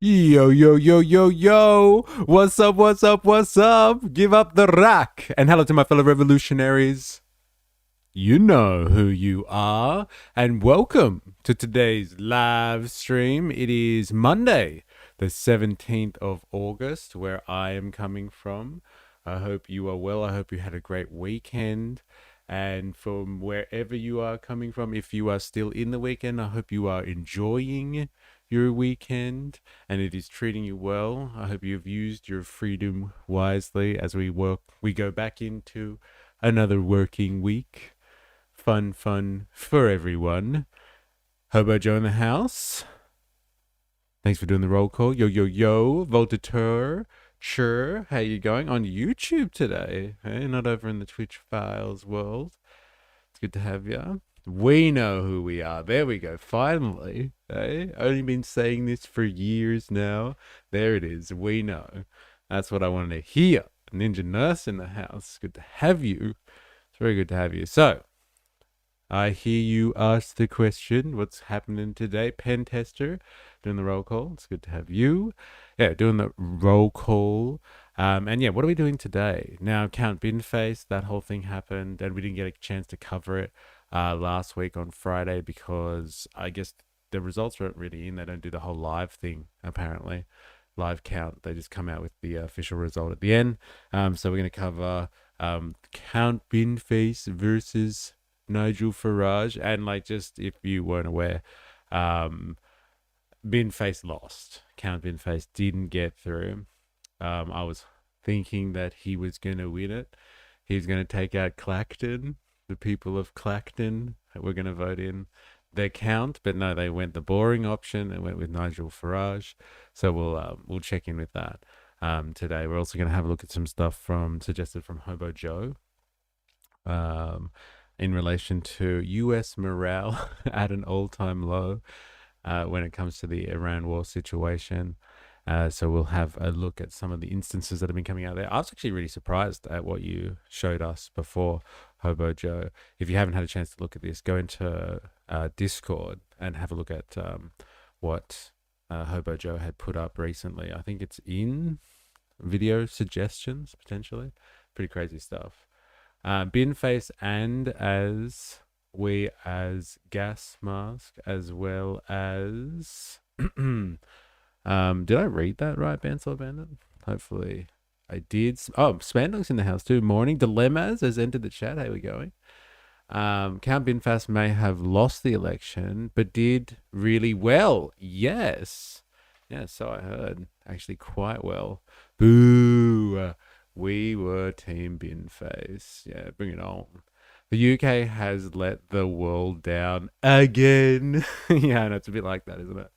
Yo, yo, yo, yo, yo. What's up, what's up, what's up? Give up the rack. And hello to my fellow revolutionaries. You know who you are. And welcome to today's live stream. It is Monday, the 17th of August, where I am coming from. I hope you are well. I hope you had a great weekend. And from wherever you are coming from, if you are still in the weekend, I hope you are enjoying your weekend and it is treating you well. I hope you've used your freedom wisely as we go back into another working week. Fun for everyone. Hobo Joe in the house. Thanks for doing the roll call. Yo, yo, yo, Voltateur. Sure, how you going on YouTube today? Hey, not over in the Twitch files world. It's good to have you. We know who we are. There we go. Finally. Hey? Only been saying this for years now. There it is. We know. That's what I wanted to hear. Ninja Nurse in the house. Good to have you. It's very good to have you. So, I hear you ask the question, what's happening today? Pen tester, doing the roll call. It's good to have you. Yeah, doing the roll call. And yeah, what are we doing today? Now, Count Binface, that whole thing happened, and we didn't get a chance to cover it last week on Friday because I guess the results weren't really in. They don't do the whole live thing, apparently. Live count. They just come out with the official result at the end. So we're going to cover Count Binface versus Nigel Farage. And like, just if you weren't aware, Binface lost. Count Binface didn't get through. I was thinking that he was going to win it. He was going to take out Clacton. The people of Clacton were going to vote in their count, but no, they went the boring option and went with Nigel Farage. So we'll check in with that today. We're also going to have a look at some stuff suggested from Hobo Joe in relation to U.S. morale at an all-time low when it comes to the Iran war situation. So we'll have a look at some of the instances that have been coming out there. I was actually really surprised at what you showed us before, Hobo Joe. If you haven't had a chance to look at this, go into Discord and have a look at what Hobo Joe had put up recently. I think it's in video suggestions, potentially. Pretty crazy stuff. Binface and as gas mask, as well as... did I read that right, Bansel Bandit? Hopefully I did. Oh, Spandog's in the house too. Morning. Dilemmas has entered the chat. How are we going? Count Binface may have lost the election, but did really well. Yes. Yeah, so I heard. Actually quite well. Boo. We were Team Binface. Yeah, bring it on. The UK has let the world down again. Yeah, no, it's a bit like that, isn't it?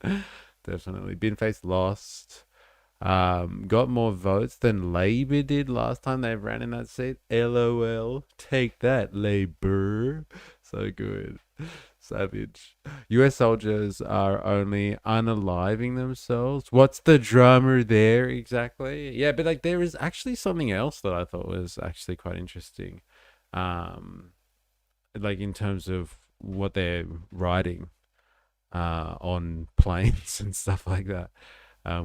Definitely. Binface lost. Got more votes than Labour did last time they ran in that seat. LOL. Take that, Labour. So good. Savage. US soldiers are only unaliving themselves. What's the drama there exactly? Yeah, but like there is actually something else that I thought was actually quite interesting. Like in terms of what they're writing on planes and stuff like that,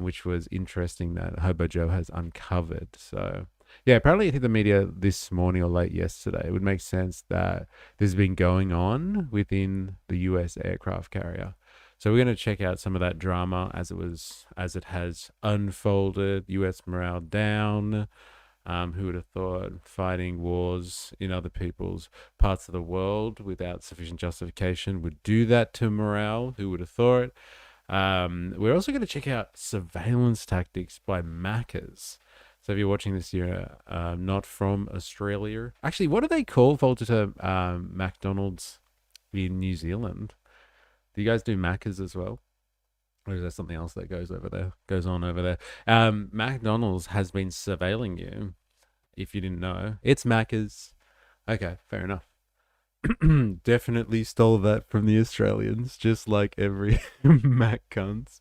which was interesting that Hobo Joe has uncovered. So yeah, apparently I think the media this morning or late yesterday, it would make sense that this has been going on within the US aircraft carrier. So we're going to check out some of that drama as it has unfolded. US morale down. Who would have thought fighting wars in other people's parts of the world without sufficient justification would do that to morale? Who would have thought? We're also going to check out surveillance tactics by Maccas. So if you're watching this, you're not from Australia. Actually, what do they call Voltateur McDonald's in New Zealand? Do you guys do Maccas as well? Or is there something else that goes on over there? McDonald's has been surveilling you. If you didn't know, it's Maccas. Okay, fair enough. Definitely stole that from the Australians, just like every Mac cunts.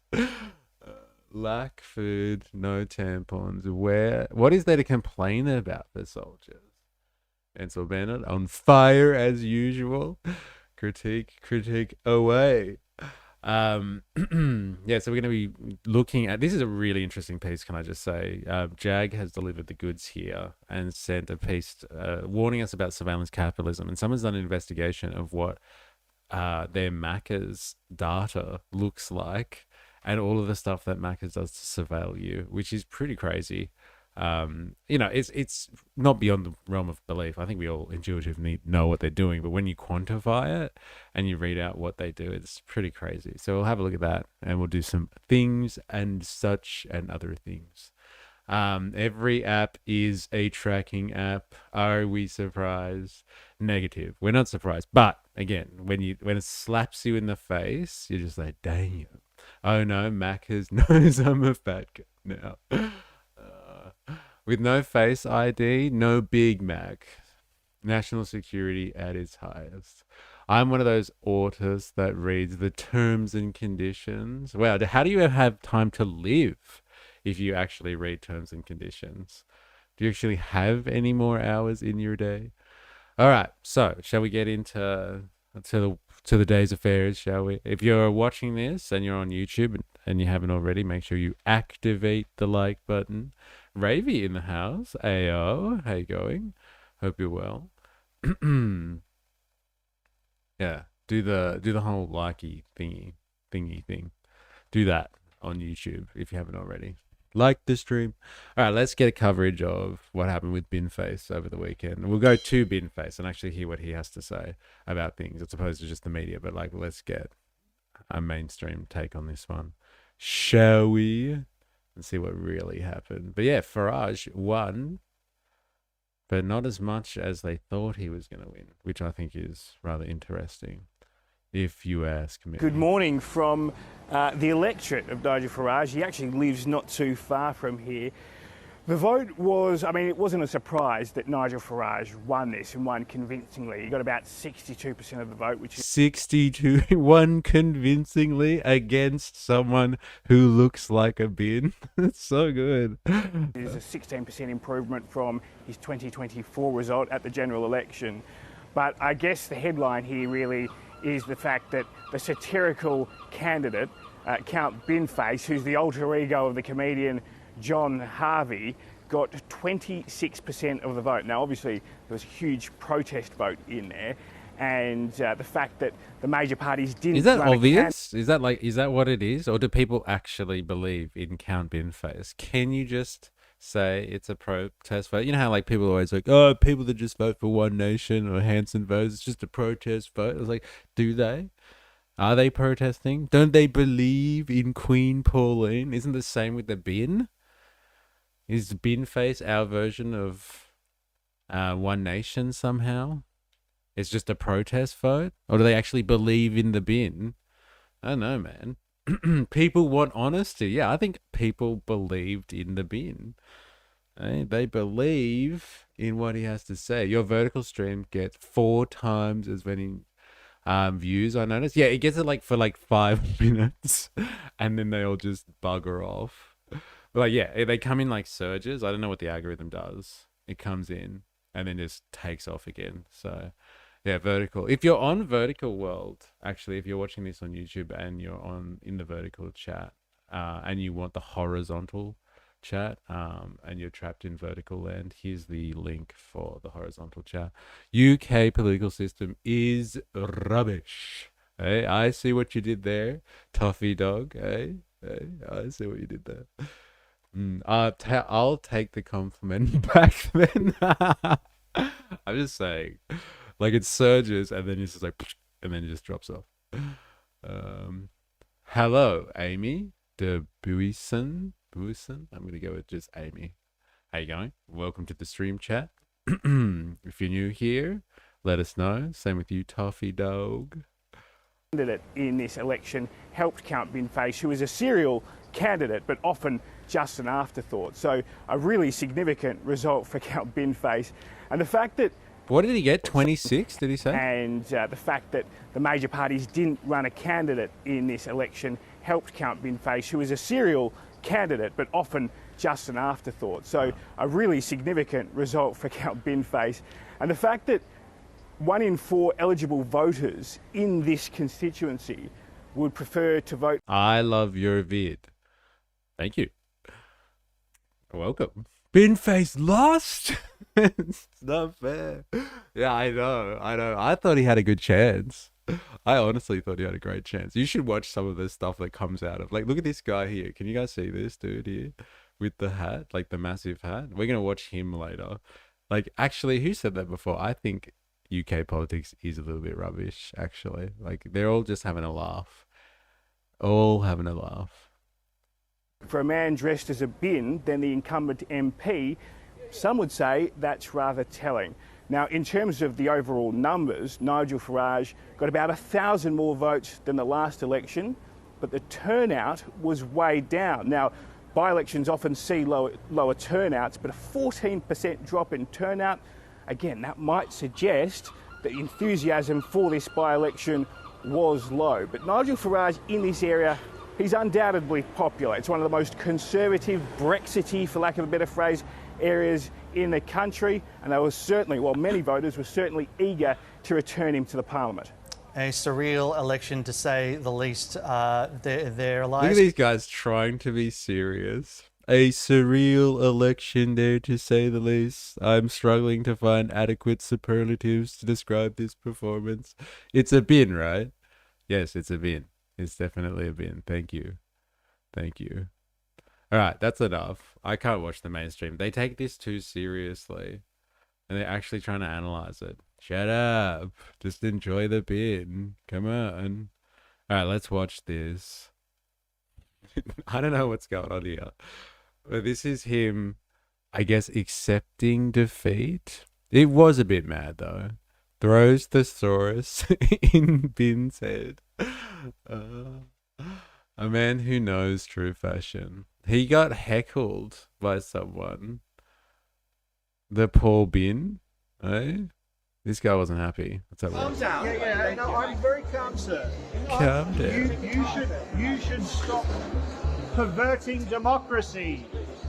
Lack food, no tampons. What is there to complain about for soldiers? And so Bennett on fire as usual. Critique away. Yeah, so we're going to be looking at this. Is a really interesting piece, can I just say? Jag has delivered the goods here and sent a piece warning us about surveillance capitalism. And someone's done an investigation of what their Maccas data looks like and all of the stuff that Maccas does to surveil you, which is pretty crazy. It's not beyond the realm of belief. I think we all intuitively know what they're doing, but when you quantify it and you read out what they do, it's pretty crazy. So we'll have a look at that, and we'll do some things and such and other things. Every app is a tracking app. Are we surprised? Negative. We're not surprised. But again, when it slaps you in the face, you're just like, damn. Oh no, Maccas knows I'm a fat guy now. With no Face ID, no Big Mac. National security at its highest. I'm one of those autists that reads the terms and conditions. Wow, how do you have time to live if you actually read terms and conditions? Do you actually have any more hours in your day? All right, so shall we get into the day's affairs, shall we? If you're watching this and you're on YouTube and you haven't already, make sure you activate the like button. Ravy in the house. Ayo, how you going? Hope you're well. Yeah, do the whole likey thingy thing. Do that on YouTube if you haven't already. Like the stream. All right, let's get a coverage of what happened with Binface over the weekend. We'll go to Binface and actually hear what he has to say about things, as opposed to just the media. But let's get a mainstream take on this one, shall we? And see what really happened. But yeah, Farage won, but not as much as they thought he was going to win, which I think is rather interesting, if you ask me. Good morning from the electorate of Nigel Farage. He actually lives not too far from here. The vote was, it wasn't a surprise that Nigel Farage won this and won convincingly. He got about 62% of the vote, which is 62, won convincingly against someone who looks like a bin. That's so good. It is a 16% improvement from his 2024 result at the general election. But I guess the headline here really is the fact that the satirical candidate, Count Binface, who's the alter ego of the comedian John Harvey, got 26% of the vote. Now, obviously, there was a huge protest vote in there, and the fact that the major parties didn't... Is that obvious? Is that what it is? Or do people actually believe in Count Binface? Can you just say it's a protest vote? You know how people are always like, oh, people that just vote for One Nation or Hanson votes, it's just a protest vote. It's like, do they? Are they protesting? Don't they believe in Queen Pauline? Isn't the same with the bin? Is Binface our version of One Nation somehow? It's just a protest vote? Or do they actually believe in the bin? I don't know, man. People want honesty. Yeah, I think people believed in the bin. They believe in what he has to say. Your vertical stream gets 4 times as many views, I noticed. Yeah, it gets it for 5 minutes. And then they all just bugger off. But yeah, they come in like surges. I don't know what the algorithm does. It comes in and then just takes off again. So yeah, vertical. If you're on Vertical World, actually, if you're watching this on YouTube and you're in the vertical chat, and you want the horizontal chat, and you're trapped in vertical land, here's the link for the horizontal chat. UK political system is rubbish. Hey, I see what you did there, Toffee Dog. Hey, I see what you did there. I'll take the compliment back then. I'm just saying, it surges and then it's just and then it just drops off. Hello, Amy de Buisson. I'm gonna go with just Amy. How you going? Welcome to the stream chat. If you're new here, let us know. Same with you, Toffee Dog. Candidate in this election helped Count Binface, who is a serial candidate but often just an afterthought. So a really significant result for Count Binface. And the fact that... What did he get? 26, did he say? And the fact that the major parties didn't run a candidate in this election helped Count Binface, who is a serial candidate but often just an afterthought. So a really significant result for Count Binface. And the fact that 1 in 4 eligible voters in this constituency would prefer to vote I love your vid. Thank you. Welcome. Binface lost? It's not fair. Yeah, I know. I thought he had a good chance. I honestly thought he had a great chance. You should watch some of the stuff that comes out of, like, look at this guy here. Can you guys see this dude here with the hat, like the massive hat? We're gonna watch him later. Like, actually, who said that before? I think UK politics is a little bit rubbish, actually. Like, they're all just having a laugh. All having a laugh. for a man dressed as a bin than the incumbent MP, some would say that's rather telling. Now, in terms of the overall numbers, Nigel Farage got about 1,000 more votes than the last election, but the turnout was way down. Now, by-elections often see lower turnouts, but a 14% drop in turnout, again, that might suggest that enthusiasm for this by-election was low. But Nigel Farage in this area, he's undoubtedly popular. It's one of the most conservative, Brexity, for lack of a better phrase, areas in the country, and they were certainly, well, many voters were certainly eager to return him to the parliament. A surreal election, to say the least. Their Look lives. at these guys trying to be serious. A surreal election there, to say the least. I'm struggling to find adequate superlatives to describe this performance. It's a bin, right? Yes, it's a bin. It's definitely a bin. Thank you. Thank you. All right, that's enough. I can't watch the mainstream. They take this too seriously, and they're actually trying to analyze it. Shut up. Just enjoy the bin. Come on. All right, let's watch this. I don't know what's going on here. But this is him, I guess, accepting defeat. It was a bit mad, though. Throws thesaurus in Bin's head. A man who knows true fashion. He got heckled by someone. The poor Bin, eh? This guy wasn't happy. What's up? Calm down. Yeah, no, I'm very calm, sir. Calm down. You should stop perverting democracy.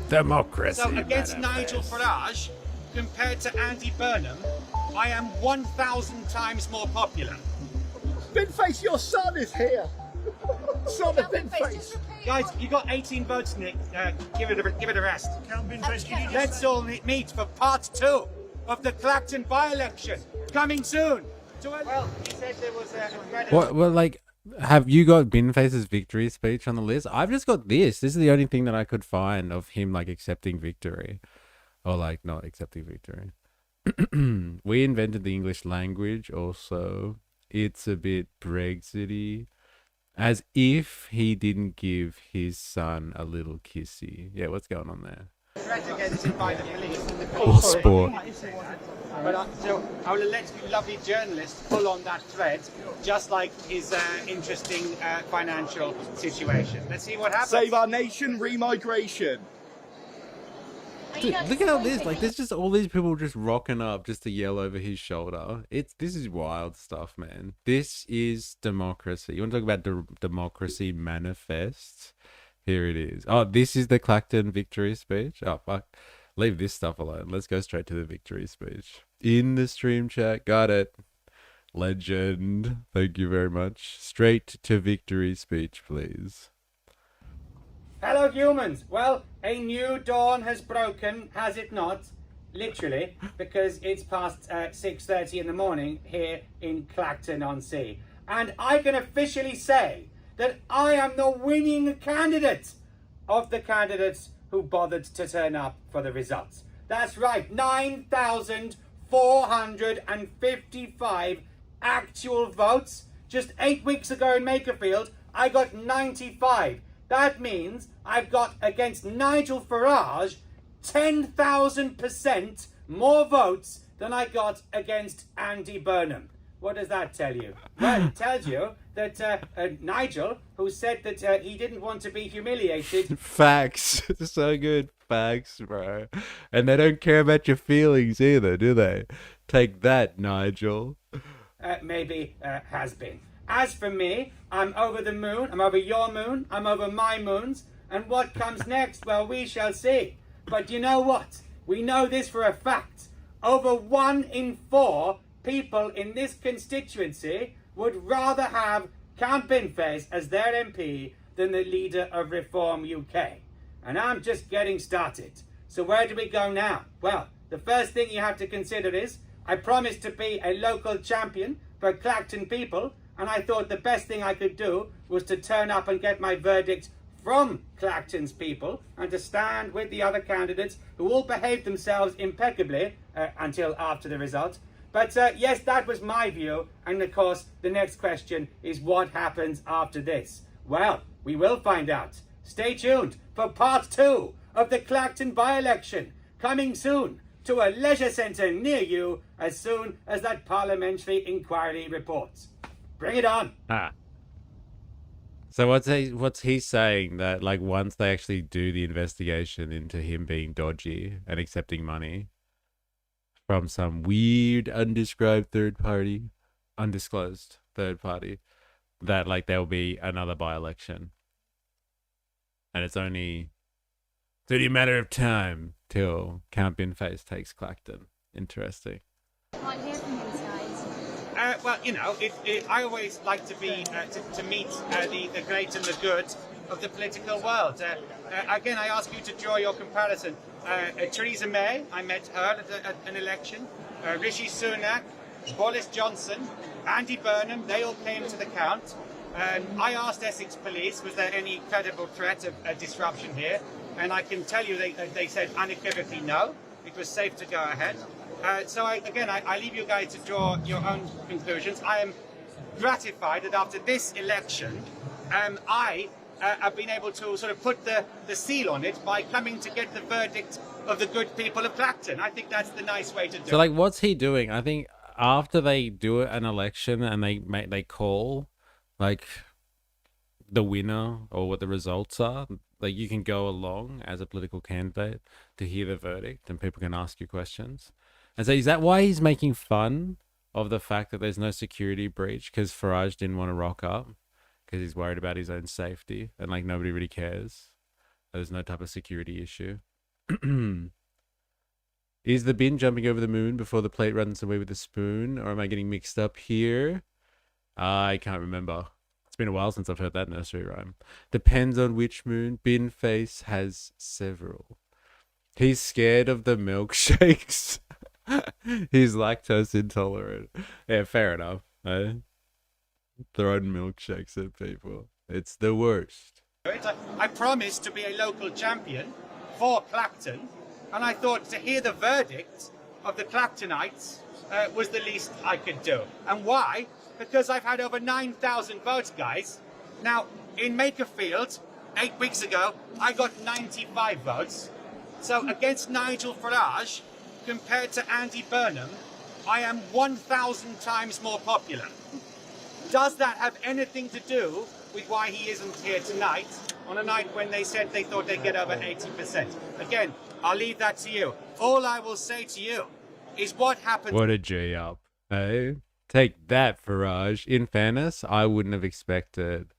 Democracy. So against manifest. Nigel Farage, compared to Andy Burnham, I am 1,000 times more popular. Binface, your son is here. Son of Binface. Guys, you got 18 votes, Nick. Give it a rest. Count Binface, can you just... Let's all meet for part 2 of the Clacton by-election, coming soon. Well, he said there was a incredible... What? Well, like, have you got Binface's victory speech on the list? I've just got this. This is the only thing that I could find of him, like, accepting victory. Or, like, not accepting victory. We invented the English language also. It's a bit Brexity. As if he didn't give his son a little kissy. Yeah, what's going on there? threat against him by the police. Or sport. But so I will let you lovely journalists pull on that thread, just like his interesting financial situation. Let's see what happens. Save our nation, remigration. Dude, look at all this. Like, there's just all these people just rocking up just to yell over his shoulder. This is wild stuff, man. This is democracy. You want to talk about democracy manifest? Here it is. Oh, this is the Clacton victory speech. Oh, fuck. Leave this stuff alone. Let's go straight to the victory speech. In the stream chat. Got it. Legend. Thank you very much. Straight to victory speech, please. Hello, humans. Well, a new dawn has broken, has it not? Literally, because it's past 6:30 in the morning here in Clacton-on-Sea. And I can officially say that I am the winning candidate of the candidates who bothered to turn up for the results. That's right, 9,455 actual votes. Just 8 weeks ago in Makerfield, I got 95. That means I've got against Nigel Farage 10,000% more votes than I got against Andy Burnham. What does that tell you? Well, it tells you that Nigel, who said that he didn't want to be humiliated... Facts. So good. Facts, bro. And they don't care about your feelings either, do they? Take that, Nigel. maybe has been. As for me, I'm over the moon, I'm over your moon, I'm over my moons, and what comes next, well, we shall see. But you know what? We know this for a fact. Over 1 in 4 people in this constituency would rather have Count Binface as their MP than the leader of Reform UK. And I'm just getting started. So where do we go now? Well, the first thing you have to consider is I promised to be a local champion for Clacton people, and I thought the best thing I could do was to turn up and get my verdict from Clacton's people and to stand with the other candidates who all behaved themselves impeccably until after the result. But yes, that was my view. And of course, the next question is what happens after this? Well, we will find out. Stay tuned for part 2 of the Clacton by-election, coming soon to a leisure centre near you as soon as that parliamentary inquiry reports. Bring it on. So what's he saying, that like once they actually do the investigation into him being dodgy and accepting money from some weird undescribed undisclosed third party, that like there'll be another by-election, and it's only a matter of time till Count Binface takes Clacton. Interesting. Can't hear from these guys. Well, you know, I always like to be to meet the great and the good of the political world. Again, I ask you to draw your comparison. Theresa May, I met her at an election. Rishi Sunak, Boris Johnson, Andy Burnham, they all came to the count. I asked Essex Police, was there any credible threat of disruption here? And I can tell you they said unequivocally no. It was safe to go ahead. So I leave you guys to draw your own conclusions. I am gratified that after this election, I have been able to sort of put the seal on it by coming to get the verdict of the good people of Clacton. I think that's the nice way to do it. So like, what's he doing? I think after they do an election and they call like the winner or what the results are, like you can go along as a political candidate to hear the verdict and people can ask you questions. And so is that why he's making fun of the fact that there's no security breach? Because Farage didn't want to rock up because he's worried about his own safety and like nobody really cares. There's no type of security issue. Is the bin jumping over the moon before the plate runs away with the spoon? Or am I getting mixed up here? I can't remember. It's been a while since I've heard that nursery rhyme. Depends on which moon. Binface has several. He's scared of the milkshakes. He's lactose intolerant. Yeah, fair enough. Throwing milkshakes at people. It's the worst. I promised to be a local champion for Clacton, and I thought to hear the verdict of the Clactonites was the least I could do. And why? Because I've had over 9,000 votes, guys. Now, in Makerfield, 8 weeks ago, I got 95 votes. So against Nigel Farage, compared to Andy Burnham, I am 1,000 times more popular. Does that have anything to do with why he isn't here tonight, on a night when they said they thought they'd get over 80%? Again, I'll leave that to you. All I will say to you is what happened... What a G-up, eh? Take that, Farage. In fairness, I wouldn't have expected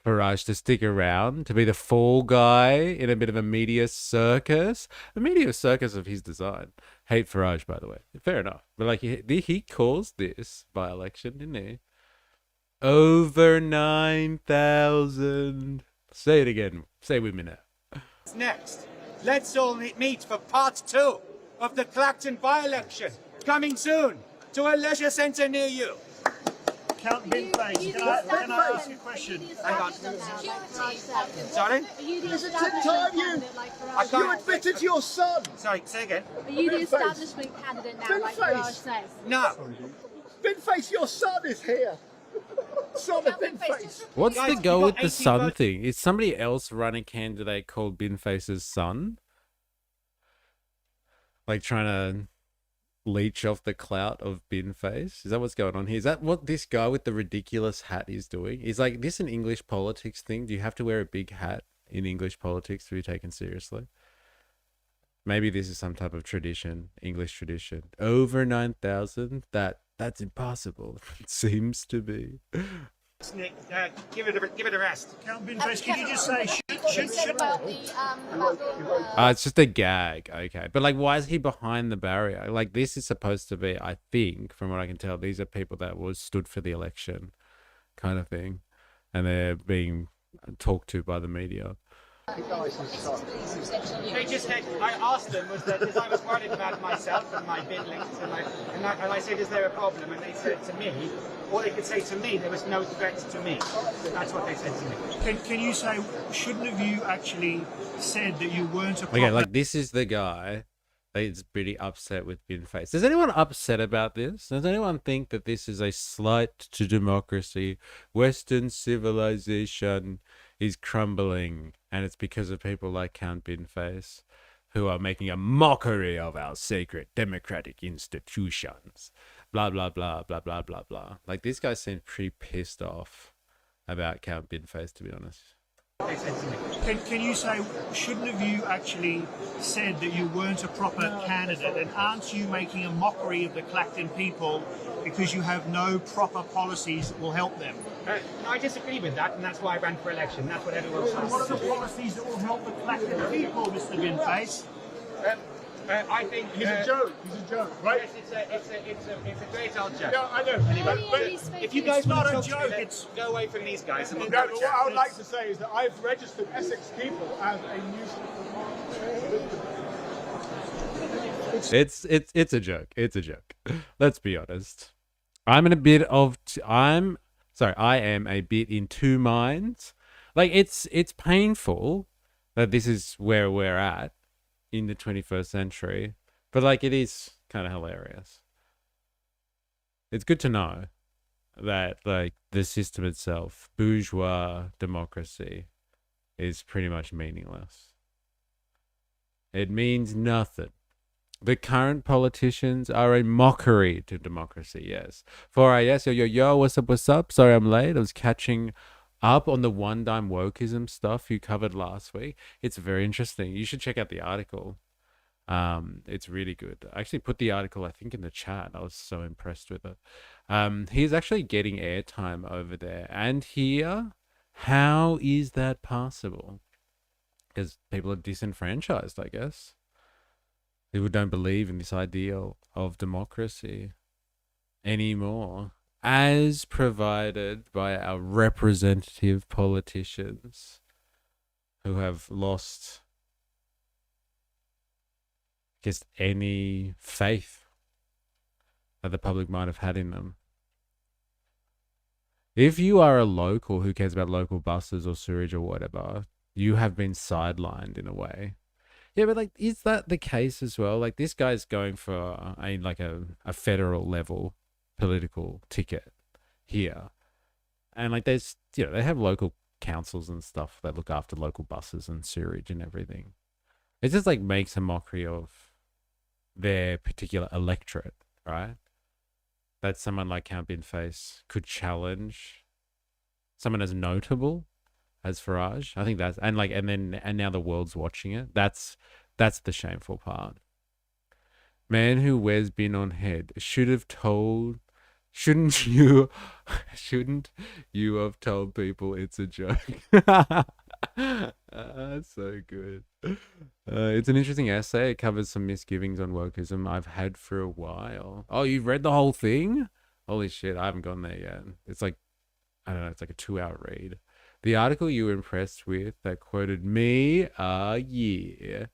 Farage to stick around, to be the fall guy in a bit of a media circus. A media circus of his design. Hate Farage, by the way. Fair enough. But like, he caused this by-election, didn't he? Over 9,000. Say it again. Say it with me now. Next, let's all meet for part 2 of the Clacton by-election, coming soon to a leisure centre near you. Count Binface, can I ask you a question? Hang on. Sorry? Is it time you admitted your son? Sorry, say again. Are you the establishment candidate now, like Farage says? No. Binface, your son is here. Son of Binface. What's Guys, the go you with got the 18 son votes. thing? Is somebody else running a candidate called Binface's son? Like trying to leech off the clout of Binface? Is that what's going on here? Is that what this guy with the ridiculous hat is doing? Is like this an English politics thing? Do you have to wear a big hat in English politics to be taken seriously? Maybe this is some type of tradition, English tradition. Over 9,000? That's impossible. It seems to be. Nick, give it a rest. Count Binface, can you just say shoot? About the It's just a gag, okay. But like, why is he behind the barrier? Like, this is supposed to be, I think, from what I can tell, these are people that was stood for the election, kind of thing. and they're being talked to by the media. They just had, I asked them, was that because I was worried about myself and my bid links, and I said, is there a problem? And they said to me, or they could say to me, there was no threat to me. That's what they said to me. Can you say, shouldn't have you actually said that you weren't a proper... Okay, like this is the guy that's pretty upset with Binface. Is anyone upset about this? Does anyone think that this is a slight to democracy? Western civilization is crumbling, and it's because of people like Count Binface who are making a mockery of our sacred democratic institutions. Blah, blah, blah, blah, blah, blah, blah. Like, this guy seemed pretty pissed off about Count Binface, to be honest. Can you say, shouldn't have you actually said that you weren't a proper candidate? And aren't you making a mockery of the Clacton people because you have no proper policies that will help them? I disagree with that, and that's why I ran for election. That's what everyone says. What are the policies that will help the Clacton people, Mr. Binface? I think He's a joke. He's a joke, right? Yes, it's a great old joke. Yeah, I know. Anyway, but if you guys It's not want a to talk to me, joke, then it's- go away from these guys. And we'll No, have a but chat. what I would like to say is that I've registered Essex people as a nuisance. It's a joke. It's a joke. Let's be honest. I am a bit in two minds. Like, it's painful that this is where we're at in the 21st century, but like, it is kind of hilarious. It's good to know that like the system itself, bourgeois democracy, is pretty much meaningless. It means nothing. The current politicians are a mockery to democracy, yes. Yes, yo, what's up? Sorry I'm late. I was catching up on the one-dime wokeism stuff you covered last week. It's very interesting. You should check out the article. It's really good. I actually put the article, I think, in the chat. I was so impressed with it. He's actually getting airtime over there and here. How is that possible? Because people are disenfranchised, I guess. People don't believe in this ideal of democracy anymore, as provided by our representative politicians who have lost just any faith that the public might have had in them. If you are a local who cares about local buses or sewage or whatever, you have been sidelined in a way. Yeah, but like, is that the case as well? Like, this guy's going for a federal level political ticket here, and like, there's, you know, they have local councils and stuff that look after local buses and sewage and everything. It just like makes a mockery of their particular electorate, right? That someone like Count Binface could challenge someone as notable as Farage. I think that's, and now the world's watching it. That's the shameful part. Man who wears bin on head shouldn't you have told people it's a joke? So good. It's an interesting essay. It covers some misgivings on wokeism I've had for a while. Oh, you've read the whole thing? Holy shit, I haven't gone there yet. It's like, I don't know, it's like a 2-hour read. The article you were impressed with that quoted me, yeah.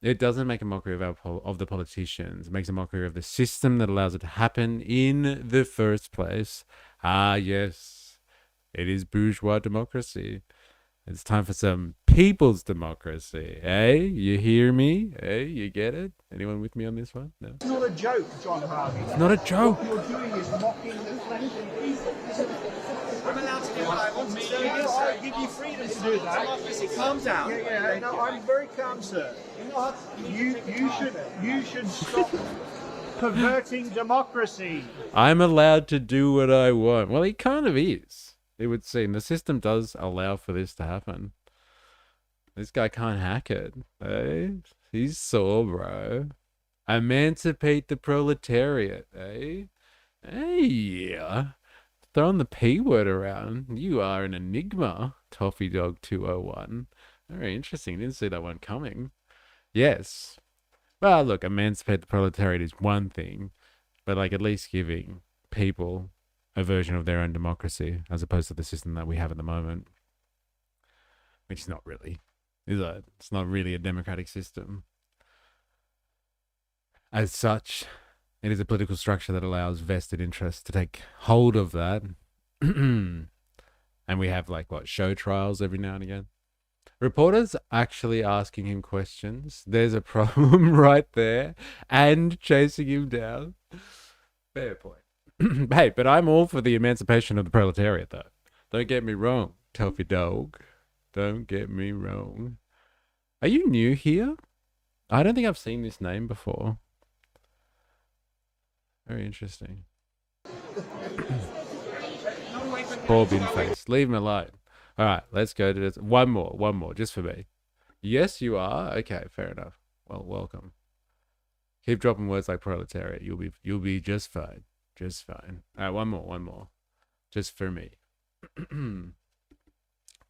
It doesn't make a mockery of the politicians. It makes a mockery of the system that allows it to happen in the first place. Yes, it is bourgeois democracy. It's time for some people's democracy. Hey, you hear me? Hey, you get it? Anyone with me on this one? No. It's not a joke, John Harvey. It's not a joke. What you're doing is mocking the Clacton people. I'm allowed to do what I want to do. I give you freedom to do that. Obviously, calm down. Yeah, no, I'm very calm, sir. You should stop perverting democracy. I'm allowed to do what I want. Well, he kind of is. It would seem the system does allow for this to happen. This guy can't hack it. Eh? He's sore, bro. Emancipate the proletariat, eh? Hey, yeah. Throwing the P word around. You are an enigma, Toffee Dog 201. Very interesting. Didn't see that one coming. Yes. Well, look, emancipate the proletariat is one thing, but like, at least giving people a version of their own democracy as opposed to the system that we have at the moment, which is not really, is it? It's not really a democratic system. As such, it is a political structure that allows vested interests to take hold of that. And we have like show trials every now and again. Reporters actually asking him questions. There's a problem right there. And chasing him down. Fair point. Hey, but I'm all for the emancipation of the proletariat, though. Don't get me wrong, Toffee Dog. Don't get me wrong. Are you new here? I don't think I've seen this name before. Very interesting. Poor Binface. Leave him alone. All right, let's go to this. One more, just for me. Yes, you are. Okay, fair enough. Well, welcome. Keep dropping words like proletariat. You'll be just fine. Just fine. All right, one more. Just for me.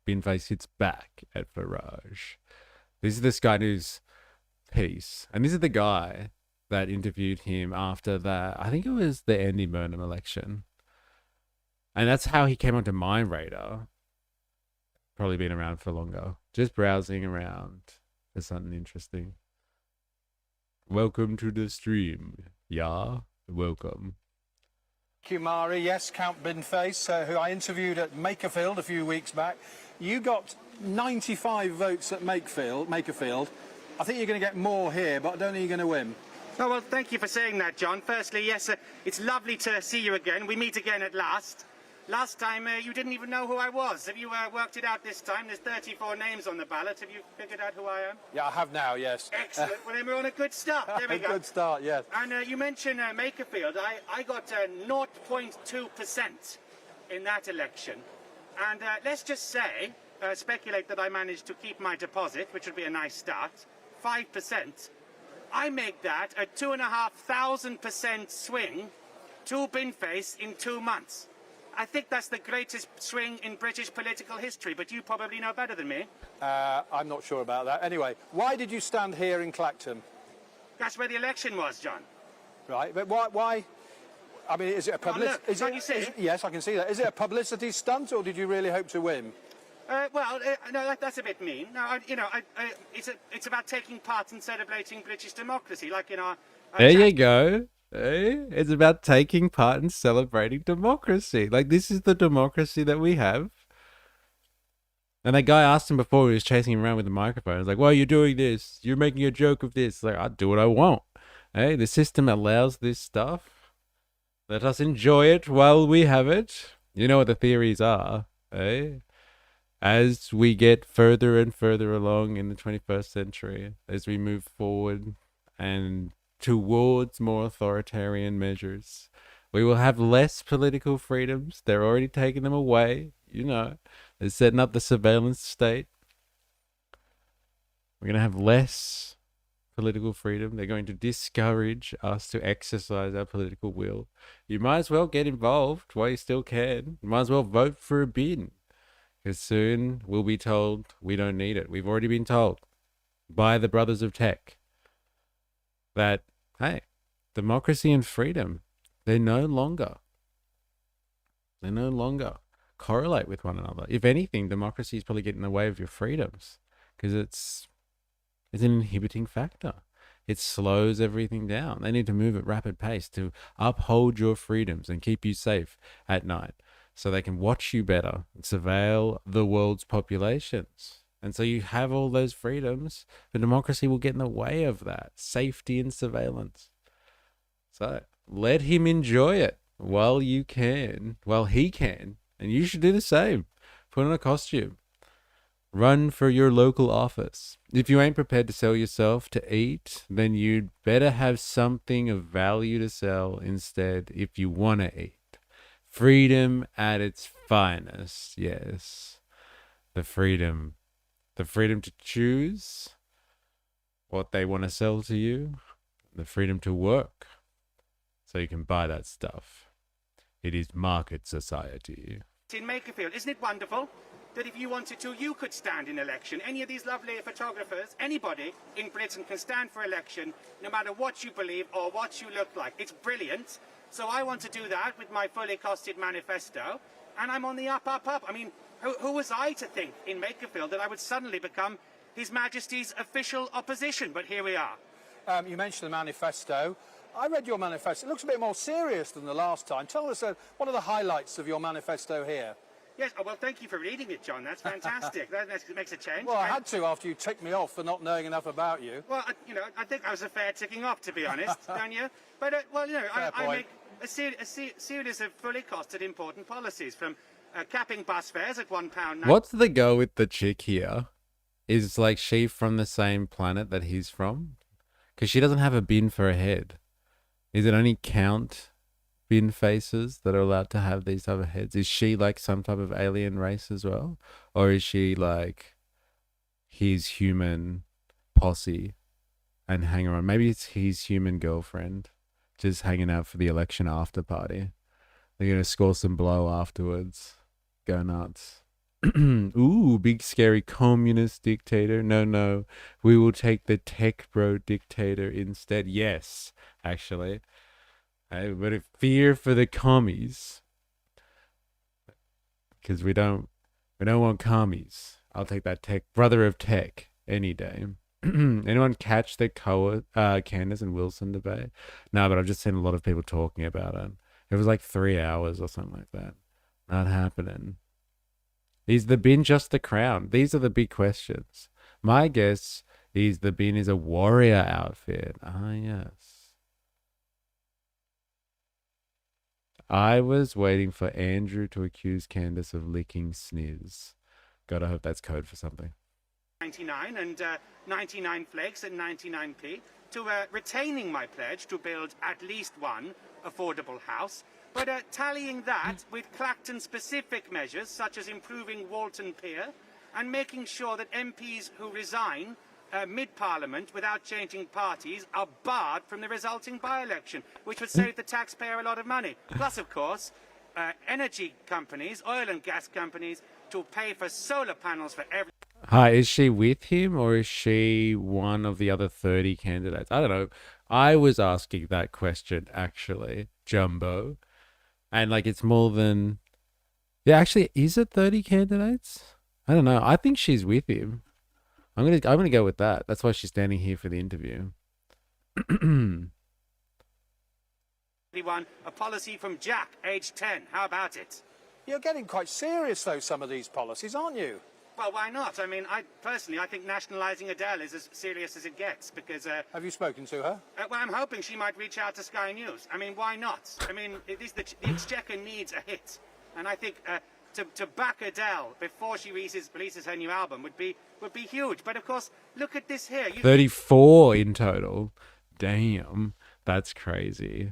Binface hits back at Farage. This is the Sky News piece, and this is the guy that interviewed him after that. I think it was the Andy Burnham election, and that's how he came onto my radar. Probably been around for longer. Just browsing around for something interesting. Welcome to the stream. Yeah, welcome. Kumari, yes, Count Binface, who I interviewed at Makerfield a few weeks back. You got 95 votes at Makerfield. I think you're going to get more here, but I don't think you're going to win. Oh, well, thank you for saying that, John. Firstly, yes, it's lovely to see you again. We meet again at last. Last time, you didn't even know who I was. Have you worked it out this time? There's 34 names on the ballot. Have you figured out who I am? Yeah, I have now, yes. Excellent. Well, then we're on a good start. There we go. Good start, yes. And you mentioned Makerfield. I got 0.2% in that election. And let's just say, speculate that I managed to keep my deposit, which would be a nice start, 5%. I make that a 2,500% swing to Binface in 2 months. I think that's the greatest swing in British political history, but you probably know better than me. I'm not sure about that. Anyway, why did you stand here in Clacton? That's where the election was, John. Right, but why? I mean, is it a publicity? Can you see? Yes, I can see that. Is it a publicity stunt, or did you really hope to win? No, that's a bit mean. No, it's about taking part in celebrating British democracy, like in our. There you go. Hey, it's about taking part in celebrating democracy. Like, this is the democracy that we have. And that guy asked him before, he was chasing him around with the microphone. He's like, well, you're doing this. You're making a joke of this. Like, I do what I want. Hey, the system allows this stuff. Let us enjoy it while we have it. You know what the theories are, hey? As we get further and further along in the 21st century, as we move forward and towards more authoritarian measures, we will have less political freedoms. They're already taking them away. You know, they're setting up the surveillance state. We're going to have less political freedom. They're going to discourage us to exercise our political will. You might as well get involved while you still can. You might as well vote for a bin, because soon we'll be told we don't need it. We've already been told by the brothers of tech that, hey, democracy and freedom, they no longer correlate with one another. If anything, democracy is probably getting in the way of your freedoms, because it's an inhibiting factor. It slows everything down. They need to move at rapid pace to uphold your freedoms and keep you safe at night, so they can watch you better and surveil the world's populations. And so you have all those freedoms, but democracy will get in the way of that. Safety and surveillance. So let him enjoy it while you can, while he can. And you should do the same. Put on a costume. Run for your local office. If you ain't prepared to sell yourself to eat, then you'd better have something of value to sell instead if you want to eat. Freedom at its finest, yes. The freedom to choose what they want to sell to you. The freedom to work so you can buy that stuff. It is market society. In Makerfield, isn't it wonderful that if you wanted to, you could stand in election? Any of these lovely photographers, anybody in Britain can stand for election, no matter what you believe or what you look like. It's brilliant. So I want to do that with my fully costed manifesto, and I'm on the up. I mean, who was I to think in Makerfield that I would suddenly become His Majesty's official opposition? But here we are. You mentioned the manifesto. I read your manifesto. It looks a bit more serious than the last time. Tell us what are the highlights of your manifesto here? Yes, well, thank you for reading it, John. That's fantastic. That makes a change. Well, I had to after you ticked me off for not knowing enough about you. Well, I think I was a fair ticking off, to be honest, don't you? But, I make a series of fully costed important policies, from capping bus fares at £1. What's the go with the chick here? Is like she from the same planet that he's from? Because she doesn't have a bin for a head. Is it only Count Binfaces that are allowed to have these type of heads? Is she like some type of alien race as well? Or is she like his human posse and hang around? Maybe it's his human girlfriend just hanging out for the election after party. They're going to score some blow afterwards. Go nuts. Ooh, big scary communist dictator. No. We will take the tech bro dictator instead. Yes, actually. But a fear for the commies. Because we don't want commies. I'll take that tech brother of tech any day. Anyone catch the Candace and Wilson debate? No, but I've just seen a lot of people talking about it. It was like 3 hours or something like that. Not happening. Is the bin just the crown? These are the big questions. My guess is the bin is a warrior outfit. Ah, yes. I was waiting for Andrew to accuse Candace of licking sniz. God, I hope that's code for something. 99 and 99 flakes and 99p to retaining my pledge to build at least one affordable house, but tallying that with Clacton-specific measures such as improving Walton Pier and making sure that MPs who resign mid-Parliament without changing parties are barred from the resulting by-election, which would save the taxpayer a lot of money. Plus, of course, energy companies, oil and gas companies, to pay for solar panels for every... Hi, is she with him or is she one of the other 30 candidates? I don't know. I was asking that question, actually, Jumbo. And, like, it's more than... Yeah, actually, is it 30 candidates? I don't know. I think she's with him. I'm gonna go with that. That's why she's standing here for the interview. A policy from Jack, age 10. How about it? You're getting quite serious, though, some of these policies, aren't you? Well, why not? I mean, I think nationalising Adele is as serious as it gets, because... Have you spoken to her? Well, I'm hoping she might reach out to Sky News. I mean, why not? I mean, the Exchequer needs a hit. And I think to back Adele before she releases her new album would be huge. But, of course, look at this here. 34 in total. Damn, that's crazy.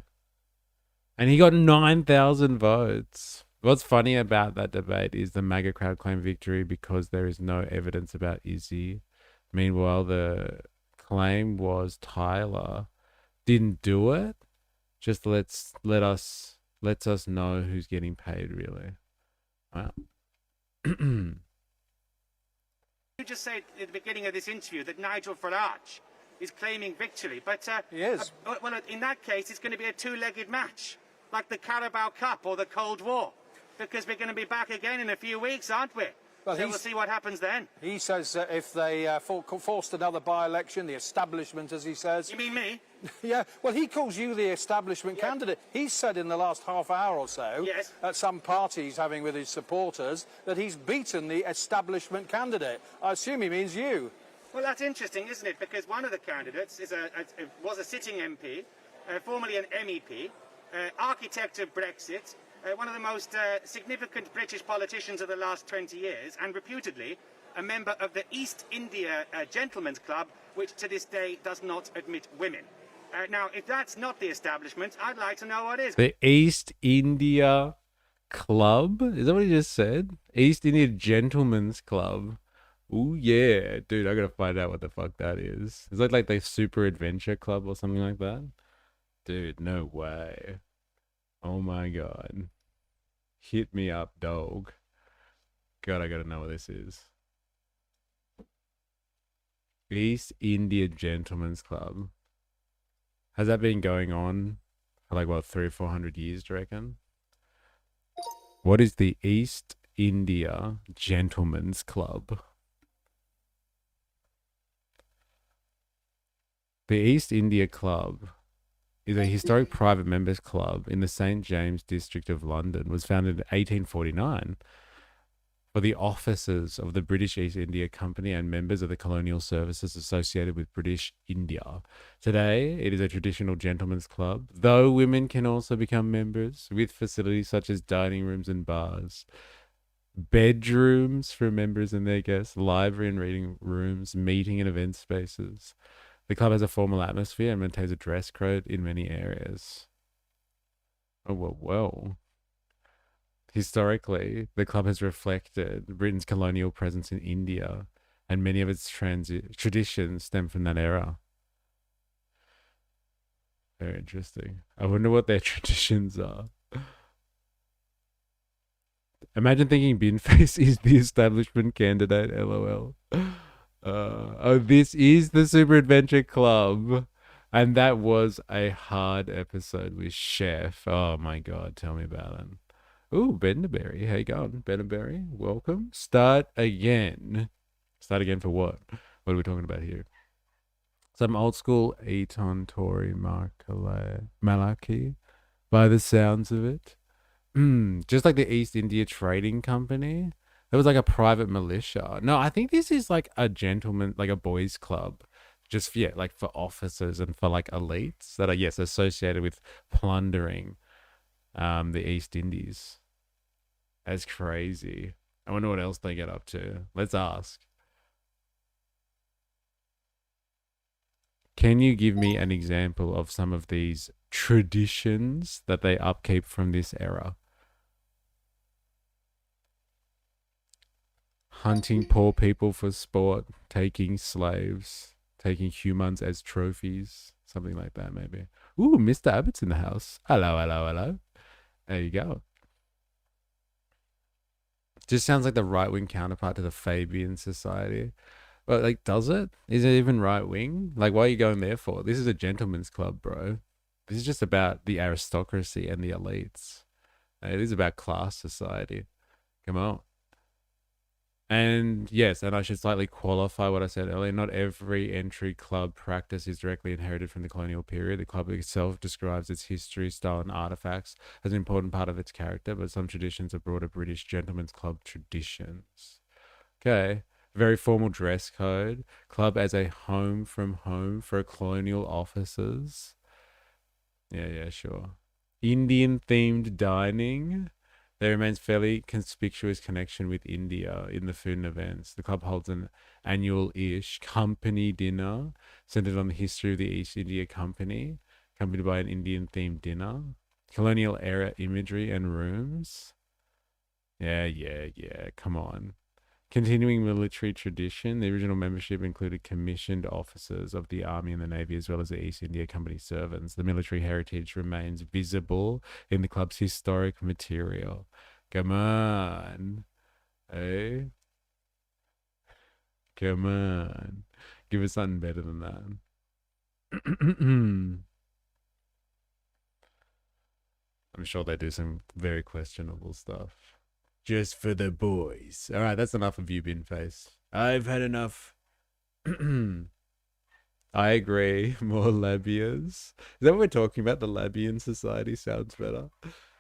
And he got 9,000 votes. What's funny about that debate is the MAGA crowd claimed victory because there is no evidence about Izzy. Meanwhile, the claim was Tyler didn't do it. Just lets us know who's getting paid, really. Wow. You just said at the beginning of this interview that Nigel Farage is claiming victory, but he is. Well, in that case, it's going to be a two-legged match, like the Carabao Cup or the Cold War, because we're going to be back again in a few weeks, aren't we? Well, so we'll see what happens then. He says that if they forced another by-election, the establishment, as he says... You mean me? Yeah, well, he calls you the establishment candidate. He said in the last half hour or so, at some party he's having with his supporters, that he's beaten the establishment candidate. I assume he means you. Well, that's interesting, isn't it? Because one of the candidates was a sitting MP, formerly an MEP, architect of Brexit, one of the most significant British politicians of the last 20 years, and reputedly a member of the East India Gentlemen's Club, which to this day does not admit women. Now, if that's not the establishment, I'd like to know what is. The East India Club? Is that what he just said? East India Gentlemen's Club. Ooh, yeah. Dude, I gotta find out what the fuck that is. Is that like the Super Adventure Club or something like that? Dude, no way. Oh my god. Hit me up, dog. God, I gotta know what this is. East India Gentlemen's Club. Has that been going on For like what, 300 or 400 years, do you reckon? What is the East India Gentlemen's Club? The East India Club is a historic private members club in the St. James district of London. Was founded in 1849 for the officers of the British East India Company and members of the colonial services associated with British India. Today, it is a traditional gentlemen's club, though women can also become members, with facilities such as dining rooms and bars, bedrooms for members and their guests, library and reading rooms, meeting and event spaces. The club has a formal atmosphere and maintains a dress code in many areas. Oh, well. Historically, the club has reflected Britain's colonial presence in India, and many of its traditions stem from that era. Very interesting. I wonder what their traditions are. Imagine thinking Binface is the establishment candidate, lol. Oh, this is the Super Adventure Club. And that was a hard episode with Chef. Oh my god, tell me about it. Ooh, Benderberry. How you going, Benderberry? Welcome. Start again. Start again for what? What are we talking about here? Some old school Eton Tory Malaki, by the sounds of it. Just like the East India Trading Company. It was like a private militia. No, I think this is like a gentleman, like a boys' club. Just, yeah, like for officers and for like elites that are, yes, associated with plundering the East Indies. That's crazy. I wonder what else they get up to. Let's ask. Can you give me an example of some of these traditions that they upkeep from this era? Hunting poor people for sport, taking slaves, taking humans as trophies, something like that maybe. Ooh, Mr. Abbott's in the house. Hello, hello, hello. There you go. Just sounds like the right-wing counterpart to the Fabian Society. But, like, does it? Is it even right-wing? Like, why are you going there for? This is a gentleman's club, bro. This is just about the aristocracy and the elites. It is about class society. Come on. And yes, and I should slightly qualify what I said earlier. Not every entry club practice is directly inherited from the colonial period. The club itself describes its history, style, and artifacts as an important part of its character, but some traditions are broader British gentlemen's club traditions. Okay. Very formal dress code. Club as a home from home for colonial officers. Yeah, sure. Indian themed dining. There remains fairly conspicuous connection with India in the food and events. The club holds an annual-ish company dinner centered on the history of the East India Company, accompanied by an Indian-themed dinner. Colonial era imagery and rooms. Yeah, come on. Continuing military tradition, the original membership included commissioned officers of the Army and the Navy, as well as the East India Company servants. The military heritage remains visible in the club's historic material. Come on. Hey? Come on. Give us something better than that. I'm sure they do some very questionable stuff. Just for the boys. All right, that's enough of you, Binface. I've had enough. I agree. More labias. Is that what we're talking about? The Labian Society sounds better.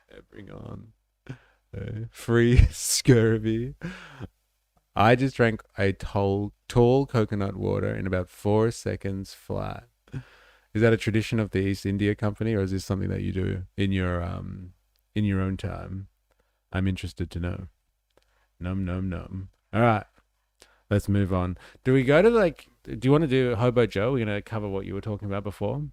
Yeah, bring on. Free scurvy. I just drank a tall coconut water in about 4 seconds flat. Is that a tradition of the East India Company, or is this something that you do in your own time? I'm interested to know. Num. All right. Let's move on. Do we go to do you want to do Hobo Joe? We're going to cover what you were talking about before.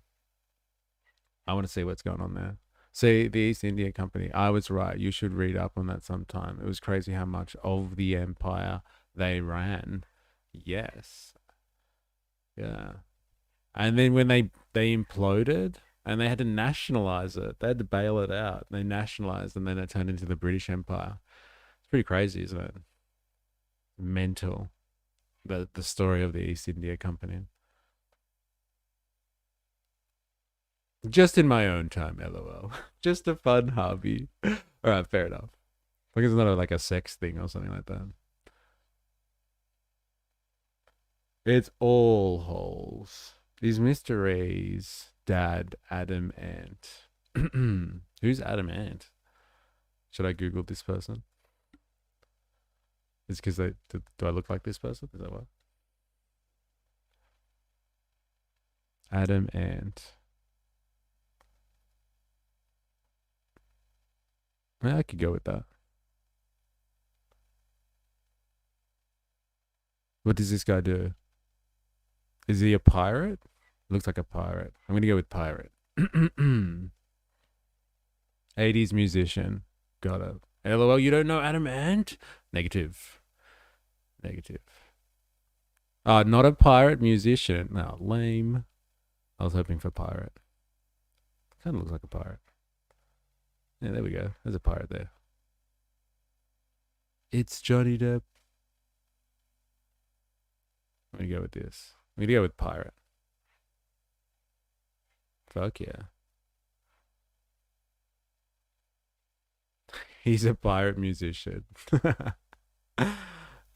I want to see what's going on there. See, the East India Company. I was right. You should read up on that sometime. It was crazy how much of the empire they ran. Yes. Yeah. And then when they imploded, and they had to nationalize it. They had to bail it out. They nationalized, and then it turned into the British Empire. It's pretty crazy, isn't it? Mental. The story of the East India Company. Just in my own time, lol. Just a fun hobby. All right, fair enough. Like it's not like a sex thing or something like that. It's all holes. Is Mr. A's dad Adam Ant? Who's Adam Ant? Should I Google this person? It's because do I look like this person? Is that what? Adam Ant. Yeah, I could go with that. What does this guy do? Is he a pirate? Looks like a pirate. I'm gonna go with pirate. 80s musician. Got it. LOL, you don't know Adam Ant? Negative. Negative. Not a pirate musician. No, lame. I was hoping for pirate. Kind of looks like a pirate. Yeah, there we go. There's a pirate there. It's Johnny Depp. I'm gonna go with this. I'm gonna go with pirate. Fuck yeah. He's a pirate musician.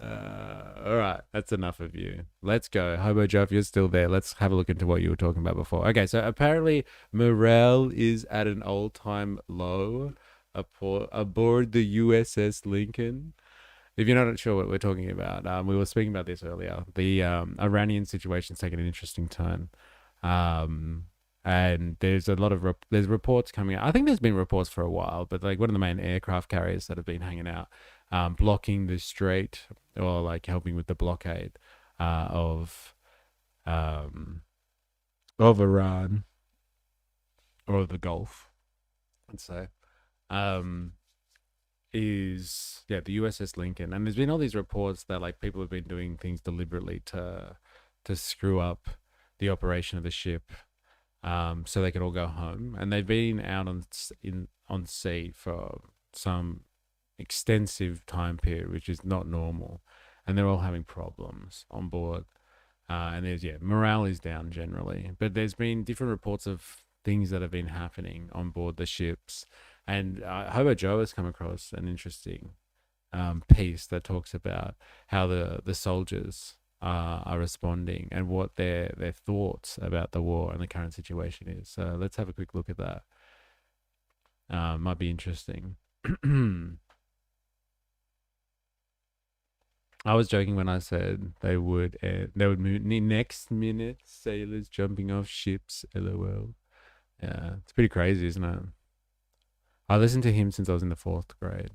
All right, that's enough of you. Let's go. Hobo Joe, if you're still there, let's have a look into what you were talking about before. Okay, so apparently morale is at an all-time low aboard the USS Lincoln. If you're not sure what we're talking about, we were speaking about this earlier. The Iranian situation's taken an interesting turn. And there's a lot of there's reports coming out. I think there's been reports for a while, but like one of the main aircraft carriers that have been hanging out, blocking the strait or like helping with the blockade of Iran or the Gulf, I'd say, is the USS Lincoln. And there's been all these reports that like people have been doing things deliberately to screw up the operation of the ship. So they could all go home, and they've been out on sea for some extensive time period, which is not normal, and they're all having problems on board. And there's morale is down generally, but there's been different reports of things that have been happening on board the ships, and Hobo Joe has come across an interesting piece that talks about how the soldiers are responding and what their thoughts about the war and the current situation is. So let's have a quick look at that. Might be interesting. I was joking when I said they would mutiny next minute. Sailors jumping off ships. LOL. Yeah, it's pretty crazy, isn't it? I listened to him since I was in the 4th grade.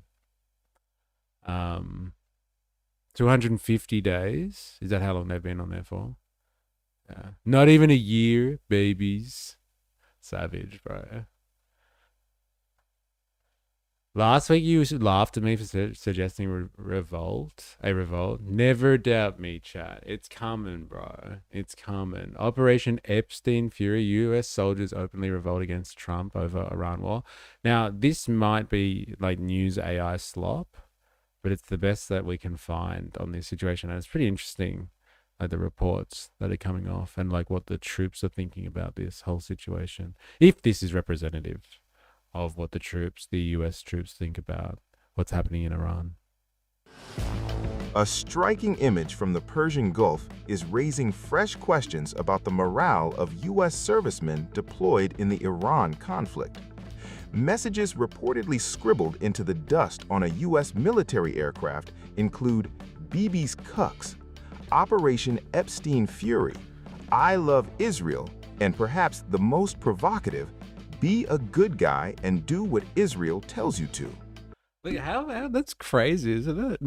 250 days. Is that how long they've been on there for? Yeah. Not even a year, babies. Savage, bro. Last week you laughed at me for suggesting a revolt. Never doubt me, chat. It's coming, bro. It's coming. Operation Epstein Fury. U.S. soldiers openly revolt against Trump over Iran war. Now, this might be like news AI slop, but it's the best that we can find on this situation. And it's pretty interesting, like the reports that are coming off and like what the troops are thinking about this whole situation. If this is representative of what the US troops think about what's happening in Iran. A striking image from the Persian Gulf is raising fresh questions about the morale of US servicemen deployed in the Iran conflict. Messages reportedly scribbled into the dust on a US military aircraft include "Bibi's Cucks," Operation Epstein Fury, "I love Israel," and perhaps the most provocative, "Be a good guy and do what Israel tells you to." Look, how that's crazy, isn't it?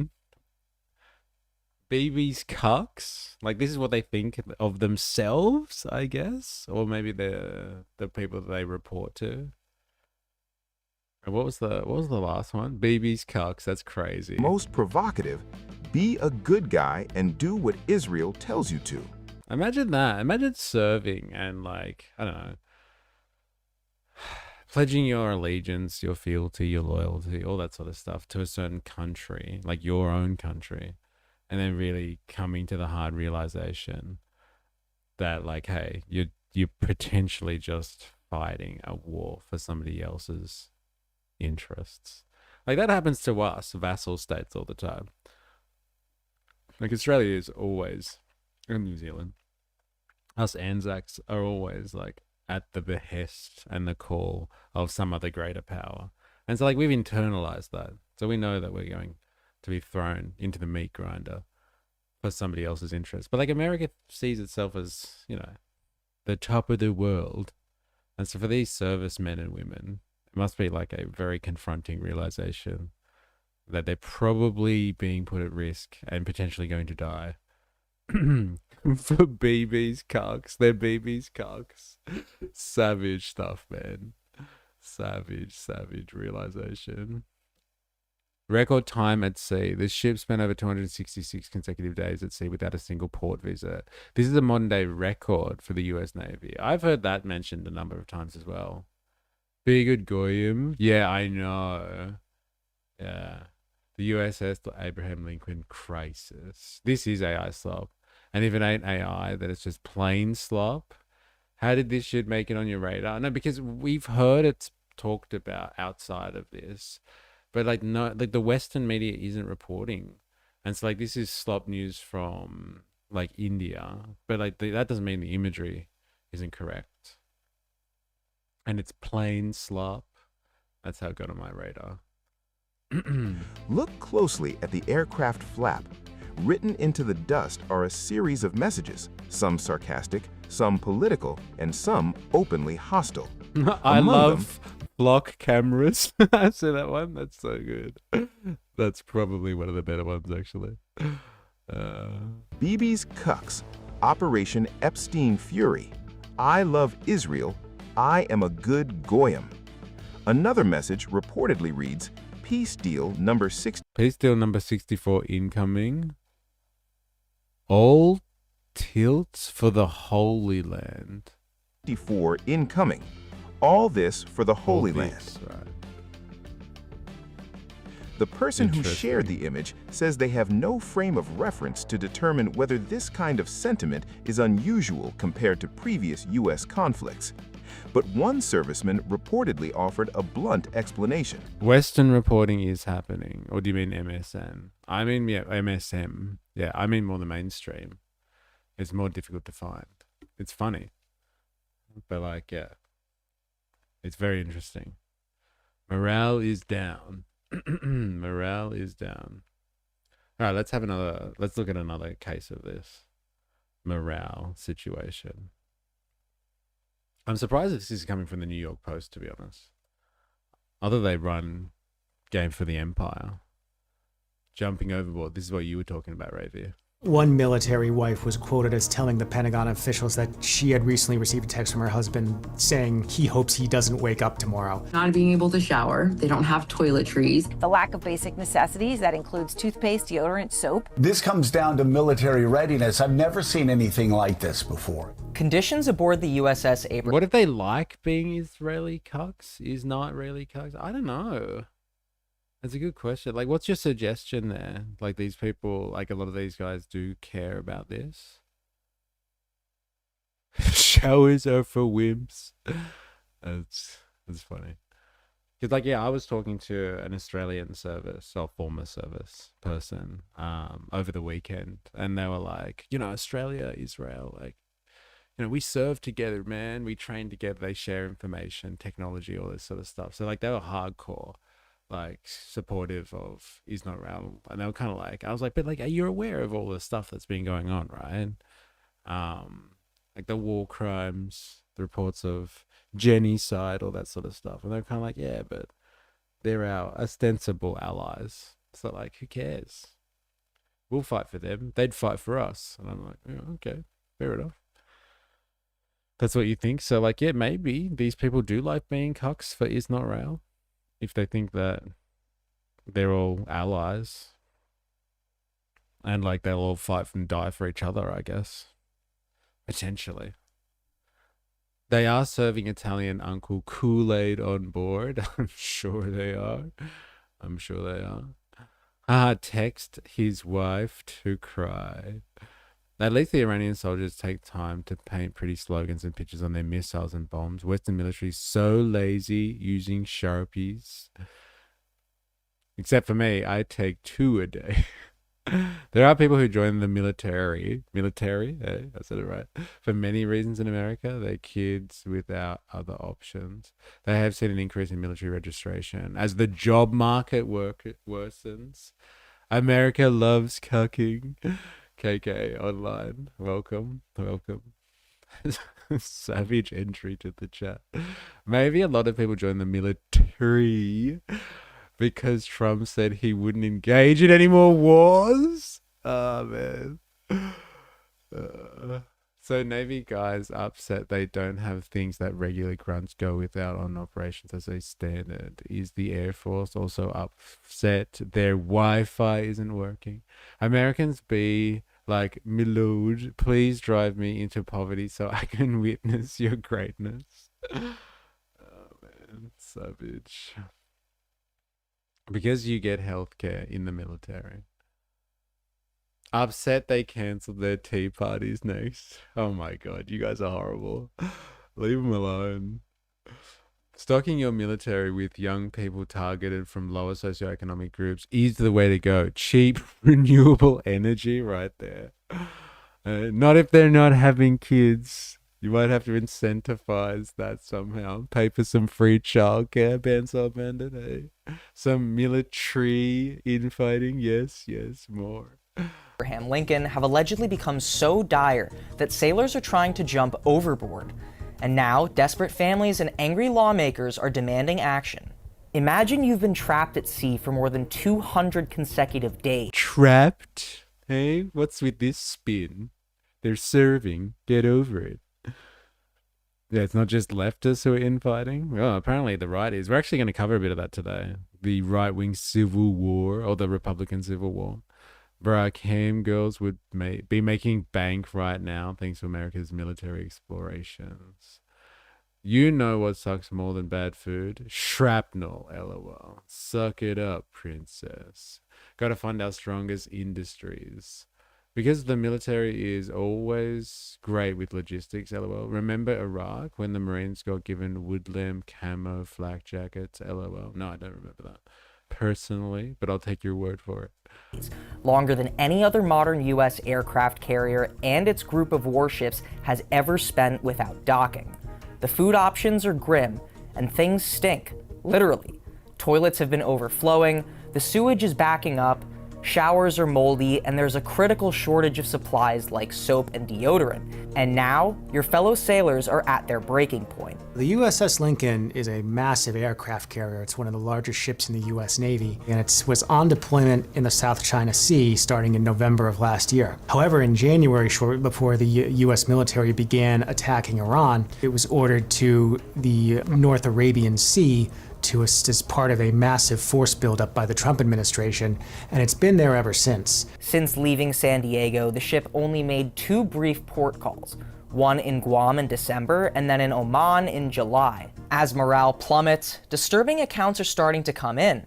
Bibi's Cucks? Like, this is what they think of themselves, I guess? Or maybe the people that they report to. And what was the last one? Bibi's Cucks. That's crazy. Most provocative, "Be a good guy and do what Israel tells you to." Imagine that. Imagine serving and like, I don't know, pledging your allegiance, your fealty, your loyalty, all that sort of stuff to a certain country, like your own country, and then really coming to the hard realization that like, hey, you're potentially just fighting a war for somebody else's interests. Like that happens to us, vassal states, all the time. Like Australia is always, and New Zealand, us Anzacs are always like at the behest and the call of some other greater power. And so like we've internalized that. So we know that we're going to be thrown into the meat grinder for somebody else's interest. But like America sees itself as, you know, the top of the world. And so for these servicemen and women, it must be like a very confronting realization that they're probably being put at risk and potentially going to die for BB's cucks. They're BB's cucks. Savage stuff, man. Savage realization. Record time at sea. The ship spent over 266 consecutive days at sea without a single port visit. This is a modern day record for the US Navy. I've heard that mentioned a number of times as well. Be good, Goyim. Yeah, I know. Yeah. The USS Abraham Lincoln Crisis. This is AI slop. And if it ain't AI, then it's just plain slop. How did this shit make it on your radar? No, because we've heard it's talked about outside of this. But like no, like the Western media isn't reporting. And so like this is slop news from like India. But like that doesn't mean the imagery isn't correct. And it's plain slop. That's how it got on my radar. Look closely at the aircraft flap. Written into the dust are a series of messages, some sarcastic, some political, and some openly hostile. I love block cameras. I see that one. That's so good. That's probably one of the better ones, actually. BB's Cucks, Operation Epstein Fury. I love Israel. I am a good Goyim. Another message reportedly reads, Peace deal number 6. Peace deal number 64 incoming. All tilts for the Holy Land. 64 incoming. All this for the Holy Land. Right. The person who shared the image says they have no frame of reference to determine whether this kind of sentiment is unusual compared to previous U.S. conflicts. But one serviceman reportedly offered a blunt explanation. Western reporting is happening. Or do you mean MSN? I mean, yeah, MSM. Yeah, I mean more the mainstream. It's more difficult to find. It's funny. But like, yeah. It's very interesting. Morale is down. Morale is down. All right, let's look at another case of this morale situation. I'm surprised this is coming from the New York Post, to be honest. Although they run Game for the Empire. Jumping overboard. This is what you were talking about, Ravier. One military wife was quoted as telling the Pentagon officials that she had recently received a text from her husband saying he hopes he doesn't wake up tomorrow. Not being able to shower, they don't have toiletries. The lack of basic necessities, that includes toothpaste, deodorant, soap. This comes down to military readiness. I've never seen anything like this before. Conditions aboard the USS Abraham. What if they like being Israeli cucks? Is not Israeli cucks? I don't know. That's a good question. Like, what's your suggestion there? Like, these people, like, a lot of these guys do care about this. Showers are for wimps. That's funny. Because, like, yeah, I was talking to an Australian service or former service person over the weekend, and they were like, you know, Australia, Israel, like, you know, we serve together, man. We train together. They share information, technology, all this sort of stuff. So, like, they were hardcore, like, supportive of Israel. And they were kind of like, I was like, but, like, you're aware of all the stuff that's been going on, right? Like, the war crimes, the reports of genocide, all that sort of stuff. And they're kind of like, yeah, but they're our ostensible allies. So, like, who cares? We'll fight for them. They'd fight for us. And I'm like, yeah, okay, fair enough. That's what you think. So, like, yeah, maybe these people do like being cucks for Israel if they think that they're all allies and, like, they'll all fight and die for each other, I guess. Potentially. They are serving Italian Uncle Kool-Aid on board. I'm sure they are. I'm sure they are. Text his wife to cry. At least the Iranian soldiers take time to paint pretty slogans and pictures on their missiles and bombs. Western military is so lazy using Sharpies. Except for me, I take 2 a day. There are people who join the military, I said it right, for many reasons in America. They're kids without other options. They have seen an increase in military registration as the job market worsens. America loves cucking. KK online, welcome. Savage entry to the chat. Maybe a lot of people join the military because Trump said he wouldn't engage in any more wars. Oh, man. So Navy guys upset they don't have things that regular grunts go without on operations as a standard. Is the Air Force also upset their Wi-Fi isn't working? Americans be like, Milord, please drive me into poverty so I can witness your greatness. Oh, man. Savage. Because you get healthcare in the military. Upset they cancelled their tea parties next. Oh my god, you guys are horrible. Leave them alone. Stocking your military with young people targeted from lower socioeconomic groups is the way to go. Cheap, renewable energy right there. Not if they're not having kids. You might have to incentivize that somehow. Pay for some free childcare, ban salt mandate. Hey. Some military infighting. Yes, more. Abraham Lincoln have allegedly become so dire that sailors are trying to jump overboard. And now, desperate families and angry lawmakers are demanding action. Imagine you've been trapped at sea for more than 200 consecutive days. Trapped? Hey, what's with this spin? They're serving. Get over it. Yeah, it's not just leftists who are infighting. Oh, apparently the right is. We're actually going to cover a bit of that today. The right-wing civil war, or the Republican civil war. Barack Ham girls would be making bank right now thanks to America's military explorations. You know what sucks more than bad food? Shrapnel, lol. Suck it up, princess. Gotta fund our strongest industries. Because the military is always great with logistics, lol. Remember Iraq when the Marines got given woodland camo flak jackets, lol? No, I don't remember that personally, but I'll take your word for it. Longer than any other modern U.S. aircraft carrier and its group of warships has ever spent without docking. The food options are grim, and things stink, literally. Toilets have been overflowing, the sewage is backing up, showers are moldy, and there's a critical shortage of supplies like soap and deodorant. And now, your fellow sailors are at their breaking point. The USS Lincoln is a massive aircraft carrier. It's one of the largest ships in the US Navy, and it was on deployment in the South China Sea starting in November of last year. However, in January, shortly before the US military began attacking Iran, it was ordered to the North Arabian Sea to assist as part of a massive force buildup by the Trump administration, and it's been there ever since. Since leaving San Diego, the ship only made 2 brief port calls, one in Guam in December and then in Oman in July. As morale plummets, disturbing accounts are starting to come in.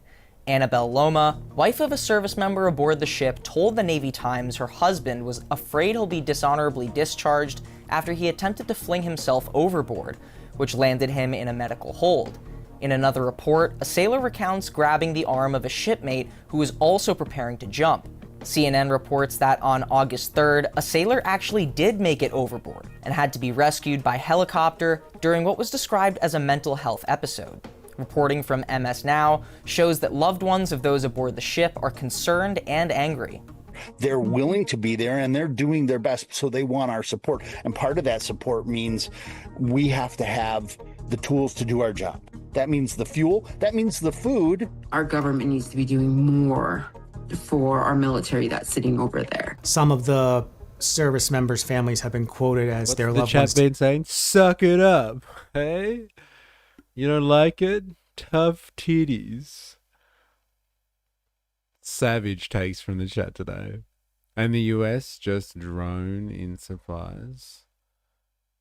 Annabelle Loma, wife of a service member aboard the ship, told the Navy Times her husband was afraid he'll be dishonorably discharged after he attempted to fling himself overboard, which landed him in a medical hold. In another report, a sailor recounts grabbing the arm of a shipmate who was also preparing to jump. CNN reports that on August 3rd, a sailor actually did make it overboard and had to be rescued by helicopter during what was described as a mental health episode. Reporting from MS Now shows that loved ones of those aboard the ship are concerned and angry. They're willing to be there and they're doing their best, so they want our support. And part of that support means we have to have the tools to do our job. That means the fuel, that means the food. Our government needs to be doing more for our military that's sitting over there. Some of the service members' families have been quoted as their loved ones. What's the chat been saying? Suck it up, hey? You don't like it? Tough titties. Savage takes from the chat today. And the US just drone in supplies.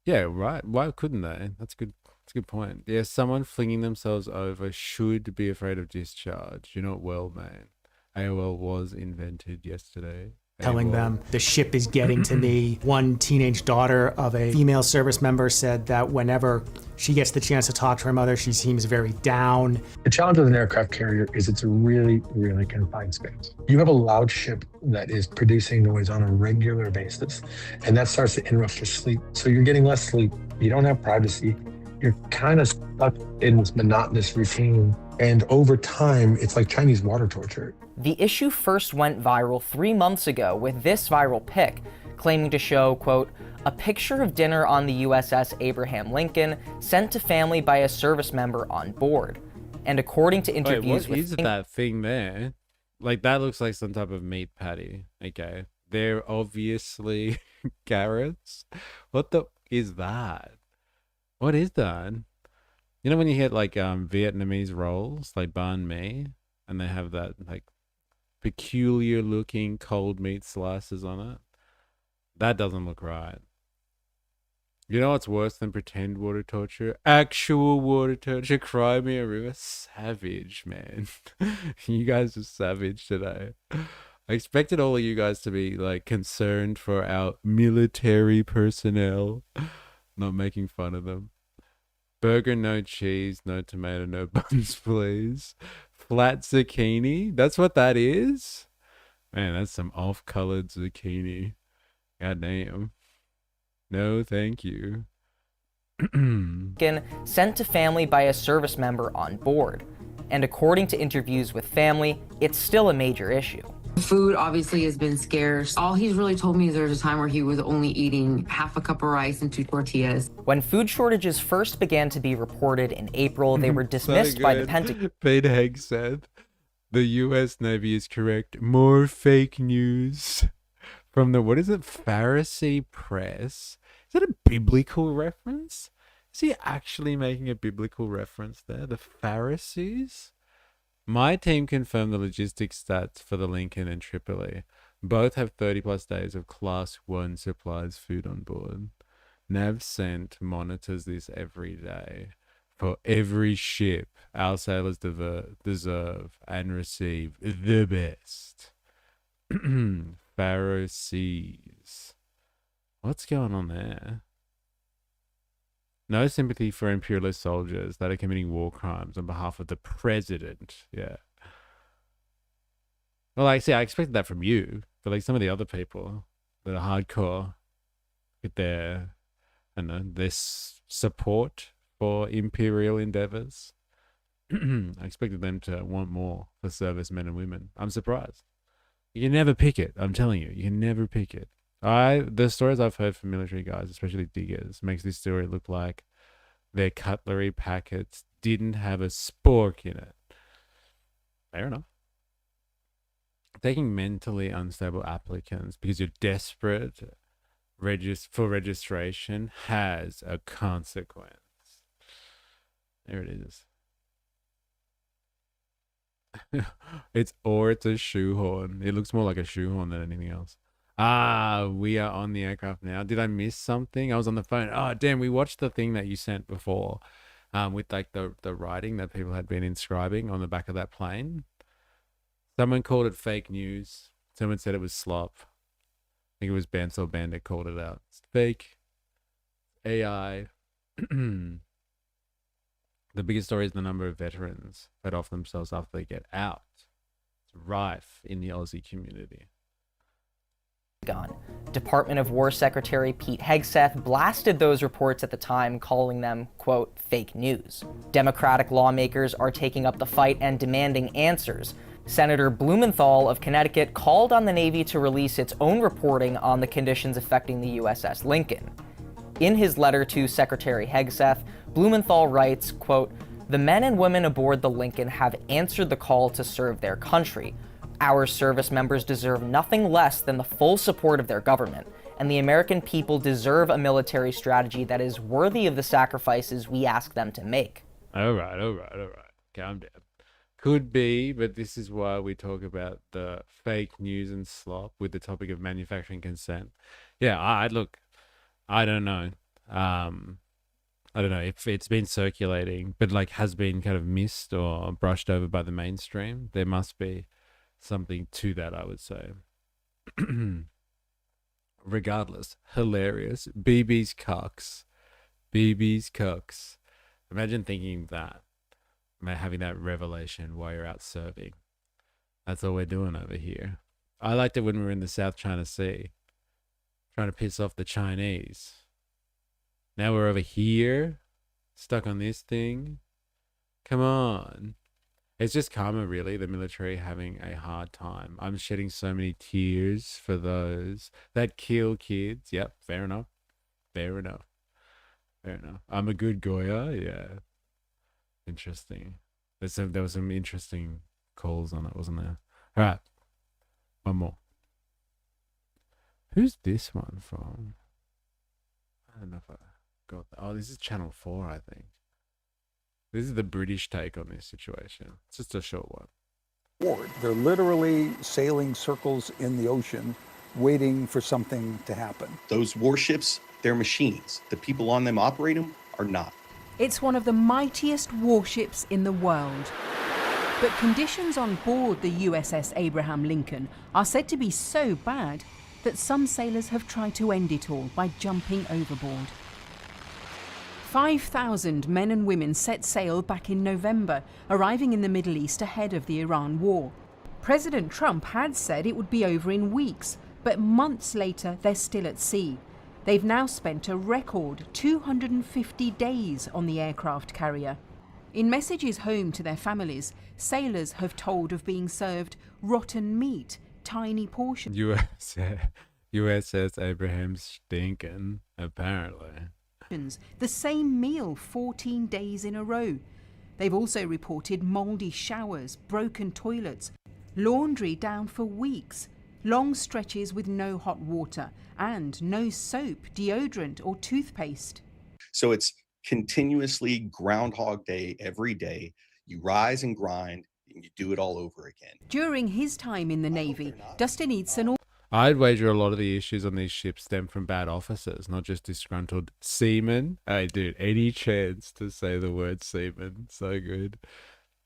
Yeah, right. Why couldn't they? That's good. That's a good point. Yeah, someone flinging themselves over should be afraid of discharge. You're not well, man. AOL was invented yesterday. telling them the ship is getting to me. One teenage daughter of a female service member said that whenever she gets the chance to talk to her mother, she seems very down. The challenge with an aircraft carrier is it's a really, really confined space. You have a loud ship that is producing noise on a regular basis, and that starts to interrupt your sleep. So you're getting less sleep. You don't have privacy. You're kind of stuck in this monotonous routine. And over time, it's like Chinese water torture. The issue first went viral 3 months ago with this viral pic claiming to show, quote, a picture of dinner on the USS Abraham Lincoln sent to family by a service member on board. And according to interviews what is that thing there? Like, that looks like some type of meat patty. Okay. They're obviously carrots. What the is that? What is that? You know when you hit like Vietnamese rolls, like banh mi, and they have that like peculiar looking cold meat slices on it? That doesn't look right. You know what's worse than pretend water torture? Actual water torture. Cry me a river. Savage, man. You guys are savage today. I expected all of you guys to be like concerned for our military personnel. Not making fun of them. Burger, no cheese, no tomato, no buns, please. Flat zucchini. That's what that is? Man, that's some off-colored zucchini. God damn. No, thank you. Sent to family by a service member on board. And according to interviews with family, it's still a major issue. Food obviously has been scarce. All he's really told me is there's a time where he was only eating half a cup of rice and 2 tortillas. When food shortages first began to be reported in April, they were dismissed by the Pentagon. Pete Haig said, the U.S. Navy is correct. More fake news. From the, what is it, Pharisee Press? Is that a biblical reference? Is he actually making a biblical reference there? The Pharisees? My team confirmed the logistics stats for the Lincoln and Tripoli. Both have 30 plus days of class 1 supplies food on board. NavCent monitors this every day. For every ship, our sailors deserve and receive the best. Pharisees. What's going on there? No sympathy for imperialist soldiers that are committing war crimes on behalf of the president. Yeah. Well, like, see, I expected that from you, but like some of the other people that are hardcore with their, I don't know, this support for imperial endeavors. I expected them to want more for servicemen and women. I'm surprised. You can never pick it. I'm telling you, you can never pick it. The stories I've heard from military guys, especially diggers, makes this story look like their cutlery packets didn't have a spork in it. Fair enough. Taking mentally unstable applicants because you're desperate for registration has a consequence. There it is. It's a shoehorn. It looks more like a shoehorn than anything else. We are on the aircraft now. Did I miss something? I was on the phone. Oh, damn, we watched the thing that you sent before with like the writing that people had been inscribing on the back of that plane. Someone called it fake news. Someone said it was slop. I think it was Bansel Bandit called it out. It's fake. AI. The biggest story is the number of veterans that off themselves after they get out. It's rife in the Aussie community. Department of War Secretary Pete Hegseth blasted those reports at the time, calling them, quote, fake news. Democratic lawmakers are taking up the fight and demanding answers. Senator Blumenthal of Connecticut called on the Navy to release its own reporting on the conditions affecting the USS Lincoln. In his letter to Secretary Hegseth, Blumenthal writes, quote, the men and women aboard the Lincoln have answered the call to serve their country. Our service members deserve nothing less than the full support of their government, and the American people deserve a military strategy that is worthy of the sacrifices we ask them to make. All right. Calm down. Could be, but this is why we talk about the fake news and slop with the topic of manufacturing consent. Yeah, I don't know. I don't know if it's been circulating, but like has been kind of missed or brushed over by the mainstream. There must be something to that, I would say. Regardless, hilarious. BB's cocks. BB's cocks. Imagine thinking that. Having that revelation while you're out serving. That's all we're doing over here. I liked it when we were in the South China Sea. Trying to piss off the Chinese. Now we're over here. Stuck on this thing. Come on. It's just karma, really. The military having a hard time. I'm shedding so many tears for those that kill kids. Yep, fair enough. Fair enough. Fair enough. I'm a good Goya. Yeah. Interesting. There was some interesting calls on it, wasn't there? All right. One more. Who's this one from? I don't know if I got that. Oh, this is Channel 4, I think. This is the British take on this situation. It's just a short one. They're literally sailing circles in the ocean, waiting for something to happen. Those warships, they're machines. The people on them operate them are not. It's one of the mightiest warships in the world. But conditions on board the USS Abraham Lincoln are said to be so bad that some sailors have tried to end it all by jumping overboard. 5,000 men and women set sail back in November, arriving in the Middle East ahead of the Iran war. President Trump had said it would be over in weeks, but months later they're still at sea. They've now spent a record 250 days on the aircraft carrier. In messages home to their families, sailors have told of being served rotten meat, tiny portions. USS Abraham stinking, apparently. The same meal 14 days in a row. They've also reported mouldy showers, broken toilets, laundry down for weeks, long stretches with no hot water, and no soap, deodorant or toothpaste. So it's continuously Groundhog Day every day. You rise and grind and you do it all over again. During his time in the Navy, Dustin Eadson... I'd wager a lot of the issues on these ships stem from bad officers, not just disgruntled seamen. Hey, dude, any chance to say the word seaman? So good.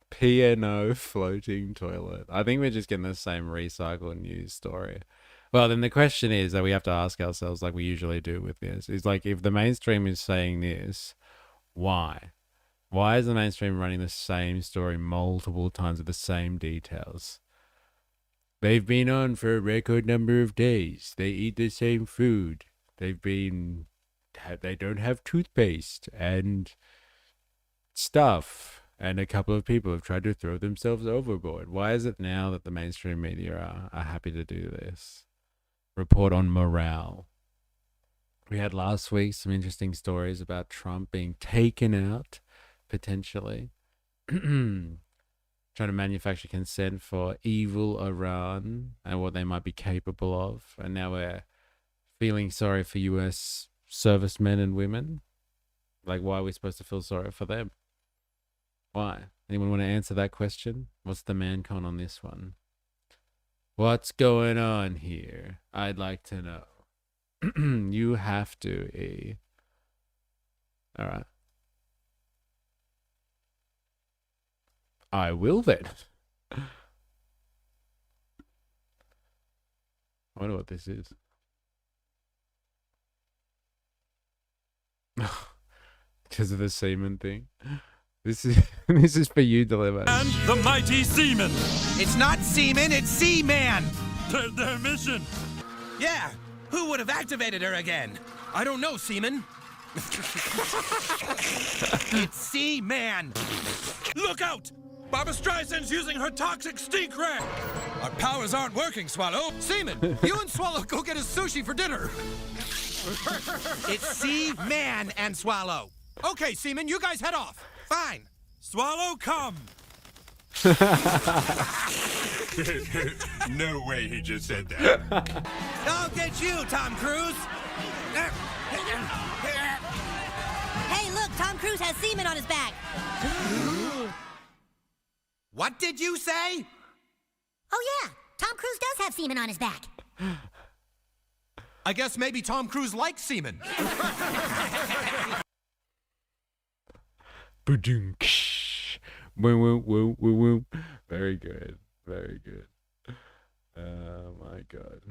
P&O floating toilet. I think we're just getting the same recycled news story. Well, then the question is that we have to ask ourselves, like we usually do with this, is like, if the mainstream is saying this, why? Why is the mainstream running the same story multiple times with the same details? They've been on for a record number of days. They eat the same food. They don't have toothpaste and stuff. And a couple of people have tried to throw themselves overboard. Why is it now that the mainstream media are happy to do this? Report on morale. We had last week some interesting stories about Trump being taken out, potentially. Trying to manufacture consent for evil Iran and what they might be capable of. And now we're feeling sorry for US servicemen and women. Like, why are we supposed to feel sorry for them? Why? Anyone want to answer that question? What's the man con on this one? What's going on here? I'd like to know. You have to, E. All right. I will then. I wonder what this is. Because of the semen thing. This is for you, Dilemma. And the mighty seaman. It's not seaman, it's Seaman. Their mission. Yeah. Who would have activated her again? I don't know, Seaman. It's Seaman. Look out! Barbara Streisand's using her toxic stink ray. Our powers aren't working, Swallow. Seaman, you and Swallow go get us sushi for dinner. It's Seaman and Swallow. Okay, Seaman, you guys head off. Fine. Swallow, come. No way he just said that. I'll get you, Tom Cruise. Hey, look, Tom Cruise has semen on his back. What did you say? Oh, yeah. Tom Cruise does have semen on his back. I guess maybe Tom Cruise likes semen. Very good. Very good. Oh, my God.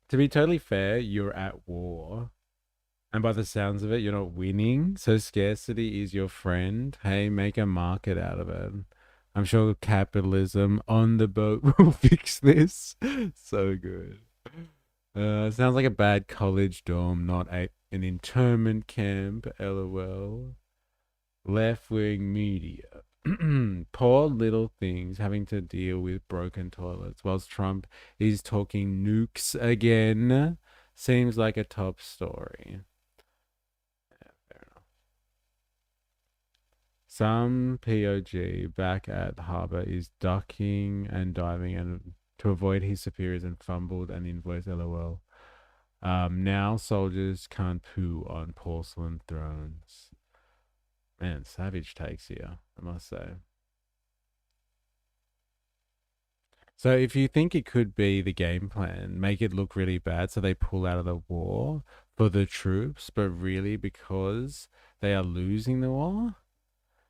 To be totally fair, you're at war. And by the sounds of it, you're not winning. So scarcity is your friend. Hey, make a market out of it. I'm sure capitalism on the boat will fix this. So good. Sounds like a bad college dorm, not an internment camp. LOL. Left-wing media. Poor little things having to deal with broken toilets whilst Trump is talking nukes again. Seems like a top story. Yeah, fair enough. Some POG back at Harbour is ducking and diving and to avoid his superiors and fumbled an invoice. LOL. Now soldiers can't poo on porcelain thrones. Man, savage takes here, I must say. So if you think it could be the game plan, make it look really bad so they pull out of the war for the troops, but really because they are losing the war?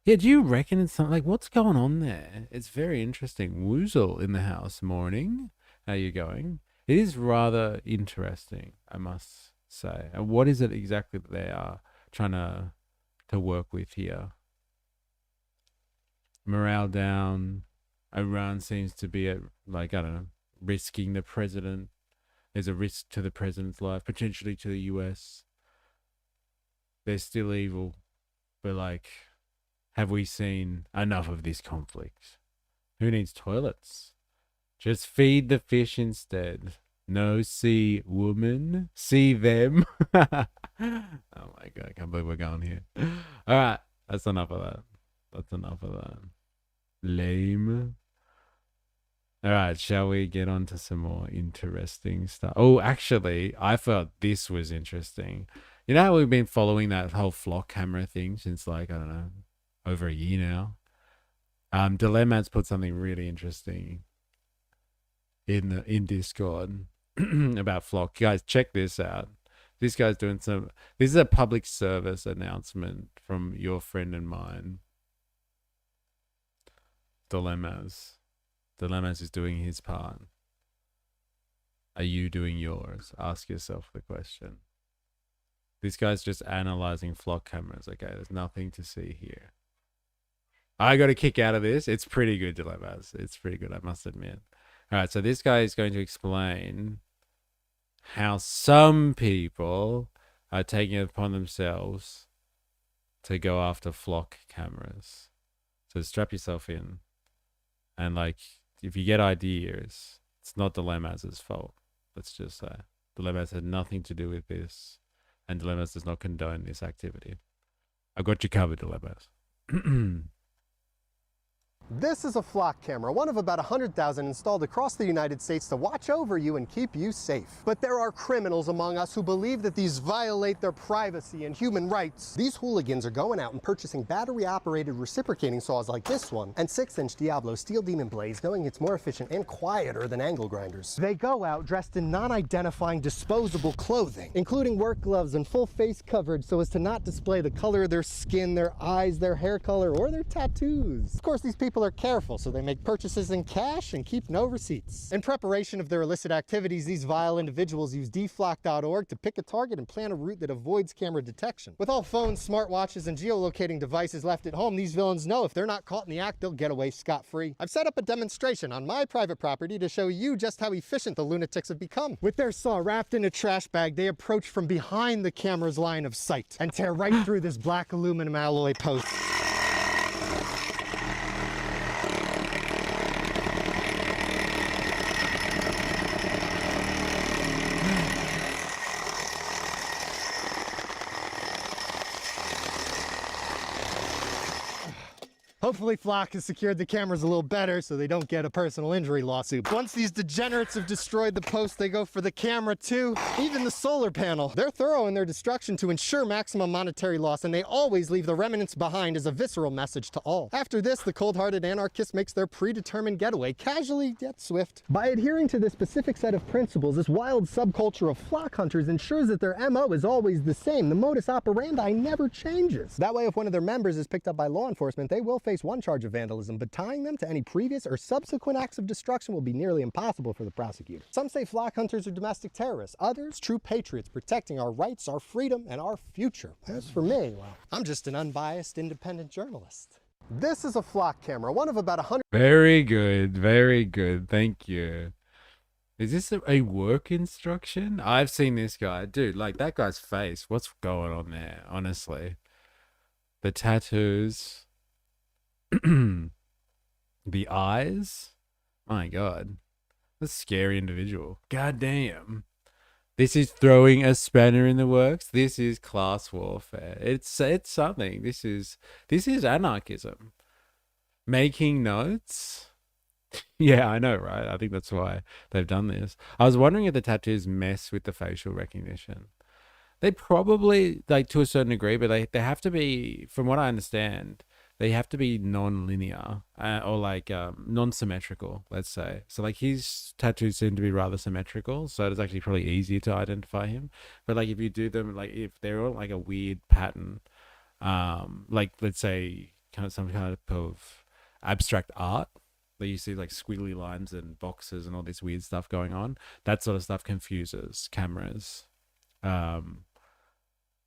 Yeah, do you reckon it's something like, what's going on there? It's very interesting. Woozle in the house, morning. How you going? It is rather interesting, I must say. And what is it exactly that they are trying to work with here? Morale down. Iran seems to be at, like, I don't know, risking the president. There's a risk to the president's life, potentially to the US. They're still evil. But, like, have we seen enough of this conflict? Who needs toilets? Just feed the fish instead. No sea woman. See them. Oh my God, I can't believe we're going here. All right, that's enough of that. That's enough of that. Lame. All right, shall we get on to some more interesting stuff? Oh, actually, I thought this was interesting. You know how we've been following that whole flock camera thing since, like, I don't know, over a year now? Dilemma's put something really interesting in Discord about flock. Guys, check this out. This guy's doing some... This is a public service announcement from your friend and mine. Dilemmas is doing his part. Are you doing yours? Ask yourself the question. This guy's just analyzing flock cameras. Okay, there's nothing to see here. I got a kick out of this. It's pretty good, Dilemmas. It's pretty good, I must admit. All right, so this guy is going to explain how some people are taking it upon themselves to go after flock cameras. So strap yourself in. And, like, if you get ideas, it's not Dilemmas' fault. Let's just say. Dilemmas had nothing to do with this. And Dilemmas does not condone this activity. I've got you covered, Dilemmas. This is a flock camera, one of about 100,000 installed across the United States to watch over you and keep you safe. But there are criminals among us who believe that these violate their privacy and human rights. These hooligans are going out and purchasing battery-operated reciprocating saws like this one and 6-inch Diablo steel demon blades, knowing it's more efficient and quieter than angle grinders. They go out dressed in non-identifying disposable clothing, including work gloves and full face coverage so as to not display the color of their skin, their eyes, their hair color, or their tattoos. Of course, these people are careful, so they make purchases in cash and keep no receipts. In preparation of their illicit activities, these vile individuals use deflock.org to pick a target and plan a route that avoids camera detection. With all phones, smartwatches, and geolocating devices left at home, these villains know if they're not caught in the act, they'll get away scot-free. I've set up a demonstration on my private property to show you just how efficient the lunatics have become. With their saw wrapped in a trash bag, they approach from behind the camera's line of sight and tear right through this black aluminum alloy post. Hopefully Flock has secured the cameras a little better so they don't get a personal injury lawsuit. Once these degenerates have destroyed the post, they go for the camera too, even the solar panel. They're thorough in their destruction to ensure maximum monetary loss, and they always leave the remnants behind as a visceral message to all. After this, the cold-hearted anarchist makes their predetermined getaway, casually yet swift. By adhering to this specific set of principles, this wild subculture of flock hunters ensures that their MO is always the same. The modus operandi never changes. That way, if one of their members is picked up by law enforcement, they will face face one charge of vandalism, but tying them to any previous or subsequent acts of destruction will be nearly impossible for the prosecutor. Some say flock hunters are domestic terrorists, others true patriots protecting our rights, our freedom, and our future. As for me, well, I'm just an unbiased independent journalist. This is a flock camera, one of about 100. Very good. Very good. Thank you. Is this a work instruction? I've seen this guy. Dude, like that guy's face. What's going on there? Honestly. The tattoos. The eyes. My God. That's a scary individual. God damn. This is throwing a spanner in the works. This is class warfare. It's something. This is anarchism. Making notes. Yeah, I know, right? I think that's why they've done this. I was wondering if the tattoos mess with the facial recognition. They probably, like, to a certain degree, but they have to be, from what I understand, they have to be non-linear or like non-symmetrical, let's say. So like his tattoos seem to be rather symmetrical, so it's actually probably easier to identify him. But like if you do them, like if they're all like a weird pattern, like let's say kind of some kind of abstract art, that you see like squiggly lines and boxes and all this weird stuff going on, that sort of stuff confuses cameras a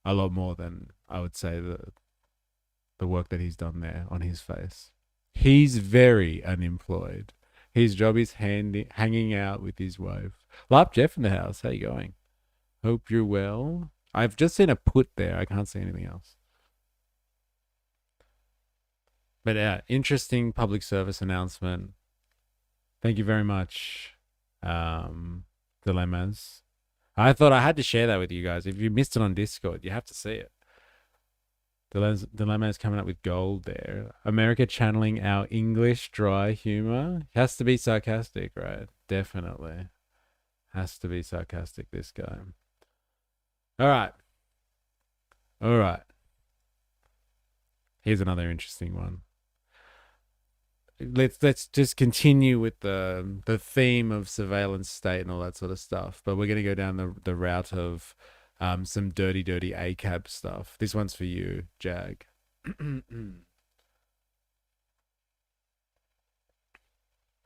lot more than I would say the work that he's done there on his face. He's very unemployed. His job is hanging out with his wife. Lap Jeff in the house. How you going? Hope you're well. I've just seen a put there. I can't see anything else. But yeah, interesting public service announcement. Thank you very much, Dilemmas. I thought I had to share that with you guys. If you missed it on Discord, you have to see it. Dilemma is coming up with gold there. America channeling our English dry humor. Has to be sarcastic, right? Definitely. Has to be sarcastic, this guy. All right. All right. Here's another interesting one. Let's just continue with the theme of surveillance state and all that sort of stuff. But we're going to go down the route of some dirty ACAB stuff. This one's for you, Jag.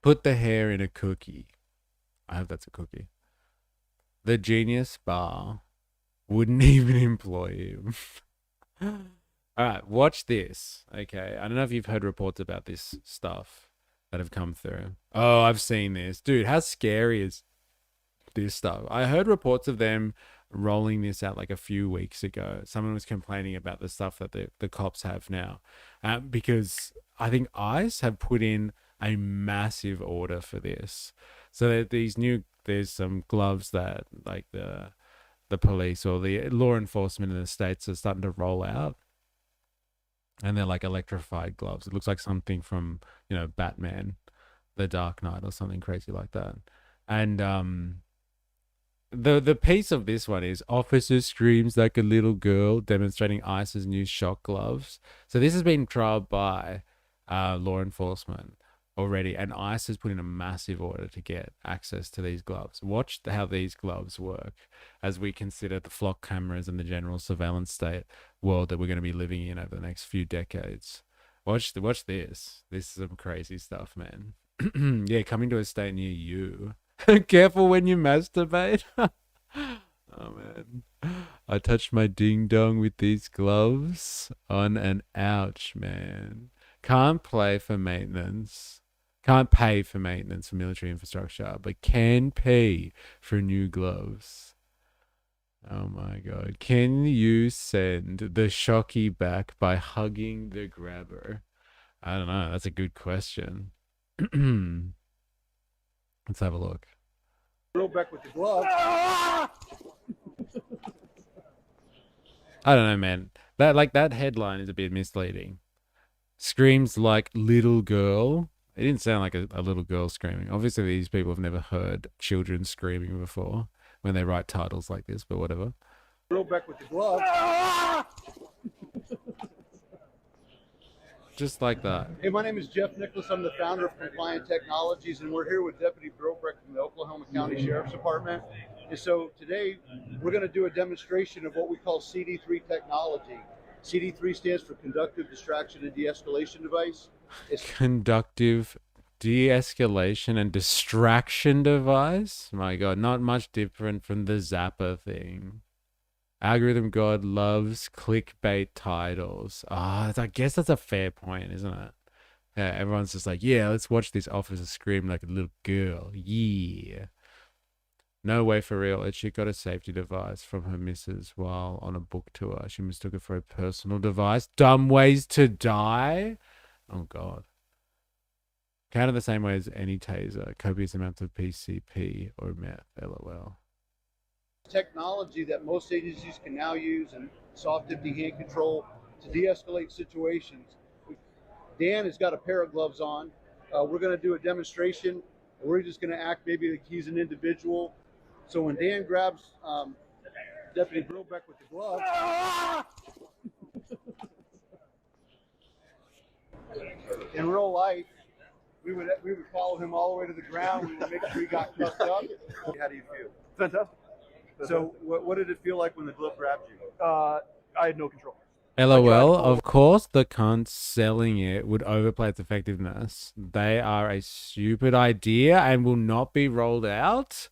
Put the hair in a cookie. I hope that's a cookie. The Genius Bar wouldn't even employ him. All right, watch this. Okay, I don't know if you've heard reports about this stuff that have come through. Oh, I've seen this. Dude, how scary is this stuff? I heard reports of them rolling this out like a few weeks ago. Someone was complaining about the stuff that the cops have now. Because I think ICE have put in a massive order for this. So there's some gloves that like the police or the law enforcement in the States are starting to roll out. And they're like electrified gloves. It looks like something from, Batman, The Dark Knight or something crazy like that. And the piece of this one is officer screams like a little girl demonstrating ICE's new shock gloves. So this has been trialed by law enforcement already, and ICE has put in a massive order to get access to these gloves. Watch how these gloves work as we consider the flock cameras and the general surveillance state world that we're going to be living in over the next few decades. Watch this. This is some crazy stuff, man. Yeah, coming to a state near you. Careful when you masturbate. Oh, man. I touched my ding-dong with these gloves on an ouch, man. Can't pay for maintenance for military infrastructure, but can pay for new gloves. Oh my God. Can you send the shocky back by hugging the grabber? I don't know. That's a good question. Let's have a look. Real back with the glove. I don't know, man. That headline is a bit misleading. Screams like little girl. It didn't sound like a little girl screaming. Obviously, these people have never heard children screaming before when they write titles like this, but whatever. Real back with the glove. Just like that. Hey, my name is Jeff Nicholas. I'm the founder of Compliant Technologies, and we're here with Deputy Brobrecht from the Oklahoma County Sheriff's Department. And so today, we're going to do a demonstration of what we call CD3 technology. CD3 stands for Conductive Distraction and De-escalation Device. It's Conductive de-escalation and distraction device. My God, not much different from the Zapper thing. Algorithm God loves clickbait titles. Ah, I guess that's a fair point, isn't it? Yeah, everyone's just like, yeah, let's watch this officer scream like a little girl. Yeah. No way for real. She got a safety device from her missus while on a book tour. She mistook it for a personal device. Dumb ways to die? Oh, God. Counted the same way as any taser. Copious amounts of PCP or meth. LOL. technology that most agencies can now use in soft empty hand control to de-escalate situations. Dan has got a pair of gloves on. We're going to do a demonstration. We're just going to act maybe like he's an individual. So when Dan grabs Deputy Brobeck with the glove, in real life, we would follow him all the way to the ground. We would make sure he got cuffed up. How do you feel? Fantastic. So what did it feel like when the glove grabbed you? I had no control. LOL, of course the cunts selling it would overplay its effectiveness. They are a stupid idea and will not be rolled out.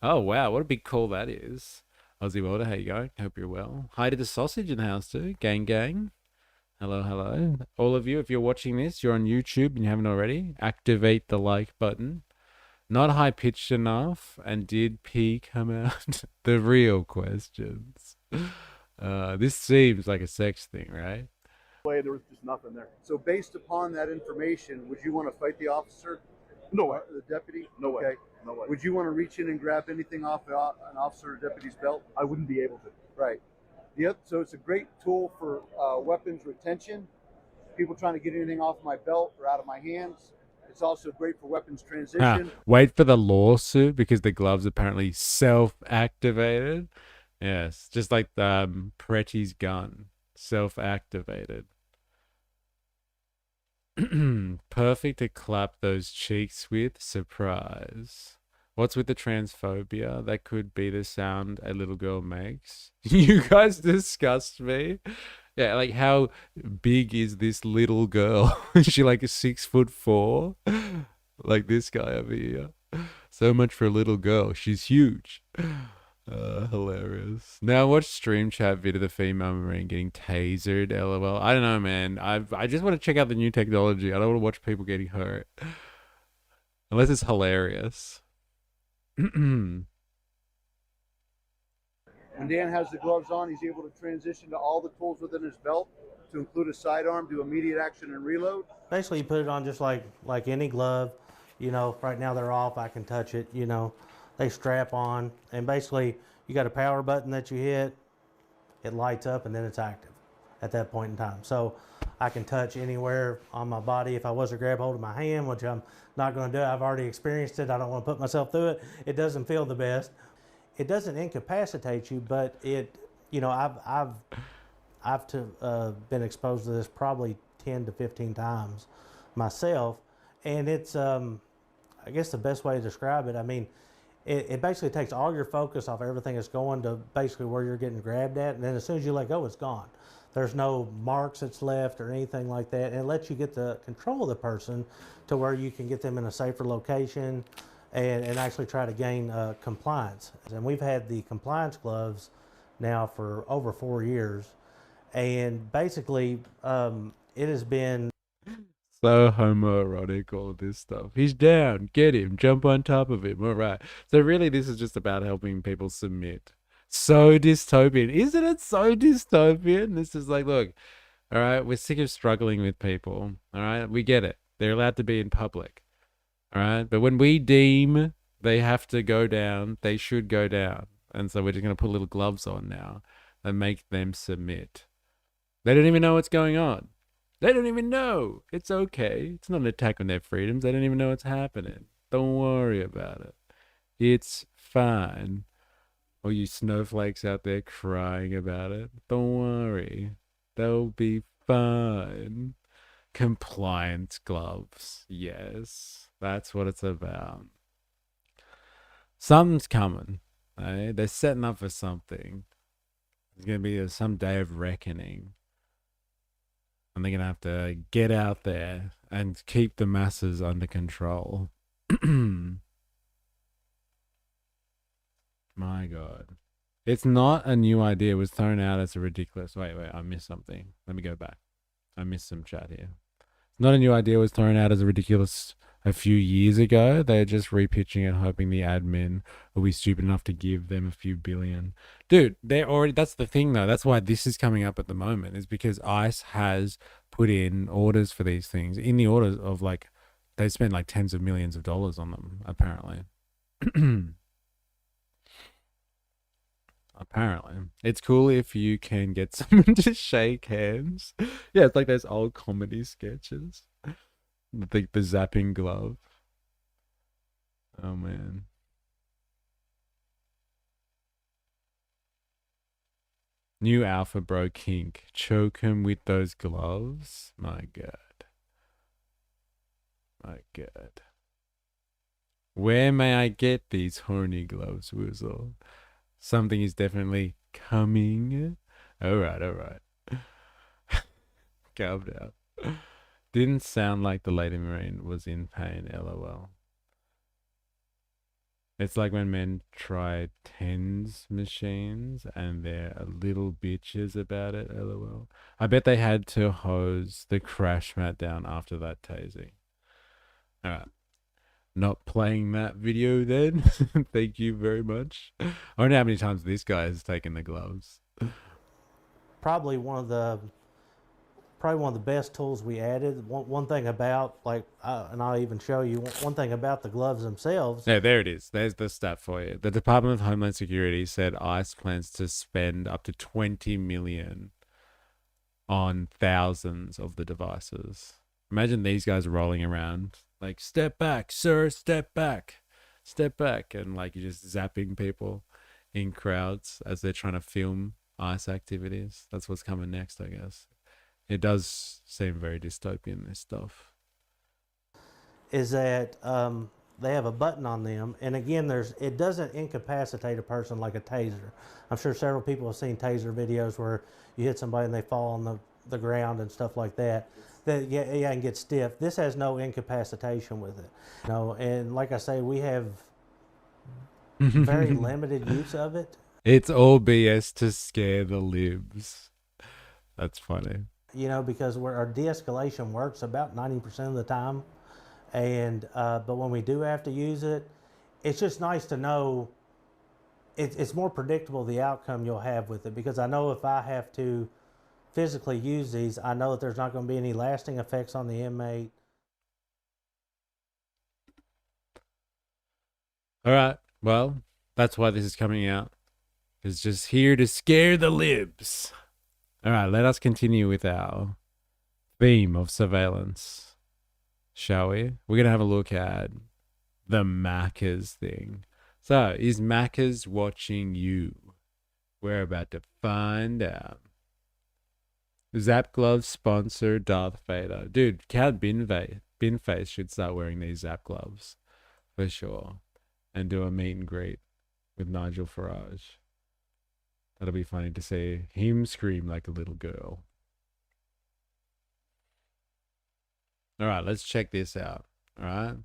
Oh, wow, what a big call that is. Aussie Welder, how you going? Hope you're well. Hi to the sausage in the house too. Gang, gang. Hello, hello. All of you, if you're watching this, you're on YouTube and you haven't already, activate the like button. Not high-pitched enough, and did P come out? The real questions. This seems like a sex thing, right? There was just nothing there. So based upon that information, would you want to fight the officer? No way. The deputy? No way. Okay. No way. Would you want to reach in and grab anything off an officer or deputy's belt? I wouldn't be able to. Right. Yep. So it's a great tool for weapons retention. People trying to get anything off my belt or out of my hands. It's also great for weapons transition. Wait for the lawsuit because the glove's apparently self-activated. Yes, just like Pretty's gun, self-activated. Perfect to clap those cheeks with. Surprise. What's with the transphobia? That could be the sound a little girl makes. You guys disgust me. Yeah, like how big is this little girl? Is she like 6'4"? Like this guy over here. So much for a little girl. She's huge. Hilarious. Now watch stream chat vid of the female Marine getting tasered. LOL. I don't know, man. I just want to check out the new technology. I don't want to watch people getting hurt. Unless it's hilarious. When Dan has the gloves on, he's able to transition to all the tools within his belt, to include a sidearm, do immediate action and reload. Basically, you put it on just like any glove. You know, right now they're off. I can touch it. You know, they strap on, and basically you got a power button that you hit. It lights up, and then it's active at that point in time. So I can touch anywhere on my body. If I was to grab hold of my hand, which I'm not going to do, I've already experienced it. I don't want to put myself through it. It doesn't feel the best. It doesn't incapacitate you, but it, you know, I've been exposed to this probably 10 to 15 times myself, and it's I guess the best way to describe it, I mean, it basically takes all your focus off everything that's going to basically where you're getting grabbed at, and then as soon as you let go, it's gone. There's no marks that's left or anything like that, and it lets you get the control of the person to where you can get them in a safer location and actually try to gain compliance. And we've had the compliance gloves now for over 4 years, and basically it has been so homoerotic, all of this stuff. He's down, get him, jump on top of him. All right. So really this is just about helping people submit. So dystopian. Isn't it so dystopian? This is like, look, all right, we're sick of struggling with people. All right, we get it. They're allowed to be in public. All right, but when we deem they have to go down, they should go down. And so we're just going to put little gloves on now and make them submit. They don't even know what's going on. They don't even know. It's okay. It's not an attack on their freedoms. They don't even know what's happening. Don't worry about it. It's fine. All you snowflakes out there crying about it, don't worry. They'll be fine. Compliance gloves. Yes, that's what it's about. Something's coming. Eh? They're setting up for something. It's going to be some day of reckoning. And they're going to have to get out there and keep the masses under control. My God. It's not a new idea. It was thrown out as a ridiculous... Wait, I missed something. Let me go back. I missed some chat here. It's not a new idea. It was thrown out as a ridiculous a few years ago. They're just repitching it, hoping the admin will be stupid enough to give them a few billion. Dude, they're already... That's the thing, though. That's why this is coming up at the moment, is because ICE has put in orders for these things. In the orders of, like... They spent, like, tens of millions of dollars on them, apparently. Apparently. It's cool if you can get someone to shake hands. Yeah, it's like those old comedy sketches. The zapping glove. Oh, man. New Alpha Bro kink. Choke him with those gloves. My God. My God. Where may I get these horny gloves, Woozle? Something is definitely coming. Alright. Calm down. Didn't sound like the Lady Marine was in pain, lol. It's like when men try TENS machines and they're a little bitches about it, lol. I bet they had to hose the crash mat down after that tasing. Alright. Not playing that video then. Thank you very much. I wonder how many times this guy has taken the gloves. Probably one of the best tools we added. One thing about, like, and I'll even show you, one thing about the gloves themselves. Yeah, there it is. There's the stat for you. The Department of Homeland Security said ICE plans to spend up to 20 million on thousands of the devices. Imagine these guys rolling around like, step back, sir, step back, and like you're just zapping people in crowds as they're trying to film ICE activities. That's what's coming next, I guess. It does seem very dystopian, this stuff. Is that they have a button on them, and again, it doesn't incapacitate a person like a taser. I'm sure several people have seen taser videos where you hit somebody and they fall on the ground and stuff like that. And get stiff. This has no incapacitation with it. And like I say, we have very limited use of it. It's all BS to scare the libs. That's funny. Because our de-escalation works about 90% of the time. And but when we do have to use it, it's just nice to know it's more predictable the outcome you'll have with it, because I know if I have to physically use these, I know that there's not going to be any lasting effects on the inmate. All right. Well, that's why this is coming out. It's just here to scare the libs. All right. Let us continue with our theme of surveillance, shall we? We're going to have a look at the Maccas thing. So, is Maccas watching you? We're about to find out. Zap gloves sponsor Darth Vader. Dude, Count Binface should start wearing these Zap gloves for sure, and do a meet and greet with Nigel Farage. That'll be funny to see him scream like a little girl. All right, let's check this out. All right.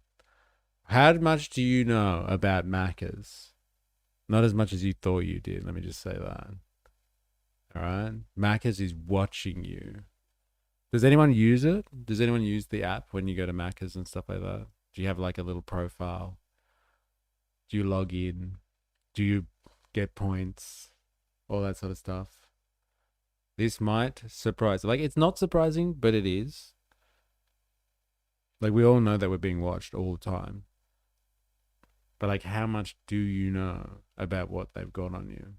How much do you know about Maccas? Not as much as you thought you did. Let me just say that. All right. Maccas is watching you. Does anyone use it? Does anyone use the app when you go to Maccas and stuff like that? Do you have like a little profile? Do you log in? Do you get points? All that sort of stuff. This might surprise. Like, it's not surprising, but it is. Like, we all know that we're being watched all the time. But like, how much do you know about what they've got on you?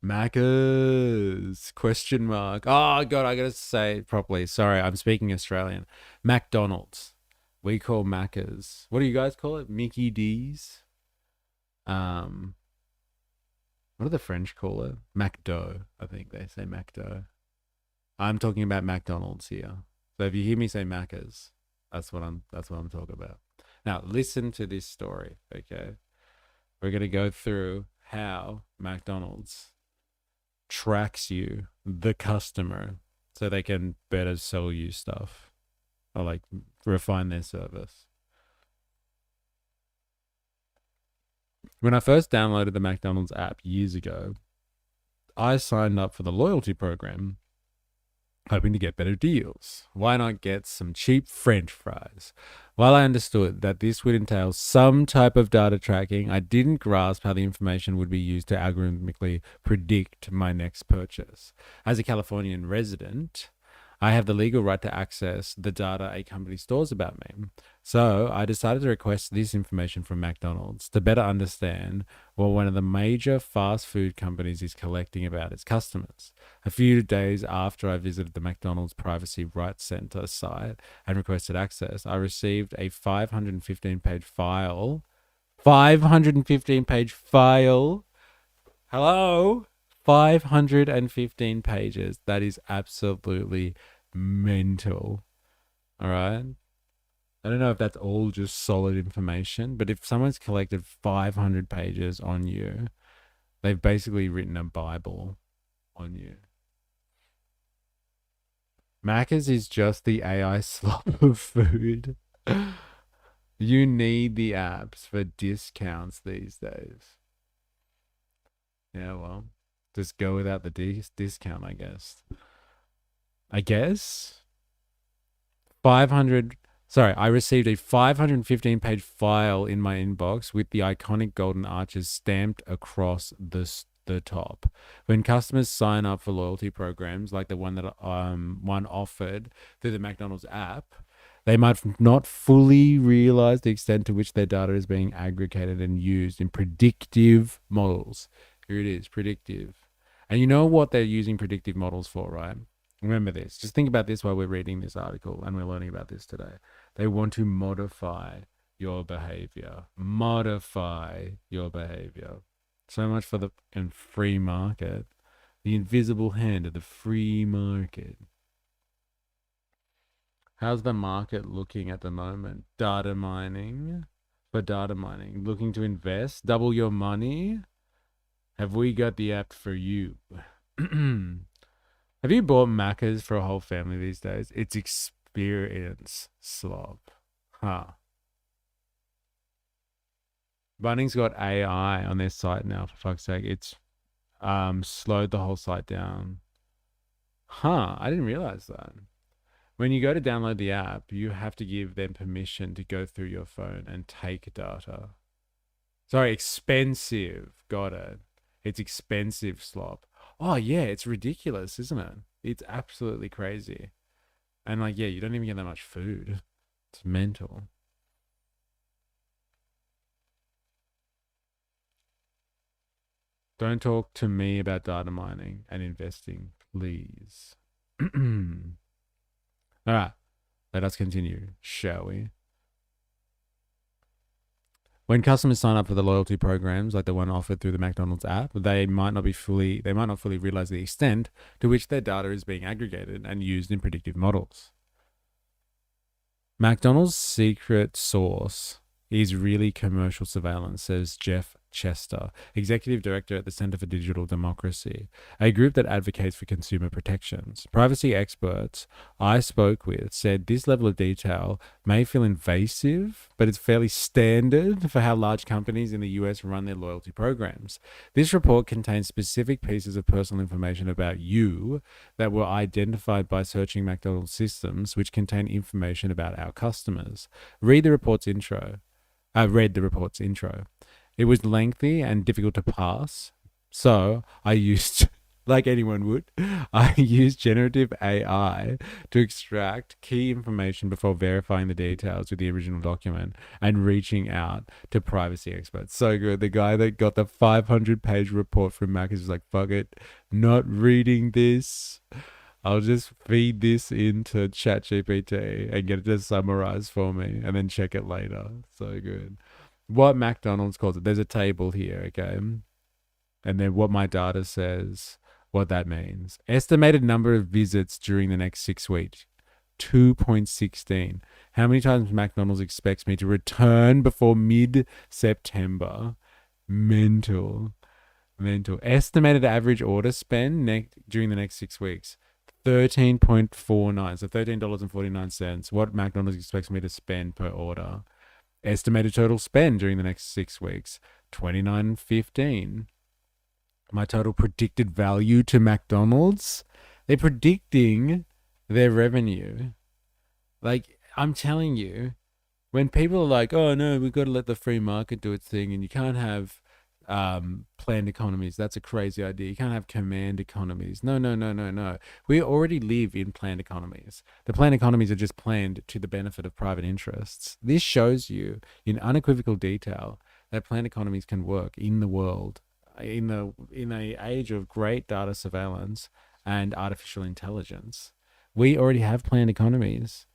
Maccas, question mark. Oh, God, I gotta say it properly. Sorry, I'm speaking Australian. McDonald's. We call Maccas. What do you guys call it? Mickey D's? What do the French call it? McDo. I think they say McDo. I'm talking about McDonald's here. So if you hear me say Maccas, that's what I'm talking about. Now, listen to this story, okay? We're gonna go through how McDonald's tracks you, the customer, so they can better sell you stuff or like refine their service. When I first downloaded the McDonald's app years ago, I signed up for the loyalty program, hoping to get better deals. Why not get some cheap French fries? While I understood that this would entail some type of data tracking, I didn't grasp how the information would be used to algorithmically predict my next purchase. As a Californian resident, I have the legal right to access the data a company stores about me. So I decided to request this information from McDonald's to better understand what one of the major fast food companies is collecting about its customers. A few days after I visited the McDonald's Privacy Rights Center site and requested access, I received a 515-page file. 515-page file? Hello? 515 pages. That is absolutely mental. All right? I don't know if that's all just solid information, but if someone's collected 500 pages on you, they've basically written a Bible on you. Maccas is just the AI slop of food. You need the apps for discounts these days. Yeah, well, just go without the discount, I guess. I received a 515-page file in my inbox with the iconic golden arches stamped across the top. When customers sign up for loyalty programs like the one that one offered through the McDonald's app, they might not fully realize the extent to which their data is being aggregated and used in predictive models. Here it is, predictive. And you know what they're using predictive models for, right? Remember this. Just think about this while we're reading this article and we're learning about this today. They want to modify your behavior. Modify your behavior. So much for the free market. The invisible hand of the free market. How's the market looking at the moment? Data mining. For data mining. Looking to invest? Double your money? Have we got the app for you? Have you bought Maccas for a whole family these days? It's experience slop. Huh. Bunnings got AI on their site now, for fuck's sake. It's slowed the whole site down. Huh, I didn't realize that. When you go to download the app, you have to give them permission to go through your phone and take data. Sorry, expensive. Got it. It's expensive slop. Oh, yeah, it's ridiculous, isn't it? It's absolutely crazy. And, like, yeah, you don't even get that much food. It's mental. Don't talk to me about data mining and investing, please. All right, let us continue, shall we? When customers sign up for the loyalty programs like the one offered through the McDonald's app, they might not fully realize the extent to which their data is being aggregated and used in predictive models. McDonald's secret sauce is really commercial surveillance, says Jeff Chester, Executive Director at the Center for Digital Democracy, a group that advocates for consumer protections. Privacy experts I spoke with said this level of detail may feel invasive, but it's fairly standard for how large companies in the US run their loyalty programs. This report contains specific pieces of personal information about you that were identified by searching McDonald's systems, which contain information about our customers. Read the report's intro. It was lengthy and difficult to pass, so I used, like anyone would, I used generative AI to extract key information before verifying the details with the original document and reaching out to privacy experts. So good. The guy that got the 500-page report from Maccas was like, fuck it, not reading this. I'll just feed this into ChatGPT and get it to summarize for me and then check it later. So good. What McDonald's calls it. There's a table here, okay? And then what my data says, what that means. Estimated number of visits during the next 6 weeks. 2.16. How many times McDonald's expects me to return before mid-September? Mental. Mental. Estimated average order spend during the next 6 weeks. 13.49, so $13.49. What McDonald's expects me to spend per order. Estimated total spend during the next 6 weeks. $29.15. My total predicted value to McDonald's. They're predicting their revenue. Like, I'm telling you, when people are like, oh no, we've got to let the free market do its thing and you can't have planned economies. That's a crazy idea. You can't have command economies. No. We already live in planned economies. The planned economies are just planned to the benefit of private interests. This shows you in unequivocal detail that planned economies can work in the world, in a age of great data surveillance and artificial intelligence. We already have planned economies.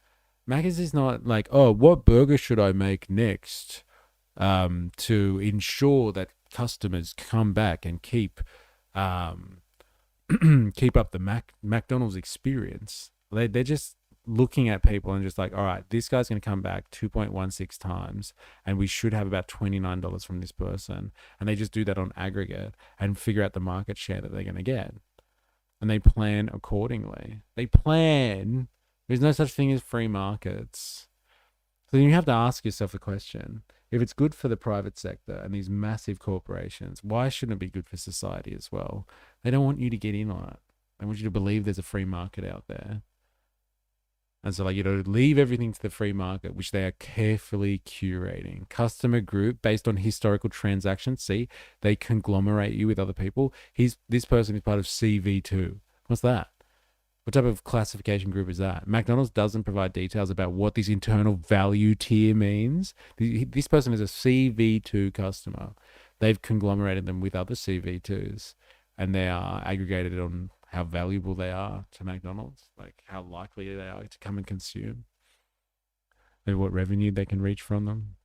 Maccas is not like, oh, what burger should I make next to ensure that customers come back and keep keep up the McDonald's experience. They're just looking at people and just like, all right, this guy's going to come back 2.16 times and we should have about $29 from this person. And they just do that on aggregate and figure out the market share that they're going to get. And they plan accordingly. They plan. There's no such thing as free markets. So then you have to ask yourself the question, if it's good for the private sector and these massive corporations, why shouldn't it be good for society as well? They don't want you to get in on it. They want you to believe there's a free market out there. And so, like, you know, leave everything to the free market, which they are carefully curating. Customer group based on historical transactions. See, they conglomerate you with other people. This person is part of CV2. What's that? What type of classification group is that? McDonald's doesn't provide details about what this internal value tier means. This person is a CV2 customer. They've conglomerated them with other CV2s, and they are aggregated on how valuable they are to McDonald's, like how likely they are to come and consume, and what revenue they can reach from them,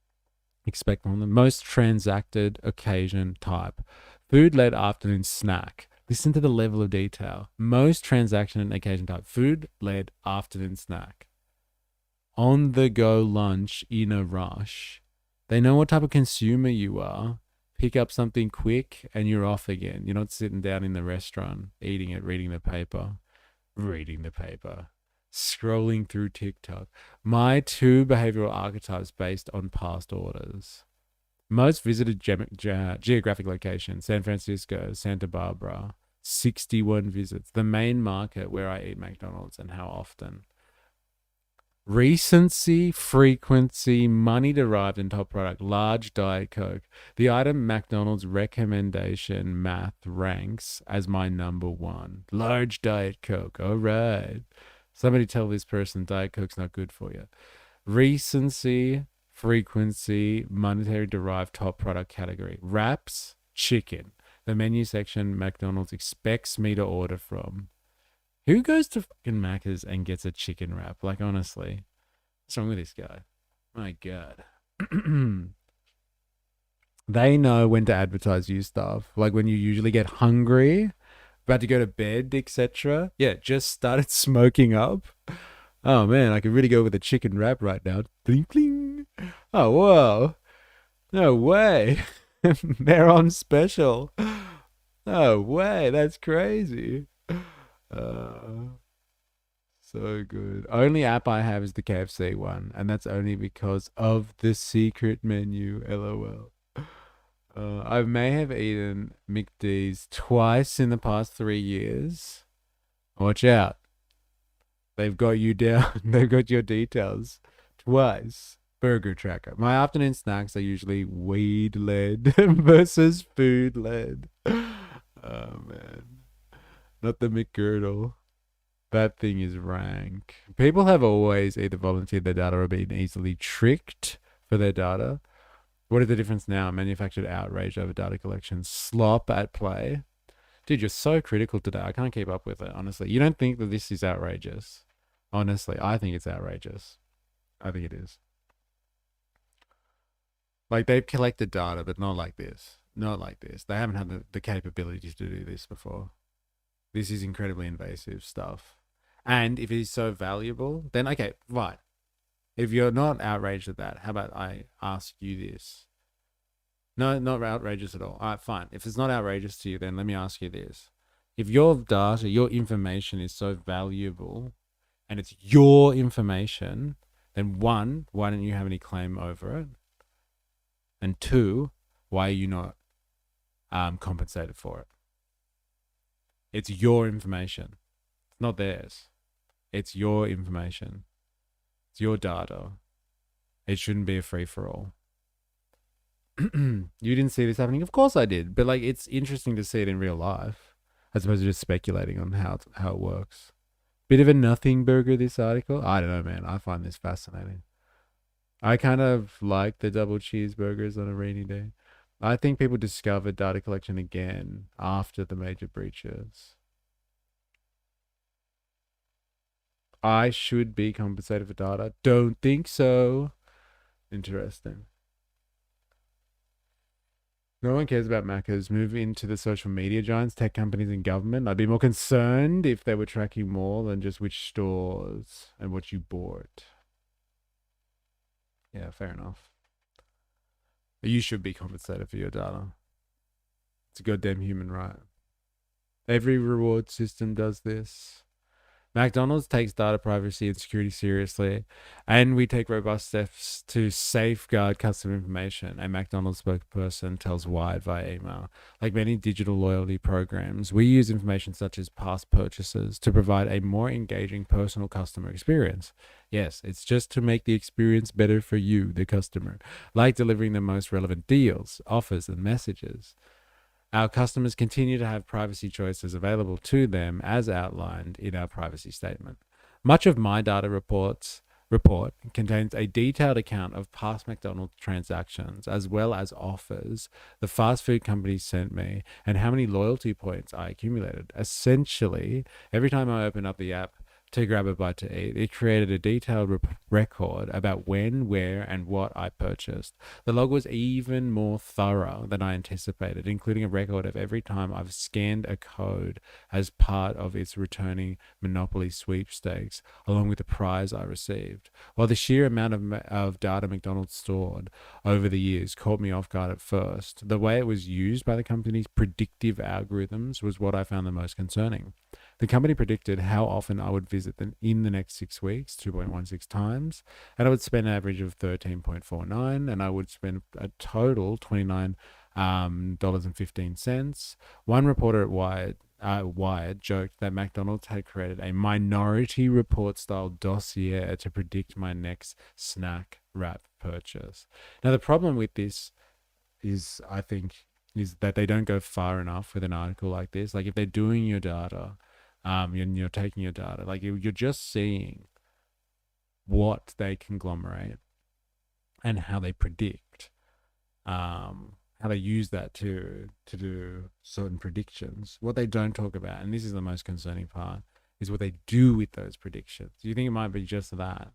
expect from them. Most transacted occasion type. Food-led afternoon snack. Listen to the level of detail. Most transaction and occasion type. Food-led afternoon snack. On-the-go lunch in a rush. They know what type of consumer you are. Pick up something quick and you're off again. You're not sitting down in the restaurant, eating it, reading the paper. Scrolling through TikTok. My 2 behavioral archetypes based on past orders. Most visited geographic location, San Francisco, Santa Barbara, 61 visits. The main market where I eat McDonald's and how often. Recency, frequency, money derived in top product, large Diet Coke. The item McDonald's recommendation math ranks as my number 1. Large Diet Coke. All right. Somebody tell this person Diet Coke's not good for you. Recency, frequency, monetary derived top product category. Wraps, chicken. The menu section McDonald's expects me to order from. Who goes to fucking Maccas and gets a chicken wrap? Like, honestly, what's wrong with this guy? My God. They know when to advertise you stuff. Like when you usually get hungry, about to go to bed, etc. Yeah, just started smoking up. Oh man, I could really go with a chicken wrap right now. Bling, bling. Oh, whoa. No way. They're on special. No way. That's crazy. So good. Only app I have is the KFC one, and that's only because of the secret menu. LOL. I may have eaten McD's twice in the past 3 years. Watch out. They've got you down. They've got your details. Twice. Burger tracker. My afternoon snacks are usually weed-led versus food-led. Oh, man. Not the McGirdle. That thing is rank. People have always either volunteered their data or been easily tricked for their data. What is the difference now? Manufactured outrage over data collection. Slop at play. Dude, you're so critical today. I can't keep up with it, honestly. You don't think that this is outrageous? Honestly, I think it's outrageous. I think it is. Like, they've collected data, but not like this. Not like this. They haven't had the capability to do this before. This is incredibly invasive stuff. And if it is so valuable, then okay, right. If you're not outraged at that, how about I ask you this? No, not outrageous at all. All right, fine. If it's not outrageous to you, then let me ask you this. If your data, your information is so valuable and it's your information, then one, why don't you have any claim over it? And two, why are you not compensated for it? It's your information. It's not theirs. It's your information. It's your data. It shouldn't be a free-for-all. You didn't see this happening? Of course I did. But like, it's interesting to see it in real life, as opposed to just speculating on how it works. Bit of a nothing burger, this article. I don't know, man. I find this fascinating. I kind of like the double cheeseburgers on a rainy day. I think people discovered data collection again after the major breaches. I should be compensated for data. Don't think so. Interesting. No one cares about Maccas. Move into the social media giants, tech companies, and government. I'd be more concerned if they were tracking more than just which stores and what you bought. Yeah, fair enough. But you should be compensated for your data. It's a goddamn human right. Every reward system does this. McDonald's takes data privacy and security seriously, and we take robust steps to safeguard customer information, a McDonald's spokesperson tells Wired via email. Like many digital loyalty programs, we use information such as past purchases to provide a more engaging personal customer experience. Yes, it's just to make the experience better for you, the customer, like delivering the most relevant deals, offers, and messages. Our customers continue to have privacy choices available to them as outlined in our privacy statement. Much of my data report contains a detailed account of past McDonald's transactions, as well as offers the fast food company sent me and how many loyalty points I accumulated. Essentially, every time I open up the app to grab a bite to eat, it created a detailed record about when, where, and what I purchased. The log was even more thorough than I anticipated, including a record of every time I've scanned a code as part of its returning Monopoly sweepstakes, along with the prize I received. While the sheer amount of data McDonald's stored over the years caught me off guard at first, the way it was used by the company's predictive algorithms was what I found the most concerning. The company predicted how often I would visit them in the next 6 weeks, 2.16 times, and I would spend an average of $13.49, and I would spend a total $29.15. One reporter at Wired joked that McDonald's had created a Minority Report style dossier to predict my next snack wrap purchase. Now, the problem with this is, I think, is that they don't go far enough with an article like this. Like, if they're doing your data, and you're taking your data, like you're just seeing what they conglomerate and how they predict, how they use that to do certain predictions. What they don't talk about, and this is the most concerning part, is what they do with those predictions. You think it might be just that,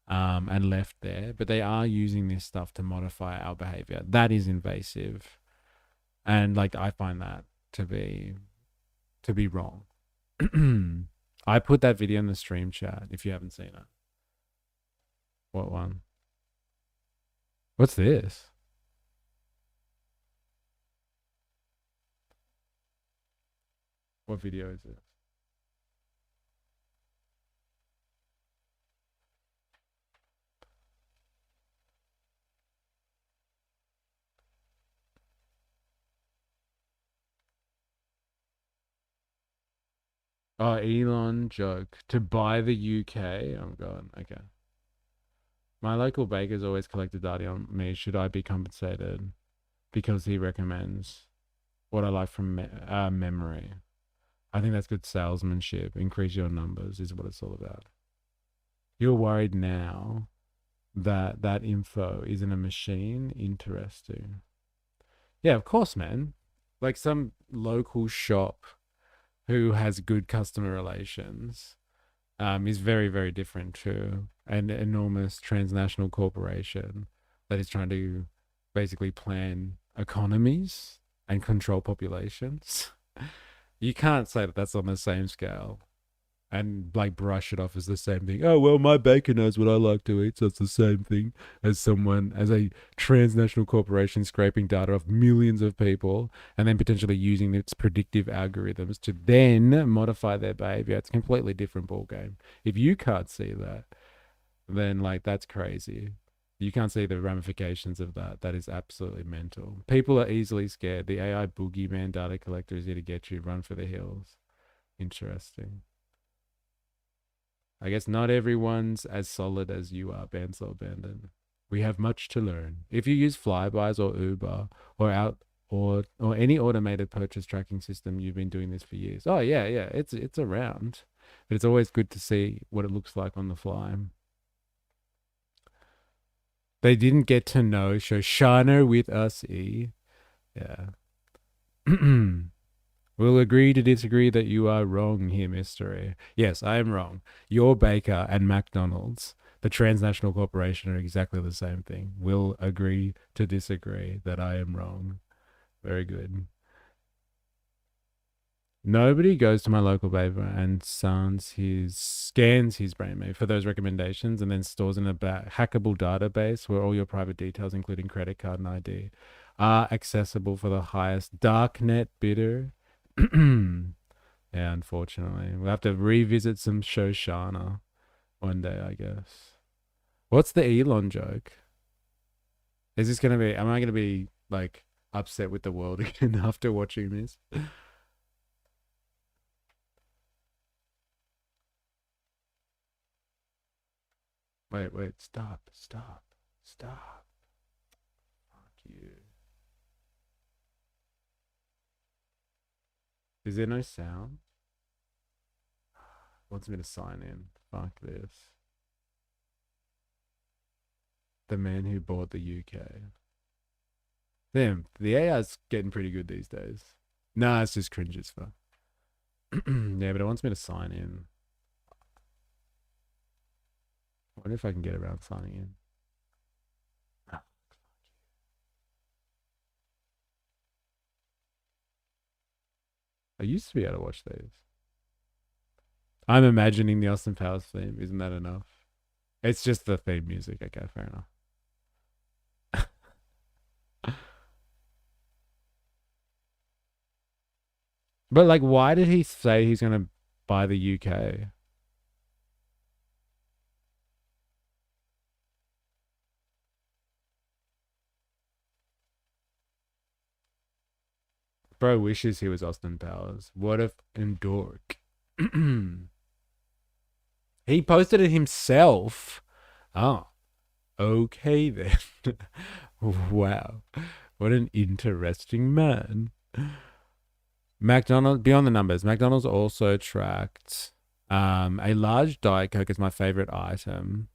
and left there, but they are using this stuff to modify our behavior. That is invasive, and like I find that to be wrong. I put that video in the stream chat if you haven't seen it. What one? What's this? What video is this? Oh, Elon joke to buy the UK. Oh god, okay. My local baker's always collected data on me. Should I be compensated because he recommends what I like from memory? I think that's good salesmanship. Increase your numbers is what it's all about. You're worried now that that info isn't a machine? Interesting. Yeah, of course, man. Like some local shop who has good customer relations is very, very different to an enormous transnational corporation that is trying to basically plan economies and control populations. You can't say that that's on the same scale. and like brush it off as the same thing. Oh, well, my baker knows what I like to eat, so it's the same thing as a transnational corporation scraping data off millions of people and then potentially using its predictive algorithms to then modify their behavior. It's a completely different ballgame. If you can't see that, then like that's crazy. You can't see the ramifications of that. That is absolutely mental. People are easily scared. The AI boogeyman data collector is here to get you. Run for the hills. Interesting. I guess not everyone's as solid as you are, Bandsaw Bandit. We have much to learn. If you use Flybys or Uber or any automated purchase tracking system, you've been doing this for years. Oh yeah, it's around, but it's always good to see what it looks like on the fly. They didn't get to know Shoshana with us, E. Yeah. We'll agree to disagree that you are wrong here, Mystery. Yes, I am wrong. Your baker and McDonald's, the transnational corporation, are exactly the same thing. We'll agree to disagree that I am wrong. Very good. Nobody goes to my local baker and scans his brain mate for those recommendations and then stores in a hackable database where all your private details, including credit card and ID, are accessible for the highest darknet bidder. Yeah, unfortunately. We'll have to revisit some Shoshana one day, I guess. What's the Elon joke? Is this going to be... Am I going to be, like, upset with the world again after watching this? Wait. Stop. Fuck you. Is there no sound? Wants me to sign in. Fuck this. The man who bought the UK. Damn, the AI's getting pretty good these days. Nah, it's just cringe as fuck. Yeah, but it wants me to sign in. I wonder if I can get around signing in. I used to be able to watch these. I'm imagining the Austin Powers theme. Isn't that enough? It's just the theme music. Okay, fair enough. But like, why did he say he's going to buy the UK? Bro wishes he was Austin Powers. What a dork. He posted it himself. Oh, okay then. Wow. What an interesting man. McDonald's, beyond the numbers, McDonald's also tracked a large Diet Coke as my favorite item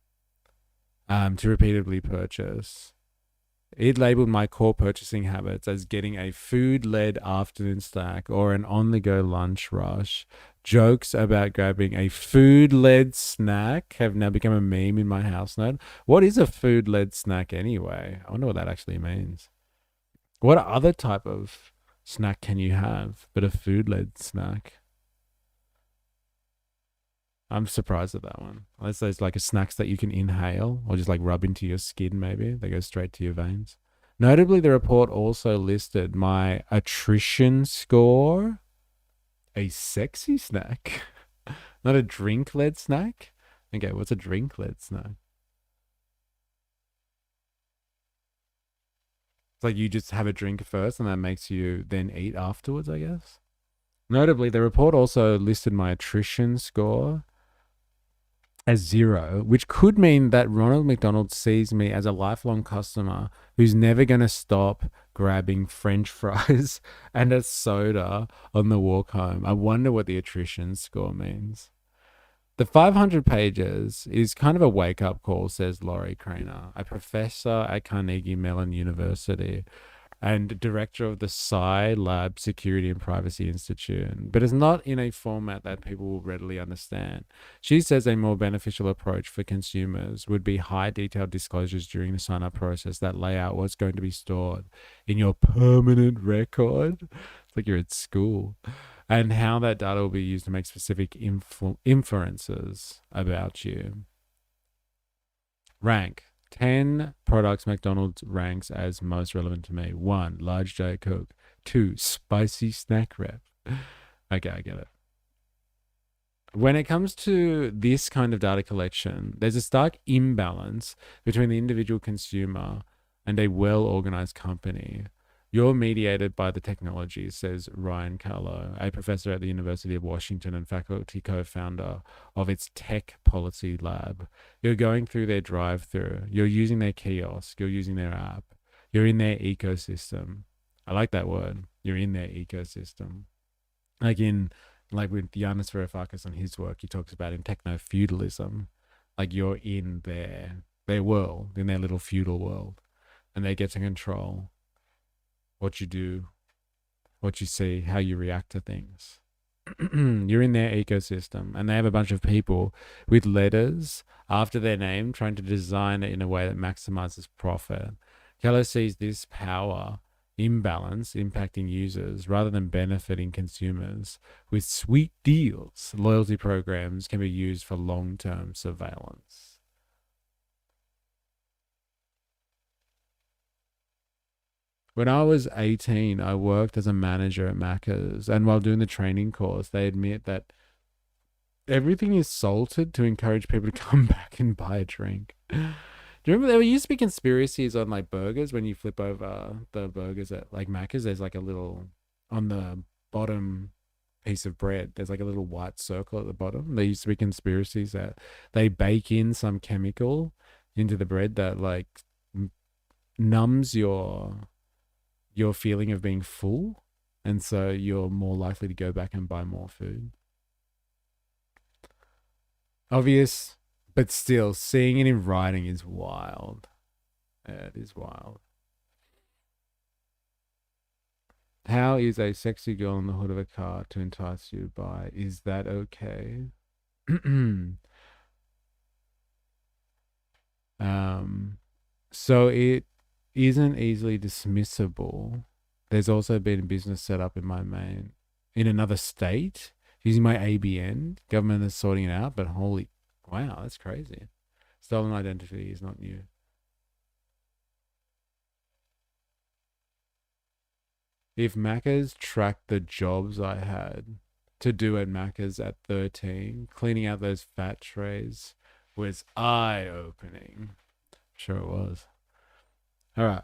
to repeatedly purchase. It labeled my core purchasing habits as getting a food-led afternoon snack or an on-the-go lunch rush. Jokes about grabbing a food-led snack have now become a meme in my house note. What is a food-led snack anyway? I wonder what that actually means. What other type of snack can you have but a food-led snack? I'm surprised at that one. Unless there's like a snacks that you can inhale or just like rub into your skin maybe. They go straight to your veins. Notably, the report also listed my attrition score. A sexy snack. Not a drink-led snack? Okay, what's a drink-led snack? It's like you just have a drink first and that makes you then eat afterwards, I guess. Notably, the report also listed my attrition score as 0, which could mean that Ronald McDonald sees me as a lifelong customer who's never going to stop grabbing French fries and a soda on the walk home. I wonder what the attrition score means. The 500 pages is kind of a wake-up call, says Laurie Craner, a professor at Carnegie Mellon University. and director of the Sci Lab Security and Privacy Institute, but it's not in a format that people will readily understand. She says a more beneficial approach for consumers would be high detailed disclosures during the sign up process that lay out what's going to be stored in your permanent record. It's like you're at school. And how that data will be used to make specific inferences about you. Rank. 10 products McDonald's ranks as most relevant to me. 1, large Diet Coke. 2, spicy snack wrap. Okay, I get it. When it comes to this kind of data collection, there's a stark imbalance between the individual consumer and a well-organized company. You're mediated by the technology, says Ryan Carlo, a professor at the University of Washington and faculty co-founder of its tech policy lab. You're going through their drive-through. You're using their kiosk. You're using their app. You're in their ecosystem. I like that word. You're in their ecosystem. Like with Yanis Varoufakis on his work, he talks about in techno-feudalism. Like you're in their world, in their little feudal world. And they get to control what you do, what you see, how you react to things. You're in their ecosystem, and they have a bunch of people with letters after their name trying to design it in a way that maximizes profit. Keller sees this power imbalance impacting users rather than benefiting consumers. With sweet deals, loyalty programs can be used for long-term surveillance. When I was 18, I worked as a manager at Maccas, and while doing the training course, they admit that everything is salted to encourage people to come back and buy a drink. Do you remember there used to be conspiracies on like burgers when you flip over the burgers at like Maccas? There's like a little, on the bottom piece of bread, there's like a little white circle at the bottom. There used to be conspiracies that they bake in some chemical into the bread that like numbs your feeling of being full, and so you're more likely to go back and buy more food. Obvious, but still, seeing it in writing is wild. Yeah, it is wild. How is a sexy girl in the hood of a car to entice you to buy? Is that okay? So it isn't easily dismissible. There's also been a business set up in another state using my ABN. Government is sorting it out, but wow, that's crazy. Stolen identity is not new. If Maccas tracked the jobs I had to do at Maccas at 13, cleaning out those fat trays was eye-opening. Sure it was. All right,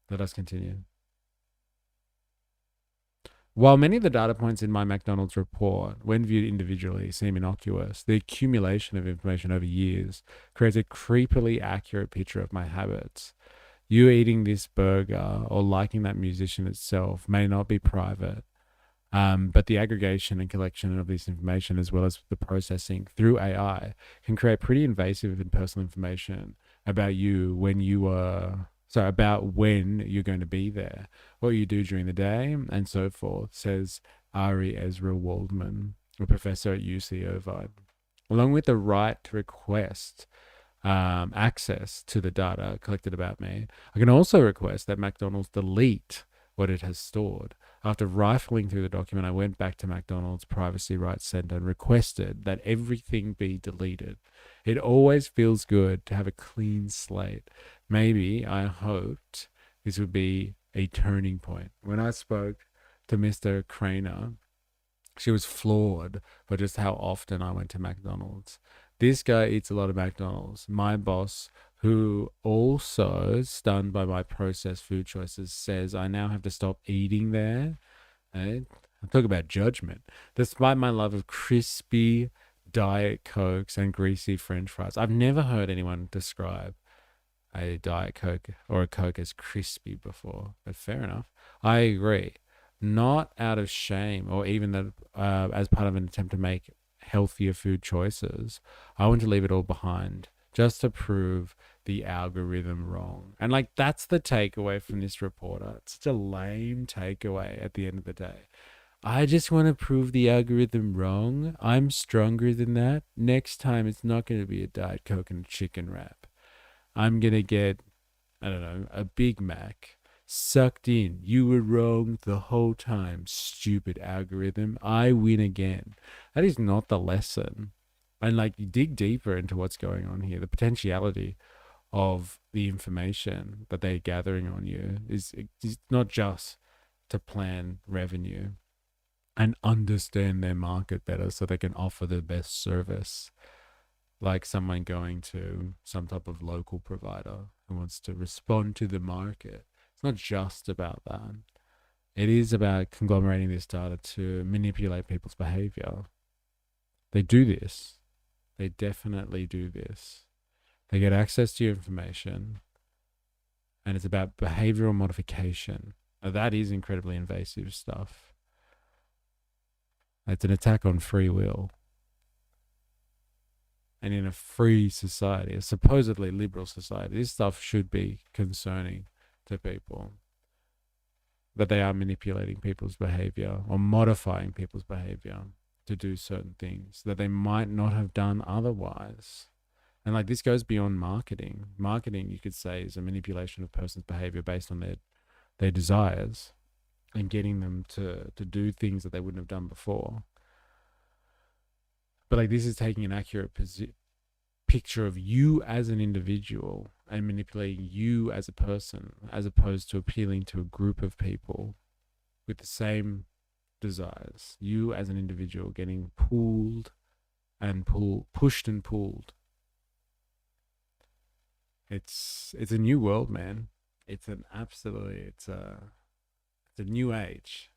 let us continue. While many of the data points in my McDonald's report, when viewed individually, seem innocuous, the accumulation of information over years creates a creepily accurate picture of my habits. You eating this burger or liking that musician itself may not be private, but the aggregation and collection of this information, as well as the processing through AI, can create pretty invasive and personal information about you about when you're going to be there, what you do during the day, and so forth, says Ari Ezra Waldman, a professor at UC Irvine. Along with the right to request access to the data collected about me, I can also request that McDonald's delete what it has stored. After rifling through the document, I went back to McDonald's Privacy Rights Center and requested that everything be deleted. It always feels good to have a clean slate. Maybe I hoped this would be a turning point. When I spoke to Mr. Craner, she was floored by just how often I went to McDonald's. This guy eats a lot of McDonald's. My boss, who also stunned by my processed food choices, says I now have to stop eating there. I talk about judgment. Despite my love of crispy Diet Cokes and greasy French fries. I've never heard anyone describe a Diet Coke or a Coke as crispy before, but fair enough. I agree. Not out of shame or even that as part of an attempt to make healthier food choices, I want to leave it all behind just to prove the algorithm wrong. And like, that's the takeaway from this reporter. It's such a lame takeaway at the end of the day. I just want to prove the algorithm wrong. I'm stronger than that. Next time, it's not going to be a Diet Coke and a chicken wrap. I'm going to get, I don't know, a Big Mac. Sucked in. You were wrong the whole time, stupid algorithm. I win again. That is not the lesson. And like, you dig deeper into what's going on here. The potentiality of the information that they're gathering on you is not just to plan revenue and understand their market better so they can offer the best service. Like someone going to some type of local provider who wants to respond to the market. It's not just about that. It is about conglomerating this data to manipulate people's behavior. They do this. They definitely do this. They get access to your information, and it's about behavioral modification. Now, that is incredibly invasive stuff. It's an attack on free will. And in a free society, a supposedly liberal society, this stuff should be concerning to people, that they are manipulating people's behavior or modifying people's behavior to do certain things that they might not have done otherwise. And like, this goes beyond marketing. Marketing, you could say, is a manipulation of a person's behavior based on their desires and getting them to do things that they wouldn't have done before. But like, this is taking an accurate picture of you as an individual and manipulating you as a person, as opposed to appealing to a group of people with the same desires. You as an individual getting pushed and pulled. It's a new world, man. It's a new age.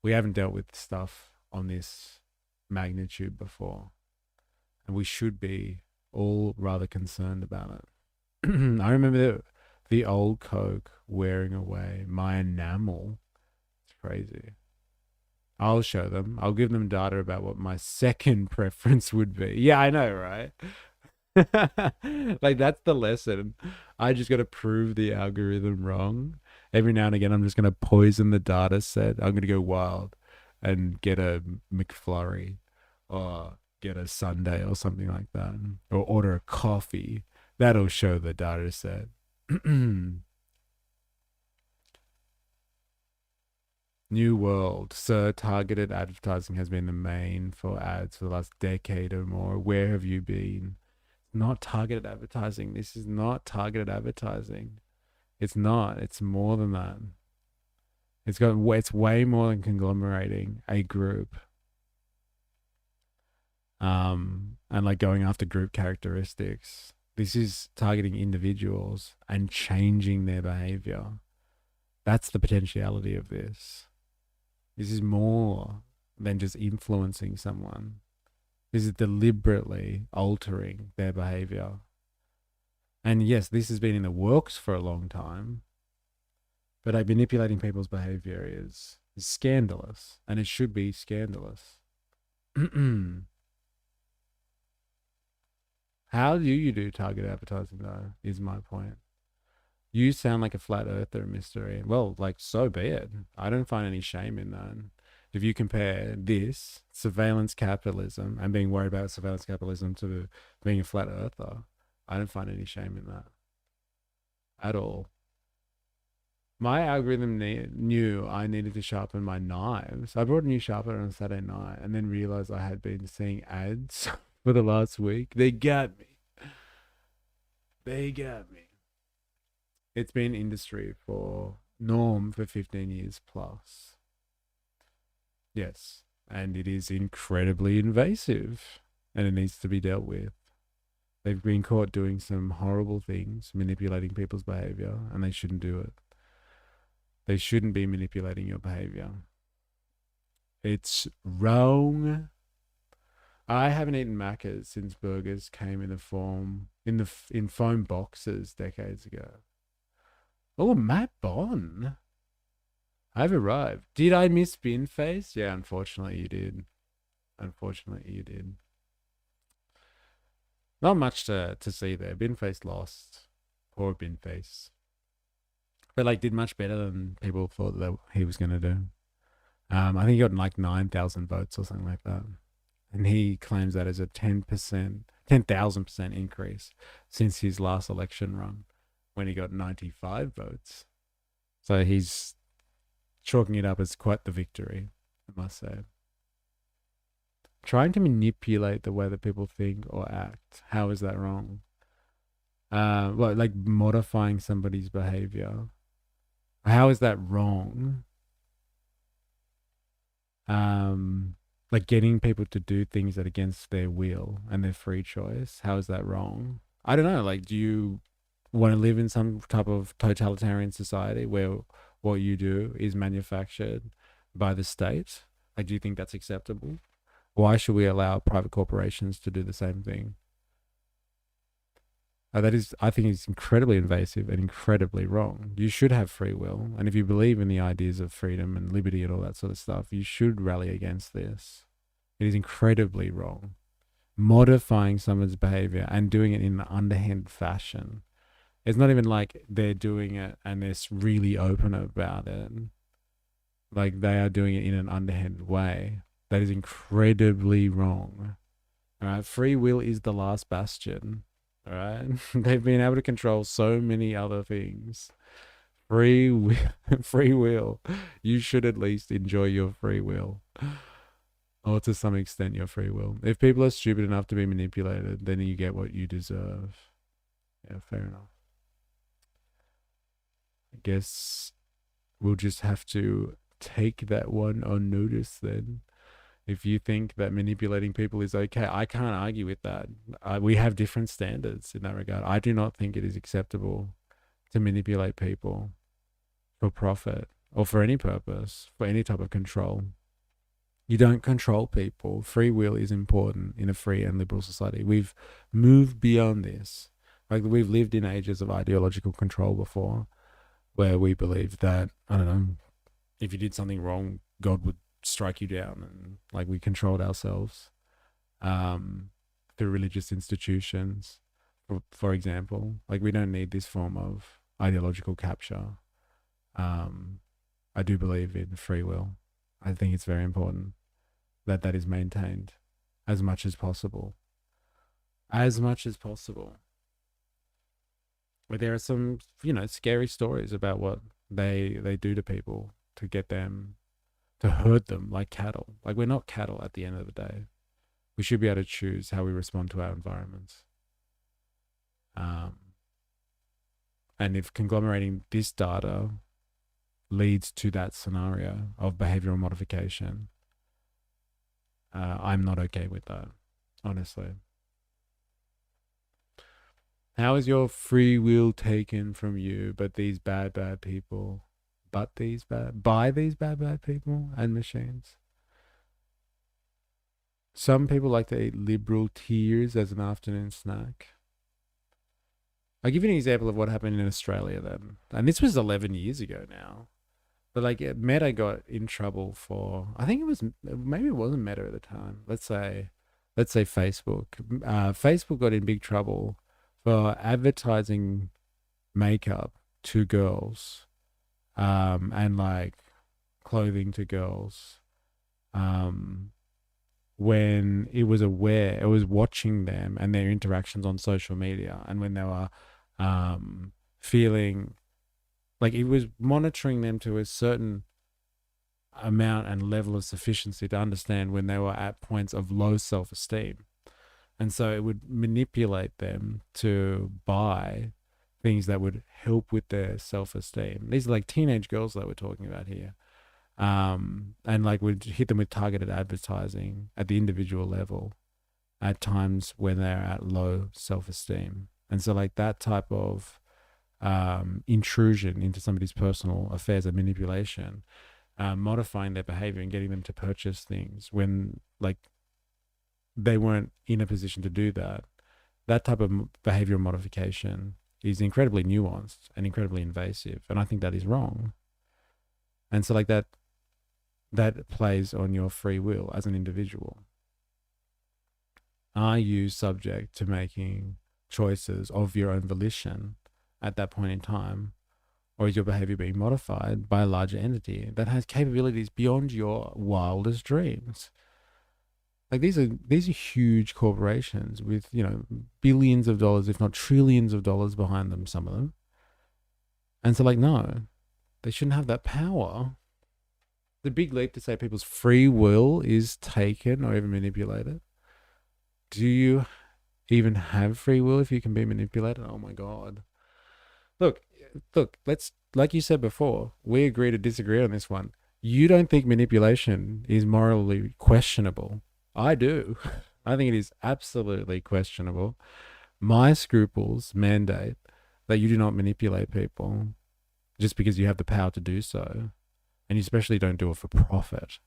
We haven't dealt with stuff on this magnitude before, and we should be all rather concerned about it. I remember the old Coke wearing away my enamel. It's crazy. I'll show them. I'll give them data about what my second preference would be. Yeah, I know, right? Like, that's the lesson. I just got to prove the algorithm wrong. Every now and again, I'm just going to poison the data set. I'm going to go wild and get a McFlurry or get a sundae or something like that, or order a coffee. That'll show the data set. New world. Sir, targeted advertising has been the main for ads for the last decade or more. Where have you been? Not targeted advertising. This is not targeted advertising. It's not. It's more than that. It's way more than conglomerating a group. And like going after group characteristics. This is targeting individuals and changing their behavior. That's the potentiality of this. This is more than just influencing someone. This is deliberately altering their behavior. And yes, this has been in the works for a long time, but like, manipulating people's behavior is scandalous, and it should be scandalous. How do you do targeted advertising, though, is my point. You sound like a flat earther, mystery. Well, like, so be it. I don't find any shame in that. If you compare this surveillance capitalism and being worried about surveillance capitalism to being a flat earther, I don't find any shame in that at all. My algorithm knew I needed to sharpen my knives. I brought a new sharpener on Saturday night and then realized I had been seeing ads for the last week. They got me. It's been industry for 15 years plus. Yes, and it is incredibly invasive, and it needs to be dealt with. They've been caught doing some horrible things, manipulating people's behavior, and they shouldn't do it. They shouldn't be manipulating your behavior. It's wrong. I haven't eaten Maccas since burgers came in foam boxes decades ago. Oh, Matt Bond. I've arrived. Did I miss Binface? Yeah, unfortunately you did. Not much to see there. Binface lost. Poor Binface. But like did much better than people thought that he was going to do. I think he got like 9,000 votes or something like that. And he claims that as a 10,000% increase since his last election run when he got 95 votes. So he's chalking it up as quite the victory, I must say. Trying to manipulate the way that people think or act. How is that wrong? Well, like modifying somebody's behavior. How is that wrong? Like getting people to do things that are against their will and their free choice. How is that wrong? I don't know. Like, do you want to live in some type of totalitarian society where what you do is manufactured by the state? Like, do you think that's acceptable? Why should we allow private corporations to do the same thing? That is, I think, is incredibly invasive and incredibly wrong. You should have free will. And if you believe in the ideas of freedom and liberty and all that sort of stuff, you should rally against this. It is incredibly wrong. Modifying someone's behavior and doing it in an underhand fashion. It's not even like they're doing it and they're really open about it. Like they are doing it in an underhand way. That is incredibly wrong. All right. Free will is the last bastion. All right. They've been able to control so many other things. Free will. You should at least enjoy your free will. Or to some extent your free will. If people are stupid enough to be manipulated, then you get what you deserve. Yeah, fair enough. I guess we'll just have to take that one on notice then. If you think that manipulating people is okay, I can't argue with that. We have different standards in that regard. I do not think it is acceptable to manipulate people for profit or for any purpose, for any type of control. You don't control people. Free will is important in a free and liberal society. We've moved beyond this. Like we've lived in ages of ideological control before, where we believed that, I don't know, if you did something wrong, God would strike you down, and like we controlled ourselves through religious institutions, for example. Like we don't need this form of ideological capture. I do believe in free will. I think it's very important that that is maintained as much as possible. As much as possible. But there are some, scary stories about what they do to people to get them, to herd them like cattle. Like we're not cattle at the end of the day. We should be able to choose how we respond to our environments. And if conglomerating this data leads to that scenario of behavioral modification, I'm not okay with that, honestly. How is your free will taken from you by these bad people and machines? Some people like to eat liberal tears as an afternoon snack. I'll give you an example of what happened in Australia then. And this was 11 years ago now. But like Meta got in trouble for, I think maybe it wasn't Meta at the time. Let's say Facebook. Facebook got in big trouble for advertising makeup to girls, and like clothing to girls, when it was watching them and their interactions on social media, and when they were feeling like it was monitoring them to a certain amount and level of sufficiency to understand when they were at points of low self-esteem. And so it would manipulate them to buy things that would help with their self-esteem. These are like teenage girls that we're talking about here. And like would hit them with targeted advertising at the individual level at times when they're at low self-esteem. And so like that type of intrusion into somebody's personal affairs and manipulation, modifying their behavior and getting them to purchase things when like they weren't in a position to do that. That type of behavioral modification is incredibly nuanced and incredibly invasive. And I think that is wrong. And so like that plays on your free will as an individual. Are you subject to making choices of your own volition at that point in time? Or is your behavior being modified by a larger entity that has capabilities beyond your wildest dreams? Like these are huge corporations with, you know, billions of dollars, if not trillions of dollars behind them, some of them. And so like, no, they shouldn't have that power. The big leap to say people's free will is taken or even manipulated. Do you even have free will if you can be manipulated? Oh my God. Look, let's, like you said before, we agree to disagree on this one. You don't think manipulation is morally questionable. I do. I think it is absolutely questionable. My scruples mandate that you do not manipulate people just because you have the power to do so. And you especially don't do it for profit.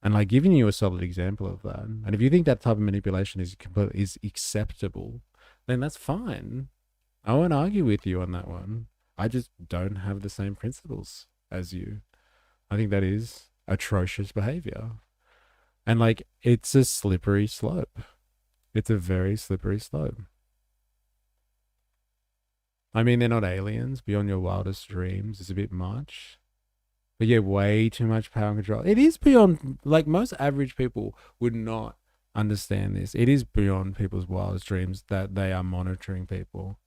And like giving you a solid example of that. And if you think that type of manipulation is acceptable, then that's fine. I won't argue with you on that one. I just don't have the same principles as you. I think that is atrocious behavior. And like, it's a slippery slope. It's a very slippery slope. I mean, they're not aliens beyond your wildest dreams. It's a bit much. But yeah, way too much power and control. It is beyond, like most average people would not understand this. It is beyond people's wildest dreams that they are monitoring people.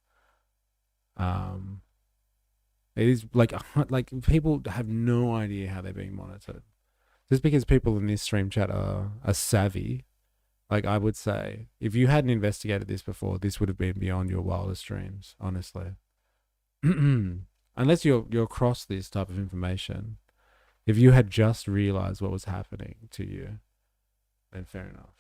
It is like people have no idea how they're being monitored. Just because people in this stream chat are savvy, like I would say, if you hadn't investigated this before, this would have been beyond your wildest dreams, honestly. Unless you're across this type of information. If you had just realized what was happening to you, then fair enough.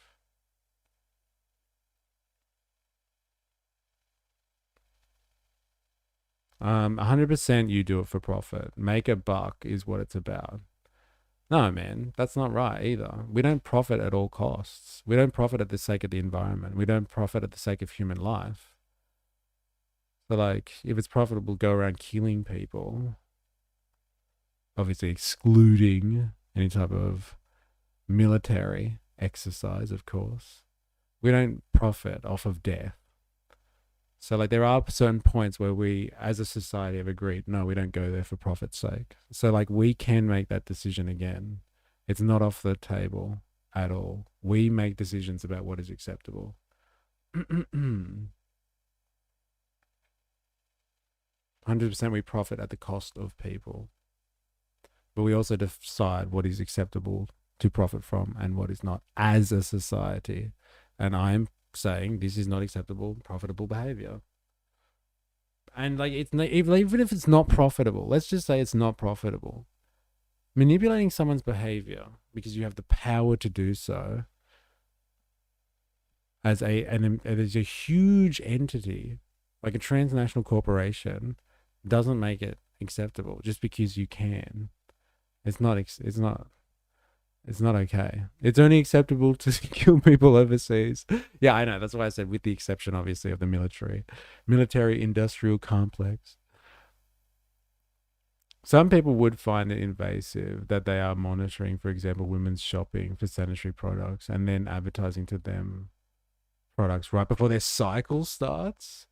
Um, 100% you do it for profit. Make a buck is what it's about. No, man, that's not right either. We don't profit at all costs. We don't profit at the sake of the environment. We don't profit at the sake of human life. So like, if it's profitable, go around killing people, obviously excluding any type of military exercise, of course. We don't profit off of death. So like there are certain points where we as a society have agreed, no, we don't go there for profit's sake. So like we can make that decision again. It's not off the table at all. We make decisions about what is acceptable. 100% we profit at the cost of people. But we also decide what is acceptable to profit from and what is not as a society. And I'm saying this is not acceptable, profitable behavior. And like it's not, even if it's not profitable, let's just say it's not profitable. Manipulating someone's behavior because you have the power to do so as a huge entity, like a transnational corporation, doesn't make it acceptable just because you can. It's not okay. It's only acceptable to kill people overseas. Yeah, I know. That's why I said with the exception, obviously, of the military industrial complex. Some people would find it invasive that they are monitoring, for example, women's shopping for sanitary products and then advertising to them products right before their cycle starts.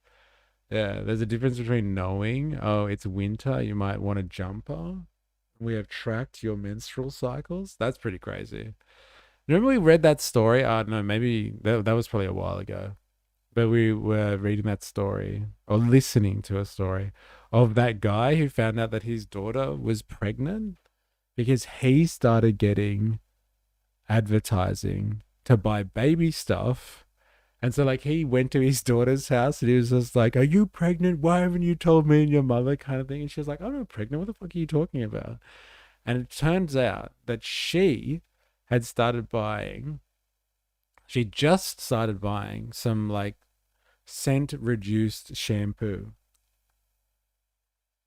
Yeah, there's a difference between knowing, oh, it's winter, you might want a jumper. We have tracked your menstrual cycles. That's pretty crazy. Remember we read that story? No, maybe that was probably a while ago. But we were reading that story or listening to a story of that guy who found out that his daughter was pregnant because he started getting advertising to buy baby stuff. And so like he went to his daughter's house and he was just like, are you pregnant? Why haven't you told me and your mother kind of thing? And she was like, I'm not pregnant. What the fuck are you talking about? And it turns out that she had started buying, she just started buying some like scent reduced shampoo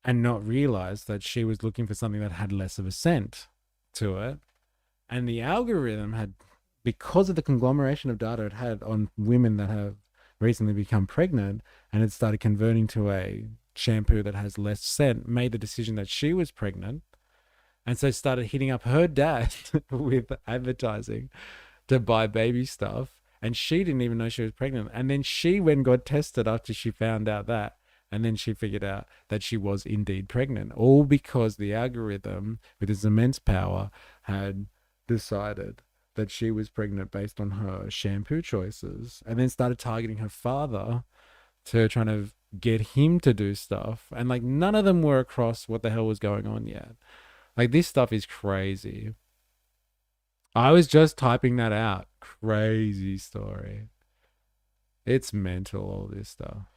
and not realized that she was looking for something that had less of a scent to it. And the algorithm had, because of the conglomeration of data it had on women that have recently become pregnant and it started converting to a shampoo that has less scent, made the decision that she was pregnant. And so started hitting up her dad with advertising to buy baby stuff. And she didn't even know she was pregnant. And then she went and got tested after she found out that. And then she figured out that she was indeed pregnant. All because the algorithm, with its immense power, had decided that she was pregnant based on her shampoo choices. And then started targeting her father to trying to get him to do stuff. And like none of them were across what the hell was going on yet. Like this stuff is crazy. I was just typing that out. Crazy story. It's mental, all this stuff.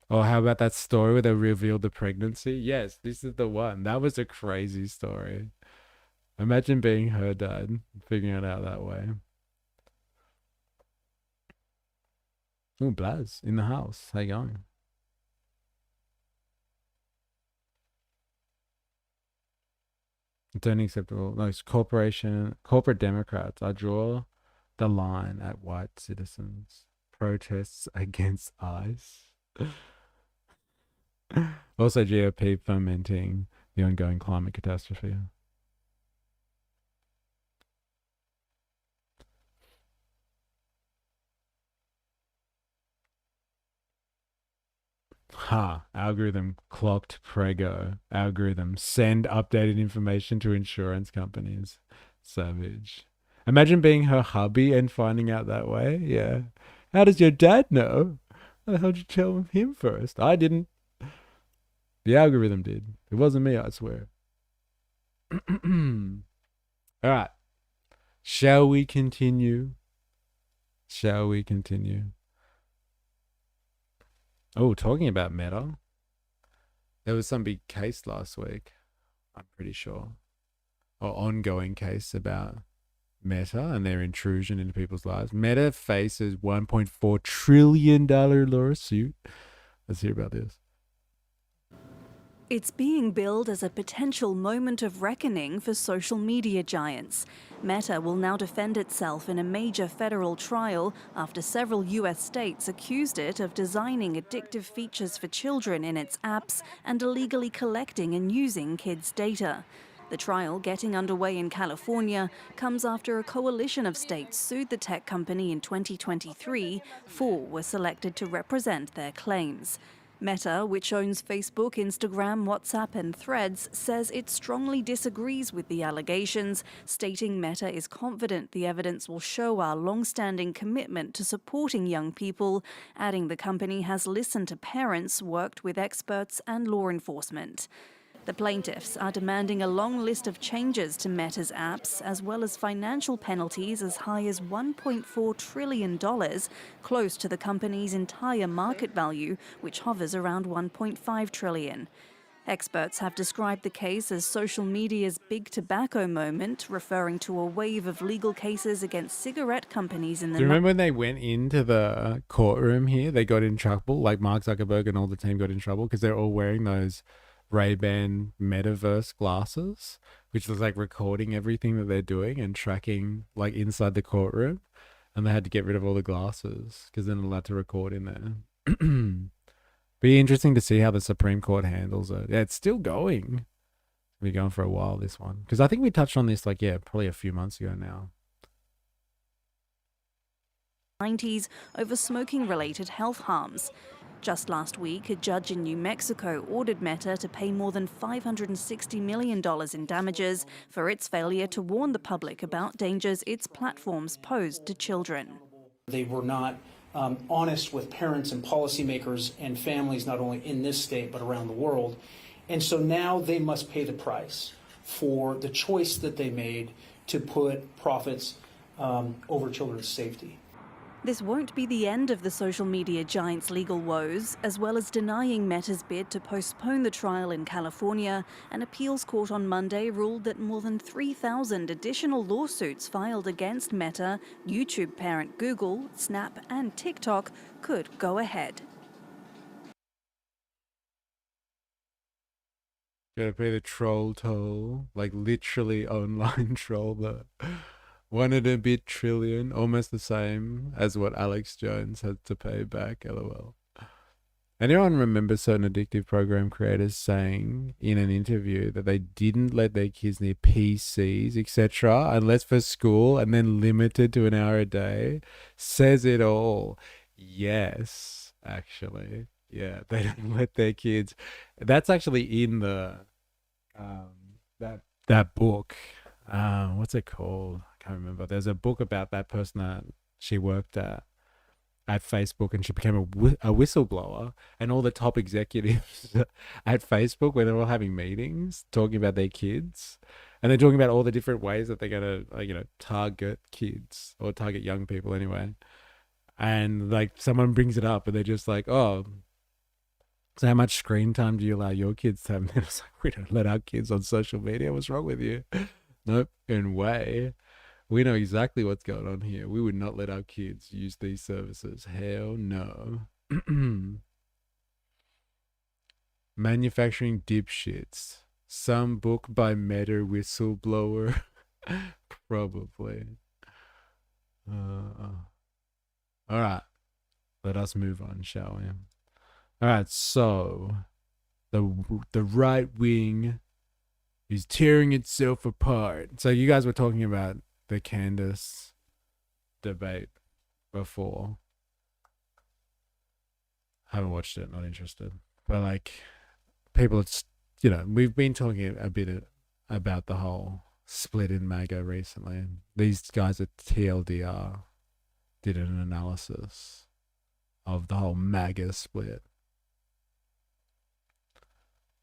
Oh, how about that story where they revealed the pregnancy? Yes, this is the one. That was a crazy story. Imagine being her dad, figuring it out that way. Oh, Blaz, in the house. How you going? It's only acceptable. No, it's corporate Democrats. I draw the line at white citizens. Protests against ICE. Also, GOP fomenting the ongoing climate catastrophe. Ha, algorithm clocked Prego. Algorithm send updated information to insurance companies. Savage. Imagine being her hubby and finding out that way. Yeah. How does your dad know? How the hell did you tell him first? I didn't. The algorithm did. It wasn't me, I swear. All right. Shall we continue? Shall we continue? Oh, talking about Meta, there was some big case last week, I'm pretty sure, or ongoing case about Meta and their intrusion into people's lives. Meta faces $1.4 trillion lawsuit. Let's hear about this. It's being billed as a potential moment of reckoning for social media giants. Meta will now defend itself in a major federal trial after several US states accused it of designing addictive features for children in its apps and illegally collecting and using kids' data. The trial, getting underway in California, comes after a coalition of states sued the tech company in 2023. 4 were selected to represent their claims. Meta, which owns Facebook, Instagram, WhatsApp and Threads, says it strongly disagrees with the allegations, stating Meta is confident the evidence will show our long-standing commitment to supporting young people, adding the company has listened to parents, worked with experts and law enforcement. The plaintiffs are demanding a long list of changes to Meta's apps, as well as financial penalties as high as $1.4 trillion, close to the company's entire market value, which hovers around $1.5 trillion. Experts have described the case as social media's big tobacco moment, referring to a wave of legal cases against cigarette companies in the... Do you remember when they went into the courtroom here? They got in trouble, like Mark Zuckerberg and all the team got in trouble because they're all wearing those Ray-Ban metaverse glasses, which was like recording everything that they're doing and tracking like inside the courtroom, and they had to get rid of all the glasses because they're not allowed to record in there. Be interesting to see how the Supreme Court handles it. Yeah, it's still going. It's been going for a while, this one, because I think we touched on this like probably a few months ago now. 90s over smoking-related health harms. Just last week, a judge in New Mexico ordered Meta to pay more than $560 million in damages for its failure to warn the public about dangers its platforms posed to children. They were not honest with parents and policymakers and families, not only in this state but around the world. And so now they must pay the price for the choice that they made to put profits over children's safety. This won't be the end of the social media giant's legal woes. As well as denying Meta's bid to postpone the trial in California, an appeals court on Monday ruled that more than 3,000 additional lawsuits filed against Meta, YouTube parent Google, Snap and TikTok could go ahead. Gotta pay the troll toll, like literally online troll, the $1.1 trillion, almost the same as what Alex Jones had to pay back, LOL. Anyone remember certain addictive program creators saying in an interview that they didn't let their kids near PCs, etc., unless for school, and then limited to an hour a day? Says it all. Yes, actually. Yeah, they don't let their kids. That's actually in the that book. What's it called? I can't remember. There's a book about that person that she worked at Facebook, and she became a whistleblower, and all the top executives at Facebook, when they're all having meetings talking about their kids, and they're talking about all the different ways that they're going to target kids or target young people anyway, and like someone brings it up and they're just like, oh, so how much screen time do you allow your kids to have? And it's like, we don't let our kids on social media. What's wrong with you? Nope, in way. We know exactly what's going on here. We would not let our kids use these services. Hell no. Manufacturing dipshits. Some book by Meta whistleblower. Probably. All right. Let us move on, shall we? All right. So the right wing is tearing itself apart. So you guys were talking about the Candace debate before. Haven't watched it, not interested. But like, people, it's, we've been talking a bit about the whole split in MAGA recently. These guys at TLDR did an analysis of the whole MAGA split.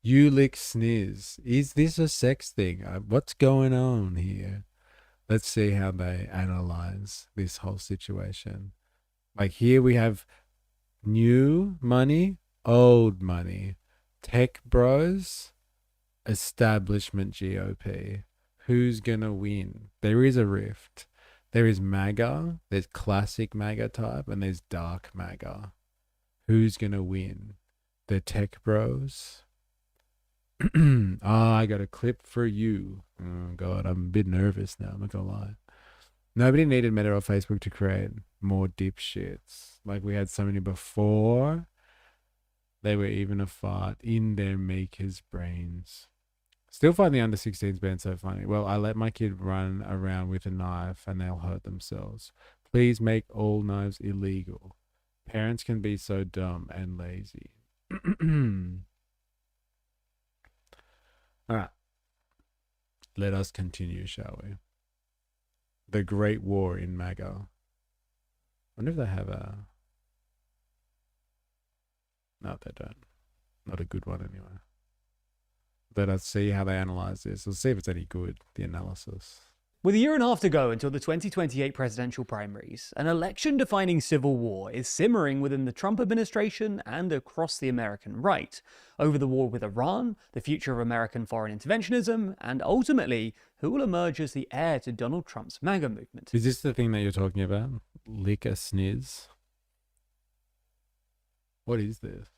You lick sniz. Is this a sex thing? What's going on here? Let's see how they analyze this whole situation. Like here we have new money, old money, tech bros, establishment GOP. Who's gonna win? There is a rift. There is MAGA, there's classic MAGA type, and there's dark MAGA. Who's gonna win? The tech bros? I got a clip for you. Oh God, I'm a bit nervous now, I'm not gonna lie. Nobody needed Meta or Facebook to create more dipshits. Like we had so many before. They were even a fart in their makers' brains. Still find the under 16s band so funny. Well, I let my kid run around with a knife and they'll hurt themselves. Please make all knives illegal. Parents can be so dumb and lazy. All right. Let us continue, shall we? The Great War in MAGA. I wonder if they have a... No, they don't. Not a good one anyway. Let us see how they analyze this. We'll see if it's any good, the analysis. With a year and a half to go until the 2028 presidential primaries, an election-defining civil war is simmering within the Trump administration and across the American right, over the war with Iran, the future of American foreign interventionism, and ultimately, who will emerge as the heir to Donald Trump's MAGA movement. Is this the thing that you're talking about? Lick a sniz? What is this?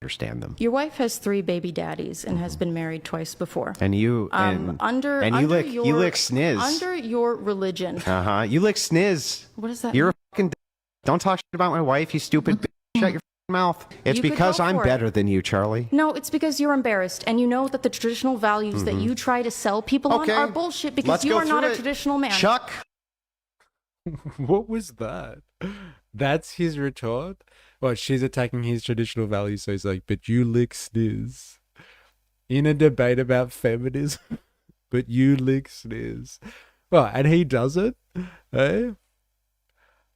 Understand them. Your wife has 3 baby daddies and has been married twice before. And you you lick sniz. Under your religion. You lick sniz. What does that You're mean? a fucking don't talk shit about my wife, you stupid bitch. Shut your mouth. It's You could because go I'm for it. better than you, Charlie. No, it's because you're embarrassed and you know that the traditional values that you try to sell people on are bullshit because Let's you go are not through a it. traditional man. Chuck. What was that? That's his retort? Well, she's attacking his traditional values, so he's like, but you lick sniz. In a debate about feminism, but you lick sniz. Well, and he does it, eh?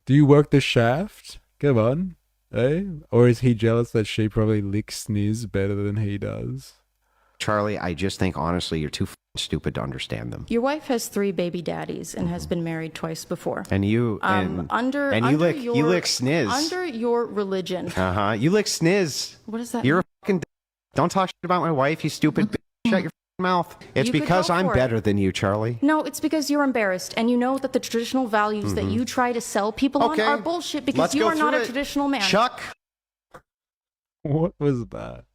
Do you work the shaft? Come on, eh? Or is he jealous that she probably licks sniz better than he does? Charlie, I just think honestly you're too stupid to understand them. Your wife has 3 baby daddies and has been married twice before. And you you lick sniz. Under your religion. You lick sniz. What does that You're mean? a fucking don't talk shit about my wife, you stupid bitch. Shut your mouth. It's You could because go I'm for it. better than you, Charlie. No, it's because you're embarrassed and you know that the traditional values that you try to sell people on are bullshit because Let's you go are not through a it. traditional man. Chuck. What was that?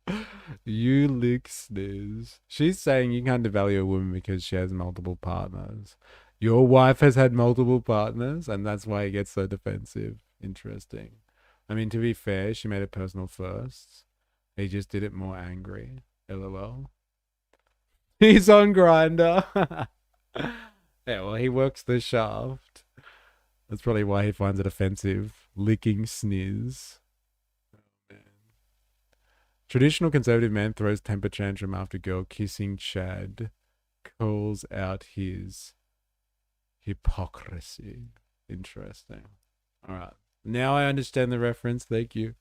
You lick snooze. She's saying you can't devalue a woman because she has multiple partners. Your wife has had multiple partners, and that's why it gets so defensive. Interesting. I mean, to be fair, she made it personal first. He just did it more angry. LOL. He's on Grinder. Yeah, well, he works the shaft. That's probably why he finds it offensive. Licking sniz. Traditional conservative man throws temper tantrum after girl kissing Chad. Calls out his hypocrisy. Interesting. All right. Now I understand the reference. Thank you.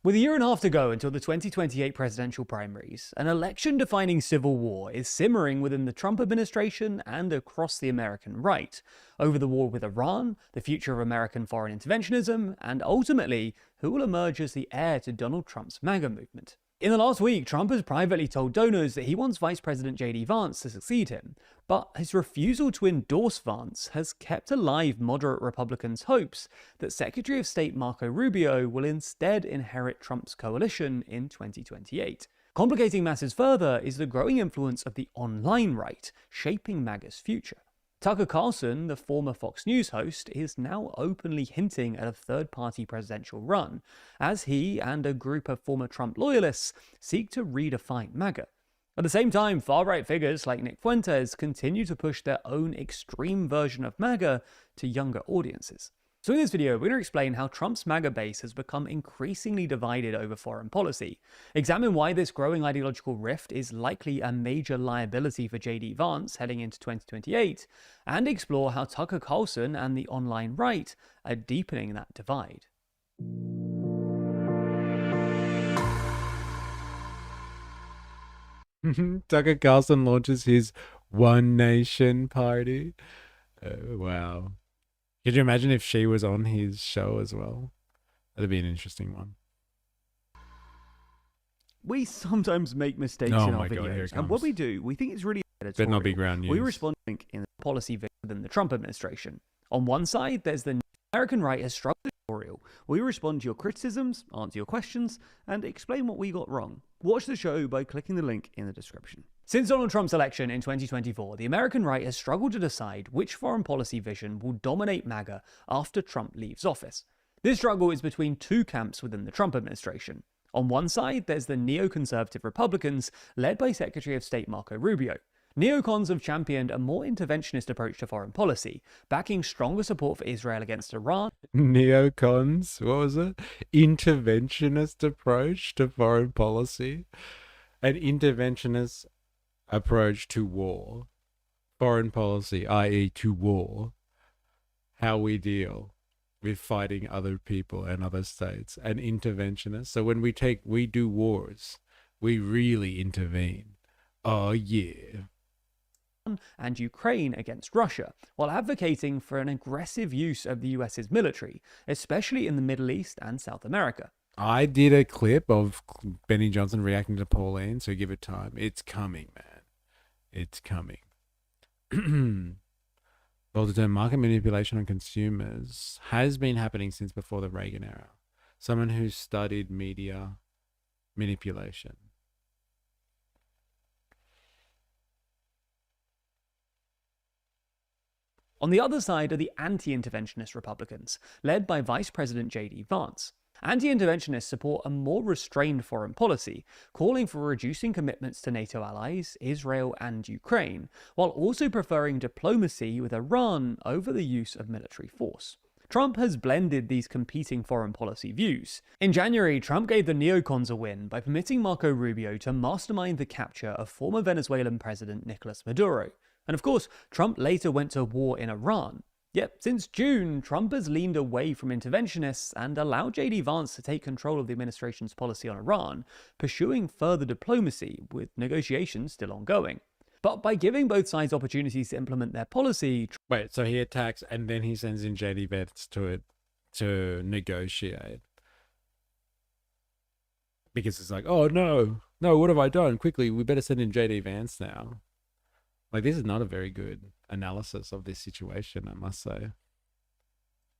With a year and a half to go until the 2028 presidential primaries, an election-defining civil war is simmering within the Trump administration and across the American right, over the war with Iran, the future of American foreign interventionism, and ultimately, who will emerge as the heir to Donald Trump's MAGA movement. In the last week, Trump has privately told donors that he wants Vice President J.D. Vance to succeed him, but his refusal to endorse Vance has kept alive moderate Republicans' hopes that Secretary of State Marco Rubio will instead inherit Trump's coalition in 2028. Complicating matters further is the growing influence of the online right, shaping MAGA's future. Tucker Carlson, the former Fox News host, is now openly hinting at a third-party presidential run, as he and a group of former Trump loyalists seek to redefine MAGA. At the same time, far-right figures like Nick Fuentes continue to push their own extreme version of MAGA to younger audiences. So in this video, we're going to explain how Trump's MAGA base has become increasingly divided over foreign policy, examine why this growing ideological rift is likely a major liability for J.D. Vance heading into 2028, and explore how Tucker Carlson and the online right are deepening that divide. Tucker Carlson launches his One Nation party. Wow. Could you imagine if she was on his show as well? That'd be an interesting one. We sometimes make mistakes Oh in my our God, here videos, it and what comes. we do, we think it's really Better not be ground We news. respond to link in the policy within the Trump administration. On one side, there's the American right has struggled tutorial. We respond to your criticisms, answer your questions, and explain what we got wrong. Watch the show by clicking the link in the description. Since Donald Trump's election in 2024, the American right has struggled to decide which foreign policy vision will dominate MAGA after Trump leaves office. This struggle is between two camps within the Trump administration. On one side, there's the neoconservative Republicans, led by Secretary of State Marco Rubio. Neocons have championed a more interventionist approach to foreign policy, backing stronger support for Israel against Iran. Neocons, what was it? Interventionist approach to foreign policy. An interventionist approach to war. Foreign policy, i.e. to war. How we deal with fighting other people and other states. An interventionist. So when we do wars, we really intervene. Oh yeah. And Ukraine against Russia, while advocating for an aggressive use of the US's military, especially in the Middle East and South America. I did a clip of Benny Johnson reacting to Pauline, so give it time. It's coming, man. It's coming. Well, the term market manipulation on consumers has been happening since before the Reagan era. Someone who studied media manipulation. On the other side are the anti-interventionist Republicans, led by Vice President J.D. Vance. Anti-interventionists support a more restrained foreign policy, calling for reducing commitments to NATO allies, Israel and Ukraine, while also preferring diplomacy with Iran over the use of military force. Trump has blended these competing foreign policy views. In January, Trump gave the neocons a win by permitting Marco Rubio to mastermind the capture of former Venezuelan President Nicolas Maduro. And of course, Trump later went to war in Iran. Yet, since June, Trump has leaned away from interventionists and allowed J.D. Vance to take control of the administration's policy on Iran, pursuing further diplomacy, with negotiations still ongoing. But by giving both sides opportunities to implement their policy... Wait, so he attacks and then he sends in J.D. Vance to negotiate. Because it's like, oh no, what have I done? Quickly, we better send in J.D. Vance now. Like, this is not a very good analysis of this situation, I must say.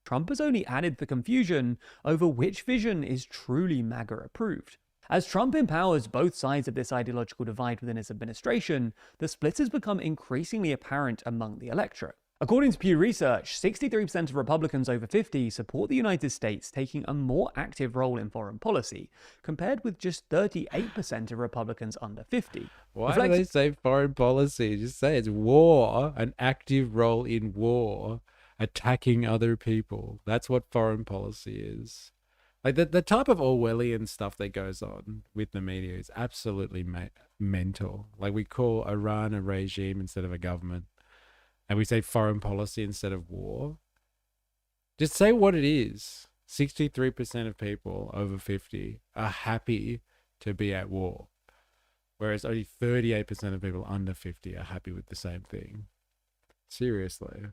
Trump has only added the confusion over which vision is truly MAGA approved. As Trump empowers both sides of this ideological divide within his administration, the split has become increasingly apparent among the electorate. According to Pew Research, 63% of Republicans over 50 support the United States taking a more active role in foreign policy, compared with just 38% of Republicans under 50. Why do they say foreign policy? Just say it's war, an active role in war, attacking other people. That's what foreign policy is. Like the type of Orwellian stuff that goes on with the media is absolutely mental. Like we call Iran a regime instead of a government, and we say foreign policy instead of war. Just say what it is. 63% of people over 50 are happy to be at war, whereas only 38% of people under 50 are happy with the same thing. Seriously.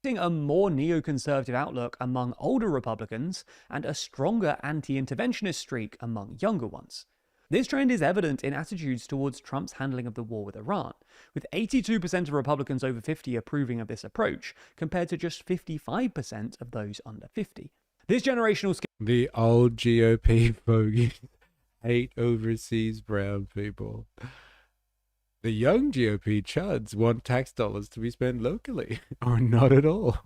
A more neoconservative outlook among older Republicans and a stronger anti-interventionist streak among younger ones. This trend is evident in attitudes towards Trump's handling of the war with Iran, with 82% of Republicans over 50 approving of this approach, compared to just 55% of those under 50. This generational The old GOP fogies hate overseas brown people. The young GOP chuds want tax dollars to be spent locally, or not at all.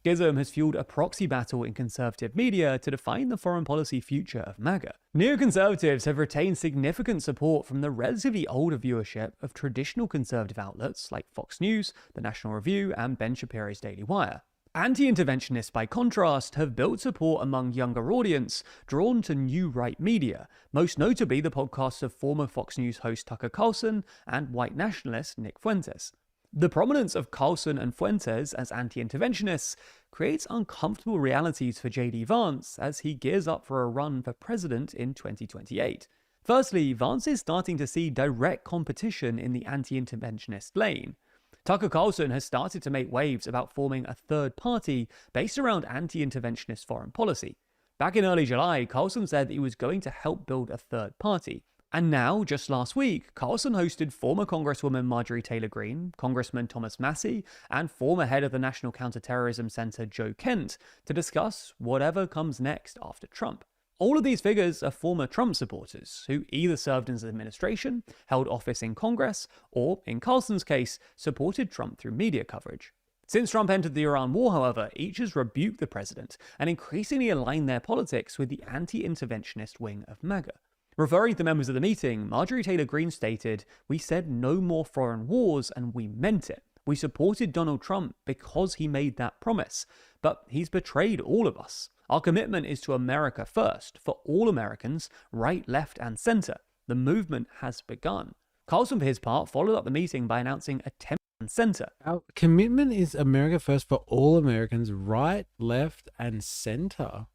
Schism has fueled a proxy battle in conservative media to define the foreign policy future of MAGA. Neoconservatives have retained significant support from the relatively older viewership of traditional conservative outlets like Fox News, The National Review, and Ben Shapiro's Daily Wire. Anti-interventionists, by contrast, have built support among younger audience drawn to new right media, most notably the podcasts of former Fox News host Tucker Carlson and white nationalist Nick Fuentes. The prominence of Carlson and Fuentes as anti-interventionists creates uncomfortable realities for J.D. Vance as he gears up for a run for president in 2028. Firstly, Vance is starting to see direct competition in the anti-interventionist lane. Tucker Carlson has started to make waves about forming a third party based around anti-interventionist foreign policy. Back in early July, Carlson said that he was going to help build a third party. And now, just last week, Carlson hosted former Congresswoman Marjorie Taylor Greene, Congressman Thomas Massie, and former head of the National Counterterrorism Center Joe Kent to discuss whatever comes next after Trump. All of these figures are former Trump supporters who either served in his administration, held office in Congress, or, in Carlson's case, supported Trump through media coverage. Since Trump entered the Iran war, however, each has rebuked the president and increasingly aligned their politics with the anti-interventionist wing of MAGA. Referring to members of the meeting, Marjorie Taylor Greene stated, "We said no more foreign wars and we meant it. We supported Donald Trump because he made that promise, but he's betrayed all of us. Our commitment is to America first, for all Americans, right, left, and center. The movement has begun." Carlson, for his part, followed up the meeting by announcing a 10 center. Our commitment is America first for all Americans, right, left, and center.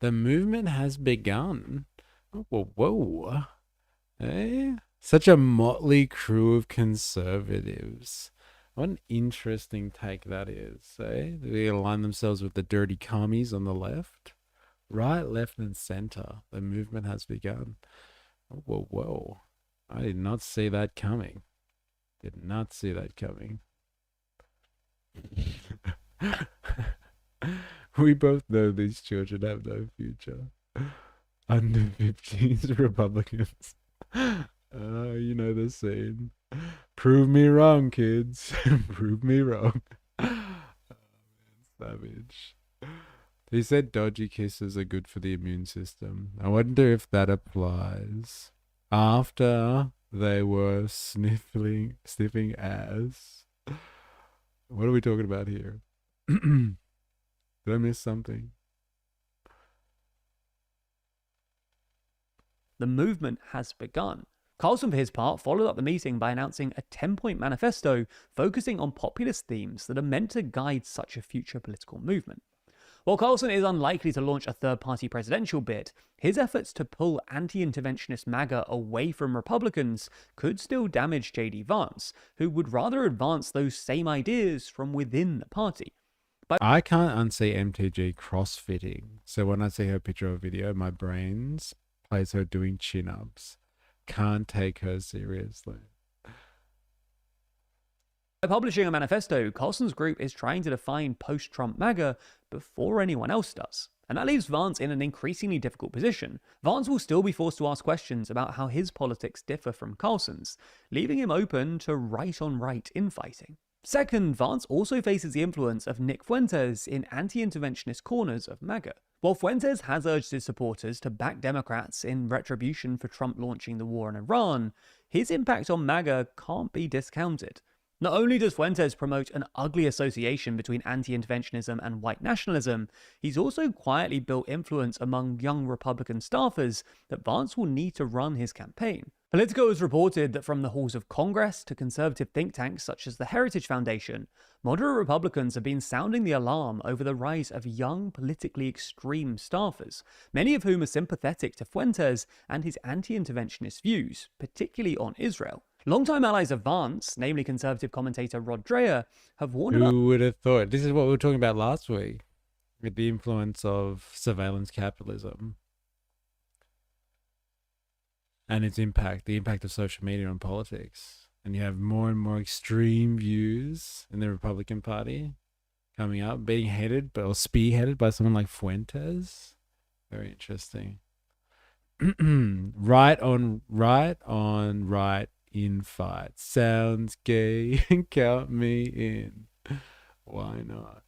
The movement has begun. Whoa, whoa. Eh? Such a motley crew of conservatives. What an interesting take that is, eh? They align themselves with the dirty commies on the left. Right, left, and center. The movement has begun. Whoa, whoa. I did not see that coming. Did not see that coming. We both know these children have no future. Under 50s Republicans. You know the scene. Prove me wrong, kids. Prove me wrong. Oh, man, savage. He said dodgy kisses are good for the immune system. I wonder if that applies. After they were sniffing ass. What are we talking about here? Did I miss something? The movement has begun. Carlson, for his part, followed up the meeting by announcing a 10-point manifesto focusing on populist themes that are meant to guide such a future political movement. While Carlson is unlikely to launch a third-party presidential bid, his efforts to pull anti-interventionist MAGA away from Republicans could still damage J.D. Vance, who would rather advance those same ideas from within the party. I can't unsee MTG crossfitting, so when I see her picture or video, my brains plays her doing chin-ups. Can't take her seriously. By publishing a manifesto, Carlson's group is trying to define post-Trump MAGA before anyone else does. And that leaves Vance in an increasingly difficult position. Vance will still be forced to ask questions about how his politics differ from Carlson's, leaving him open to right-on-right infighting. Second, Vance also faces the influence of Nick Fuentes in anti-interventionist corners of MAGA. While Fuentes has urged his supporters to back Democrats in retribution for Trump launching the war in Iran, his impact on MAGA can't be discounted. Not only does Fuentes promote an ugly association between anti-interventionism and white nationalism, he's also quietly built influence among young Republican staffers that Vance will need to run his campaign. Politico has reported that from the halls of Congress to conservative think tanks such as the Heritage Foundation, moderate Republicans have been sounding the alarm over the rise of young, politically extreme staffers, many of whom are sympathetic to Fuentes and his anti-interventionist views, particularly on Israel. Longtime allies of Vance, namely conservative commentator Rod Dreher, have warned about... Who would have thought? This is what we were talking about last week, with the influence of surveillance capitalism and its impact, the impact of social media on politics. And you have more and more extreme views in the Republican Party coming up, being headed or spearheaded by someone like Fuentes. Very interesting. Right in fight. Sounds gay. Count me in. Why not?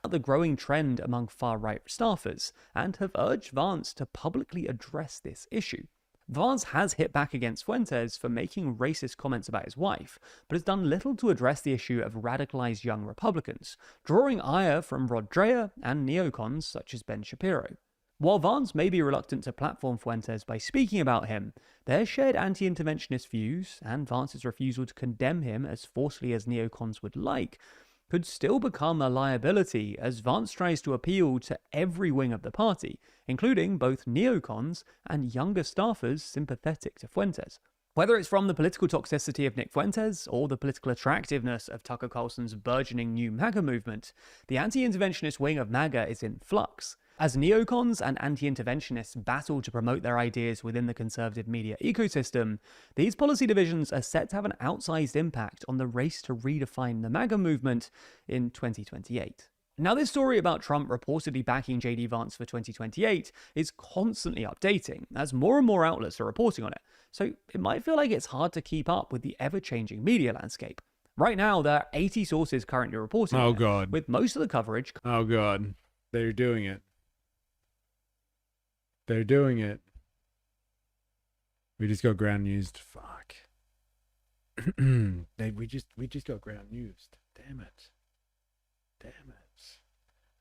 The growing trend among far-right staffers and have urged Vance to publicly address this issue. Vance has hit back against Fuentes for making racist comments about his wife, but has done little to address the issue of radicalized young Republicans, drawing ire from Rod Dreher and neocons such as Ben Shapiro. While Vance may be reluctant to platform Fuentes by speaking about him, their shared anti-interventionist views, and Vance's refusal to condemn him as forcefully as neocons would like, could still become a liability as Vance tries to appeal to every wing of the party, including both neocons and younger staffers sympathetic to Fuentes. Whether it's from the political toxicity of Nick Fuentes or the political attractiveness of Tucker Carlson's burgeoning new MAGA movement, the anti-interventionist wing of MAGA is in flux. As neocons and anti-interventionists battle to promote their ideas within the conservative media ecosystem, these policy divisions are set to have an outsized impact on the race to redefine the MAGA movement in 2028. Now, this story about Trump reportedly backing JD Vance for 2028 is constantly updating, as more and more outlets are reporting on it, so it might feel like it's hard to keep up with the ever-changing media landscape. Right now, there are 80 sources currently reporting on it, with most of the coverage... Oh god, they're doing it. They're doing it. We just got ground newsed. Fuck. we just got ground newsed. Damn it.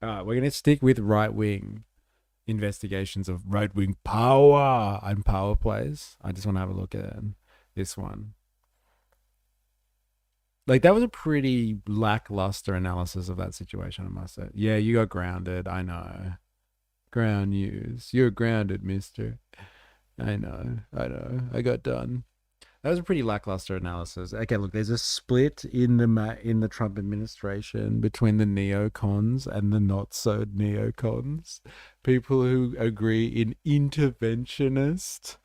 Alright, we're gonna stick with right-wing investigations of right-wing power and power plays. I just want to have a look at this one. Like, that was a pretty lackluster analysis of that situation, I must say. Yeah, you got grounded, I know. Ground news. You're grounded, mister. I know. I got done. That was a pretty lackluster analysis. Okay, look, there's a split in the Trump administration between the neocons and the not so neocons. People who agree in interventionist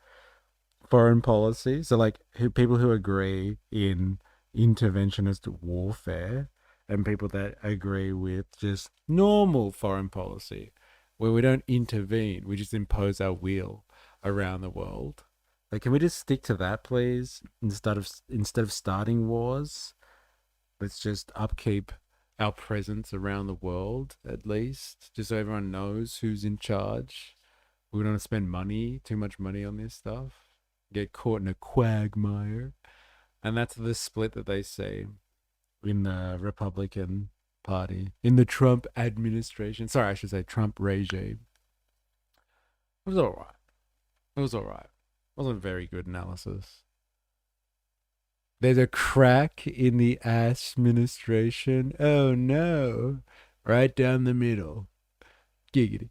foreign policy. So like people who agree in interventionist warfare, and people that agree with just normal foreign policy, where we don't intervene, we just impose our will around the world. Like, can we just stick to that, please? Instead of starting wars, let's just upkeep our presence around the world, at least, just so everyone knows who's in charge. We don't want to spend too much money on this stuff, get caught in a quagmire. And that's the split that they see in the Republican Party, in the Trump administration. Sorry, I should say Trump regime. It was alright. It wasn't a very good analysis. There's a crack in the administration. Oh no. Right down the middle. Giggity.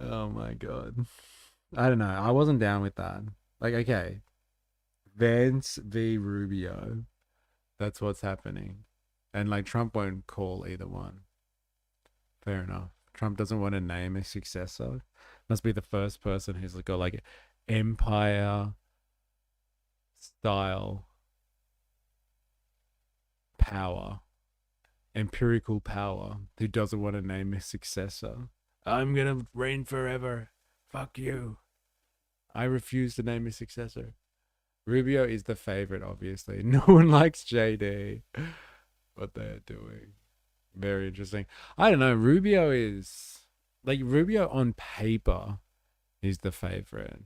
Oh my god. I don't know. I wasn't down with that. Like, okay. Vance v. Rubio. That's what's happening. And like, Trump won't call either one. Fair enough. Trump doesn't want to name a successor. Must be the first person who's got like empire style power, empirical power, who doesn't want to name a successor. I'm gonna reign forever. Fuck you. I refuse to name his successor. Rubio is the favorite, obviously. No one likes JD. What they're doing. Very interesting. I don't know. Rubio is like Rubio on paper is the favorite.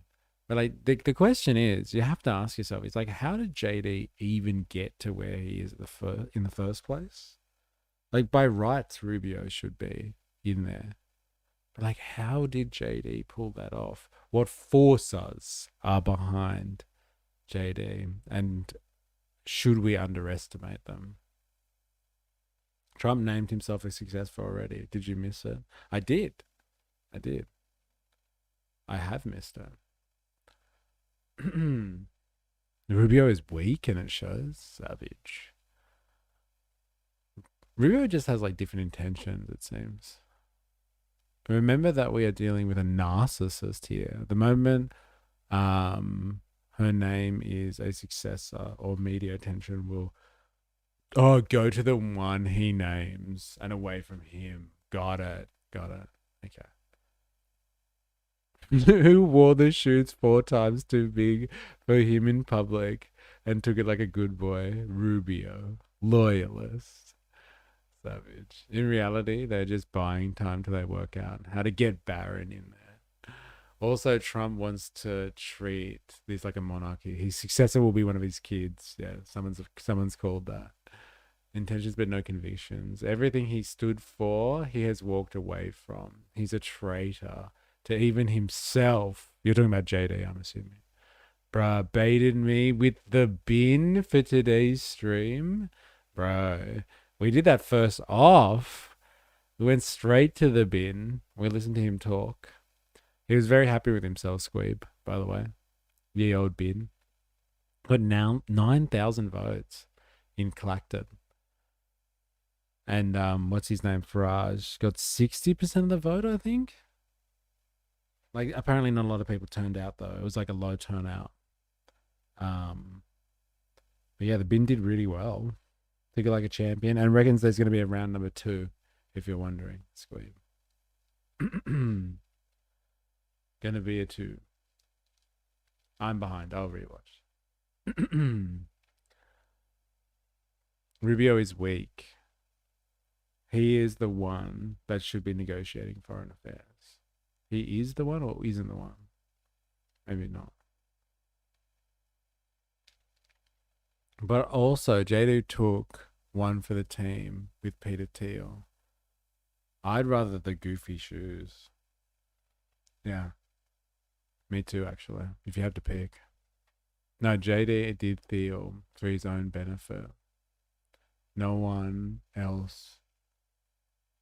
But like the question is, you have to ask yourself, it's like, how did JD even get to where he is in the first place? Like by rights, Rubio should be in there. But like, how did JD pull that off? What forces are behind JD? And should we underestimate them? Trump named himself a successful already. Did you miss it? I did. I have missed it. Rubio is weak and it shows. Savage. Rubio just has like different intentions, it seems. Remember that we are dealing with a narcissist here. The moment her name is a successor or media attention will go to the one he names and away from him. Got it. Okay. Who wore the shoes 4 times too big for him in public and took it like a good boy? Rubio. Loyalist. Savage. In reality, they're just buying time till they work out how to get Barron in there. Also, Trump wants to treat this like a monarchy. His successor will be one of his kids. Yeah, someone's called that. Intentions but no convictions. Everything he stood for, he has walked away from. He's a traitor to even himself. You're talking about JD, I'm assuming. Bruh, baited me with the bin for today's stream. Bro, we did that first off. We went straight to the bin. We listened to him talk. He was very happy with himself, Squeeb, by the way. Ye old bin. Got now 9,000 votes in Clacton. And what's his name? Farage got 60% of the vote, I think. Like, apparently not a lot of people turned out, though. It was like a low turnout. But yeah, the bin did really well. Took it like a champion. And reckons there's going to be a round number 2, if you're wondering. Squeeb. Gonna be a 2. I'm behind. I'll rewatch. Rubio is weak. He is the one that should be negotiating foreign affairs. He is the one or isn't the one? Maybe not. But also, JD took one for the team with Peter Thiel. I'd rather the goofy shoes. Yeah. Me too, actually, if you have to pick. No, JD did Thiel for his own benefit. No one else.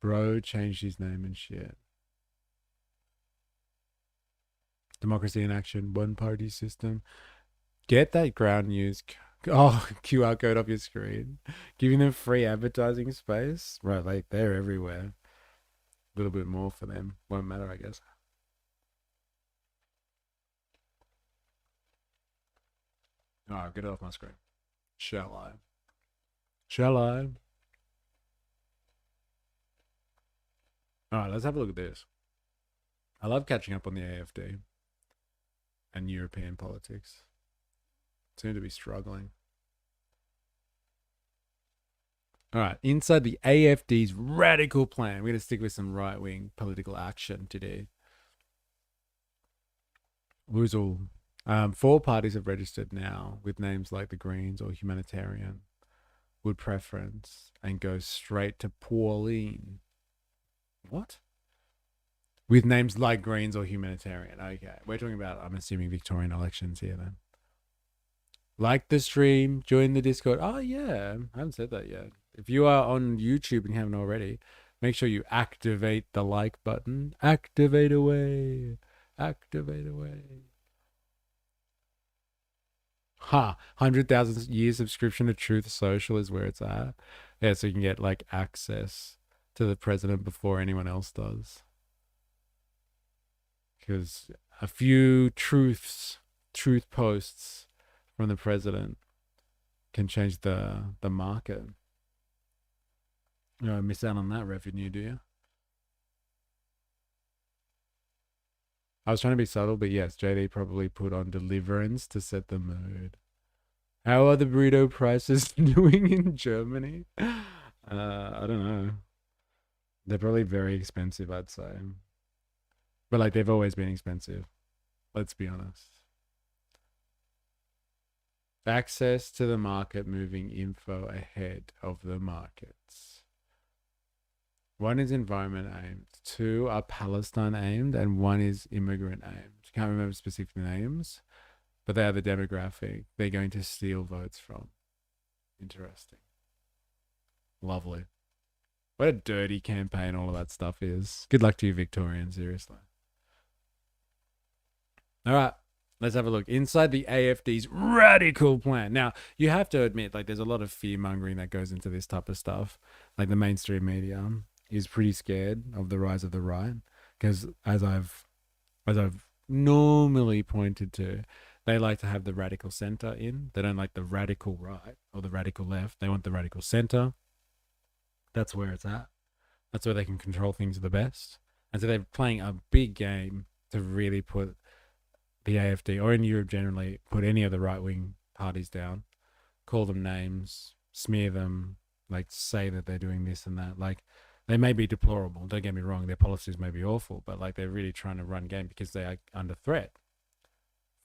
Bro changed his name and shit. Democracy in action, one-party system. Get that ground news QR code off your screen. Giving them free advertising space. Right, like they're everywhere. A little bit more for them. Won't matter, I guess. Alright, get it off my screen. Shall I? Alright, let's have a look at this. I love catching up on the AFD and European politics. Seem to be struggling. Alright, inside the AFD's radical plan, we're going to stick with some right-wing political action today. Woozle. 4 parties have registered now with names like the Greens or Humanitarian, Would Preference, and go straight to Pauline. What? With names like Greens or Humanitarian. Okay, we're talking about, I'm assuming, Victorian elections here then. Like the stream, join the Discord. Oh yeah, I haven't said that yet. If you are on YouTube and you haven't already, make sure you activate the like button. Activate away. Activate away. Ha, 100,000 year subscription to Truth Social is where it's at. Yeah, so you can get like access to the president before anyone else does. Because a few truth posts from the president can change the market. You don't miss out on that revenue, do you? I was trying to be subtle, but yes, JD probably put on Deliverance to set the mood. How are the burrito prices doing in Germany? I don't know. They're probably very expensive, I'd say. But like, they've always been expensive. Let's be honest. Access to the market moving info ahead of the markets. 1 is environment aimed, 2 are Palestine aimed, and 1 is immigrant aimed. Can't remember specific names, but they are the demographic they're going to steal votes from. Interesting. Lovely. What a dirty campaign all of that stuff is. Good luck to you, Victorian, seriously. All right, let's have a look. Inside the AFD's radical plan. Now, you have to admit, like, there's a lot of fear-mongering that goes into this type of stuff. Like, the mainstream media is pretty scared of the rise of the right, because as I've normally pointed to, they like to have the radical center in. They don't like the radical right or the radical left. They want the radical center. That's where it's at. That's where they can control things the best. And so they're playing a big game to really put the AFD, or in Europe generally, put any of the right-wing parties down, call them names, smear them, like say that they're doing this and that. Like, they may be deplorable, don't get me wrong, their policies may be awful, but like, they're really trying to run game because they are under threat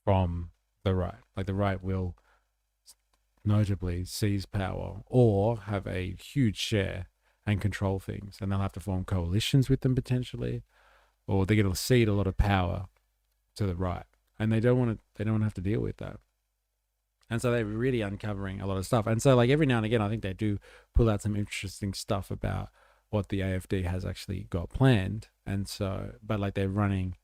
from the right. Like, the right will notably seize power or have a huge share and control things, and they'll have to form coalitions with them potentially, or they're going to cede a lot of power to the right, and they don't want to have to deal with that. And so they're really uncovering a lot of stuff. And so, like, every now and again, I think they do pull out some interesting stuff about what the AFD has actually got planned. And so, but like, they're running,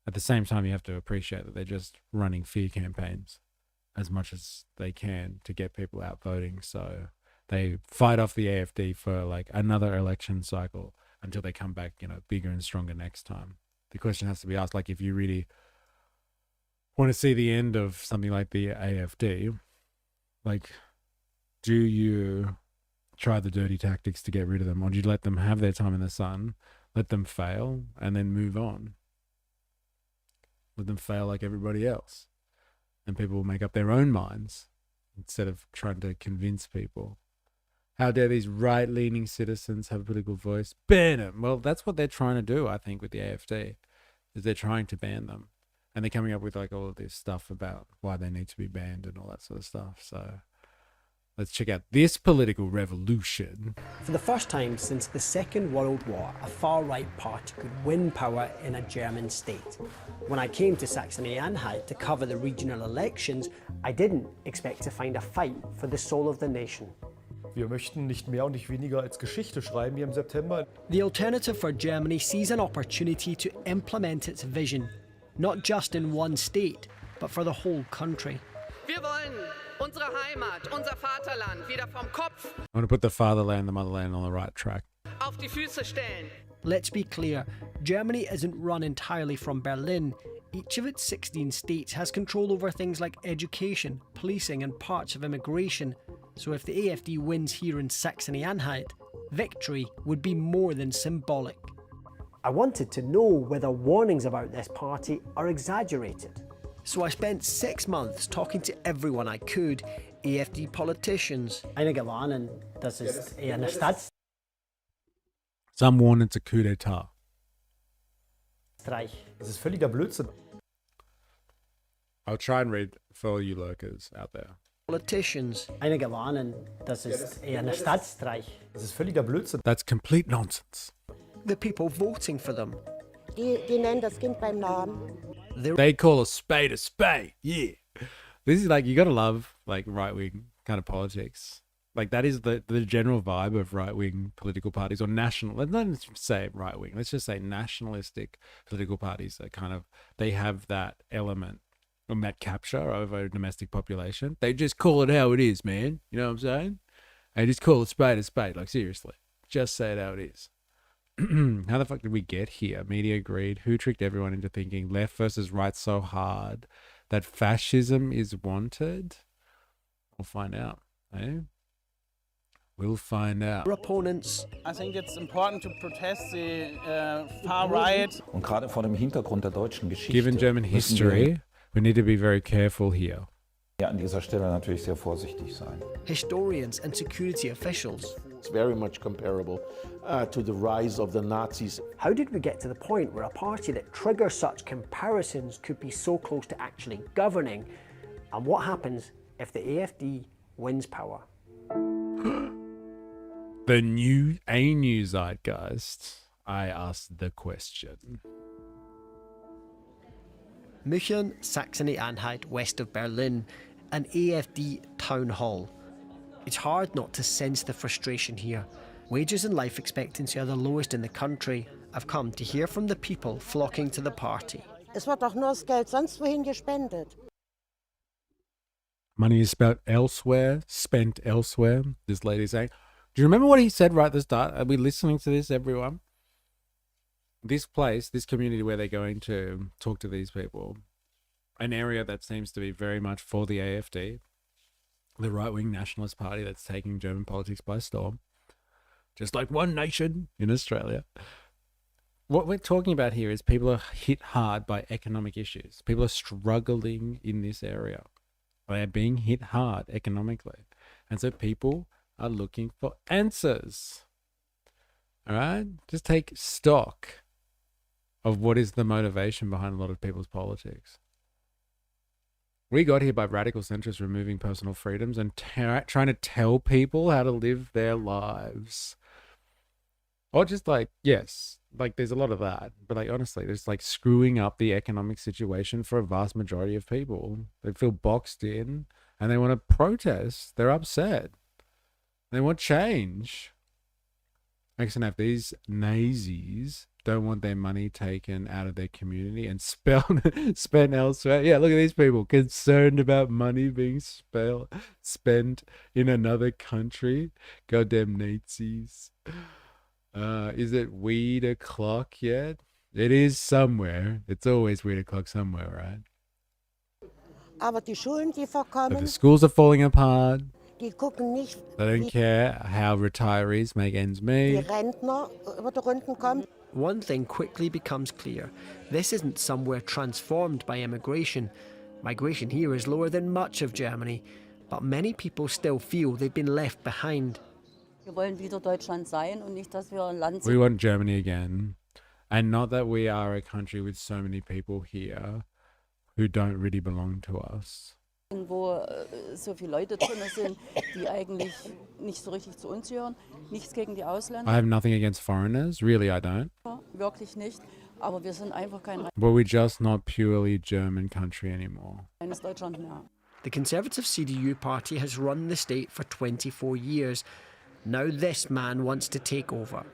at the same time, you have to appreciate that they're just running fear campaigns as much as they can to get people out voting. So they fight off the AFD for like another election cycle until they come back, you know, bigger and stronger next time. The question has to be asked, like, if you really want to see the end of something like the AFD, like, do you try the dirty tactics to get rid of them, or do you let them have their time in the sun, let them fail, and then move on? Let them fail like everybody else, and people will make up their own minds instead of trying to convince people. How dare these right-leaning citizens have a political voice? Ban them. Well, that's what they're trying to do, I think, with the AFD, is they're trying to ban them. And they're coming up with like all of this stuff about why they need to be banned and all that sort of stuff. So let's check out this political revolution. For the first time since the Second World War, a far-right party could win power in a German state. When I came to Saxony-Anhalt to cover the regional elections, I didn't expect to find a fight for the soul of the nation. Wir möchten nicht mehr und nicht weniger als Geschichte schreiben hier im September. The Alternative for Germany sees an opportunity to implement its vision, not just in one state, but for the whole country. Wir wollen unsere Heimat, unser Vaterland wieder vom Kopf I want to put the fatherland, the motherland on the right track. auf die Füße stellen. Let's be clear, Germany isn't run entirely from Berlin. Each of its 16 states has control over things like education, policing and parts of immigration. So if the AFD wins here in Saxony-Anhalt, victory would be more than symbolic. I wanted to know whether warnings about this party are exaggerated. So I spent 6 months talking to everyone I could, AFD politicians. Einige warnen, dass es eher eine Some warn it's a coup d'etat. Staatsstreich. Das ist völliger Blödsinn. I'll try and read for all you lurkers out there. Politicians. Einige warnen, dass es eher eine Staatsstreich. Das ist völliger Blödsinn. That's complete nonsense. The people voting for them. Die nennen das Kind beim Namen. They call a spade, yeah. This is like, you gotta love like right-wing kind of politics. Like, that is the general vibe of right-wing political parties, or national, let's not say right-wing, let's just say nationalistic political parties that kind of, they have that element of that capture over a domestic population. They just call it how it is, man. You know what I'm saying? They just call a spade, like, seriously. Just say it how it is. How the fuck did we get here? Media greed. Who tricked everyone into thinking left versus right so hard that fascism is wanted? We'll find out, eh? We'll find out. Our opponents. I think it's important to protest the far right. Und gerade vor dem Hintergrund der deutschen Geschichte. Given German history, we need to be very careful here. Ja, an dieser Stelle natürlich sehr vorsichtig sein. Historians and security officials. It's very much comparable to the rise of the Nazis. How did we get to the point where a party that triggers such comparisons could be so close to actually governing? And what happens if the AfD wins power? The new zeitgeist. I asked the question. München, Saxony-Anhalt, west of Berlin, an AfD town hall. It's hard not to sense the frustration here. Wages and life expectancy are the lowest in the country. I've come to hear from the people flocking to the party. Es wird doch nur das Geld sonst wohin gespendet. Money is spent elsewhere, this lady's saying. Do you remember what he said right at the start? Are we listening to this, everyone? This place, this community where they're going to talk to these people, an area that seems to be very much for the AfD, the right-wing nationalist party that's taking German politics by storm, just like One Nation in Australia. What we're talking about here is people are hit hard by economic issues. People are struggling in this area. They are being hit hard economically. And so people are looking for answers. All right? Just take stock of what is the motivation behind a lot of people's politics. We got here by radical centrists removing personal freedoms and trying to tell people how to live their lives. Or just like, yes, like there's a lot of that. But like honestly, there's like screwing up the economic situation for a vast majority of people. They feel boxed in and they want to protest. They're upset. They want change. Makes sense. These Nazis don't want their money taken out of their community and spent elsewhere. Yeah, look at these people concerned about money being spent in another country. Goddamn Nazis. Is it weed o'clock yet? It is somewhere. It's always weed o'clock somewhere, right? Aber die Schulen, die So verkommen, the schools are falling apart. die gucken nicht, They don't care how retirees make ends die meet. Rentner über die Runden kommen. One thing quickly becomes clear. This isn't somewhere transformed by immigration. Migration here is lower than much of Germany, but many people still feel they've been left behind. Wir wollen wieder Deutschland sein und nicht, dass wir ein Land We want Germany again. And not that we are a country with so many people here who don't really belong to us. sind, wo so viele Leute drin sind, die eigentlich nicht so richtig zu uns gehören. Nichts gegen die Ausländer. I have nothing against foreigners. Really, I don't. Wirklich nicht. Aber wir sind einfach kein But we're just not purely German country anymore. reines Deutschland mehr. The Conservative CDU party has run the state for 24 years. Now this man wants to take over.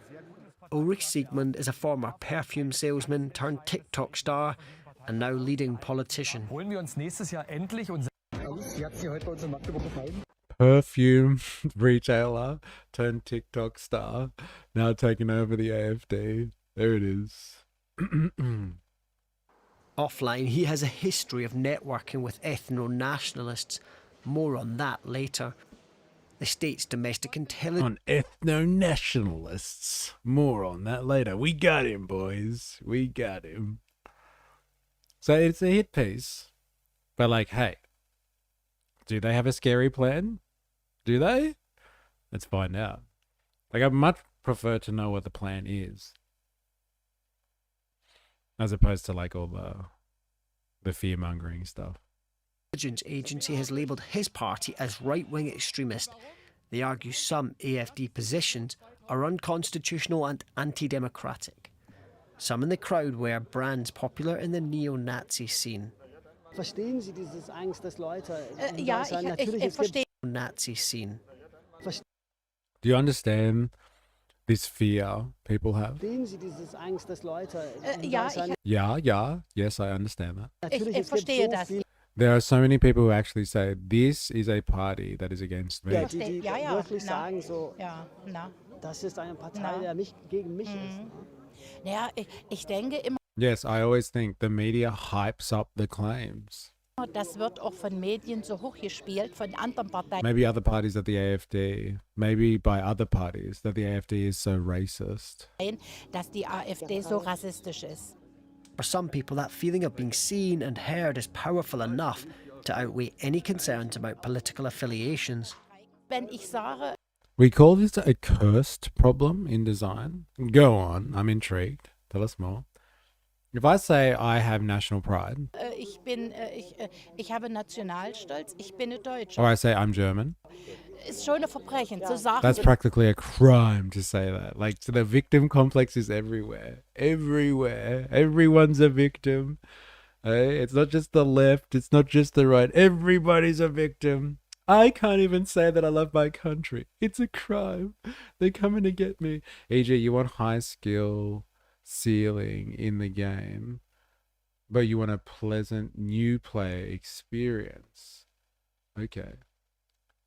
Ulrich Siegmund is a former perfume salesman turned TikTok star and now leading politician. Holen wir uns nächstes Jahr endlich unser... Wie hat Sie heute bei uns in Magdeburg gefallen? Perfume retailer turned TikTok star, now taking over the AfD. There it is. Offline, he has a history of networking with ethno-nationalists. More on that later. The state's domestic intelligence... On ethno-nationalists. More on that later. We got him, boys. We got him. So it's a hit piece. But like, hey, do they have a scary plan? Do they? Let's find out. Like, I'd much prefer to know what the plan is, as opposed to like all the fear-mongering stuff. Intelligence agency has labelled his party as right-wing extremist. They argue some AfD positions are unconstitutional and anti-democratic. Some in the crowd wear brands popular in the neo-Nazi scene. Verstehen Sie dieses Angst, dass Leute... Ja, ich verstehe. Nazi scene. Do you understand this fear people have? Verstehen Sie dieses Angst, dass Leute... Yes, I understand that. Ich verstehe das. There are so many people who actually say, this is a party that is against me. Ja, die wirklich sagen so, das ist eine Partei, der nicht gegen mich ist. Ja, ich denke immer... Yes, I always think the media hypes up the claims. Das wird auch von Medien so hochgespielt, von anderen Parteien. Maybe other parties at the AfD, maybe by other parties, that the AfD is so racist. Dass die AfD so rassistisch ist. For some people, that feeling of being seen and heard is powerful enough to outweigh any concerns about political affiliations. Wenn ich sage, We call this a cursed problem in design. Go on, I'm intrigued. Tell us more. If I say I have national pride, ich habe Nationalstolz, ich bin eine Deutsche. or I say I'm German, Ist schon ein Verbrechen zu sagen. that's practically a crime to say that. Like, so the victim complex is everywhere. Everywhere. Everyone's a victim. It's not just the left, it's not just the right. Everybody's a victim. I can't even say that I love my country. It's a crime. They're coming to get me. E.g., you want high skill ceiling in the game, but you want a pleasant new player experience. Okay.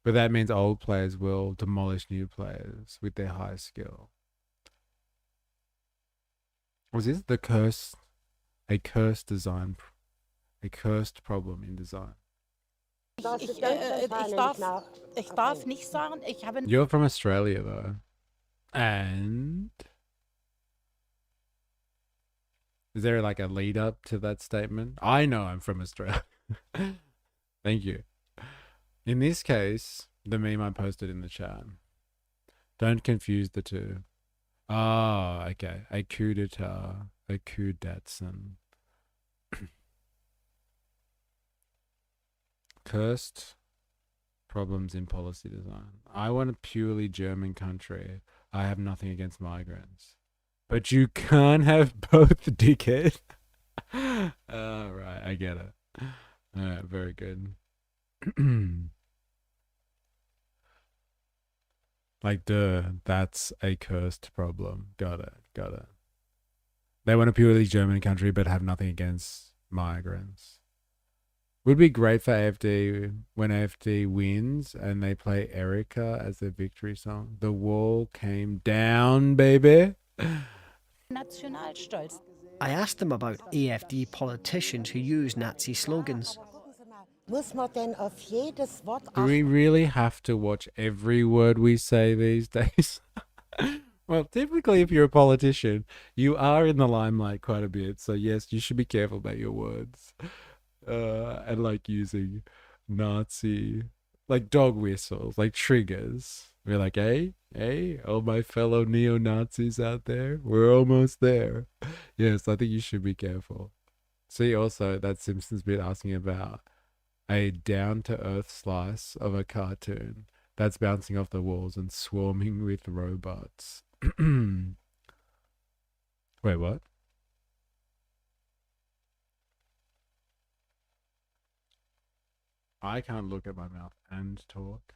But that means old players will demolish new players with their high skill. Was this the curse? A cursed design, a cursed problem in design. Ich darf nicht sagen, ich habe. You're from Australia though, and is there like a lead up to that statement? I know I'm from Australia. Thank you. In this case, the meme I posted in the chat. Don't confuse the two. Oh, okay. A coup d'etat, a coup d'Atson. Cursed problems in policy design. I want a purely German country. I have nothing against migrants. But you can't have both, dickhead. Right, I get it. Alright, very good. Like, duh, that's a cursed problem. Got it, got it. They want a purely German country but have nothing against migrants. Would be great for AfD when AfD wins and they play Erica as their victory song. The wall came down, baby. Nationalstolz. I asked them about AfD politicians who use Nazi slogans. Muss man denn auf jedes Wort Do we really have to watch every word we say these days? Well, typically if you're a politician, you are in the limelight quite a bit. So yes, you should be careful about your words. And like using Nazi, like dog whistles, like triggers. We're like, hey, all my fellow neo-Nazis out there, we're almost there. Yes, I think you should be careful. See also that Simpsons bit asking about a down-to-earth slice of a cartoon that's bouncing off the walls and swarming with robots. Wait, what? I can't look at my mouth and talk.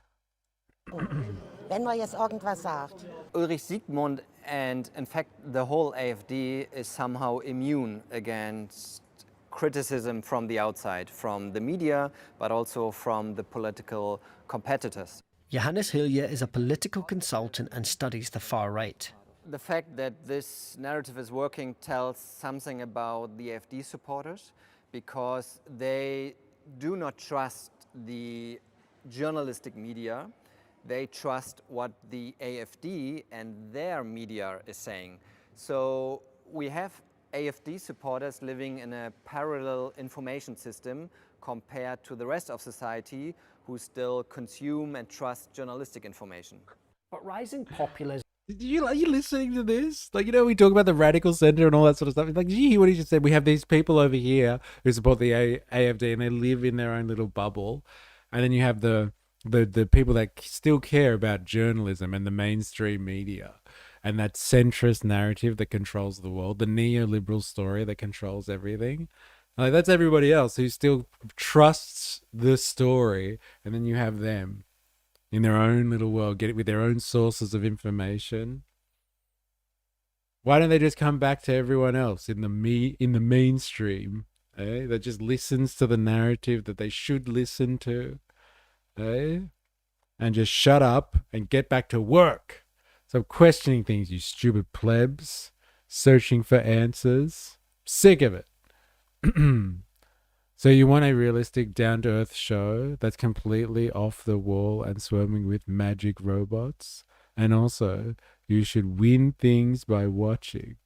wenn man jetzt irgendwas sagt. Ulrich Siegmund and in fact the whole AfD is somehow immune against criticism from the outside, from the media, but also from the political competitors. Johannes Hilje is a political consultant and studies the far right. The fact that this narrative is working tells something about the AfD supporters because they do not trust the journalistic media. They trust what the AfD and their media is saying. So we have AfD supporters living in a parallel information system compared to the rest of society who still consume and trust journalistic information. But rising populism. Are you listening to this? Like, you know, we talk about the radical center and all that sort of stuff. Like, did you hear what he just said? We have these people over here who support the AfD and they live in their own little bubble. And then you have the people that still care about journalism and the mainstream media and that centrist narrative that controls the world, the neoliberal story that controls everything. Like, that's everybody else who still trusts the story. And then you have them in their own little world, get it with their own sources of information. Why don't they just come back to everyone else in the mainstream, that just listens to the narrative that they should listen to, and just shut up and get back to work? Stop questioning things, you stupid plebs, searching for answers. Sick of it. So you want a realistic, down-to-earth show that's completely off the wall and swarming with magic robots? And also, you should win things by watching.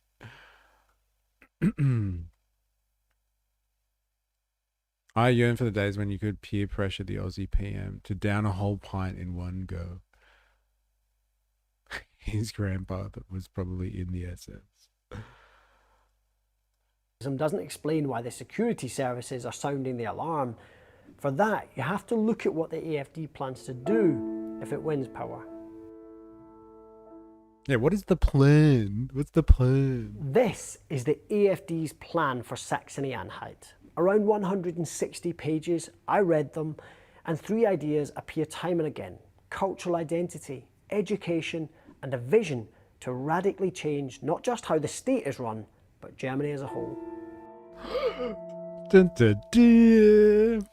I yearn for the days when you could peer pressure the Aussie PM to down a whole pint in one go. His grandfather was probably in the SS. Doesn't explain why the security services are sounding the alarm. For that, you have to look at what the AFD plans to do if it wins power. Yeah, what is the plan? What's the plan? This is the AFD's plan for Saxony-Anhalt. Around 160 pages, I read them, and 3 ideas appear time and again. Cultural identity, education, and a vision to radically change not just how the state is run, but Germany as a whole. Dun, dun, dun.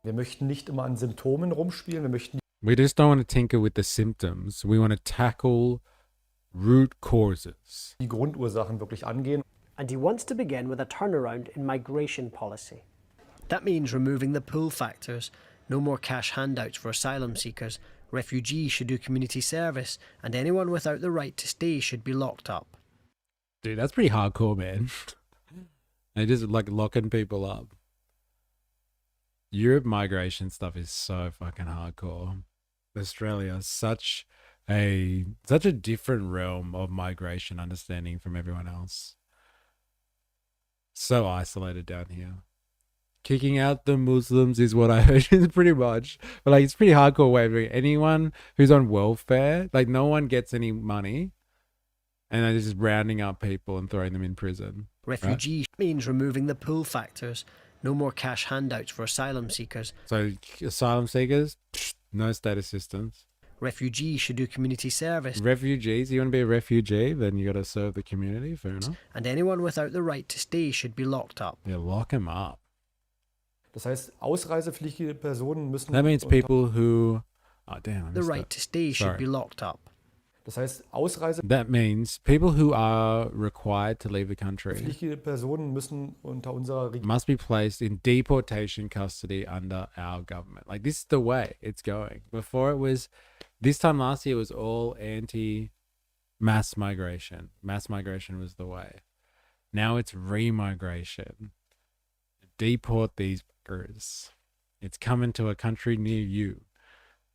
Wir möchten nicht immer an Symptomen rumspielen. Wir möchten We just don't want to tinker with the symptoms. We want to tackle root causes. die Grundursachen wirklich angehen. And he wants to begin with a turnaround in migration policy. That means removing the pull factors, no more cash handouts for asylum seekers, refugees should do community service, and anyone without the right to stay should be locked up. Dude, that's pretty hardcore, man. They just like locking people up. Europe migration stuff is so fucking hardcore. Australia is such a different realm of migration understanding from everyone else. So isolated down here. Kicking out the Muslims is what I heard is pretty much. But like it's pretty hardcore way of doing it. Anyone who's on welfare, like no one gets any money. And they're just rounding up people and throwing them in prison. Refugee means removing the pull factors, no more cash handouts for asylum seekers. So asylum seekers, no state assistance. Refugees should do community service. Refugees, you want to be a refugee, then you got to serve the community, fair enough. And anyone without the right to stay should be locked up. Yeah, lock them up. Das heißt, ausreisepflichtige Personen müssen... That means people who... Oh, damn, I missed The right that. to stay should Sorry. be locked up. Das heißt, ausreisepflichtige That means people who are required to leave the country Personen müssen unter unserer Regierung must be placed in deportation custody under our government. Like, this is the way it's going. Before it was... This time last year was all anti-mass migration. Mass migration was the way. Now it's remigration. Deport these fuckers. It's coming to a country near you.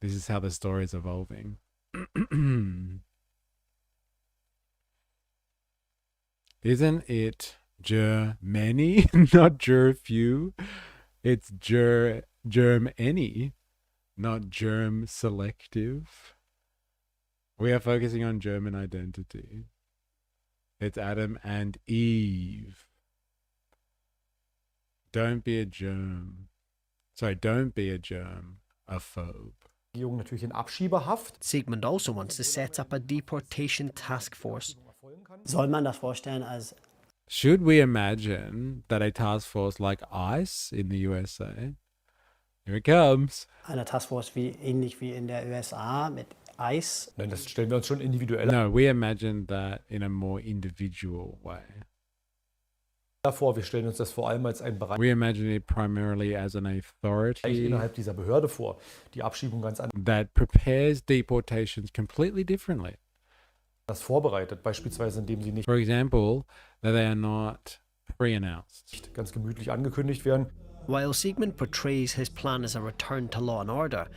This is how the story is evolving. Isn't it Germany? Not Gerfew. It's Germany. Not germ selective. We are focusing on German identity. It's Adam and Eve. Don't be a germ. Sorry, don't be a germ. A phobe. natürlich in Abschiebehaft. Sigmund also wants to set up a deportation task force. Soll man das vorstellen als... Should we imagine that a task force like ICE in the USA? Here it comes. Eine Taskforce ähnlich wie in der USA mit ICE. Nein, das stellen wir uns schon individuell No, we imagine that in a more individual way. vor. Wir stellen uns das vor allem als einen Bereich We imagine it primarily as an authority innerhalb dieser Behörde vor. Die Abschiebung ganz anders that prepares deportations completely differently. vorbereitet, beispielsweise indem sie nicht For example, that they are not pre-announced. ganz gemütlich angekündigt werden. While Sigmund portrays his plan as a return to law and order,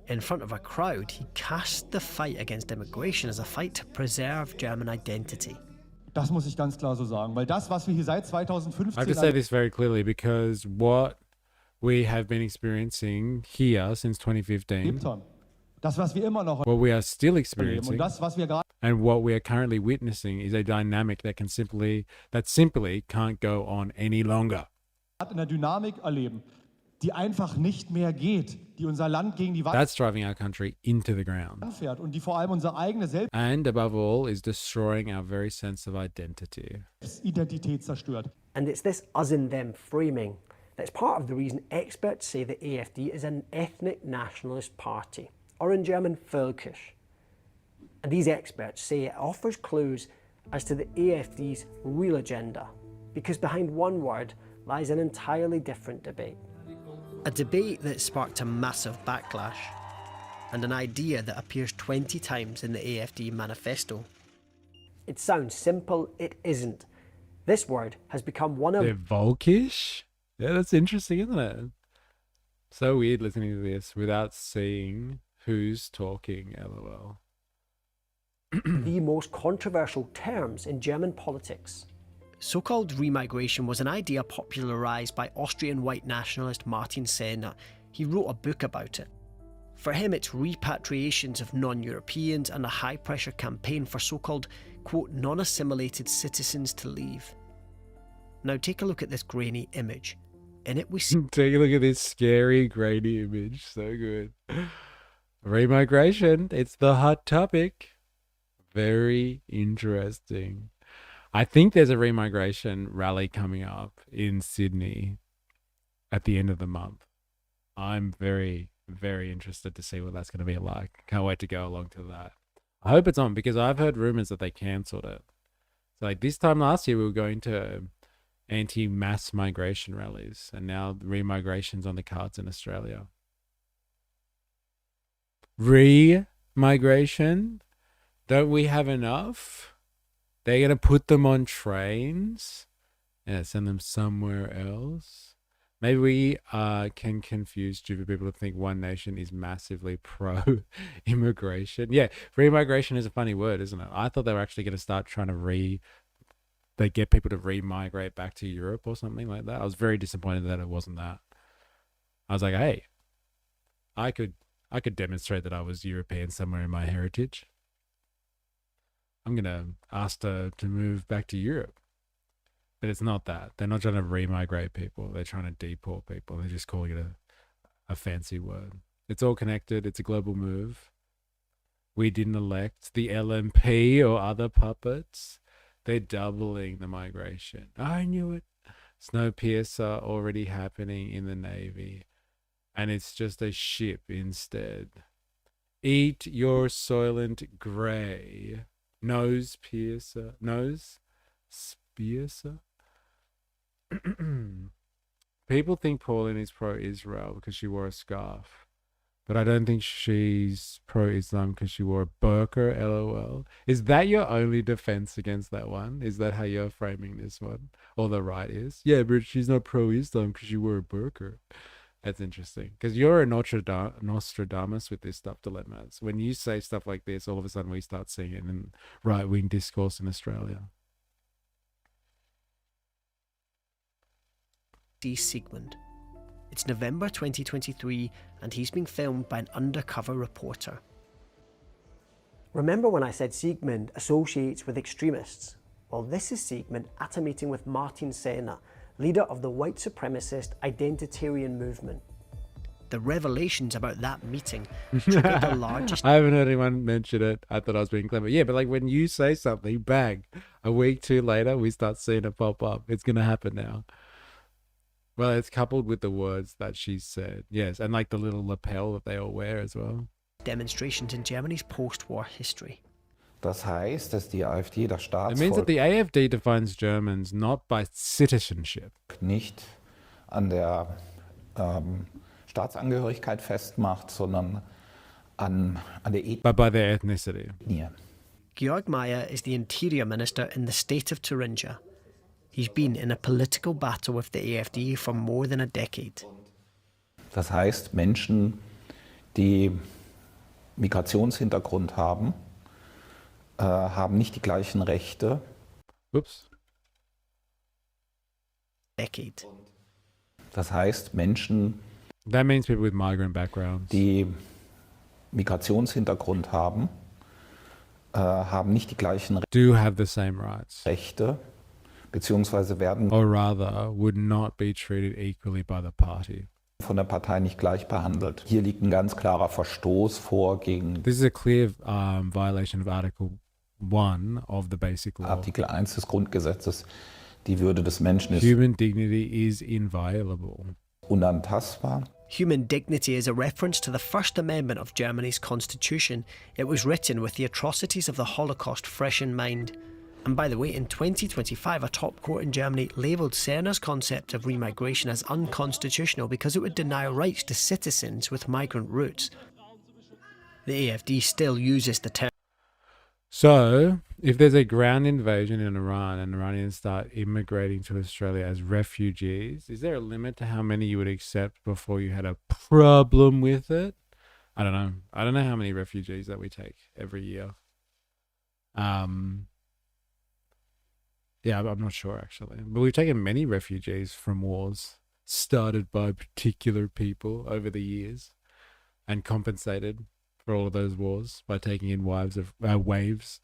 in front of a crowd, he cast the fight against immigration as a fight to preserve German identity. Das muss ich ganz klar so sagen, weil das, was wir hier seit I have to 2015 say this very clearly because what we have been experiencing here since 2015, erlebt haben, das, was wir immer noch what we are still erleben experiencing, und das, was wir gerade and what we are currently witnessing is a dynamic that simply can't go on any longer. in der Dynamik erleben, die einfach nicht mehr geht, die unser Land gegen die Wand That's driving our country into the ground. fährt und die vor allem unsere eigene And above all, is destroying our very sense of identity. Selbstidentität zerstört. And it's this us and them framing that's part of the reason experts say the AfD is an ethnic nationalist party, or in German, Völkisch. And these experts say it offers clues as to the AfD's real agenda, because behind one word, lies an entirely different debate. A debate that sparked a massive backlash, and an idea that appears 20 times in the AFD manifesto. It sounds simple, it isn't. This word has become one of... They're Volkish? Yeah, that's interesting, isn't it? So weird listening to this without seeing who's talking, lol. the most controversial terms in German politics. So-called remigration was an idea popularised by Austrian white nationalist Martin Sellner. He wrote a book about it. For him, it's repatriations of non-Europeans and a high-pressure campaign for so-called, quote, non-assimilated citizens to leave. Now take a look at this grainy image. In it we see... Take a look at this scary grainy image. So good. Remigration. It's the hot topic. Very interesting. I think there's a remigration rally coming up in Sydney at the end of the month. I'm very, very interested to see what that's going to be like. Can't wait to go along to that. I hope it's on because I've heard rumors that they cancelled it. So like this time last year we were going to anti-mass migration rallies and now remigration's on the cards in Australia. Remigration? Don't we have enough? They're going to put them on trains and send them somewhere else. Maybe we can confuse stupid people to think One Nation is massively pro-immigration. Yeah, re-migration is a funny word, isn't it? I thought they were actually going to start trying to they get people to re-migrate back to Europe or something like that. I was very disappointed that it wasn't that. I was like, hey, I could demonstrate that I was European somewhere in my heritage. I'm going to ask to move back to Europe. But it's not that. They're not trying to re-migrate people. They're trying to deport people. They're just calling it a fancy word. It's all connected. It's a global move. We didn't elect the LMP or other puppets. They're doubling the migration. I knew it. Snowpiercer already happening in the Navy. And it's just a ship instead. Eat your Soylent Grey. Nose piercer. Nose piercer. People think Pauline is pro-Israel because she wore a scarf. But I don't think she's pro-Islam because she wore a burqa, lol. Is that your only defense against that one? Is that how you're framing this one? Or the right is? Yeah, but she's not pro-Islam because she wore a burqa. That's interesting. Because you're a Nostradamus with this stuff, dilemmas. When you say stuff like this, all of a sudden we start seeing it in right-wing discourse in Australia. Sigmund. It's November 2023 and he's being filmed by an undercover reporter. Remember when I said Sigmund associates with extremists? Well, this is Sigmund at a meeting with Martin Sellner, leader of the white supremacist identitarian movement. The revelations about that meeting triggered the largest... I haven't heard anyone mention it. I thought I was being clever. Yeah, but like when you say something, bang, a week, two later, we start seeing it pop up. It's going to happen now. Well, it's coupled with the words that she said. Yes, and like the little lapel that they all wear as well. Demonstrations in Germany's post-war history. Das heißt, dass die AfD das Staatsvolk... It means that the AfD defines Germans not by citizenship. Nicht an der Staatsangehörigkeit festmacht, sondern an der Ethnie. But by their ethnicity. Yeah. Georg Mayer is the Interior Minister in the state of Thuringia. He's been in a political battle with the AfD for more than a decade. Das heißt, Menschen, die Migrationshintergrund haben, haben nicht die gleichen Rechte. Ups. Decade. Das heißt, Menschen, that means people with migrant backgrounds, die Migrationshintergrund haben, haben nicht die gleichen do have the same rights. Rechte. Beziehungsweise werden or rather would not be treated equally by the party. Von der Partei nicht gleich behandelt. Hier liegt ein ganz klarer Verstoß vor gegen This is a clear violation of Article 1 of the Basic Law. Artikel 1 des Grundgesetzes. Die Würde des Menschen ist Human dignity is inviolable. Unantastbar. Human dignity is a reference to the First Amendment of Germany's constitution. It was written with the atrocities of the Holocaust fresh in mind. And by the way, in 2025, a top court in Germany labelled Cerner's concept of remigration as unconstitutional because it would deny rights to citizens with migrant roots. The AFD still uses the term. So, if there's a ground invasion in Iran and Iranians start immigrating to Australia as refugees, is there a limit to how many you would accept before you had a problem with it? I don't know. I don't know how many refugees that we take every year. Yeah, I'm not sure actually. But we've taken many refugees from wars started by particular people over the years and compensated for all of those wars by taking in waves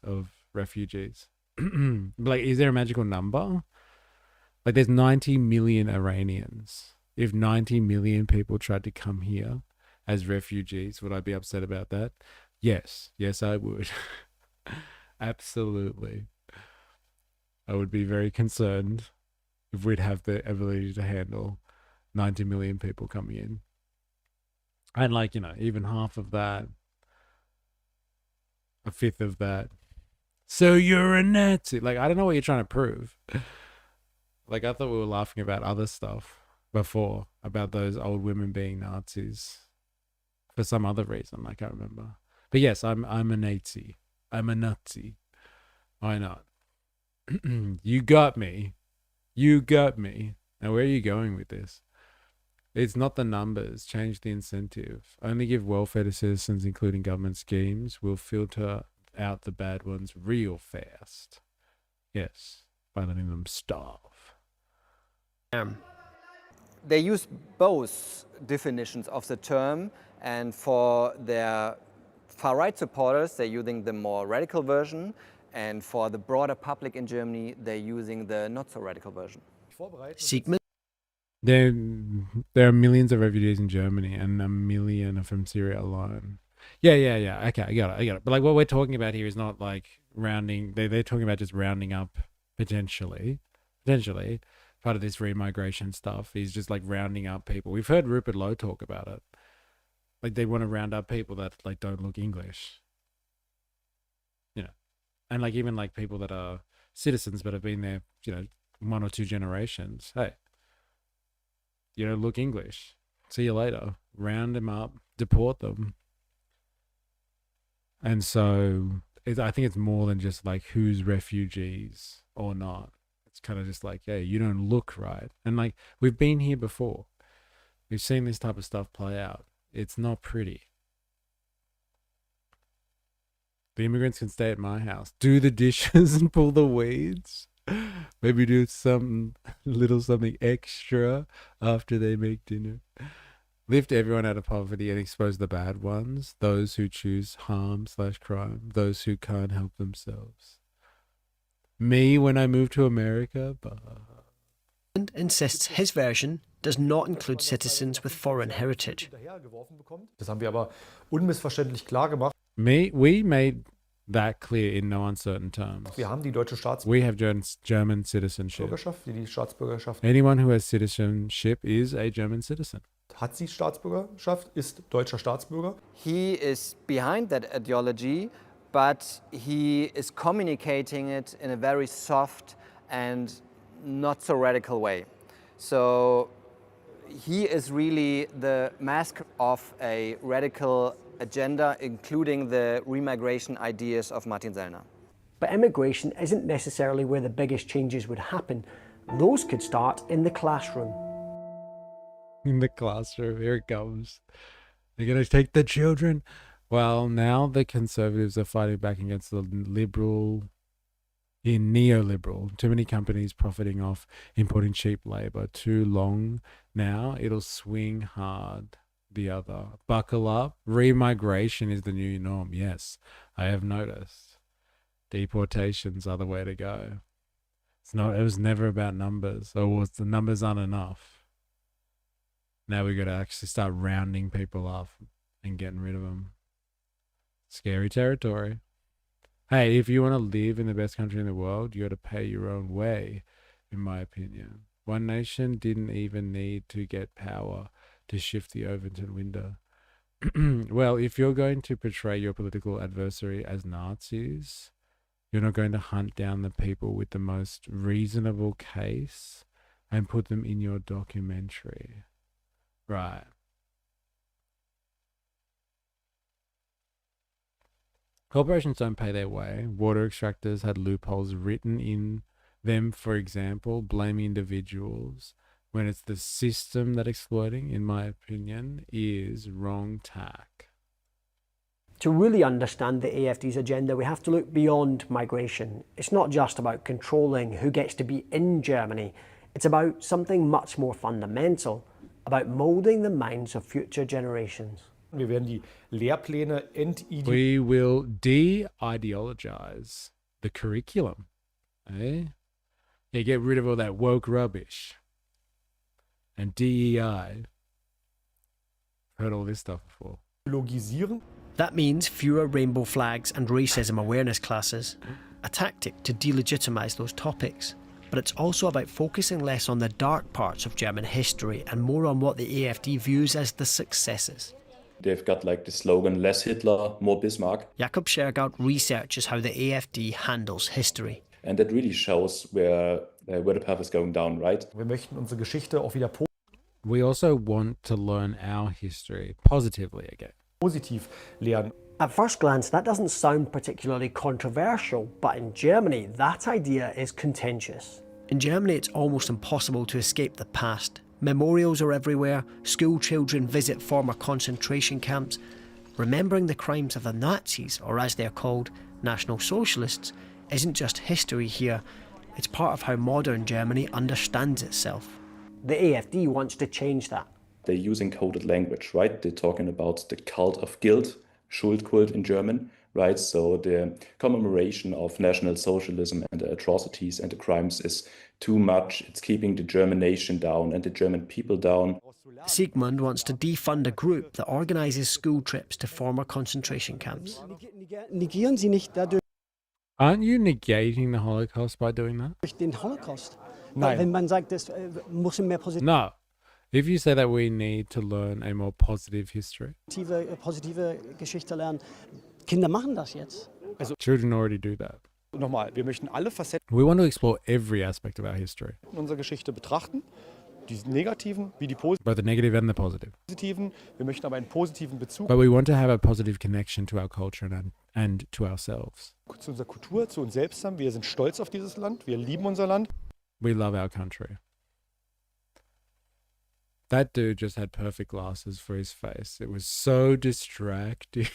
of refugees. Like, is there a magical number? Like, there's 90 million Iranians. If 90 million people tried to come here as refugees, would I be upset about that? Yes. Yes, I would. Absolutely. I would be very concerned if we'd have the ability to handle 90 million people coming in. And like, you know, even half of that, a fifth of that. So you're a Nazi. Like, I don't know what you're trying to prove. Like, I thought we were laughing about other stuff before, about those old women being Nazis for some other reason. I can't remember. But yes, I'm a Nazi. I'm a Nazi. Why not? You got me. You got me. Now, where are you going with this? It's not the numbers. Change the incentive. Only give welfare to citizens, including government schemes. We'll filter out the bad ones real fast. Yes, by letting them starve. They use both definitions of the term, and for their far-right supporters, they're using the more radical version, and for the broader public in Germany, they're using the not-so-radical version. Sigmund? There are millions of refugees in Germany, and 1 million are from Syria alone. Yeah. Okay, I got it. But like, what we're talking about here is not like rounding. They're talking about just rounding up potentially. Part of this remigration stuff is just like rounding up people. We've heard Rupert Lowe talk about it. Like, they want to round up people that like don't look English. You know, and like even like people that are citizens but have been there, you know, 1 or 2 generations. Hey, you don't look English. See you later. Round them up, deport them. And so I think it's more than just like who's refugees or not. It's kind of just like, hey, you don't look right. And like, we've been here before. We've seen this type of stuff play out. It's not pretty. The immigrants can stay at my house, do the dishes and pull the weeds. Maybe do something extra after they make dinner. Lift everyone out of poverty and expose the bad ones, those who choose harm/crime, those who can't help themselves. Me when I moved to America, but... insists his version does not include citizens with foreign heritage. Das haben wir aber unmissverständlich klar gemacht. We made that clear in no uncertain terms. Wir haben die deutsche We have German citizenship. die Staatsbürgerschaft. Anyone who has citizenship is a German citizen. Hat sie Staatsbürgerschaft, ist deutscher Staatsbürger. He is behind that ideology, but he is communicating it in a very soft and not so radical way. So he is really the mask of a radical agenda, including the remigration ideas of Martin Sellner. But immigration isn't necessarily where the biggest changes would happen. Those could start in the classroom. In the classroom, here it comes. They're going to take the children. Well, now the Conservatives are fighting back against the neoliberal. Too many companies profiting off importing cheap labor. Too long now, it'll swing hard the other. Buckle up. Remigration is the new norm. Yes, I have noticed. Deportations are the way to go. It was never about numbers, or the numbers aren't enough. Now we got to actually start rounding people up and getting rid of them. Scary territory. Hey, if you want to live in the best country in the world, you got to pay your own way, in my opinion. One Nation didn't even need to get power to shift the Overton window. Well, if you're going to portray your political adversary as Nazis, You're not going to hunt down the people with the most reasonable case and put them in your documentary. Right. Corporations don't pay their way. Water extractors had loopholes written in them, for example, blaming individuals when it's the system that exploiting, in my opinion, is wrong tack. To really understand the AFD's agenda, we have to look beyond migration. It's not just about controlling who gets to be in Germany. It's about something much more fundamental, about moulding the minds of future generations. Wir werden die Lehrpläne We will de-ideologize the curriculum. Eh? Yeah, get rid of all that woke rubbish. And DEI. Heard all this stuff before. ideologisieren. That means fewer rainbow flags and racism awareness classes, a tactic to delegitimize those topics. But it's also about focusing less on the dark parts of German history and more on what the AFD views as the successes. They've got like the slogan, less Hitler, more Bismarck. Jakob Schergaard researches how the AFD handles history. And that really shows where the path is going down, right? Wir möchten unsere Geschichte auch wieder We also want to learn our history positively again. positiv lernen. At first glance, that doesn't sound particularly controversial, but in Germany, that idea is contentious. In Germany, it's almost impossible to escape the past. Memorials are everywhere, school children visit former concentration camps. Remembering the crimes of the Nazis, or as they're called, National Socialists, isn't just history here, it's part of how modern Germany understands itself. The AFD wants to change that. They're using coded language, right? They're talking about the cult of guilt, Schuldkult in German, right? So the commemoration of National Socialism and the atrocities and the crimes is too much. It's keeping the German nation down and the German people down. Sigmund wants to defund a group that organises school trips to former concentration camps. Negieren Sie nicht dadurch Aren't you negating the Holocaust by doing that? den Holocaust? Nein. Wenn man sagt, es muss mehr No. If you say that we need to learn a more positive history. positive Geschichte lernen, Kinder machen das jetzt. Also Children already do that. nochmal, wir möchten alle Facetten We want to explore every aspect of our history, unserer Geschichte betrachten, die negativen wie die both the negative and the positive. positiven. Wir möchten aber einen positiven Bezug But we want to have a positive connection to our culture and to ourselves. zu unserer Kultur, zu uns selbst haben. Wir sind stolz auf dieses Land, wir lieben unser Land. We love our country. That dude just had perfect glasses for his face. It was so distracting.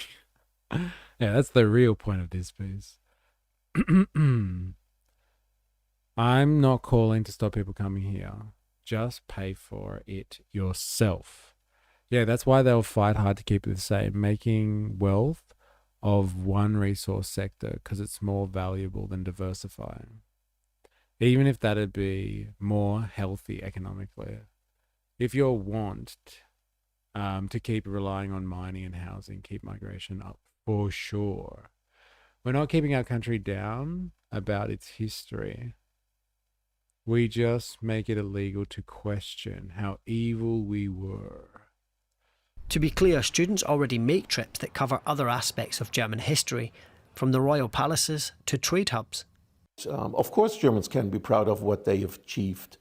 Yeah, that's the real point of this piece. I'm not calling to stop people coming here. Just pay for it yourself. Yeah, that's why they'll fight hard to keep it the same, making wealth of one resource sector because it's more valuable than diversifying. Even if that'd be more healthy economically. If you want to keep relying on mining and housing, keep migration up for sure. We're not keeping our country down about its history. We just make it illegal to question how evil we were. To be clear, students already make trips that cover other aspects of German history, from the royal palaces to trade hubs. Of course, Germans can be proud of what they have achieved,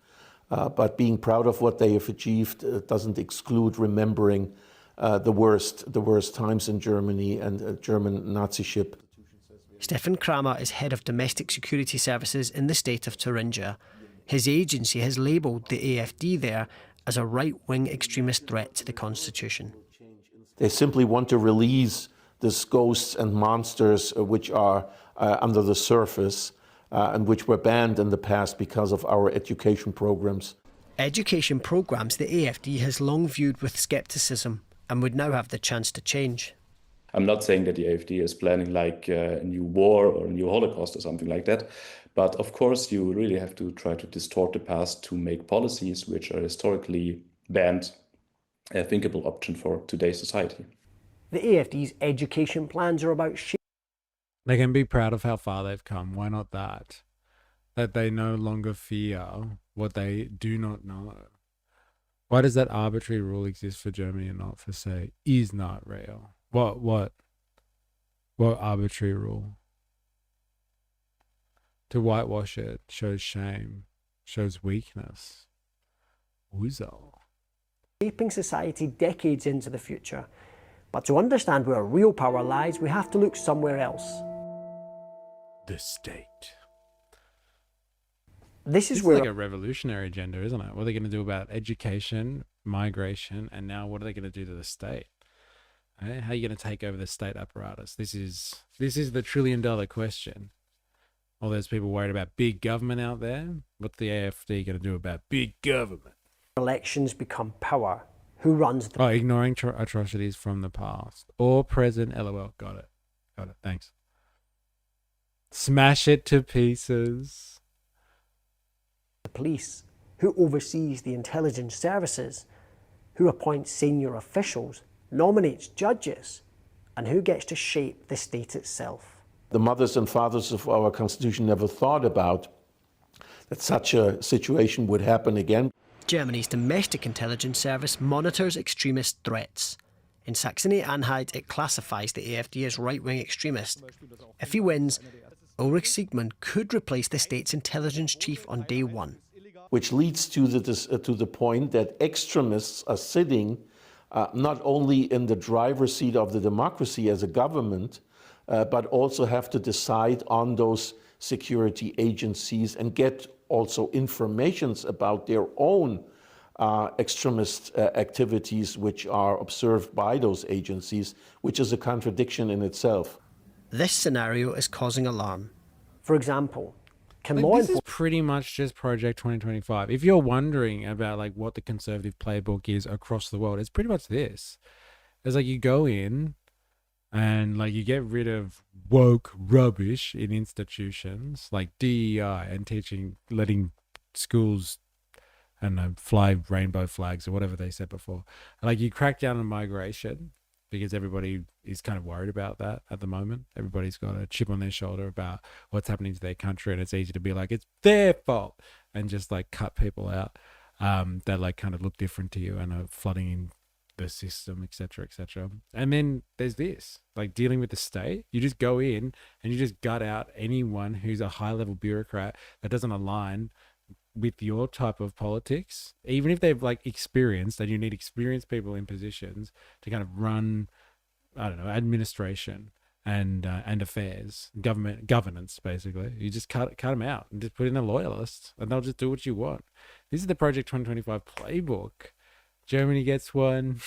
but being proud of what they have achieved doesn't exclude remembering the worst times in Germany and German Naziship. Stefan Kramer is head of domestic security services in the state of Thuringia. His agency has labelled the AFD there as a right-wing extremist threat to the constitution. They simply want to release these ghosts and monsters which are under the surface and which were banned in the past because of our education programs. Education programmes the AFD has long viewed with scepticism and would now have the chance to change. I'm not saying that the AfD is planning like a new war or a new Holocaust or something like that. But of course, you really have to try to distort the past to make policies which are historically banned a thinkable option for today's society. The AFD's education plans are about They can be proud of how far they've come. Why not that? That they no longer fear what they do not know. Why does that arbitrary rule exist for Germany and not for, say, is not real? What arbitrary rule? To whitewash it shows shame, shows weakness. Ouzo. Shaping society decades into the future. But to understand where real power lies, we have to look somewhere else. The state. This is It's where like a revolutionary agenda, isn't it? What are they going to do about education, migration, and now what are they going to do to the state? Right? How are you going to take over the state apparatus? This is the $1 trillion question. All those people worried about big government out there. What's the AFD going to do about big government? Elections become power. Who runs the... Oh, ignoring atrocities from the past or present. LOL. Got it. Thanks. Smash it to pieces. The police, who oversees the intelligence services, who appoints senior officials, nominates judges, and who gets to shape the state itself. The mothers and fathers of our Constitution never thought about that such a situation would happen again. Germany's domestic intelligence service monitors extremist threats. In Saxony-Anhalt, it classifies the AfD as right-wing extremist. If he wins, Ulrich Siegmund could replace the state's intelligence chief on day one. Which leads to the point that extremists are sitting not only in the driver's seat of the democracy as a government, but also have to decide on those security agencies and get also informations about their own extremist activities which are observed by those agencies, which is a contradiction in itself. This scenario is causing alarm. For example, This is pretty much just Project 2025. If you're wondering about like what the conservative playbook is across the world, it's pretty much this. It's like you go in and like you get rid of woke rubbish in institutions like DEI and letting schools, I don't know, fly rainbow flags or whatever they said before. Like you crack down on migration because everybody is kind of worried about that at the moment. Everybody's got a chip on their shoulder about what's happening to their country, and it's easy to be like, it's their fault, and just like cut people out that like kind of look different to you and are flooding in the system, etc., etc. And then there's this, like dealing with the state. You just go in and you just gut out anyone who's a high-level bureaucrat that doesn't align with your type of politics, even if they've like experienced, and you need experienced people in positions to kind of run, I don't know, administration and affairs, governance, basically. You just cut them out and just put in a loyalist, and they'll just do what you want. This is the Project 2025 playbook. Germany gets one,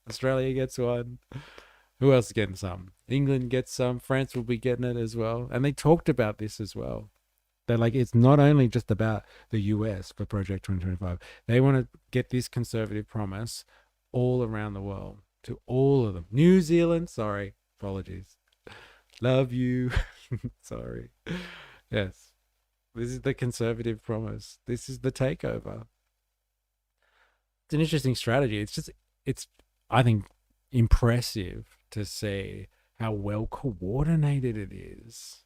Australia gets one. Who else is getting some? England gets some. France will be getting it as well. And they talked about this as well. They're like, it's not only just about the US for Project 2025. They want to get this conservative promise all around the world, to all of them. New Zealand, sorry, apologies. Love you. Sorry. Yes. This is the conservative promise. This is the takeover. It's an interesting strategy. It's I think, impressive to see how well coordinated it is.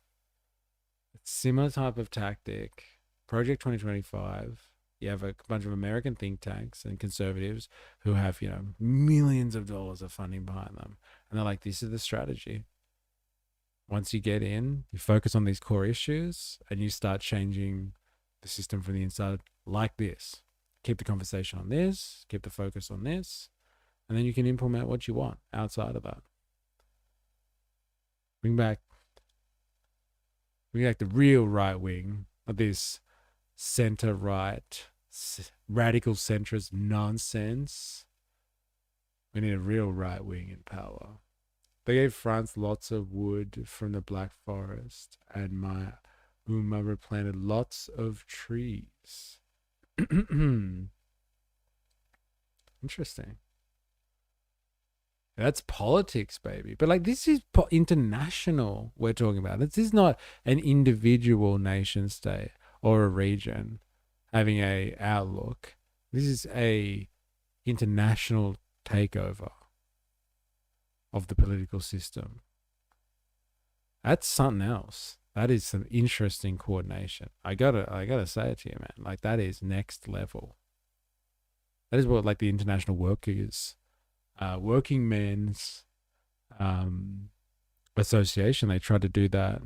Similar type of tactic. Project 2025. You have a bunch of American think tanks and conservatives who have, you know, millions of dollars of funding behind them. And they're like, this is the strategy. Once you get in, you focus on these core issues and you start changing the system from the inside like this. Keep the conversation on this, keep the focus on this, and then you can implement what you want outside of that. Bring back the real right wing, not this center right, radical centrist nonsense. We need a real right wing in power. They gave France lots of wood from the Black Forest, and my mother planted lots of trees. Interesting. That's politics, baby. But like, this is international we're talking about. This is not an individual nation state or a region having a outlook. This is a international takeover of the political system. That's something else. That is some interesting coordination. I gotta say it to you, man. Like, that is next level. That is what like the international workers, working men's association, they tried to do that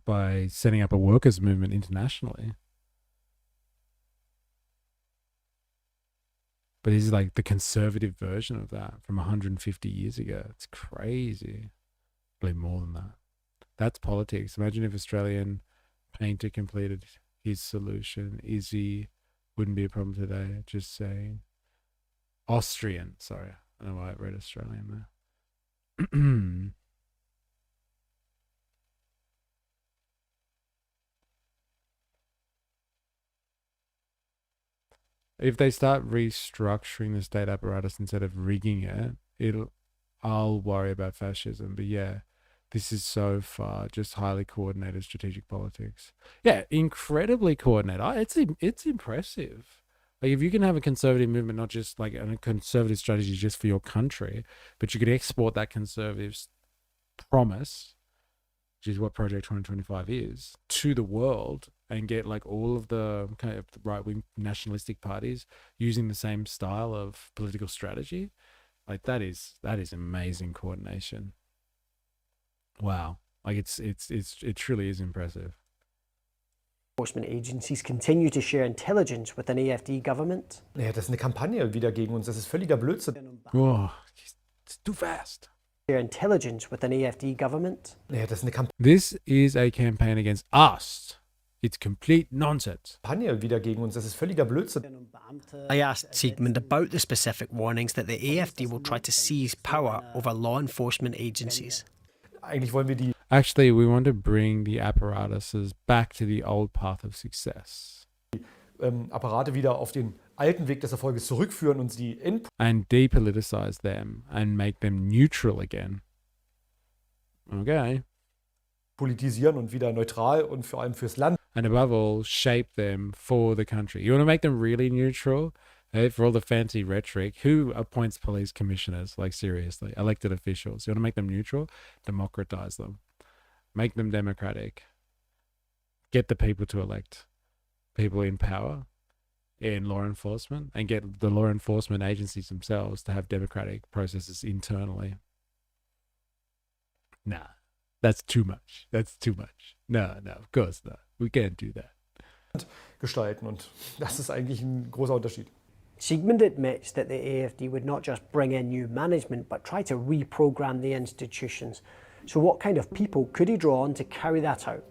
by setting up a workers' movement internationally. But he's like the conservative version of that from 150 years ago. It's crazy. Probably more than that. That's politics. Imagine if Australian painter completed his solution. Izzy wouldn't be a problem today. Just saying. Austrian. Sorry. I don't know why I read Australian there. If they start restructuring the state apparatus instead of rigging it, I'll worry about fascism. But yeah, this is so far just highly coordinated strategic politics. Yeah, incredibly coordinated. It's impressive. Like if you can have a conservative movement, not just like a conservative strategy just for your country, but you could export that conservative promise, which is what Project 2025 is, to the world and get like all of the kind of right-wing nationalistic parties using the same style of political strategy. Like that is amazing coordination. Wow. Like it truly is impressive. Enforcement agencies continue to share intelligence with an AfD government. Ja, das ist eine Kampagne wieder gegen uns. Das ist völliger Blödsinn. Oh, it's too fast. Share intelligence with an AfD government. Ja, das ist eine Kampagne. This is a campaign against us. It's complete nonsense. Kampagne wieder gegen uns. Das ist völliger Blödsinn. I asked Siegmund about the specific warnings that the AfD will try to seize power over law enforcement agencies. Eigentlich wollen wir die Actually, we want to bring the apparatuses back to the old path of success. Apparate wieder auf den alten Weg des Erfolges zurückführen und sie and depoliticize them and make them neutral again. Okay. Politisieren und wieder neutral und vor allem fürs Land. And above all, shape them for the country. You want to make them really neutral? Hey, for all the fancy rhetoric, who appoints police commissioners? Like seriously, elected officials. You want to make them neutral? Democratize them. Make them democratic. Get the people to elect people in power in law enforcement and get the law enforcement agencies themselves to have democratic processes internally. Nah, that's too much. That's too much. No, of course not. We can't do that. Gestalten und das ist eigentlich ein großer Unterschied. Siegmund admits that the AfD would not just bring in new management but try to reprogram the institutions. So what kind of people could he draw on to carry that out?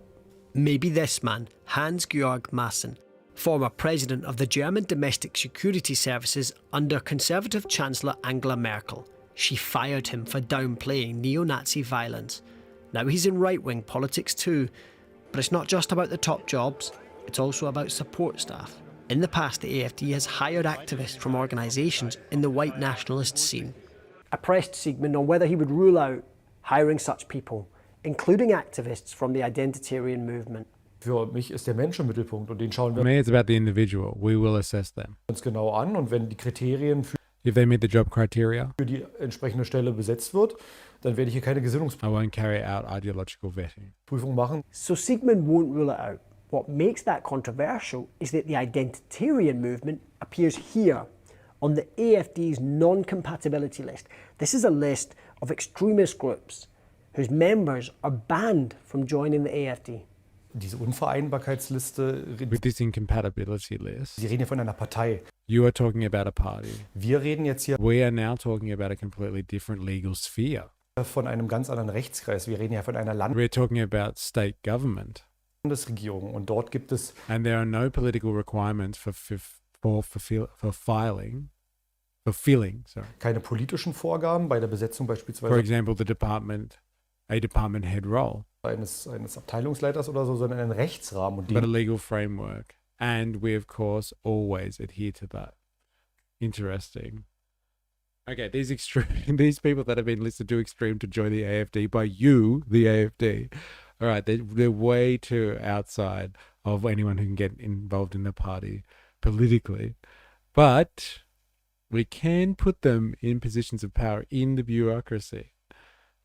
Maybe this man, Hans-Georg Maaßen, former president of the German Domestic Security Services under Conservative Chancellor Angela Merkel. She fired him for downplaying neo-Nazi violence. Now he's in right-wing politics too, but it's not just about the top jobs, it's also about support staff. In the past, the AfD has hired activists from organisations in the white nationalist scene. I pressed Siegmund on whether he would rule out hiring such people, including activists from the identitarian movement. Für mich ist der Mensch im Mittelpunkt und den schauen wir For me, it's about the individual. We will assess them. uns genau an und wenn die Kriterien If they meet the job criteria, für die entsprechende Stelle besetzt wird, dann werde ich hier keine I won't carry out ideological vetting. Gesinnungsprüfung machen. So Siegmund won't rule it out. What makes that controversial is that the identitarian movement appears here on the AfD's non-compatibility list. This is a list of extremist groups whose members are banned from joining the AfD. Diese Unvereinbarkeitsliste, With this incompatibility list, Sie reden hier von einer Partei. you are talking about a party. Wir reden jetzt hier We are now talking about a completely different legal sphere. von einem ganz anderen Rechtskreis. Wir reden ja von einer We're talking about state government. Landesregierung und dort gibt es And there are no political requirements for filling, keine politischen Vorgaben bei der Besetzung for beispielsweise example, a department head role, eines Abteilungsleiters oder so, sondern einen Rechtsrahmen und but a den legal framework. And we, of course, always adhere to that. Interesting. Okay, these people that have been listed too extreme to join the AfD by you, the AfD. All right, they're way too outside of anyone who can get involved in the party politically. But we can put them in positions of power in the bureaucracy.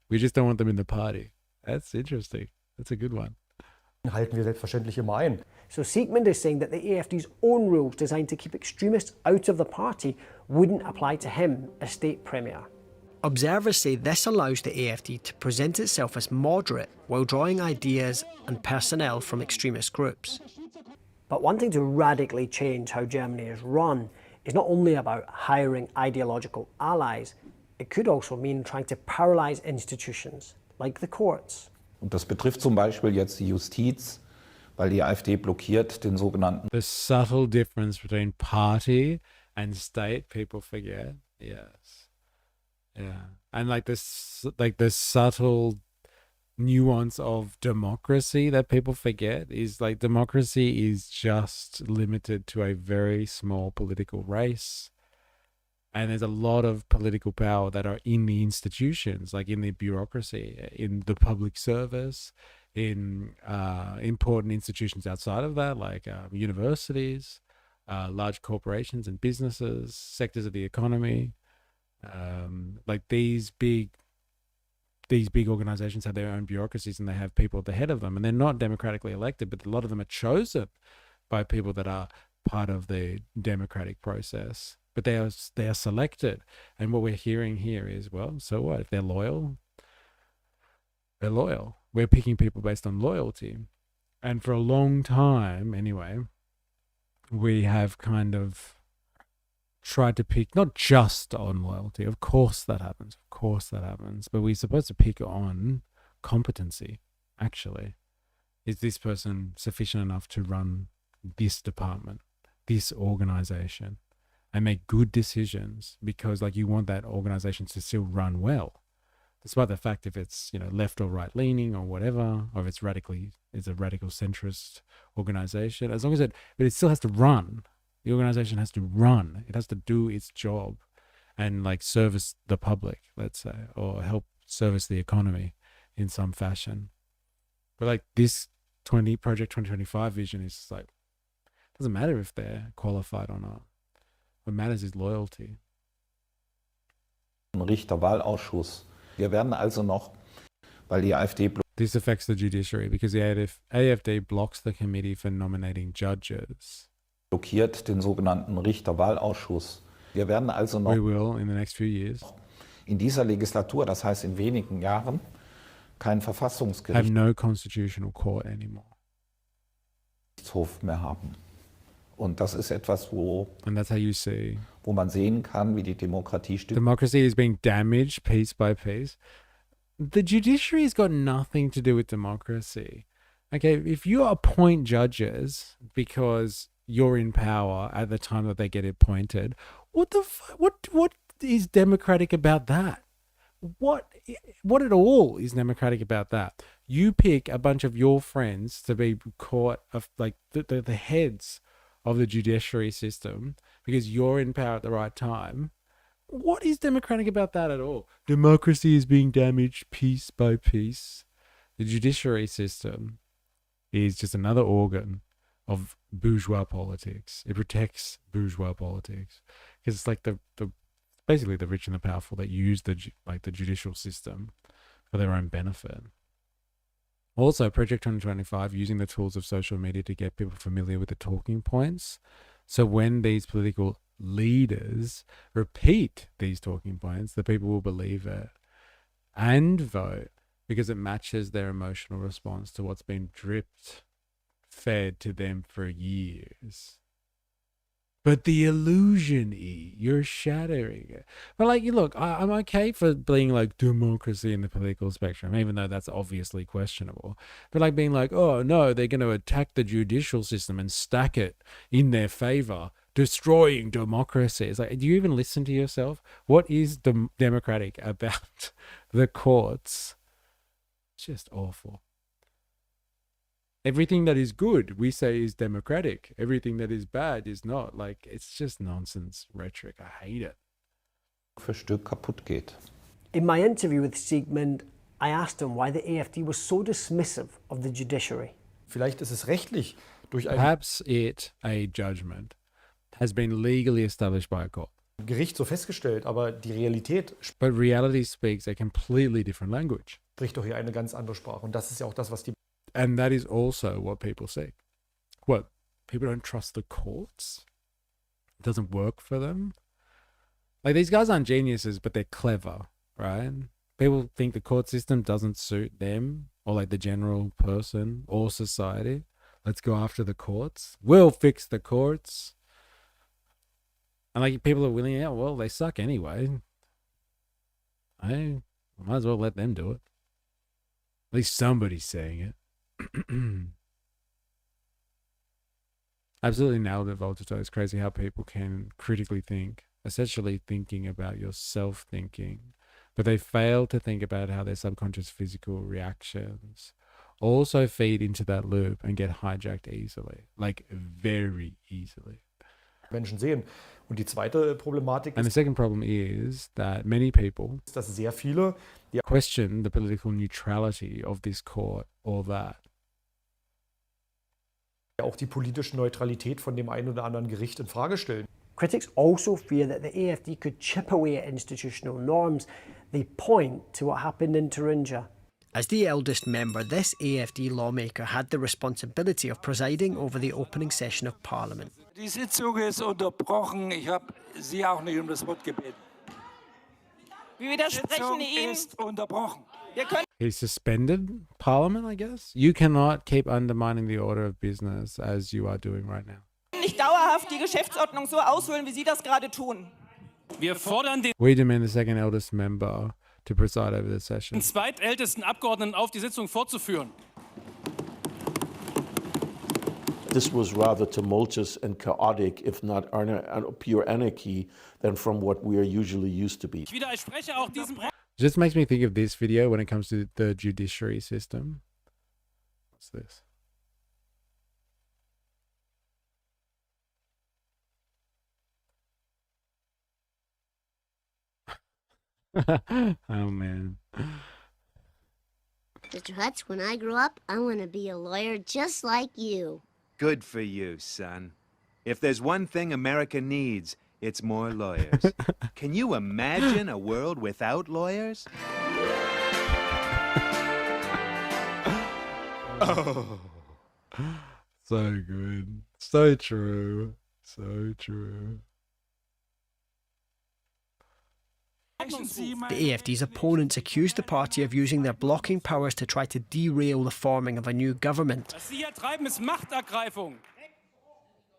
We just don't want them in the party. That's interesting. That's a good one. halten wir selbstverständlich immer ein. So Siegmund is saying that the AfD's own rules designed to keep extremists out of the party wouldn't apply to him as state premier. Observers say this allows the AfD to present itself as moderate while drawing ideas and personnel from extremist groups. But wanting to radically change how Germany is run is not only about hiring ideological allies, it could also mean trying to paralyze institutions like the courts. Und das betrifft zum Beispiel jetzt die Justiz, weil die AfD blockiert den sogenannten. The subtle difference between party and state, people forget. Yes. Yeah. And like this, like the subtle nuance of democracy that people forget is like democracy is just limited to a very small political race. And there's a lot of political power that are in the institutions, like in the bureaucracy, in the public service, in important institutions outside of that, like universities, large corporations and businesses, sectors of the economy. Like these big organizations have their own bureaucracies and they have people at the head of them, and they're not democratically elected, but a lot of them are chosen by people that are part of the democratic process. But they are selected, and what we're hearing here is, well, so what? If they're loyal, they're loyal. We're picking people based on loyalty, and for a long time, anyway, we have kind of tried to pick not just on loyalty. Of course that happens. But we're supposed to pick on competency. Actually, is this person sufficient enough to run this department, this organization, and make good decisions? Because like you want that organization to still run well, despite the fact if it's, you know, left or right leaning or whatever, or if it's a radical centrist organization. As long as but it still has to run. The organization has to run. It has to do its job and like service the public, let's say, or help service the economy in some fashion. But like this Project 2025 vision is like, it doesn't matter if they're qualified or not. What matters is loyalty. Richterwahlausschuss. Wir werden also noch, weil die AfD This affects the judiciary because the AfD blocks the committee for nominating judges. Blockiert den sogenannten Richterwahlausschuss. Wir werden also noch We will in the next few years in dieser Legislatur, das heißt in wenigen Jahren, kein Verfassungsgericht have no constitutional court anymore. Mehr haben. Und das ist etwas, wo man sehen kann, wie die Demokratie Democracy is being damaged piece by piece. The judiciary has got nothing to do with democracy. Okay, if you appoint judges because you're in power at the time that they get appointed, what is democratic about that? What at all is democratic about that? You pick a bunch of your friends to be court of like the heads of the judiciary system because you're in power at the right time. What is democratic about that at all? Democracy is being damaged piece by piece. The judiciary system is just another organ of bourgeois politics. It protects bourgeois politics because it's like the basically the rich and the powerful that use the judicial system for their own benefit. Also, Project 2025 using the tools of social media to get people familiar with the talking points. So when these political leaders repeat these talking points, the people will believe it and vote because it matches their emotional response to what's been fed to them for years. But the illusion, you're shattering it. But like, look, I'm okay for being like democracy in the political spectrum, even though that's obviously questionable. But like being like, oh no, they're going to attack the judicial system and stack it in their favor, destroying democracy. It's like, do you even listen to yourself? What is democratic about the courts? It's just awful. Everything that is good, we say is democratic. Everything that is bad is not. Like, it's just nonsense rhetoric. I hate it. Für Stück kaputt geht. In my interview with Siegmund, I asked him why the AfD was so dismissive of the judiciary. Vielleicht ist es rechtlich durch ein Perhaps a judgment, has been legally established by a court. Gericht so festgestellt, aber die Realität But reality speaks a completely different language. spricht doch hier eine ganz andere Sprache. Und das ist ja auch das, was die And that is also what people say. What? People don't trust the courts? It doesn't work for them? Like, these guys aren't geniuses, but they're clever, right? People think the court system doesn't suit them or like the general person or society. Let's go after the courts. We'll fix the courts. And like people are willing, yeah, well, they suck anyway. I might as well let them do it. At least somebody's saying it. Absolutely nailed it, Voltato. It's crazy how people can critically think, essentially thinking about your self-thinking, but they fail to think about how their subconscious physical reactions also feed into that loop and get hijacked easily, like very easily. Menschen sehen. Und die zweite Problematik And the second problem is that many people ist, dass sehr viele question the political neutrality of this court or that. auch die politische Neutralität von dem einen oder anderen Gericht in Frage stellen. Critics also fear that the AFD could chip away at institutional norms. They point to what happened in Thuringia. As the eldest member, this AFD lawmaker had the responsibility of presiding over the opening session of Parliament. Die Sitzung ist unterbrochen. Ich habe Sie auch nicht das Wort gebeten. Wir widersprechen ihm. Ist unterbrochen. He suspended Parliament, I guess. You cannot keep undermining the order of business as you are doing right now. Nicht dauerhaft die Geschäftsordnung so aushöhlen, wie Sie das gerade tun. Wir fordern We demand the second eldest member to preside over the session. den zweitältesten Abgeordneten auf, die Sitzung fortzuführen. This was rather tumultuous and chaotic, if not pure anarchy, than from what we are usually used to be. Ich widerspreche auch diesem Just makes me think of this video when it comes to the judiciary system. What's this? Oh man. Mr. Hutz, when I grow up, I want to be a lawyer just like you. Good for you, son. If there's one thing America needs, it's more lawyers. Can you imagine a world without lawyers? Oh. So good. So true. So true. The AFD's opponents accused the party of using their blocking powers to try to derail the forming of a new government. Was Sie hier treiben, ist Machtergreifung.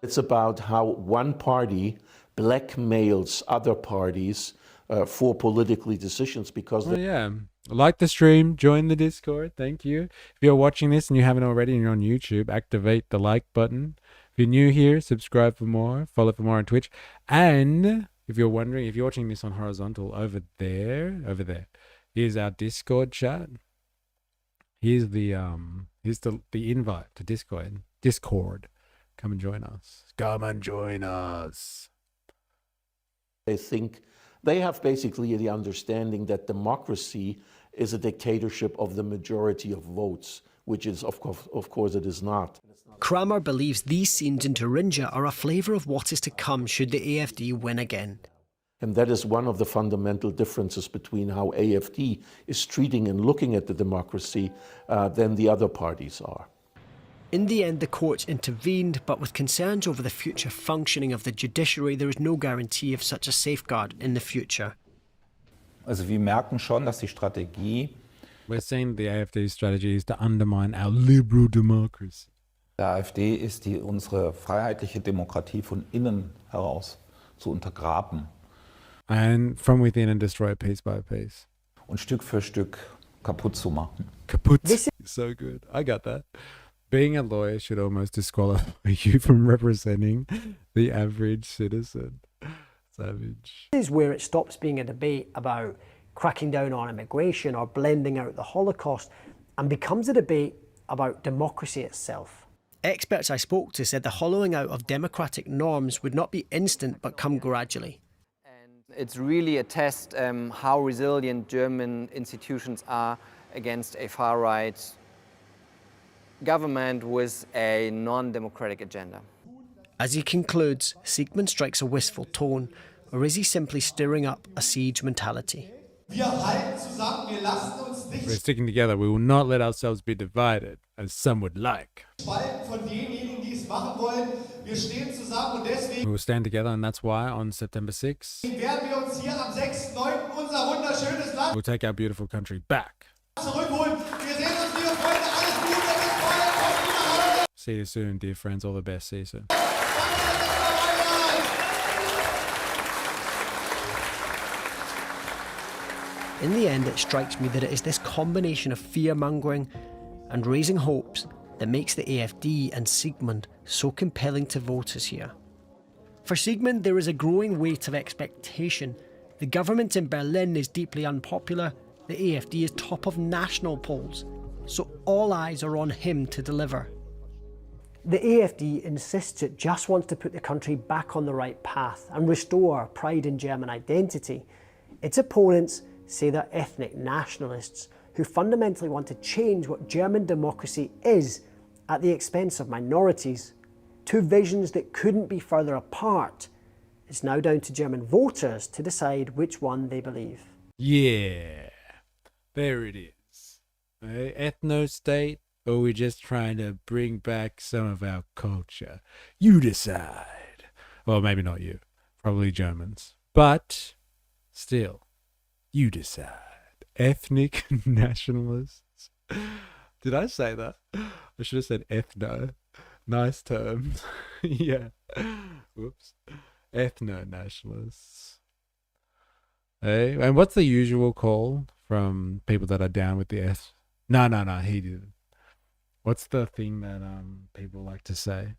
It's about how one party blackmails other parties for politically decisions because... Oh, yeah. Like the stream, join the Discord. Thank you. If you're watching this and you haven't already and you're on YouTube, activate the like button. If you're new here, subscribe for more. Follow for more on Twitch. And if you're wondering, if you're watching this on horizontal, over there, here's our Discord chat. Here's the invite to Discord. Come and join us. Come and join us. They think they have basically the understanding that democracy is a dictatorship of the majority of votes, which is, of course, it is not. Kramer believes these scenes in Thuringia are a flavour of what is to come should the AFD win again. And that is one of the fundamental differences between how AFD is treating and looking at the democracy than the other parties are. In the end, the courts intervened, but with concerns over the future functioning of the judiciary, there is no guarantee of such a safeguard in the future. Also wir merken schon, dass die Strategie We're seeing the AFD's strategy is to undermine our liberal democracy. der AfD ist, unsere freiheitliche Demokratie von innen heraus zu untergraben. And from within and destroy it piece by piece. Und Stück für Stück kaputt zu machen. Kaputt. So good. I got that. Being a lawyer should almost disqualify you from representing the average citizen. Savage. This is where it stops being a debate about cracking down on immigration or blending out the Holocaust and becomes a debate about democracy itself. Experts I spoke to said the hollowing out of democratic norms would not be instant but come gradually. It's really a test how resilient German institutions are against a far-right government with a non-democratic agenda. As he concludes, Siegmund strikes a wistful tone, or is he simply stirring up a siege mentality? We're sticking together. We will not let ourselves be divided, as some would like. We will stand together, and that's why on September 6th, We'll take our beautiful country back. See you soon, dear friends. All the best. See you soon. In the end, it strikes me that it is this combination of fear-mongering and raising hopes that makes the AfD and Sigmund so compelling to voters here. For Sigmund, there is a growing weight of expectation. The government in Berlin is deeply unpopular, the AfD is top of national polls, so all eyes are on him to deliver. The AfD insists it just wants to put the country back on the right path and restore pride in German identity. Its opponents say they're ethnic nationalists who fundamentally want to change what German democracy is at the expense of minorities. Two visions that couldn't be further apart. It's now down to German voters to decide which one they believe. Yeah, there it is. Ethno-state, or we're just trying to bring back some of our culture. You decide. Well, maybe not you. Probably Germans. But still, you decide. Ethnic nationalists. Did I say that? I should have said ethno. Nice term. Yeah. Whoops. Ethno-nationalists. Hey, and what's the usual call from people that are down with the S? No, he didn't. What's the thing that people like to say?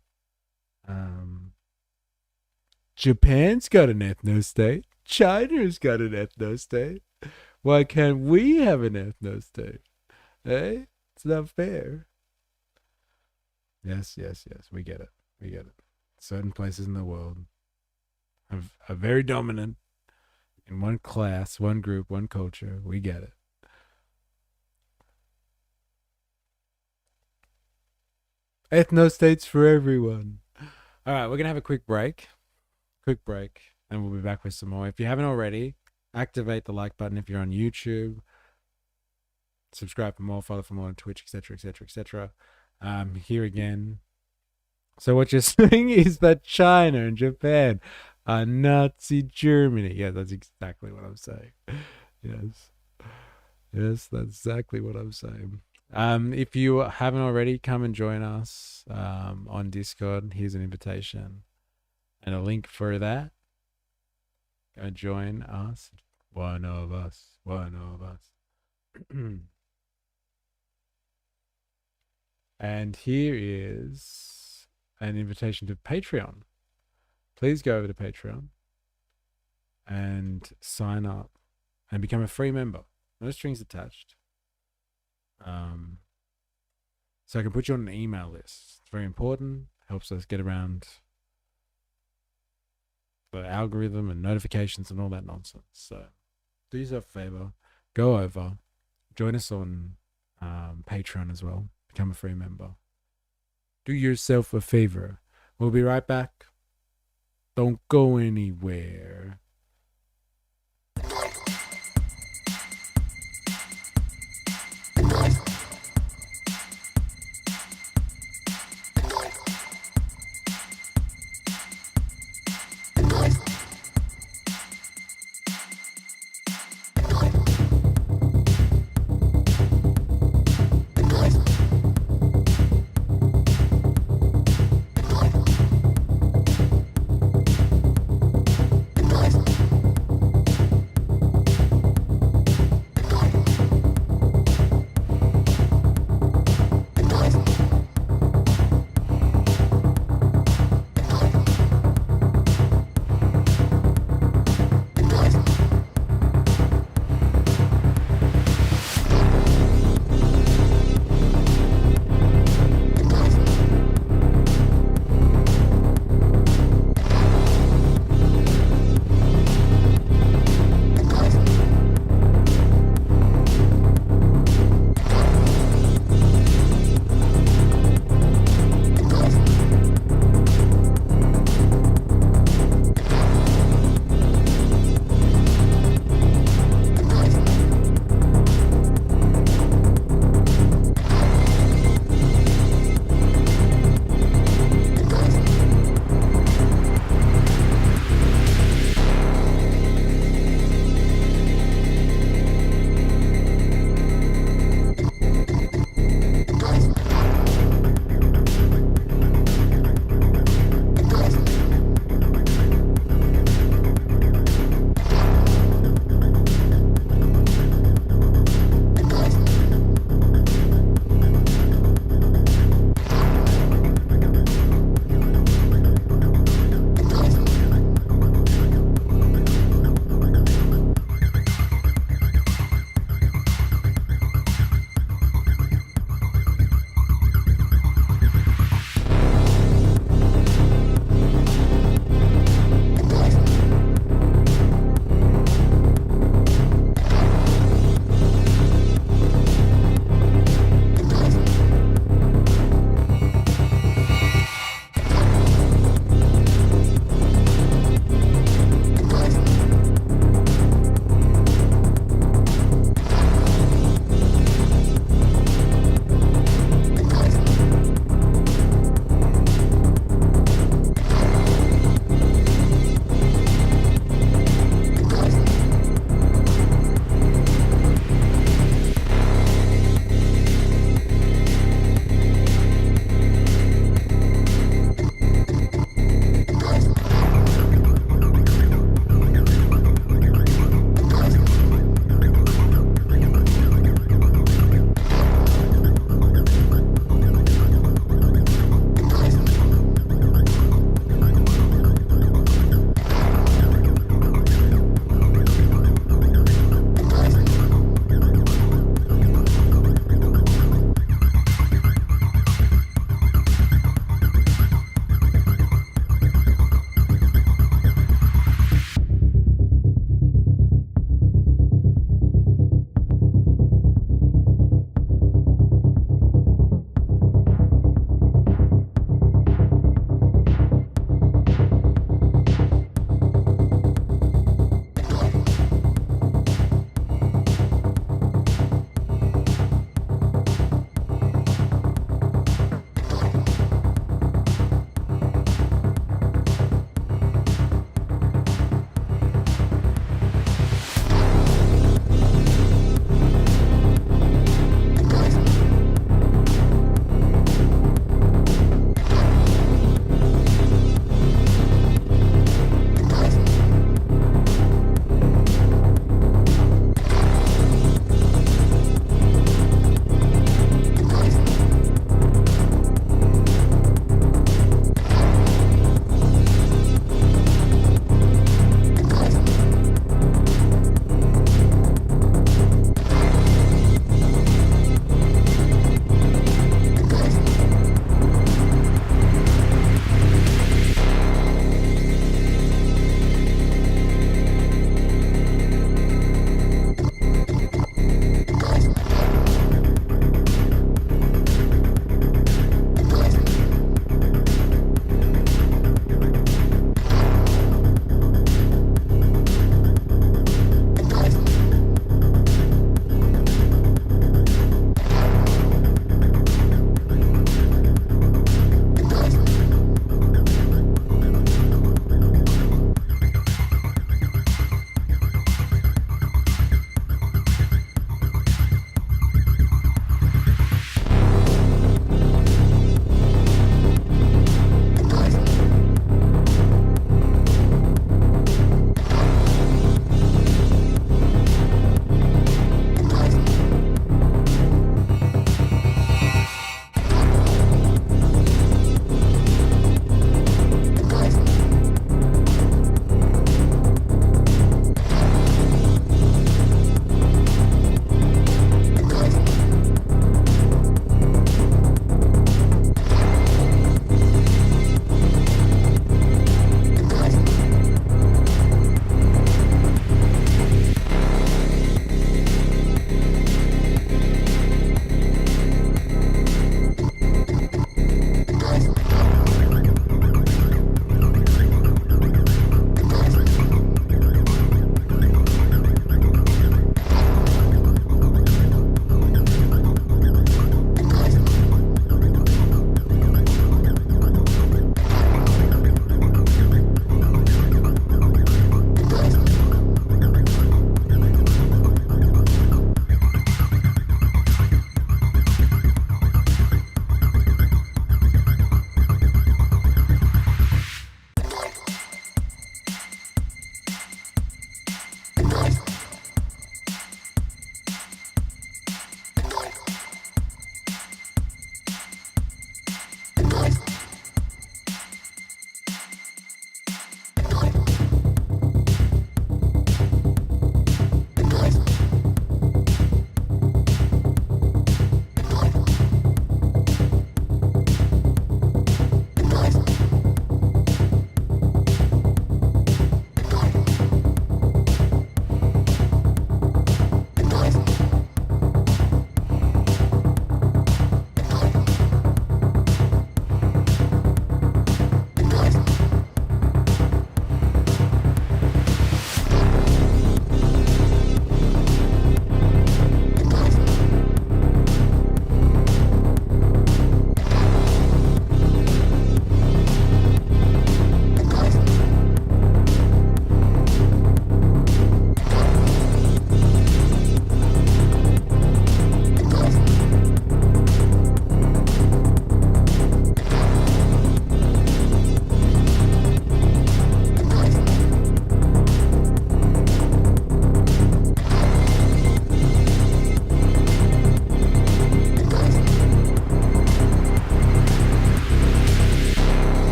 Japan's got an ethno-state. China's got an ethno-state. Why can't we have an ethno-state? Hey? It's not fair. Yes. We get it. Certain places in the world are very dominant in one class, one group, one culture. We get it. Ethno-states for everyone. All right, we're going to have a quick break, and we'll be back with some more. If you haven't already, activate the like button if you're on YouTube. Subscribe for more, follow for more on Twitch, etc., etc., etc. Here again. So what you're saying is that China and Japan are Nazi Germany. Yeah, that's exactly what I'm saying. Yes, that's exactly what I'm saying. If you haven't already, come and join us on Discord. Here's an invitation and a link for that. Go join us. One of us. And here is an invitation to Patreon. Please go over to Patreon and sign up and become a free member. No strings attached. So I can put you on an email list. It's very important. Helps us get around the algorithm and notifications and all that nonsense. So do yourself a favor. Go over. Join us on Patreon as well. Become a free member. Do yourself a favor. We'll be right back. Don't go anywhere.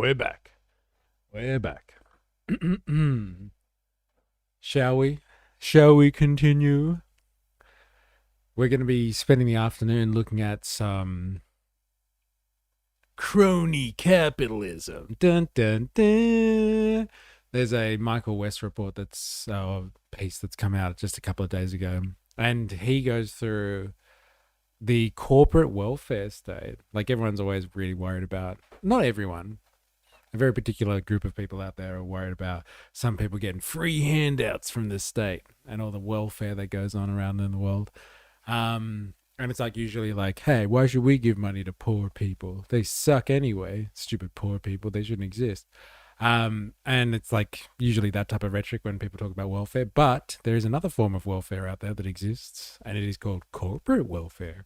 we're back. We're back. Shall we? Shall we continue? We're going to be spending the afternoon looking at some crony capitalism. Dun, dun, dun. There's a Michael West report piece that's come out just a couple of days ago. And he goes through the corporate welfare state. Like everyone's always really worried about, not everyone, a very particular group of people out there are worried about some people getting free handouts from the state and all the welfare that goes on around in the world. And it's like usually like, hey, why should we give money to poor people? They suck anyway. Stupid poor people. They shouldn't exist. And it's like usually that type of rhetoric when people talk about welfare. But there is another form of welfare out there that exists, and it is called corporate welfare.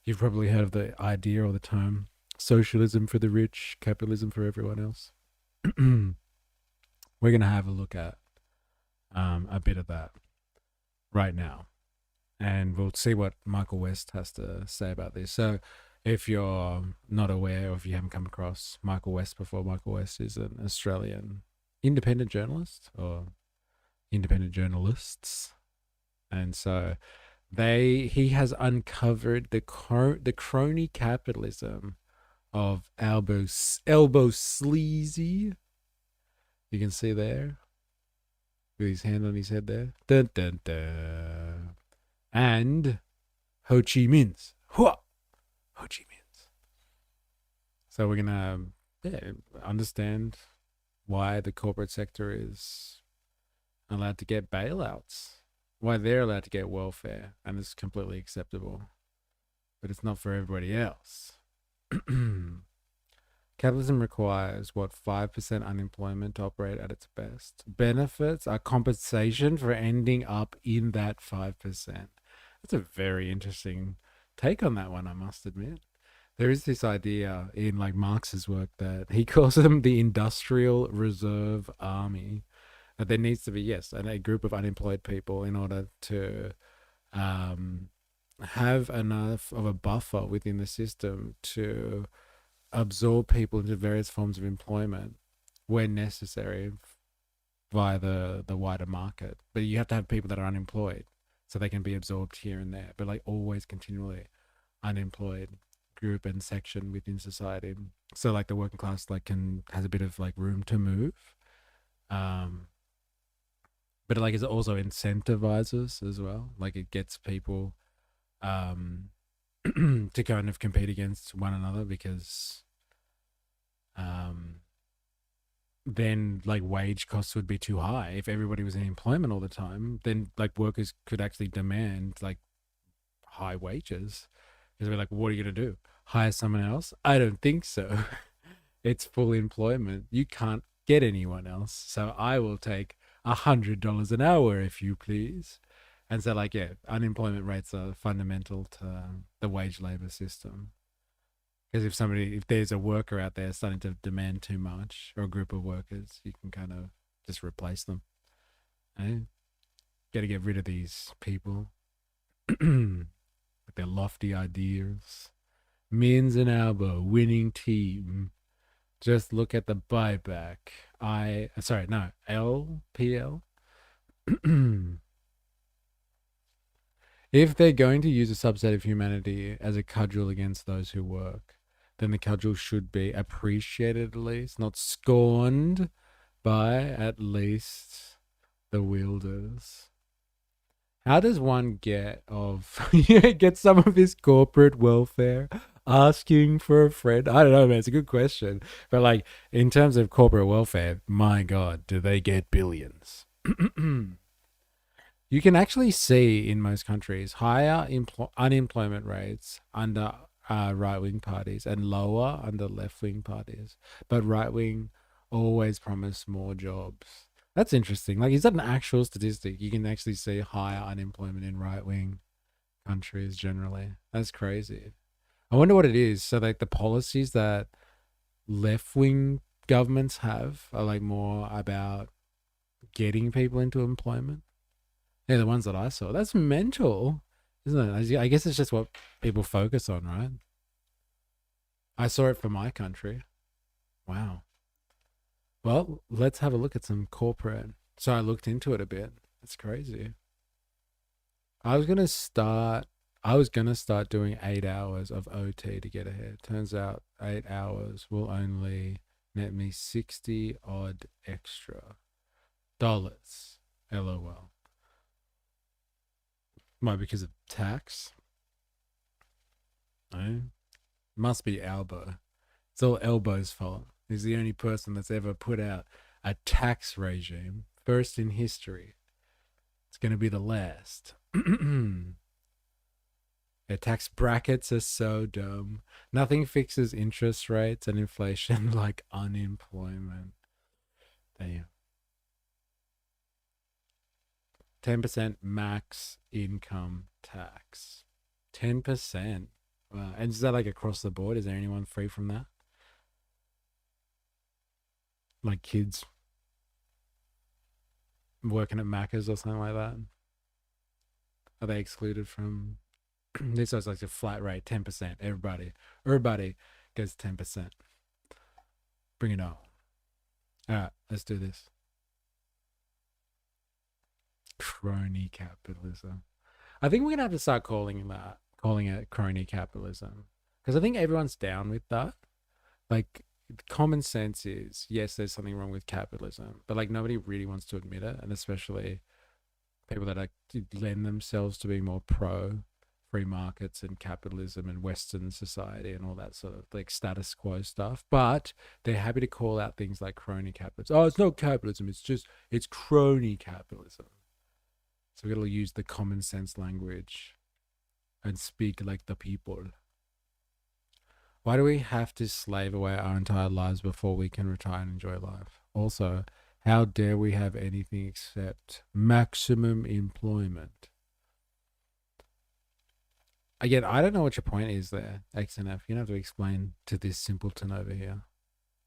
You've probably heard of the idea all the time. Socialism for the rich, capitalism for everyone else. We're going to have a look at a bit of that right now. And we'll see what Michael West has to say about this. So if you're not aware or if you haven't come across Michael West before, Michael West is an Australian independent journalist or independent journalists. And so he has uncovered the crony capitalism of elbow sleazy. You can see there with his hand on his head there. Dun, dun, dun. And Ho Chi Minh's. Ho Chi Minh's. So we're going to understand why the corporate sector is allowed to get bailouts, why they're allowed to get welfare, and it's completely acceptable. But it's not for everybody else. Capitalism requires, 5% unemployment to operate at its best. Benefits are compensation for ending up in that 5%. That's a very interesting take on that one, I must admit. There is this idea in like Marx's work that he calls them the industrial reserve army, that there needs to be, yes, a group of unemployed people in order to have enough of a buffer within the system to absorb people into various forms of employment when necessary via the wider market. But you have to have people that are unemployed so they can be absorbed here and there, but like always continually unemployed group and section within society. So like the working class has a bit of like room to move. But like it also incentivizes as well. Like it gets people to kind of compete against one another because then like wage costs would be too high. If everybody was in employment all the time, then like workers could actually demand like high wages. Because they're like, what are you going to do? Hire someone else? I don't think so. It's full employment. You can't get anyone else. So I will take $100 an hour if you please. And so like, yeah, unemployment rates are fundamental to the wage labor system. Because if there's a worker out there starting to demand too much, or a group of workers, you can kind of just replace them. Got to get rid of these people with their lofty ideas. Mins and Albo, winning team. Just look at the buyback. LPL. If they're going to use a subset of humanity as a cudgel against those who work, then the cudgel should be appreciated at least, not scorned by at least the wielders. How does one get some of this corporate welfare? Asking for a friend? I don't know, man. It's a good question. But like in terms of corporate welfare, my God, do they get billions? You can actually see in most countries higher unemployment rates under right-wing parties and lower under left-wing parties. But right-wing always promise more jobs. That's interesting. Like, is that an actual statistic? You can actually see higher unemployment in right-wing countries generally. That's crazy. I wonder what it is. So, like, the policies that left-wing governments have are, like, more about getting people into employment. Yeah, the ones that I saw. That's mental, isn't it? I guess it's just what people focus on, right? I saw it for my country. Wow. Well, let's have a look at some corporate. So I looked into it a bit. It's crazy. I was gonna start doing 8 hours of OT to get ahead. Turns out 8 hours will only net me 60 odd extra dollars. LOL. Why? Because of tax? No. Must be Albo. It's all Elbo's fault. He's the only person that's ever put out a tax regime, first in history. It's going to be the last. Their tax brackets are so dumb. Nothing fixes interest rates and inflation like unemployment. Damn. 10% max income tax. 10%. Wow. And is that like across the board? Is there anyone free from that? Like kids working at Maccas or something like that? Are they excluded from this? Was like a flat rate, 10%. Everybody goes 10%. Bring it on. All right, let's do this. Crony capitalism. I think we're gonna have to start calling it crony capitalism, because I think everyone's down with that. Like, common sense is, yes, there's something wrong with capitalism, but like nobody really wants to admit it, and especially people that lend themselves to being more pro free markets and capitalism and Western society and all that sort of like status quo stuff. But they're happy to call out things like crony capitalism. Oh, it's not capitalism, it's crony capitalism. So we got to use the common sense language and speak like the people. Why do we have to slave away our entire lives before we can retire and enjoy life? Also, how dare we have anything except maximum employment? Again, I don't know what your point is there, XNF. You don't have to explain to this simpleton over here.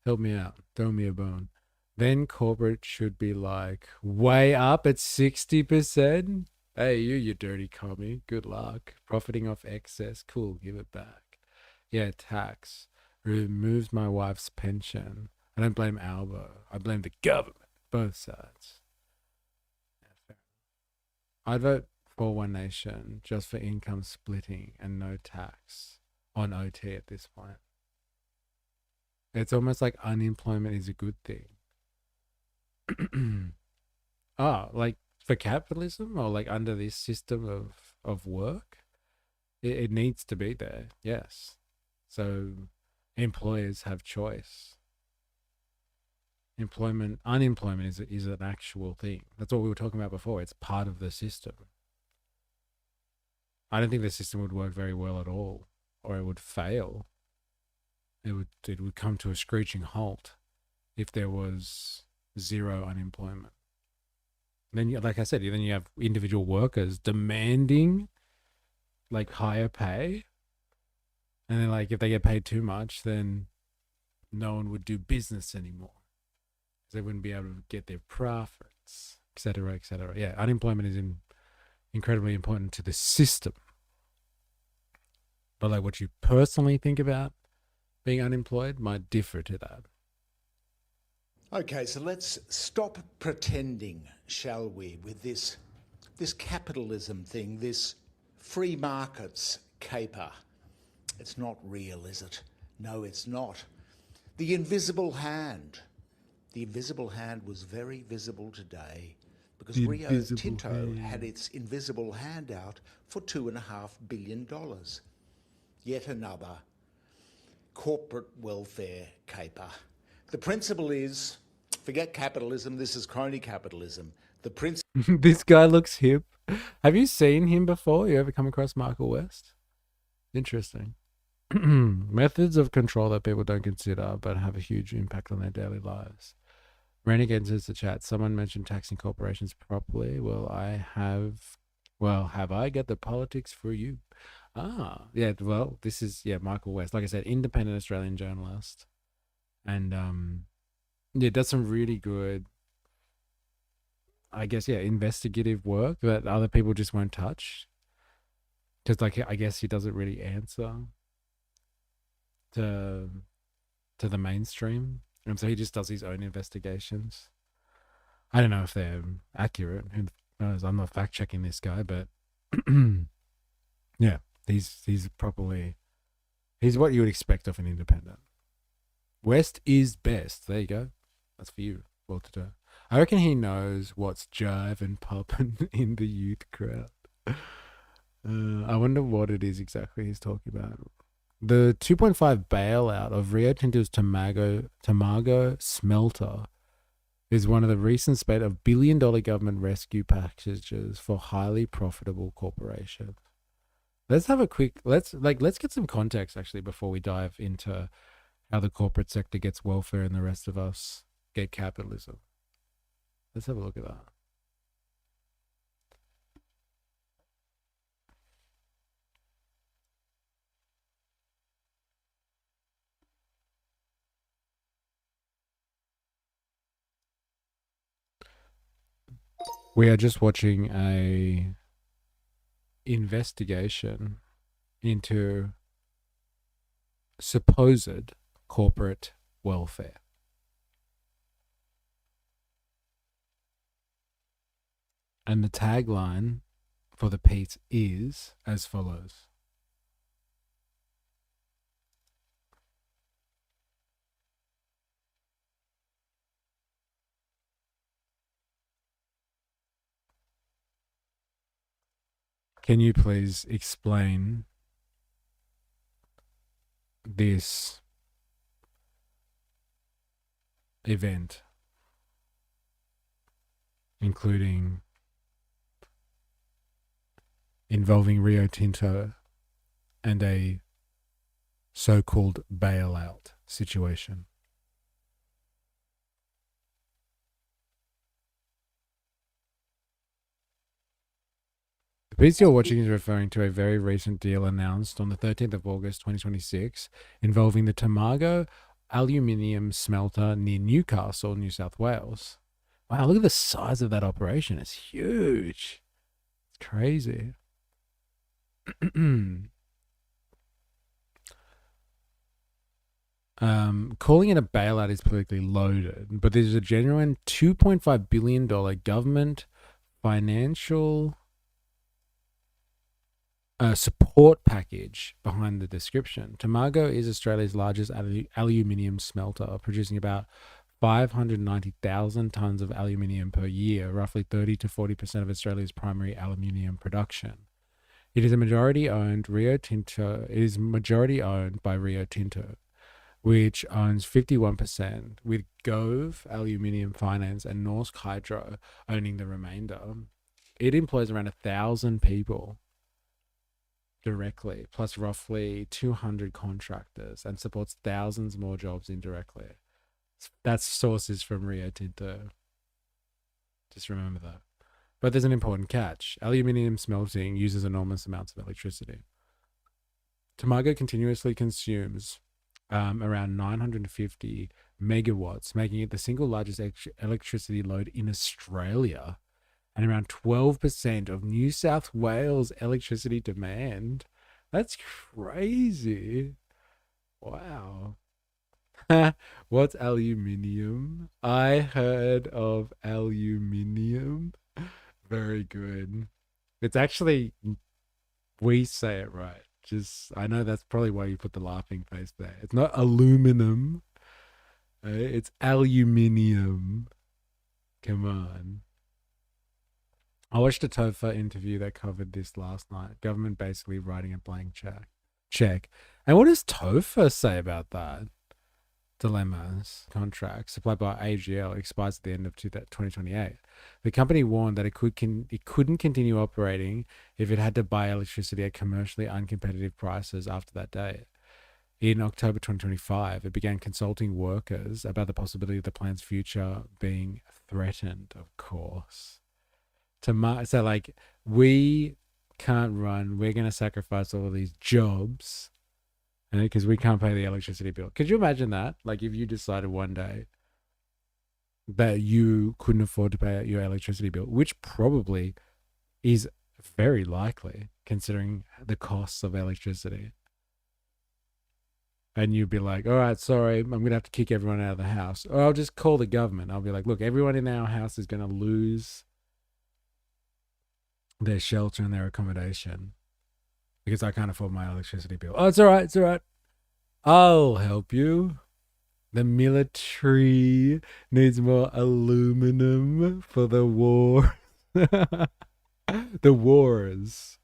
Help me out. Throw me a bone. Then corporate should be like way up at 60%. Hey, you dirty commie. Good luck. Profiting off excess. Cool, give it back. Yeah, tax. Removes my wife's pension. I don't blame Albo. I blame the government. Both sides. Yeah, I'd vote for One Nation just for income splitting and no tax on OT at this point. It's almost like unemployment is a good thing. Like for capitalism or like under this system of work, it needs to be there, yes. So employers have choice. Unemployment is an actual thing. That's what we were talking about before. It's part of the system. I don't think the system would work very well at all, or it would fail. It would come to a screeching halt if there was zero unemployment. Then, like I said, then you have individual workers demanding like higher pay, and then like if they get paid too much, then no one would do business anymore. They wouldn't be able to get their profits, etc., etc. Yeah, unemployment is incredibly important to the system. But like what you personally think about being unemployed might differ to that. Okay, so let's stop pretending, shall we, with this capitalism thing, this free markets caper. It's not real, is it? No, it's not. The invisible hand. The invisible hand was very visible today because Rio Tinto had its invisible hand out for $2.5 billion. Yet another corporate welfare caper. The principle is, forget capitalism, this is crony capitalism. The principle... This guy looks hip. Have you seen him before? You ever come across Michael West? Interesting. Methods of control that people don't consider but have a huge impact on their daily lives. Renegade says the chat, someone mentioned taxing corporations properly. Have I got the politics for you? Yeah, well, this is, Michael West. Like I said, independent Australian journalist. And, does some really good, I guess, investigative work that other people just won't touch. Because, like, I guess he doesn't really answer to the mainstream. And so he just does his own investigations. I don't know if they're accurate. Who knows? I'm not fact checking this guy, but yeah, he's probably he's what you would expect of an independent. West is best. There you go. That's for you. Well to do. I reckon he knows what's jive and popping in the youth crowd. I wonder what it is exactly he's talking about. The 2.5 bailout of Rio Tinto's Tomago smelter is one of the recent spate of billion-dollar government rescue packages for highly profitable corporations. Let's have a quick let's get some context actually before we dive into how the corporate sector gets welfare and the rest of us get capitalism. Let's have a look at that. We are just watching a investigation into supposed corporate welfare. And the tagline for the piece is as follows. Can you please explain this event, including involving Rio Tinto and a so-called bailout situation? The piece you're watching is referring to a very recent deal announced on the 13th of August 2026 involving the Tomago aluminium smelter near Newcastle, New South Wales. Wow, look at the size of that operation. It's huge. It's crazy. Calling it a bailout is politically loaded, but there's a genuine $2.5 billion government financial support package behind the description. Tomago is Australia's largest aluminium smelter, producing about 590,000 tonnes of aluminium per year, roughly 30 to 40% of Australia's primary aluminium production. It is majority owned by Rio Tinto, which owns 51%, with Gove Aluminium Finance and Norsk Hydro owning the remainder. It employs around 1,000 people directly, plus roughly 200 contractors, and supports thousands more jobs indirectly. That's sources from Rio Tinto. Just remember that. But there's an important catch. Aluminium smelting uses enormous amounts of electricity. Tomago continuously consumes around 950 megawatts, making it the single largest electricity load in Australia, and around 12% of New South Wales electricity demand. That's crazy. Wow. What's aluminium? I heard of aluminium. Very good. It's actually, we say it right. I know that's probably why you put the laughing face there. It's not aluminum. It's aluminium. Come on. I watched a TOFA interview that covered this last night. Government basically writing a blank check. And what does TOFA say about that? Dilemma's contract supplied by AGL expires at the end of 2028. The company warned that it couldn't continue operating if it had to buy electricity at commercially uncompetitive prices after that date. In October 2025, it began consulting workers about the possibility of the plant's future being threatened, of course. So like, we can't run, we're going to sacrifice all of these jobs because we can't pay the electricity bill. Could you imagine that? Like, if you decided one day that you couldn't afford to pay your electricity bill, which probably is very likely considering the costs of electricity. And you'd be like, all right, sorry, I'm going to have to kick everyone out of the house. Or I'll just call the government. I'll be like, look, everyone in our house is going to lose their shelter and their accommodation because I can't afford my electricity bill. Oh, it's all right. It's all right. I'll help you. The military needs more aluminum for the war. The wars.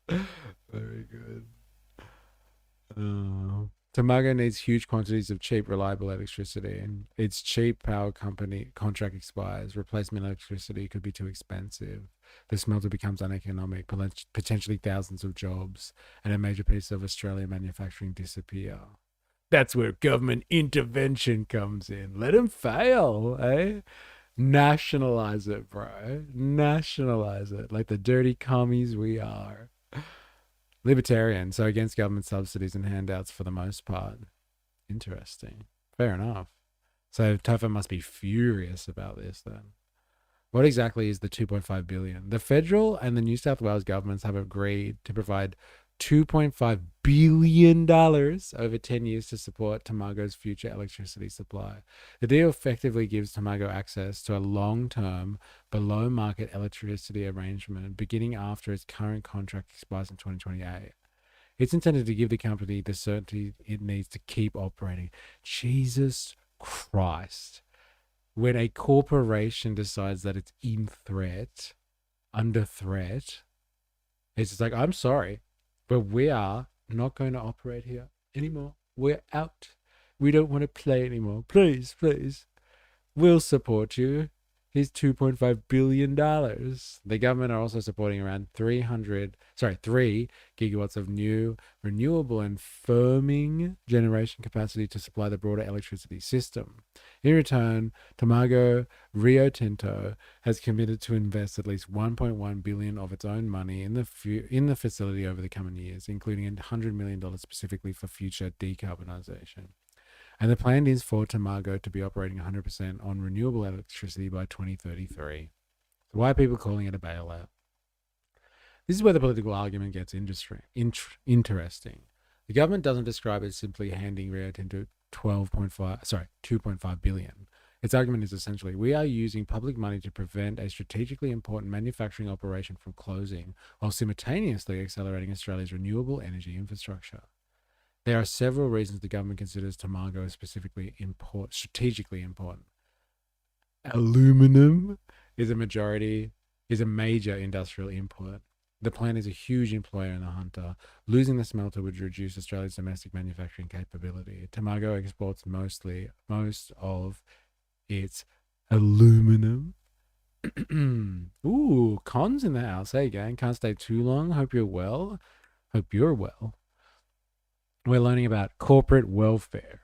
Very good. MAGA needs huge quantities of cheap, reliable electricity. Its cheap power company contract expires. Replacement electricity could be too expensive. The smelter becomes uneconomic, potentially thousands of jobs, and a major piece of Australian manufacturing disappear. That's where government intervention comes in. Let them fail, eh? Nationalize it, bro. Nationalize it like the dirty commies we are. Libertarian, so against government subsidies and handouts for the most part. Interesting. Fair enough. So Topher must be furious about this then. What exactly is the 2.5 billion? The federal and the New South Wales governments have agreed to provide $2.5 billion over 10 years to support Tomago's future electricity supply. The deal effectively gives Tomago access to a long-term, below-market electricity arrangement beginning after its current contract expires in 2028. It's intended to give the company the certainty it needs to keep operating. Jesus Christ. When a corporation decides that it's in threat, under threat, it's just like, I'm sorry, but we are not going to operate here anymore. We're out. We don't want to play anymore. Please, please. We'll support you. Here's $2.5 billion. The government are also supporting around 3 gigawatts of new renewable and firming generation capacity to supply the broader electricity system. In return, Tomago Rio Tinto has committed to invest at least $1.1 billion of its own money in the facility over the coming years, including $100 million specifically for future decarbonisation. And the plan is for Tomago to be operating 100% on renewable electricity by 2033. So why are people calling it a bailout? This is where the political argument gets interesting. The government doesn't describe it as simply handing Rio Tinto 2.5 billion. Its argument is essentially, we are using public money to prevent a strategically important manufacturing operation from closing, while simultaneously accelerating Australia's renewable energy infrastructure. There are several reasons the government considers Tomago as strategically important. Aluminum is a major industrial input. The plant is a huge employer in the Hunter. Losing the smelter would reduce Australia's domestic manufacturing capability. Tomago exports most of its aluminum. Ooh, Con's in the house. Hey, gang. Can't stay too long. Hope you're well. Hope you're well. We're learning about corporate welfare.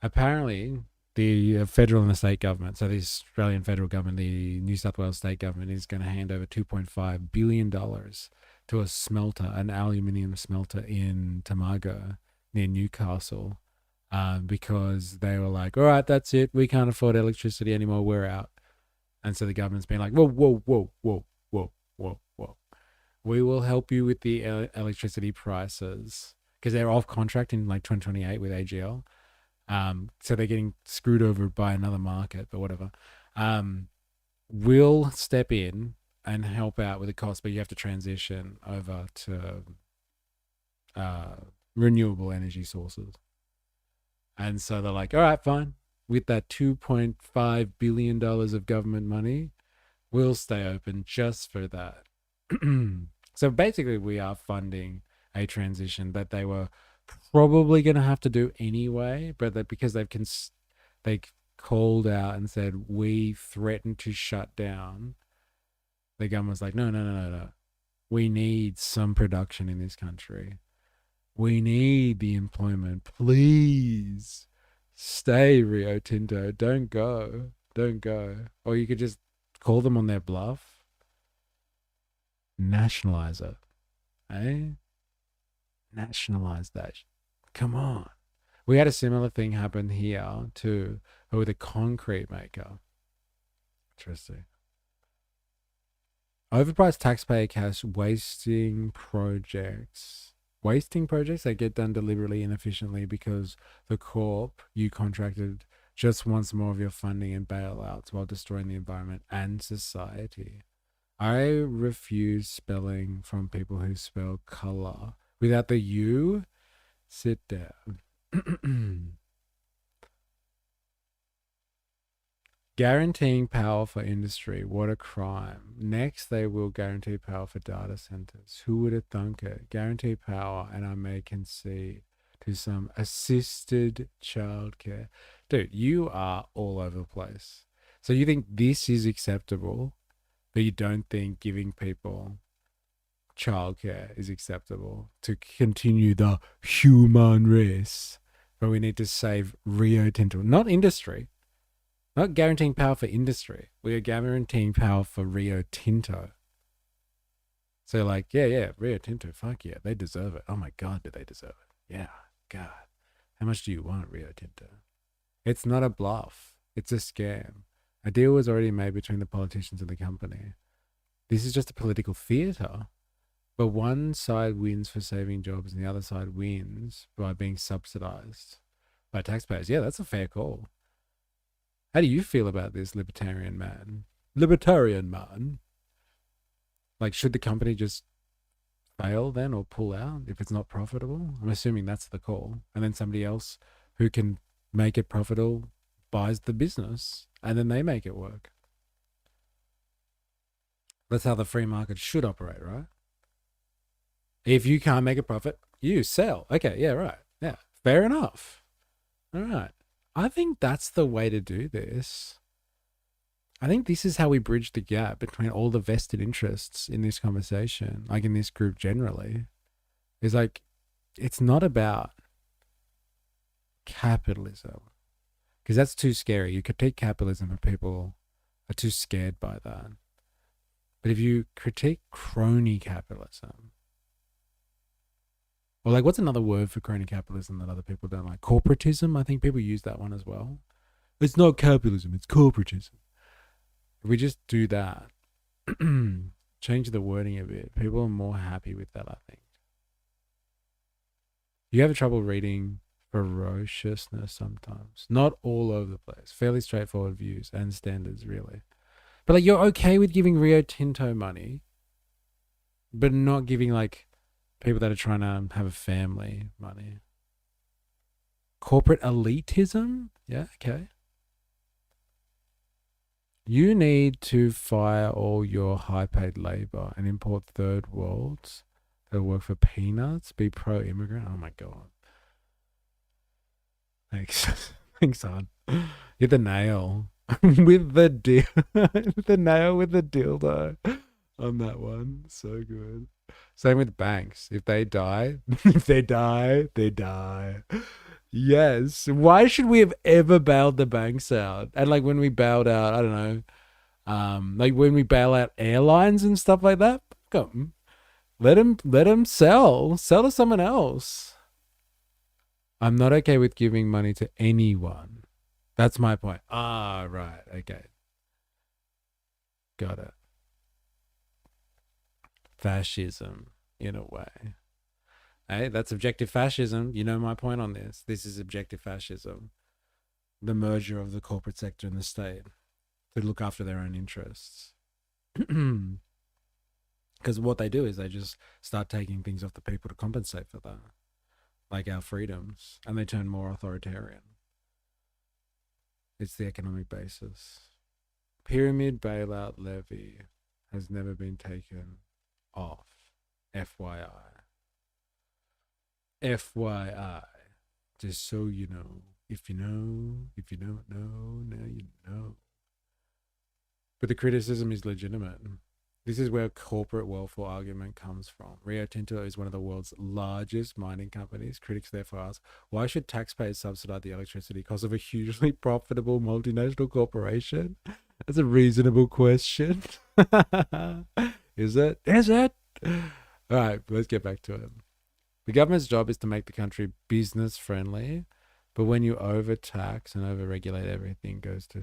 Apparently, the federal and the state government, so the Australian federal government, the New South Wales state government, is going to hand over $2.5 billion to a smelter, an aluminium smelter in Tomago near Newcastle, because they were like, all right, that's it. We can't afford electricity anymore. We're out. And so the government's been like, whoa. We will help you with the electricity prices, because they're off contract in like 2028 with AGL. So they're getting screwed over by another market, but whatever. We'll step in and help out with the cost, but you have to transition over to renewable energy sources. And so they're like, all right, fine. With that $2.5 billion of government money, we'll stay open just for that. So basically, we are funding a transition that they were probably going to have to do anyway, but that because they called out and said, we threatened to shut down, the government was like, no. We need some production in this country. We need the employment. Please stay, Rio Tinto. Don't go. Or you could just call them on their bluff. Nationalize it. Eh? Nationalize that. Come on. We had a similar thing happen here too, but with a concrete maker. Interesting. Overpriced taxpayer cash wasting projects. wasting projects that get done deliberately inefficiently because the corp you contracted just wants more of your funding and bailouts while destroying the environment and society. I refuse spelling from people who spell color without the U. Sit down. Guaranteeing power for industry. What a crime. Next, they will guarantee power for data centers. Who would have thunk it? Guarantee power, and I may concede to some assisted childcare. Dude, you are all over the place. So you think this is acceptable, but you don't think giving people childcare is acceptable to continue the human race. But we need to save Rio Tinto, not industry. Not guaranteeing power for industry. We are guaranteeing power for Rio Tinto. So like, yeah, Rio Tinto, fuck yeah, they deserve it. Oh my God, do they deserve it? Yeah, God. How much do you want, Rio Tinto? It's not a bluff. It's a scam. A deal was already made between the politicians and the company. This is just a political theater. But one side wins for saving jobs and the other side wins by being subsidized by taxpayers. Yeah, that's a fair call. How do you feel about this, libertarian man? Libertarian man? Like, should the company just fail then or pull out if it's not profitable? I'm assuming that's the call. And then somebody else who can make it profitable buys the business and then they make it work. That's how the free market should operate, right? If you can't make a profit, you sell. Okay, yeah, right. Yeah, fair enough. All right. I think that's the way to do this. I think this is how we bridge the gap between all the vested interests in this conversation, like in this group generally. Is like, it's not about capitalism, because that's too scary. You critique capitalism and people are too scared by that. But if you critique crony capitalism, or like, what's another word for crony capitalism that other people don't like? Corporatism? I think people use that one as well. It's not capitalism, it's corporatism. If we just do that, change the wording a bit, people are more happy with that, I think. You have trouble reading ferociousness sometimes. Not all over the place. Fairly straightforward views and standards, really. But like, you're okay with giving Rio Tinto money, but not giving like people that are trying to have a family money. Corporate elitism? Yeah, okay. You need to fire all your high-paid labor and import third worlds that work for peanuts. Be pro-immigrant. Oh my God. Thanks. Thanks, hon. Hit the nail with the deal. The nail with the dildo on that one. So good. Same with banks. If they die, they die. Yes. Why should we have ever bailed the banks out? And like when we bailed out, I don't know, like when we bail out airlines and stuff like that, come, let them sell to someone else. I'm not okay with giving money to anyone. That's my point. Ah, right. Okay. Got it. Fascism, in a way. Hey, that's objective fascism. You know my point on this. This is objective fascism. The merger of the corporate sector and the state to look after their own interests. Because what they do is they just start taking things off the people to compensate for that. Like our freedoms. And they turn more authoritarian. It's the economic basis. Pyramid bailout levy has never been taken off. FYI. FYI. Just so you know. If you know, if you don't know, now you know. But the criticism is legitimate. This is where corporate welfare argument comes from. Rio Tinto is one of the world's largest mining companies. Critics therefore ask, why should taxpayers subsidize the electricity cost of a hugely profitable multinational corporation? That's a reasonable question. Is it? Is it? All right, let's get back to it. The government's job is to make the country business friendly, but when you overtax and overregulate, everything goes to...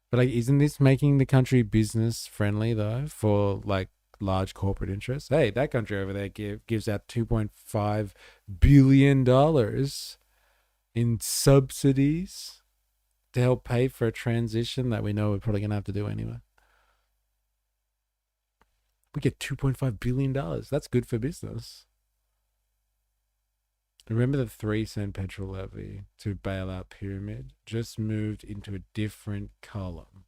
But like, isn't this making the country business friendly though? For like large corporate interests. Hey, that country over there gives out $2.5 billion in subsidies to help pay for a transition that we know we're probably going to have to do anyway. We get $2.5 billion. That's good for business. Remember the 3-cent petrol levy to bail out Pyramid just moved into a different column.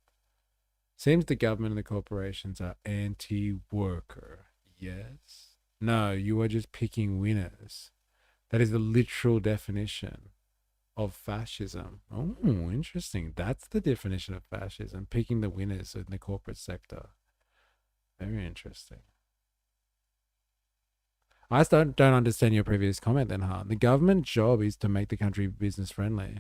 Seems the government and the corporations are anti-worker. Yes? No, you are just picking winners. That is the literal definition of fascism. Oh, interesting. That's the definition of fascism. Picking the winners in the corporate sector. Very interesting. I still don't understand your previous comment then, Han. The government job is to make the country business friendly.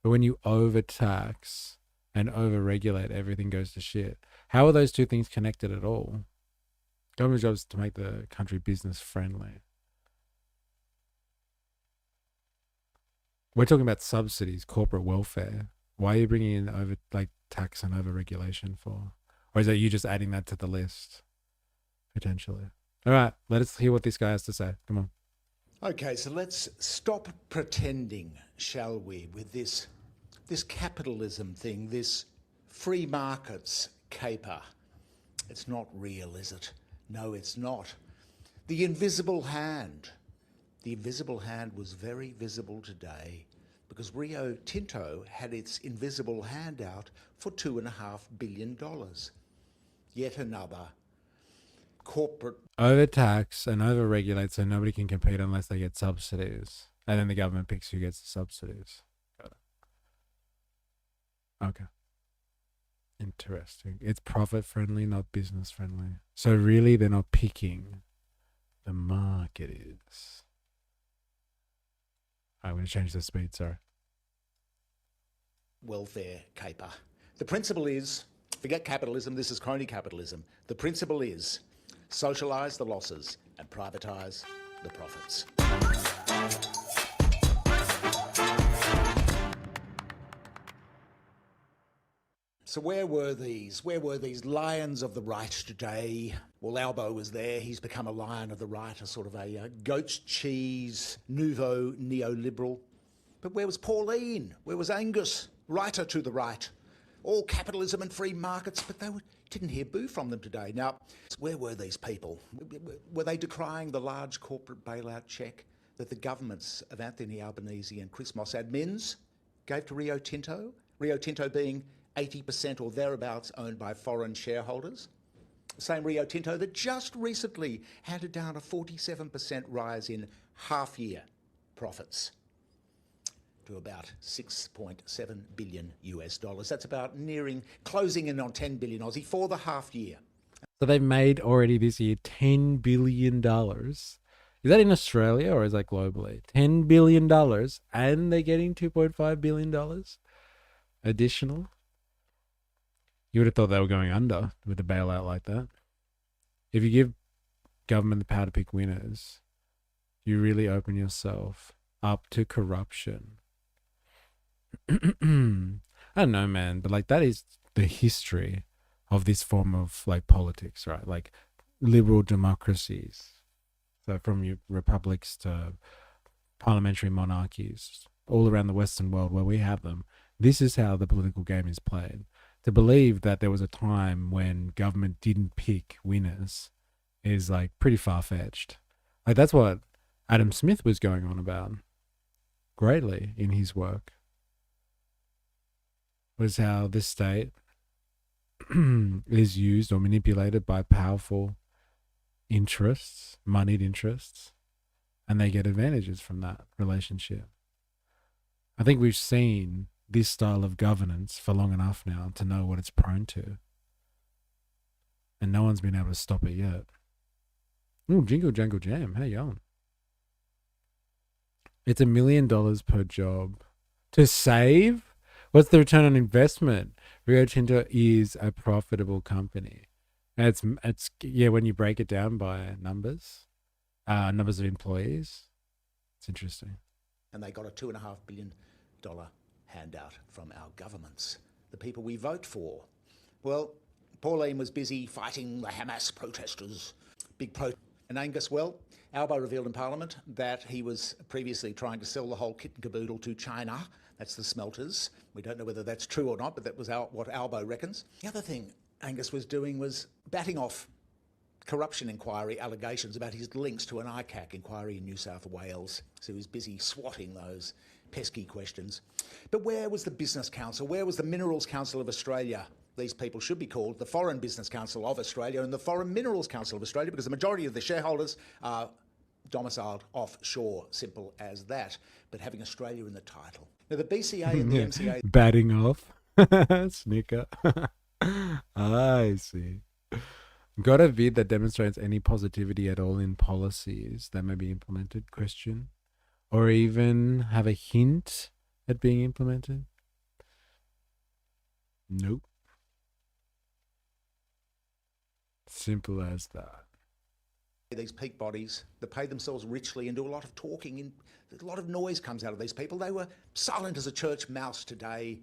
But when you overtax and overregulate, everything goes to shit. How are those two things connected at all? Government job is to make the country business friendly. We're talking about subsidies, corporate welfare. Why are you bringing in tax and overregulation for? Or is that you just adding that to the list? Potentially. All right, let us hear what this guy has to say. Come on. Okay, so let's stop pretending, shall we, with this capitalism thing, this free markets caper. It's not real, is it? No, it's not. The invisible hand. The invisible hand was very visible today because Rio Tinto had its invisible hand out for $2.5 billion. Yet another corporate Overtax and overregulate so nobody can compete unless they get subsidies. And then the government picks who gets the subsidies. Got it. Okay. Interesting. It's profit friendly, not business friendly. So really they're not picking. The market is. I'm going to change the speed, sorry. welfare caper. The principle is, forget capitalism, this is crony capitalism. The principle is socialise the losses and privatise the profits. So where were these? Where were these lions of the right today? Well, Albo was there. He's become a lion of the right, a sort of a goat's cheese, nouveau neoliberal. But where was Pauline? Where was Angus? Writer to the right. All capitalism and free markets, but didn't hear boo from them today. Now, where were these people? Were they decrying the large corporate bailout cheque that the governments of Anthony Albanese and Chris Moss admins gave to Rio Tinto? Rio Tinto being 80% or thereabouts owned by foreign shareholders. The same Rio Tinto that just recently handed down a 47% rise in half-year profits to about 6.7 billion US dollars. That's about closing in on 10 billion Aussie for the half year. So they've made already this year $10 billion. Is that in Australia or is that globally? $10 billion and they're getting $2.5 billion additional? You would have thought they were going under with a bailout like that. If you give government the power to pick winners, you really open yourself up to corruption. I don't know, man, but like that is the history of this form of like politics, right? Like liberal democracies. So from your republics to parliamentary monarchies all around the Western world where we have them, this is how the political game is played. To believe that there was a time when government didn't pick winners is like pretty far-fetched. Like that's what Adam Smith was going on about greatly in his work. Was how this state is used or manipulated by powerful interests, moneyed interests, and they get advantages from that relationship. I think we've seen this style of governance for long enough now to know what it's prone to. And no one's been able to stop it yet. Ooh, Jingle Jangle Jam, how you going? It's $1 million per job. To save? What's the return on investment? Rio Tinto is a profitable company. And it's when you break it down by numbers of employees, it's interesting. And they got a $2.5 billion handout from our governments, the people we vote for. Well, Pauline was busy fighting the Hamas protesters. Big protest. And Angus, well, Albo revealed in Parliament that he was previously trying to sell the whole kit and caboodle to China. That's the smelters. We don't know whether that's true or not, but that was what Albo reckons. The other thing Angus was doing was batting off corruption inquiry allegations about his links to an ICAC inquiry in New South Wales. So he was busy swatting those pesky questions. But where was the Business Council? Where was the Minerals Council of Australia? These people should be called the Foreign Business Council of Australia and the Foreign Minerals Council of Australia, because the majority of the shareholders are domiciled offshore, simple as that. But having Australia in the title. Now the BCA and the MCA... Batting off. Snicker. I see. Got a vid that demonstrates any positivity at all in policies that may be implemented, question? Or even have a hint at being implemented? Nope. Simple as that. These peak bodies that pay themselves richly and do a lot of talking, a lot of noise comes out of these people. They were silent as a church mouse today,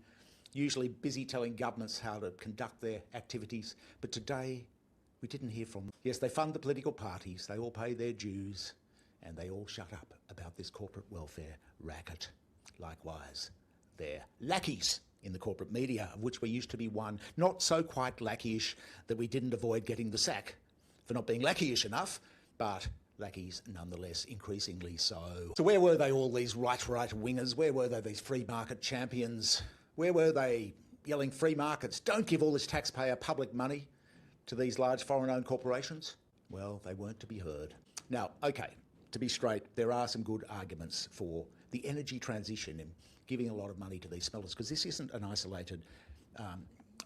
usually busy telling governments how to conduct their activities. But today, we didn't hear from them. Yes, they fund the political parties, they all pay their dues, and they all shut up about this corporate welfare racket. Likewise, they're lackeys in the corporate media, of which we used to be one, not so quite lackeyish that we didn't avoid getting the sack for not being lackeyish enough, but lackeys nonetheless, increasingly so. So where were they, all these right-wingers? Where were they, these free market champions? Where were they yelling free markets? Don't give all this taxpayer public money to these large foreign-owned corporations? Well, they weren't to be heard. Now, okay, to be straight, there are some good arguments for the energy transition and giving a lot of money to these smelters, because this isn't an isolated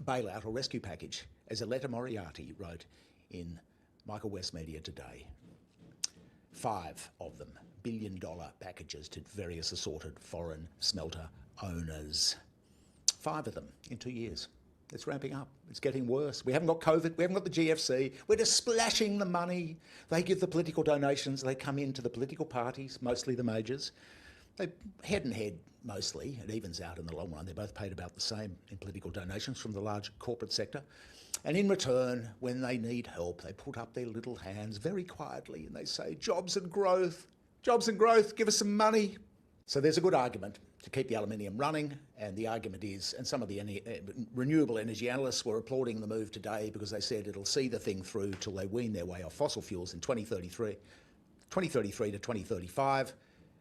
bailout or rescue package, as Aletta Moriarty wrote in Michael West Media today. 5 of them, billion-dollar packages to various assorted foreign smelter owners. 5 of them in 2 years. It's ramping up. It's getting worse. We haven't got COVID. We haven't got the GFC. We're just splashing the money. They give the political donations. They come into the political parties, mostly the majors. They head and head, mostly. It evens out in the long run. They're both paid about the same in political donations from the large corporate sector. And in return, when they need help, they put up their little hands very quietly and they say, jobs and growth, give us some money. So there's a good argument to keep the aluminium running, and the argument is, and some of the renewable energy analysts were applauding the move today because they said it'll see the thing through till they wean their way off fossil fuels in 2033 to 2035,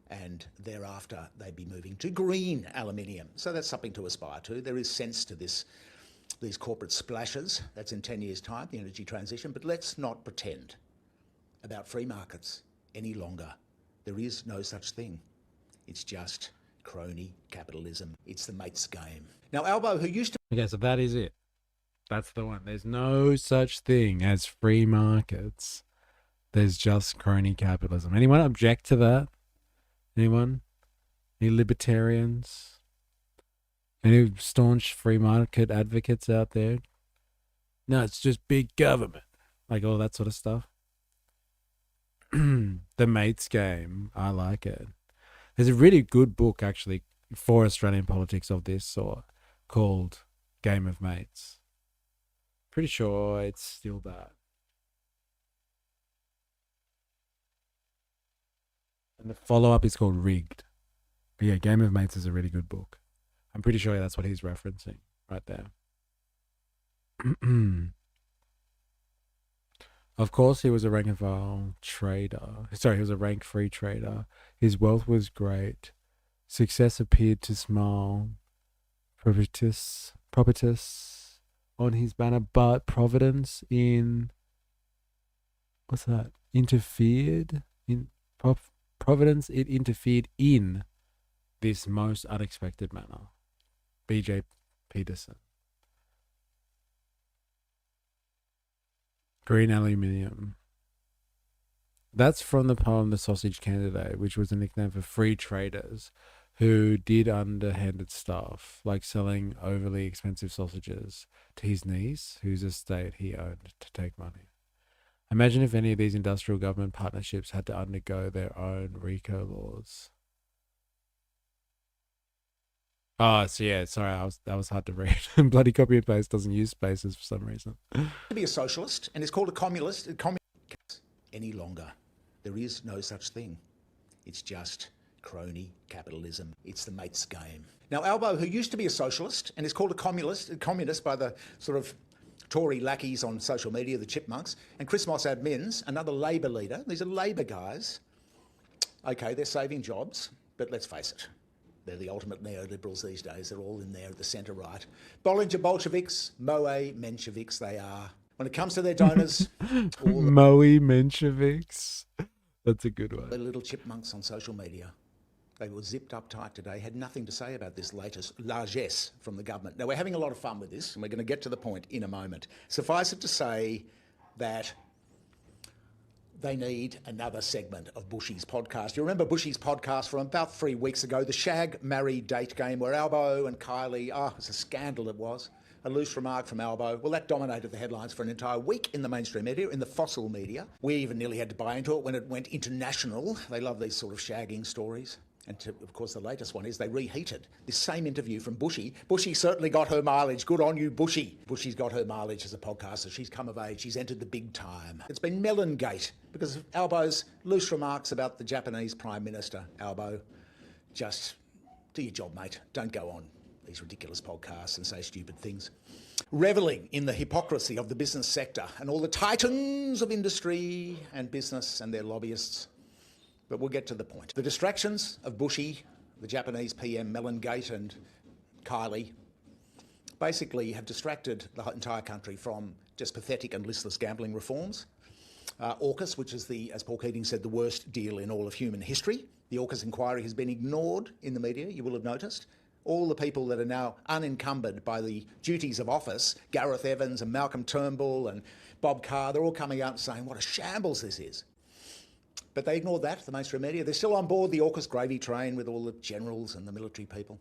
and thereafter they'd be moving to green aluminium. So that's something to aspire to. There is sense to these corporate splashes. That's in 10 years' time, the energy transition. But let's not pretend about free markets any longer. There is no such thing. It's just crony capitalism. It's the mate's game. Now, Albo, who used to... Okay, so that is it. That's the one. There's no such thing as free markets. There's just crony capitalism. Anyone object to that? Anyone? Any libertarians? Any staunch free market advocates out there? No, it's just big government. Like all that sort of stuff. The mate's game. I like it. There's a really good book, actually, for Australian politics of this sort called Game of Mates. Pretty sure it's still that. And the follow-up is called Rigged. But yeah, Game of Mates is a really good book. I'm pretty sure that's what he's referencing right there. Of course, he was a rank and file trader. Sorry, he was a rank free trader. His wealth was great. Success appeared to smile. Propertus on his banner, but Providence interfered in Providence. It interfered in this most unexpected manner. B.J. Peterson. Green aluminium. That's from the poem The Sausage Candidate, which was a nickname for free traders who did underhanded stuff, like selling overly expensive sausages to his niece, whose estate he owned, to take money. Imagine if any of these industrial government partnerships had to undergo their own RICO laws. Oh, so yeah, sorry, that was hard to read. Bloody copy and paste doesn't use spaces for some reason. To be a socialist and is called a communist any longer. There is no such thing. It's just crony capitalism. It's the mate's game. Now, Albo, who used to be a socialist and is called a communist by the sort of Tory lackeys on social media, the chipmunks, and Chris Moss-Admins, another Labor leader. These are Labor guys. Okay, they're saving jobs, but let's face it. They're the ultimate neoliberals these days. They're all in there at the centre right. Bollinger Bolsheviks, Moe Mensheviks they are. When it comes to their donors... Moe Mensheviks. That's a good one. The little chipmunks on social media. They were zipped up tight today, had nothing to say about this latest largesse from the government. Now, we're having a lot of fun with this, and we're going to get to the point in a moment. Suffice it to say that they need another segment of Bushy's podcast. You remember Bushy's podcast from about 3 weeks ago, the shag, marry, date game, where Albo and Kylie, it's a scandal it was. A loose remark from Albo. Well, that dominated the headlines for an entire week in the mainstream media, in the fossil media. We even nearly had to buy into it when it went international. They love these sort of shagging stories. And of course, the latest one is they reheated this same interview from Bushy. Bushy certainly got her mileage. Good on you, Bushy. Bushy's got her mileage as a podcaster. She's come of age. She's entered the big time. It's been Melongate because of Albo's loose remarks about the Japanese Prime Minister. Albo, just do your job, mate. Don't go on these ridiculous podcasts and say stupid things. Revelling in the hypocrisy of the business sector and all the titans of industry and business and their lobbyists. But we'll get to the point. The distractions of Bushy, the Japanese PM Melongate and Kylie basically have distracted the entire country from just pathetic and listless gambling reforms. AUKUS, which is as Paul Keating said, the worst deal in all of human history. The AUKUS inquiry has been ignored in the media, you will have noticed. All the people that are now unencumbered by the duties of office, Gareth Evans and Malcolm Turnbull and Bob Carr, they're all coming out and saying what a shambles this is. But they ignored that, the mainstream media. They're still on board the AUKUS gravy train with all the generals and the military people.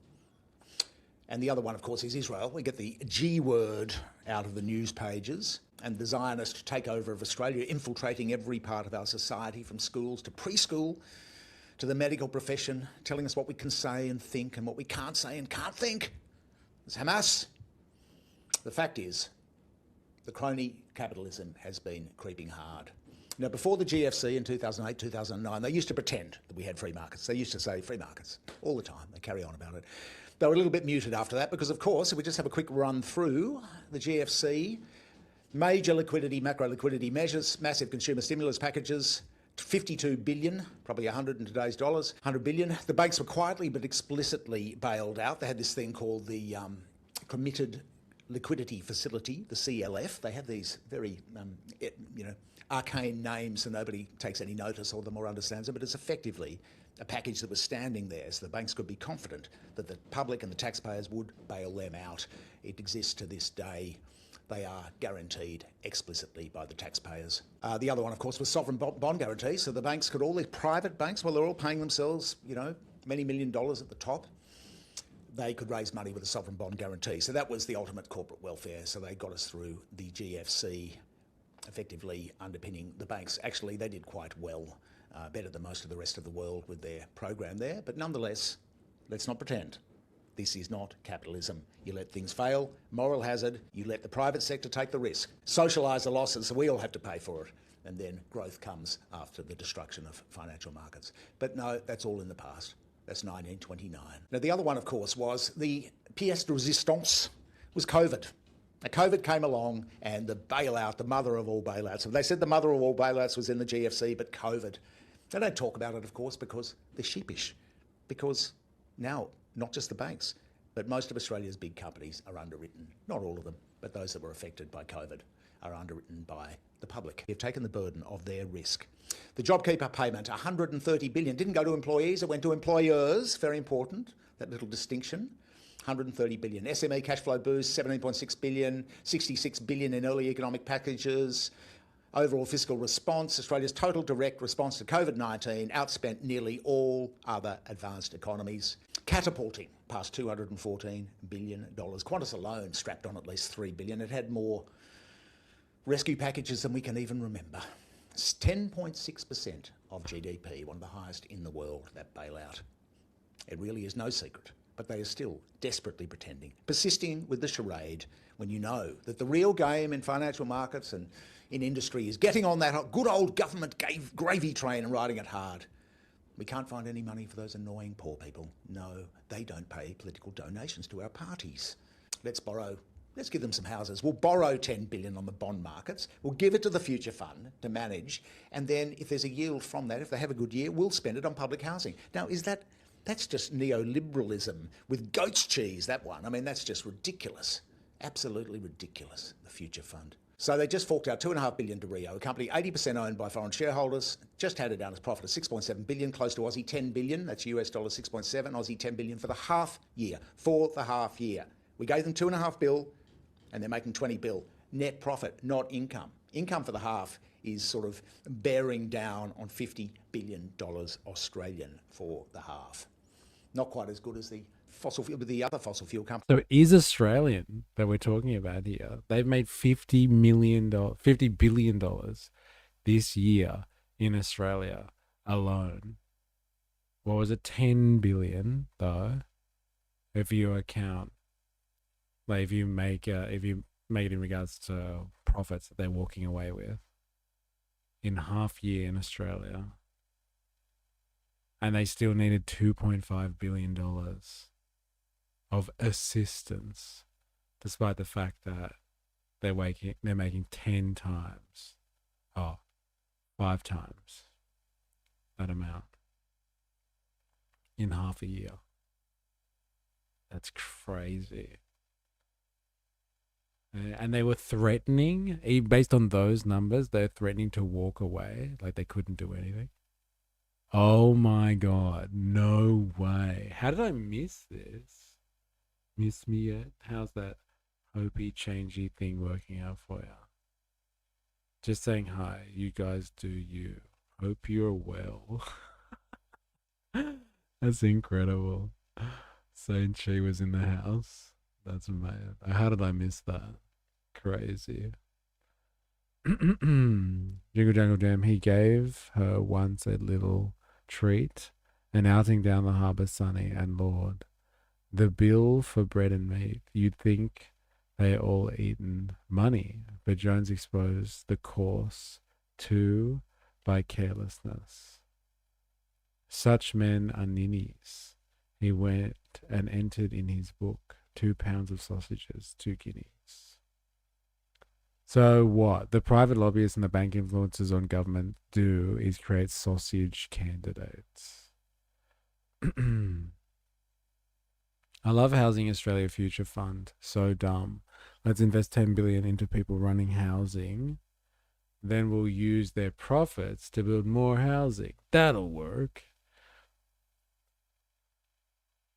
And the other one, of course, is Israel. We get the G word out of the news pages and the Zionist takeover of Australia, infiltrating every part of our society, from schools to preschool to the medical profession, telling us what we can say and think and what we can't say and can't think. It's Hamas. The fact is, the crony capitalism has been creeping hard. Now, before the GFC in 2008, 2009, they used to pretend that we had free markets. They used to say free markets all the time. They carry on about it. They were a little bit muted after that because, of course, if we just have a quick run through the GFC, major liquidity, macro liquidity measures, massive consumer stimulus packages, 52 billion, probably 100 in today's dollars, 100 billion. The banks were quietly but explicitly bailed out. They had this thing called the Committed Liquidity Facility, the CLF. They have these very, arcane names so nobody takes any notice of them or understands them, but it's effectively a package that was standing there so the banks could be confident that the public and the taxpayers would bail them out. It exists to this day. They are guaranteed explicitly by the taxpayers. The other one, of course, was sovereign bond guarantees, so the banks could, all these private banks, well, they're all paying themselves, many $1 million at the top. They could raise money with a sovereign bond guarantee. So that was the ultimate corporate welfare. So they got us through the GFC, effectively underpinning the banks. Actually, they did quite well, better than most of the rest of the world with their program there. But nonetheless, let's not pretend. This is not capitalism. You let things fail, moral hazard, you let the private sector take the risk. Socialise the losses so we all have to pay for it. And then growth comes after the destruction of financial markets. But no, that's all in the past. That's 1929. Now, the other one, of course, was the pièce de résistance, was COVID. Now, COVID came along and the bailout, the mother of all bailouts. They said the mother of all bailouts was in the GFC, but COVID. They don't talk about it, of course, because they're sheepish. Because now, not just the banks, but most of Australia's big companies are underwritten. Not all of them, but those that were affected by COVID are underwritten by the public. They've taken the burden of their risk. The JobKeeper payment, 130 billion, didn't go to employees, it went to employers. Very important, that little distinction. 130 billion. SME cash flow boost, 17.6 billion, 66 billion in early economic packages. Overall fiscal response, Australia's total direct response to COVID-19 outspent nearly all other advanced economies. Catapulting past $214 billion. Qantas alone strapped on at least $3 billion. It had more rescue packages than we can even remember. It's 10.6% of GDP, one of the highest in the world, that bailout. It really is no secret but they are still desperately pretending, persisting with the charade when you know that the real game in financial markets and in industry is getting on that good old government gravy train and riding it hard. We can't find any money for those annoying poor people. No, they don't pay political donations to our parties. Let's borrow. Let's give them some houses. We'll borrow 10 billion on the bond markets. We'll give it to the future fund to manage. And then if there's a yield from that, if they have a good year, we'll spend it on public housing. Now, that's just neoliberalism with goat's cheese, that one. I mean, that's just ridiculous. Absolutely ridiculous, the future fund. So they just forked out $2.5 billion to Rio, a company 80% owned by foreign shareholders, just handed down its profit of $6.7 billion, close to Aussie 10 billion. That's US dollars 6.7, Aussie 10 billion for the half year. We gave them $2.5 billion, and they're making 20 bill. Net profit, not income. Income for the half is sort of bearing down on $50 billion Australian for the half. Not quite as good as the other fossil fuel companies. So is Australian that we're talking about here. They've made $50 billion this year in Australia alone. What was it? 10 billion though, if you account, like if you make it in regards to profits that they're walking away with in half year in Australia, and they still needed $2.5 billion of assistance, despite the fact that they're making 5 times that amount in half a year. That's crazy. And they were threatening, based on those numbers, they're threatening to walk away, like they couldn't do anything. Oh my God, no way. How did I miss this? Miss me yet? How's that hopey, changey thing working out for you? Just saying hi. You guys do you. Hope you're well. That's incredible. Saying she was in the house. That's amazing. How did I miss that? Crazy. Jingle Jangle Jam. He gave her once a little treat, an outing down the harbour sunny, and Lord, the bill for bread and meat. You'd think they all eaten money, but Jones exposed the course too by carelessness. Such men are ninnies. He went and entered in his book 2 pounds of sausages, 2 guineas. So what the private lobbyists and the bank influencers on government do is create sausage candidates. I love Housing Australia Future Fund. So dumb. Let's invest 10 billion into people running housing. Then we'll use their profits to build more housing. That'll work.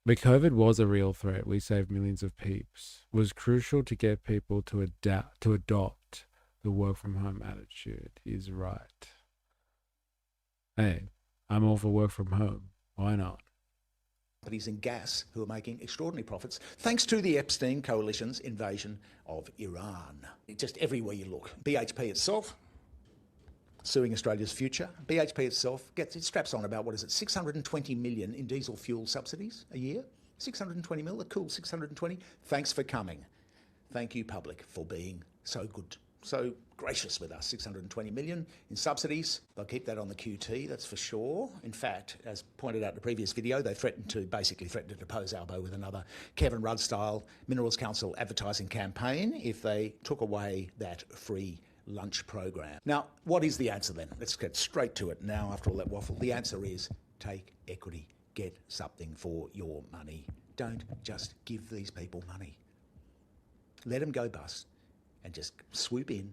But COVID was a real threat. We saved millions of peeps. It was crucial to get people to adopt the work from home attitude. He's right. Hey, I'm all for work from home. Why not? Companies in gas who are making extraordinary profits thanks to the Epstein coalition's invasion of Iran. Just everywhere you look. BHP itself suing Australia's future. BHP itself it straps on about, 620 million in diesel fuel subsidies a year? 620 mil, a cool 620. Thanks for coming. Thank you, public, for being so good, so gracious with us. 620 million in subsidies. They'll keep that on the QT, that's for sure. In fact, as pointed out in the previous video, they threatened to depose Albo with another Kevin Rudd-style Minerals Council advertising campaign if they took away that free lunch program. Now, what is the answer then? Let's get straight to it now after all that waffle. The answer is take equity, get something for your money. Don't just give these people money. Let them go bust and just swoop in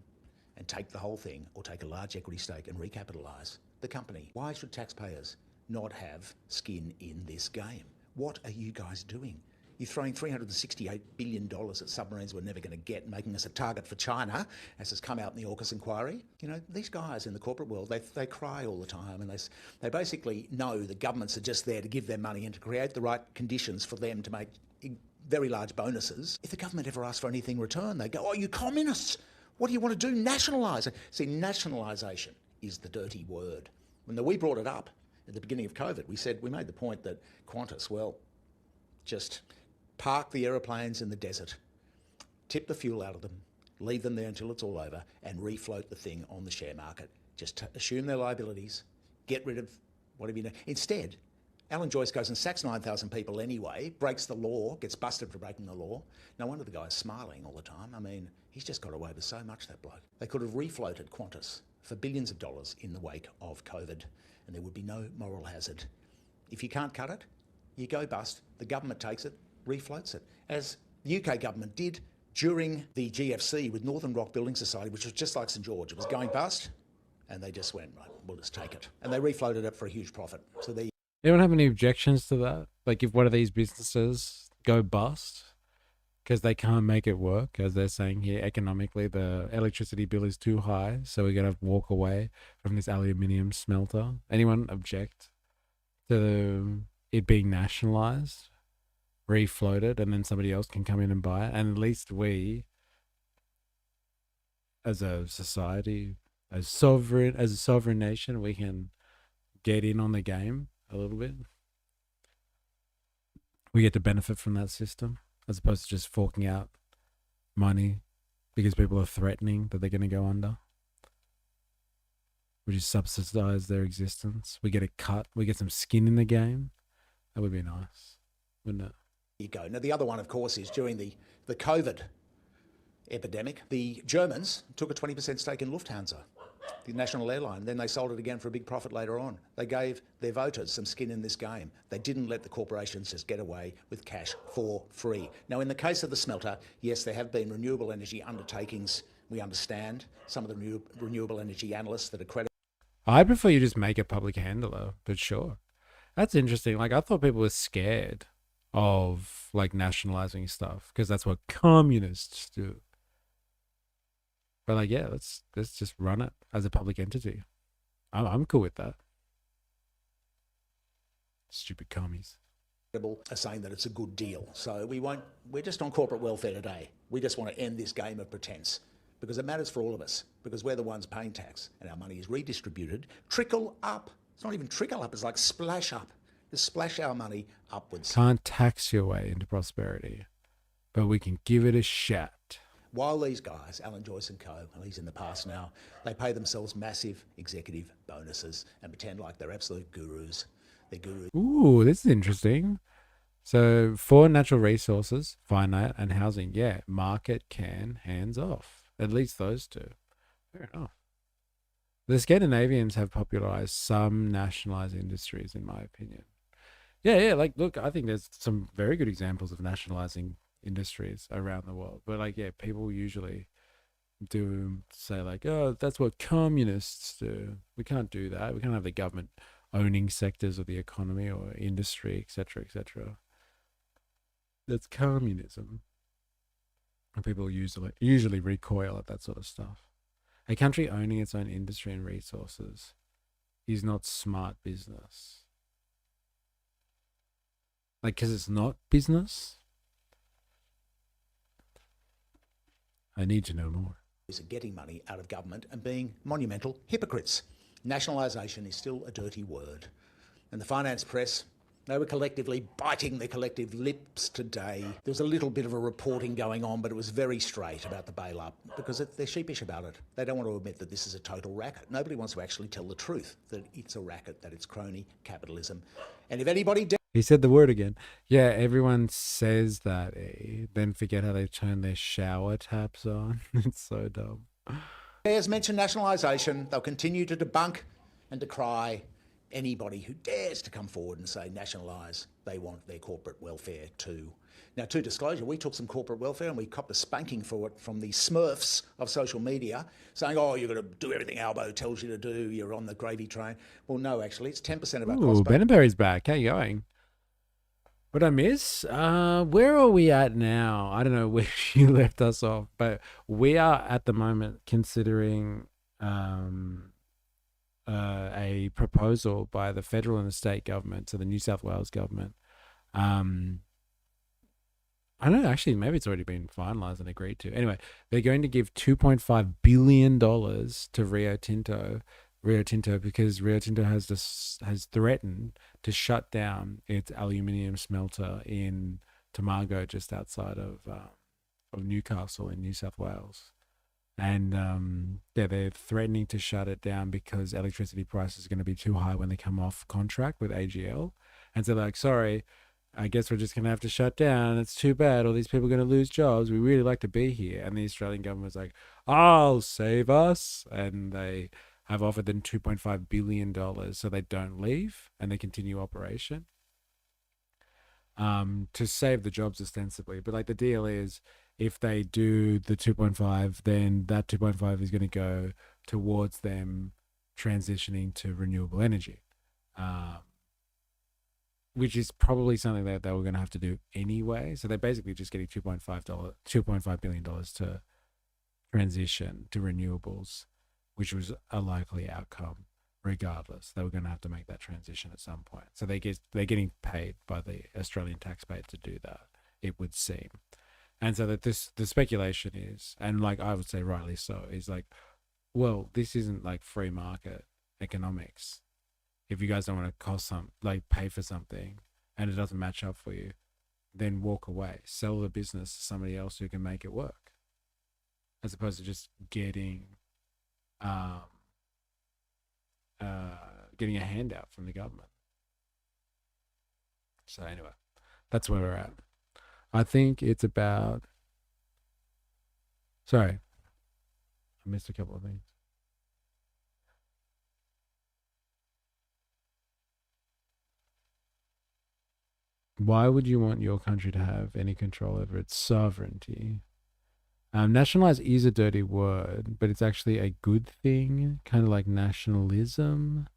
and take the whole thing, or take a large equity stake and recapitalise the company. Why should taxpayers not have skin in this game? What are you guys doing? You're throwing $368 billion at submarines we're never going to get, making us a target for China, as has come out in the AUKUS inquiry. You know, these guys in the corporate world, they cry all the time, and they basically know the governments are just there to give them money and to create the right conditions for them to make very large bonuses. If the government ever asks for anything in return, they go, oh, you communists, what do you want to do? Nationalise it. See, nationalisation is the dirty word. When we brought it up at the beginning of COVID, we made the point that Qantas, well, Just park the aeroplanes in the desert, tip the fuel out of them, leave them there until it's all over, and refloat the thing on the share market. Just assume their liabilities, get rid of whatever you know. Instead, Alan Joyce goes and sacks 9,000 people anyway, breaks the law, gets busted for breaking the law. No wonder the guy's smiling all the time. I mean, he's just got away with so much, that bloke. They could have refloated Qantas for billions of dollars in the wake of COVID, and there would be no moral hazard. If you can't cut it, you go bust. The government takes it, refloats it, as the UK government did during the GFC with Northern Rock Building Society, which was just like St George. It was going bust, and they just went, right, we'll just take it. And they refloated it for a huge profit. So they. Anyone have any objections to that? Like if one of these businesses go bust because they can't make it work, as they're saying here, economically, the electricity bill is too high, so we're going to walk away from this aluminium smelter. Anyone object to it being nationalized, refloated, and then somebody else can come in and buy it? And at least we, as a society, as a sovereign nation, we can get in on the game a little bit. We get to benefit from that system as opposed to just forking out money because people are threatening that they're going to go under. We just subsidize their existence. We get a cut. We get some skin in the game. That would be nice, wouldn't it? You go. Now, the other one, of course, is during the COVID epidemic, the Germans took a 20% stake in Lufthansa, the national airline. Then they sold it again for a big profit later on. They gave their voters some skin in this game. They didn't let the corporations just get away with cash for free. Now, in the case of the smelter, yes, there have been renewable energy undertakings. We understand some of the renewable energy analysts that are credited. I prefer you just make a public handler, but sure. That's interesting. Like, I thought people were scared of, like, nationalizing stuff because that's what communists do. But, like, yeah, let's just run it as a public entity. I'm cool with that. Stupid commies. Are saying that it's a good deal. So we're just on corporate welfare today. We just want to end this game of pretense because it matters for all of us, because we're the ones paying tax and our money is redistributed. Trickle up. It's not even trickle up, it's like splash up. Just splash our money upwards. Can't tax your way into prosperity, but we can give it a shot. While these guys, Alan Joyce and co, well, he's in the past now, they pay themselves massive executive bonuses and pretend like they're absolute gurus. They're gurus. Ooh, this is interesting. So for natural resources, finite, and housing, yeah, market can, hands off. At least those two. Fair enough. The Scandinavians have popularized some nationalized industries, in my opinion. Yeah, like, look, I think there's some very good examples of nationalizing industries around the world. But, like, yeah, people usually do say, like, oh, that's what communists do. We can't do that. We can't have the government owning sectors of the economy or industry, etc., etc. That's communism. And people usually recoil at that sort of stuff. A country owning its own industry and resources is not smart business. Like, because it's not business? I need to know more. Is getting money out of government and being monumental hypocrites. Nationalisation is still a dirty word. And the finance press, they were collectively biting their collective lips today. There was a little bit of a reporting going on, but it was very straight about the bail-up because they're sheepish about it. They don't want to admit that this is a total racket. Nobody wants to actually tell the truth, that it's a racket, that it's crony capitalism. And if anybody... He said the word again. Yeah, everyone says that, then forget how they turn their shower taps on. It's so dumb. As mentioned nationalisation, they'll continue to debunk and decry anybody who dares to come forward and say nationalise, they want their corporate welfare too. Now, to disclosure, we took some corporate welfare and we copped a spanking for it from the smurfs of social media, saying, oh, you're going to do everything Albo tells you to do, you're on the gravy train. Well, no, actually, it's 10% of our cost. Ooh, Ben and Barry's back. How you going? What I miss? Where are we at now? I don't know where you left us off, but we are at the moment considering a proposal by the federal and the state government to the New South Wales government. I don't know, actually, maybe it's already been finalised and agreed to. Anyway, they're going to give $2.5 billion to Rio Tinto Rio Tinto, because Rio Tinto has threatened to shut down its aluminium smelter in Tomago, just outside of Newcastle in New South Wales. And they're threatening to shut it down because electricity prices are going to be too high when they come off contract with AGL. And so they're like, sorry, I guess we're just going to have to shut down. It's too bad. All these people are going to lose jobs. We really like to be here. And the Australian government's like, I'll save us. And they have offered them $2.5 billion so they don't leave and they continue operation to save the jobs ostensibly. But like the deal is, if they do the 2.5, then that 2.5 is going to go towards them transitioning to renewable energy, which is probably something that they were going to have to do anyway. So they're basically just getting $2.5 billion to transition to renewables, which was a likely outcome regardless. They were going to have to make that transition at some point. So they're getting paid by the Australian taxpayer to do that, it would seem. And so that the speculation is, and like I would say rightly so, is like, well, this isn't like free market economics. If you guys don't want to pay for something and it doesn't match up for you, then walk away, sell the business to somebody else who can make it work, as opposed to just getting a handout from the government. So anyway, that's where we're at. I think it's about... Sorry, I missed a couple of things. Why would you want your country to have any control over its sovereignty? Nationalize is a dirty word, but it's actually a good thing, kind of like nationalism.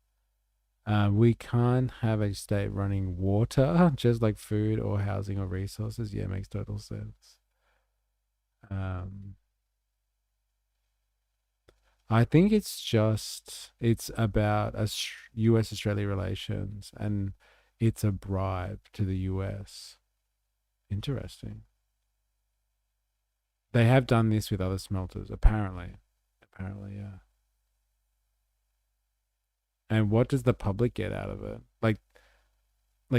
We can't have a state running water, just like food or housing or resources. Yeah, makes total sense. I think it's about US-Australia relations, and it's a bribe to the US. Interesting. They have done this with other smelters, apparently. Yeah. And what does the public get out of it? Like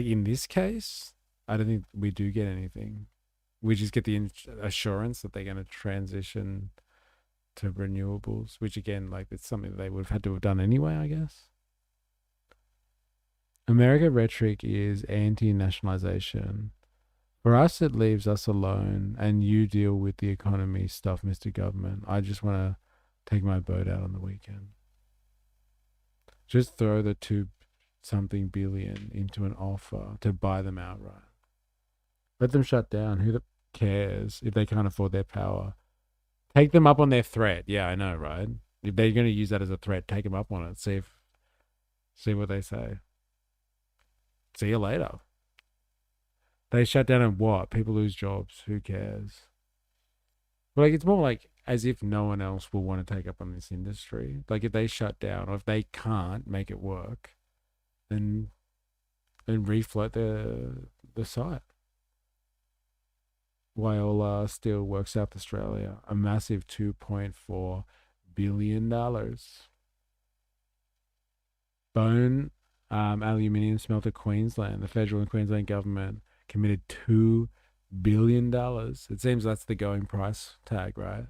in this case, I don't think we do get anything. We just get the assurance that they're going to transition to renewables, which again, like, it's something that they would have had to have done anyway, I guess. America rhetoric is anti-nationalization. For us, it leaves us alone, and you deal with the economy stuff, Mr. Government. I just want to take my boat out on the weekend. Just throw the $2-something billion into an offer to buy them outright. Let them shut down. Who cares if they can't afford their power? Take them up on their threat. Yeah, I know, right? If they're going to use that as a threat, take them up on it. See what they say. See you later. They shut down and what? People lose jobs. Who cares? But like, it's more like as if no one else will want to take up on this industry. Like, if they shut down or if they can't make it work, then refloat the site. Whyalla Steel Works South Australia, a massive $2.4 billion. Bone Aluminium Smelter Queensland, the federal and Queensland government committed $2 billion. It seems that's the going price tag, right?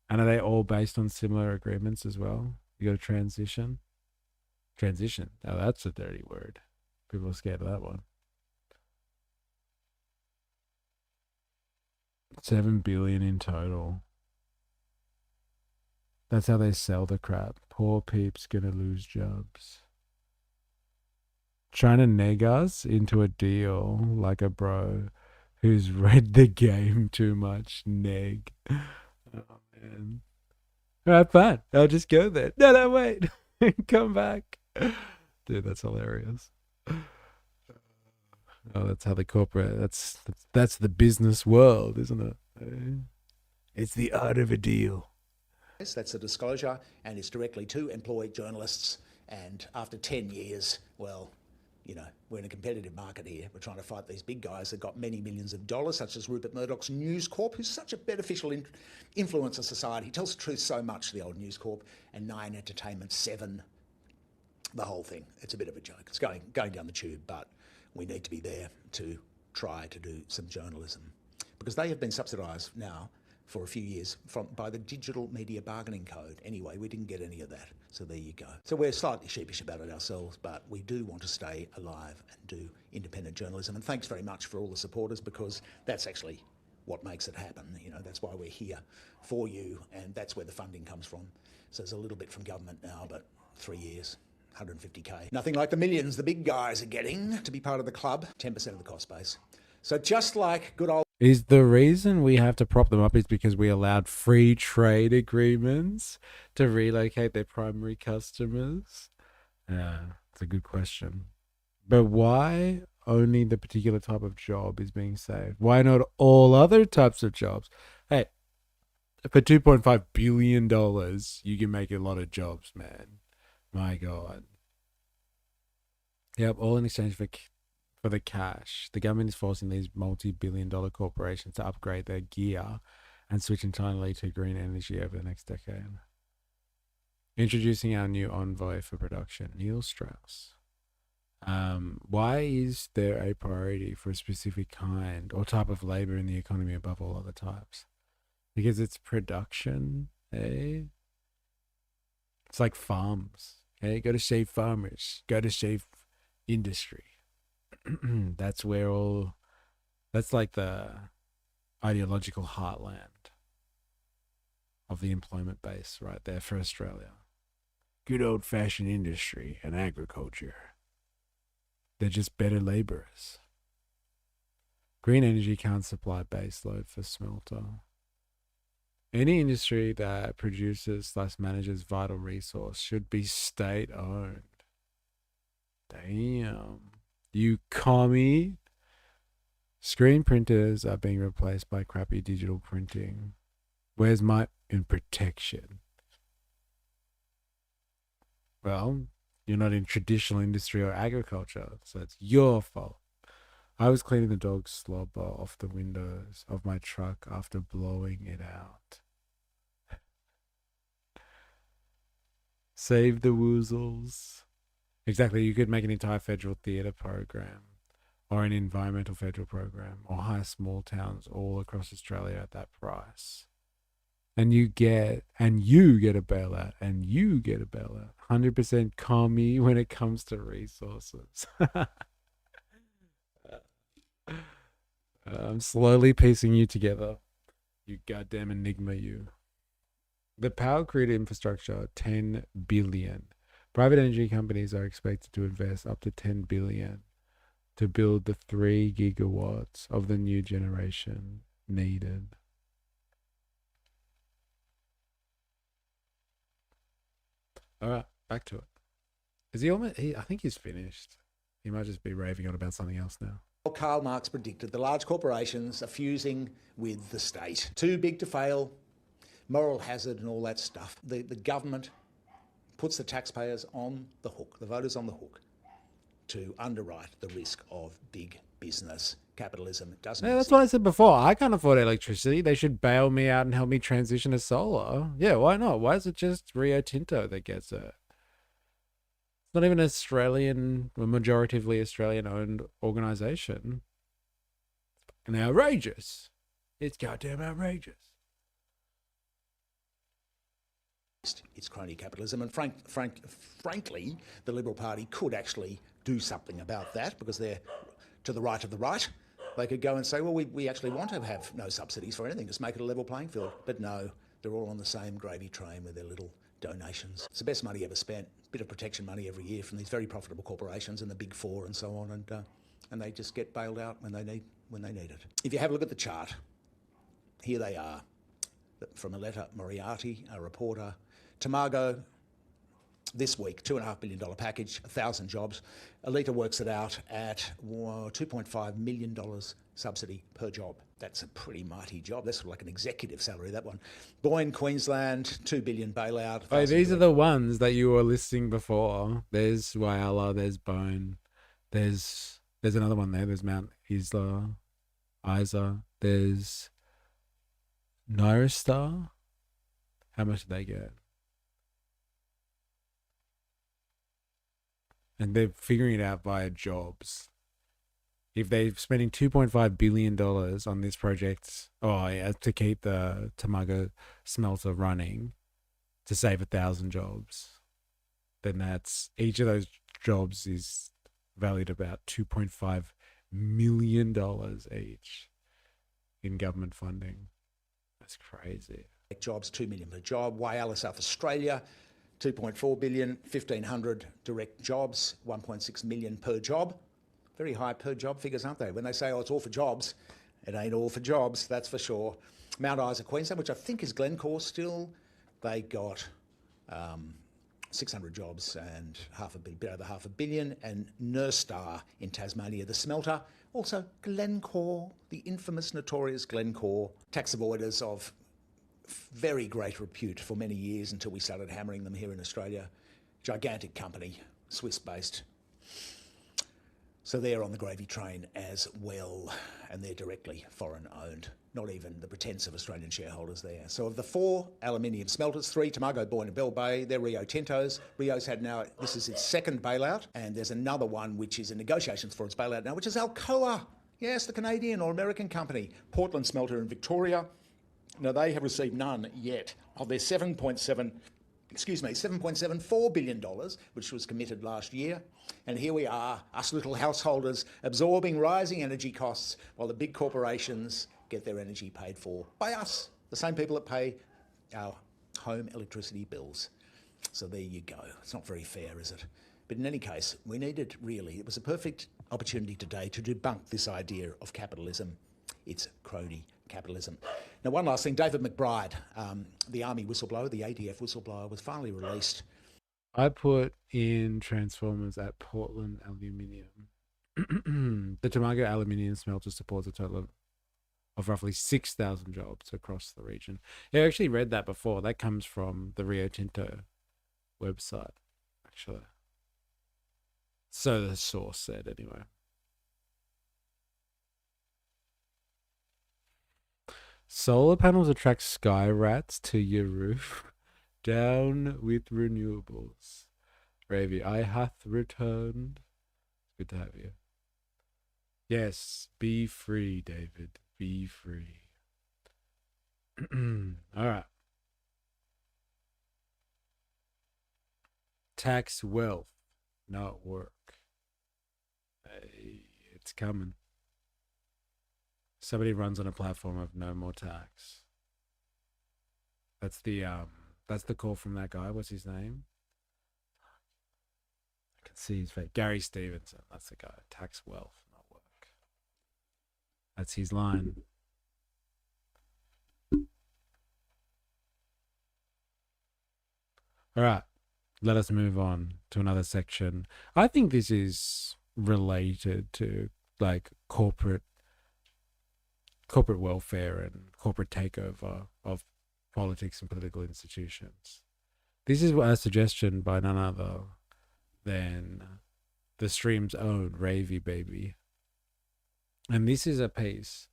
And are they all based on similar agreements as well? You got a transition? Transition. Now that's a dirty word. People are scared of that one. $7 billion in total. That's how they sell the crap. Poor peeps gonna lose jobs. Trying to neg us into a deal like a bro who's read the game too much. Neg. Oh, man. All right, fine. I'll just go there. No, wait. Come back. Dude, that's hilarious. Oh, that's how the corporate... That's the business world, isn't it? It's the art of a deal. Yes, that's a disclosure, and it's directly to employed journalists. And after 10 years, well, You know, we're in a competitive market here. We're trying to fight these big guys that got many millions of dollars, such as Rupert Murdoch's News Corp, who's such a beneficial influence on society. He tells the truth so much, the old News Corp, and Nine Entertainment, Seven, the whole thing. It's a bit of a joke. It's going down the tube, but we need to be there to try to do some journalism, because they have been subsidised now for a few years by the Digital Media Bargaining Code. Anyway, we didn't get any of that, so there you go. So we're slightly sheepish about it ourselves, but we do want to stay alive and do independent journalism. And thanks very much for all the supporters, because that's actually what makes it happen. You know, that's why we're here for you, and that's where the funding comes from. So there's a little bit from government now, but 3 years, 150K. Nothing like the millions the big guys are getting to be part of the club, 10% of the cost base. So just like good old... Is the reason we have to prop them up is because we allowed free trade agreements to relocate their primary customers? Yeah, it's a good question. But why only the particular type of job is being saved? Why not all other types of jobs? Hey, for $2.5 billion, you can make a lot of jobs, man. My God. Yep, all in exchange for the cash. The government is forcing these multi-billion-dollar corporations to upgrade their gear and switch entirely to green energy over the next decade. Introducing our new envoy for production, Neil Strauss. Why is there a priority for a specific kind or type of labor in the economy above all other types? Because it's production, eh? It's like farms, okay? Go to save farmers, go to save industry. That's like the ideological heartland of the employment base right there for Australia. Good old-fashioned industry and agriculture. They're just better labourers. Green energy can't supply base load for smelter. Any industry that produces/manages vital resource should be state-owned. Damn. You commie. Screen printers are being replaced by crappy digital printing. Where's my protection? Well, you're not in traditional industry or agriculture, so it's your fault. I was cleaning the dog's slobber off the windows of my truck after blowing it out. Save the woozles. Exactly, you could make an entire federal theatre program or an environmental federal program or hire small towns all across Australia at that price. And you get a bailout, and you get a bailout. 100% commie when it comes to resources. I'm slowly piecing you together. You goddamn enigma, you. The power grid infrastructure, 10 billion. Private energy companies are expected to invest up to 10 billion to build the 3 gigawatts of the new generation needed. All right, back to it. Is he almost? I think he's finished. He might just be raving on about something else now. Karl Marx predicted the large corporations are fusing with the state. Too big to fail, moral hazard and all that stuff. The government puts the taxpayers on the hook, the voters on the hook, to underwrite the risk of big business. Capitalism doesn't Yeah, that's what I said before. I can't afford electricity. They should bail me out and help me transition to solar. Yeah, why not? Why is it just Rio Tinto that gets it? It's not even an Australian, a majoritively Australian-owned organisation. And outrageous. It's goddamn outrageous. It's crony capitalism, and frankly, the Liberal Party could actually do something about that, because they're to the right of the right. They could go and say, well, we actually want to have no subsidies for anything, just make it a level playing field. But no, they're all on the same gravy train with their little donations. It's the best money ever spent, bit of protection money every year from these very profitable corporations and the big four and so on, and they just get bailed out when they need it. If you have a look at the chart, here they are, from Aletta Moriarty, a reporter, to Margot. This week, $2.5 billion package, 1,000 jobs. Alita works it out at $2.5 million subsidy per job. That's a pretty mighty job. That's like an executive salary, that one. Boyne, Queensland, $2 billion bailout. Oh, these are the ones that you were listing before. There's Whyalla, there's Boyne, There's another one there. There's Mount Isa. There's Nirastar. How much did they get? And they're figuring it out via jobs. If they're spending $2.5 billion on this project, to keep the MAGA smelter running, to save 1,000 jobs, then that's each of those jobs is valued about $2.5 million each in government funding. That's crazy. Jobs, 2 million per job. Whyalla, South Australia, 2.4 billion, 1,500 direct jobs, 1.6 million per job. Very high per job figures, aren't they? When they say, oh, it's all for jobs, it ain't all for jobs, that's for sure. Mount Isa, Queensland, which I think is Glencore still, they got 600 jobs and bit over half a billion. And Nurstar in Tasmania, the smelter, also Glencore, the infamous, notorious Glencore, tax avoiders of very great repute for many years until we started hammering them here in Australia. Gigantic company, Swiss-based. So they're on the gravy train as well, and they're directly foreign owned. Not even the pretense of Australian shareholders there. So of the 4 aluminium smelters, 3 Tomago, Boyne and Bell Bay, they're Rio Tinto's. Rio's had now, this is its second bailout, and there's another one which is in negotiations for its bailout now, which is Alcoa. Yes, the Canadian or American company. Portland Smelter in Victoria. Now, they have received none yet of their $7.74 billion, which was committed last year. And here we are, us little householders, absorbing rising energy costs while the big corporations get their energy paid for by us, the same people that pay our home electricity bills. So there you go. It's not very fair, is it? But in any case, we needed it was a perfect opportunity today to debunk this idea of capitalism. It's crony capitalism. Now, one last thing, David McBride, the Army whistleblower, the ADF whistleblower, was finally released. I put in Transformers at Portland Aluminium. The Tomago Aluminium smelter supports a total of roughly 6,000 jobs across the region. Yeah, I actually read that before. That comes from the Rio Tinto website, actually. So the source said, anyway. Solar panels attract sky rats to your roof. Down with renewables. Ravi, I hath returned. Good to have you. Yes, be free, David. Be free. All right. Tax wealth, not work. Hey, it's coming. Somebody runs on a platform of no more tax. That's the call from that guy. What's his name? I can see his face. Gary Stevenson. That's the guy. Tax wealth, not work. That's his line. All right. Let us move on to another section. I think this is related to like corporate welfare and corporate takeover of politics and political institutions. This is a suggestion by none other than the stream's own Ravy Baby. And this is a piece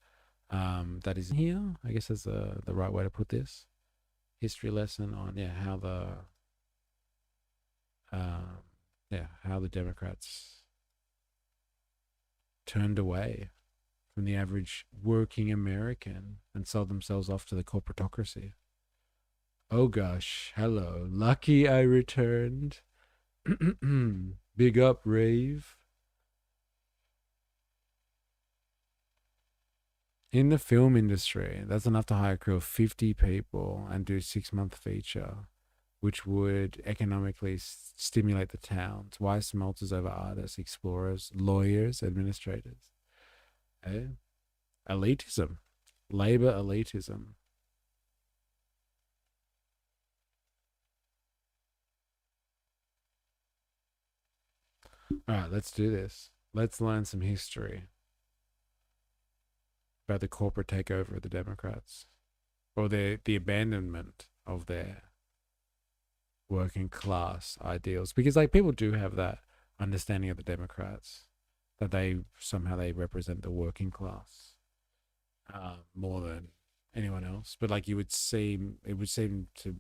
that is here. I guess that's the right way to put this. History lesson on how the Democrats turned away from the average working American and sold themselves off to the corporatocracy. Oh gosh, hello. Lucky I returned. Big up, Rave. In the film industry, that's enough to hire a crew of 50 people and do a 6-month feature, which would economically stimulate the towns. Why smelters over artists, explorers, lawyers, administrators? Eh? Elitism. Labor elitism. All right, let's do this. Let's learn some history about the corporate takeover of the Democrats, or the abandonment of their working class ideals. Because like people do have that understanding of the Democrats. that they somehow they represent the working class more than anyone else. But like it would seem to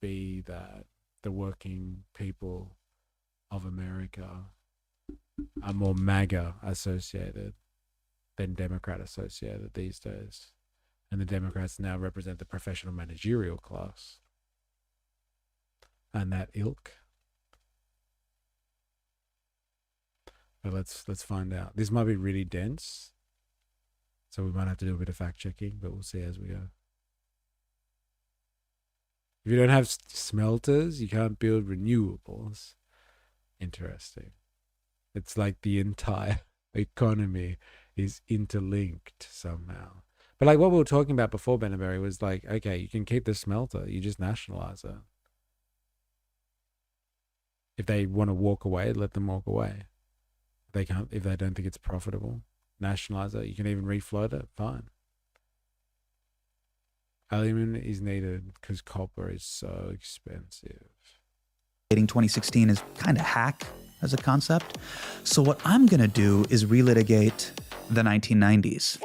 be that the working people of America are more MAGA associated than Democrat associated these days. And the Democrats now represent the professional managerial class and that ilk. But let's find out. This might be really dense, so we might have to do a bit of fact checking, but we'll see as we go. If you don't have smelters, you can't build renewables. Interesting. It's like the entire economy is interlinked somehow. But like what we were talking about before, Benberry, was like, okay, you can keep the smelter, you just nationalize it. If they want to walk away, let them walk away. They can't, if they don't think it's profitable, nationalize it. You can even refloat it, fine. Aluminum is needed because copper is so expensive. 2016 is kind of hack as a concept. So what I'm going to do is relitigate the 1990s.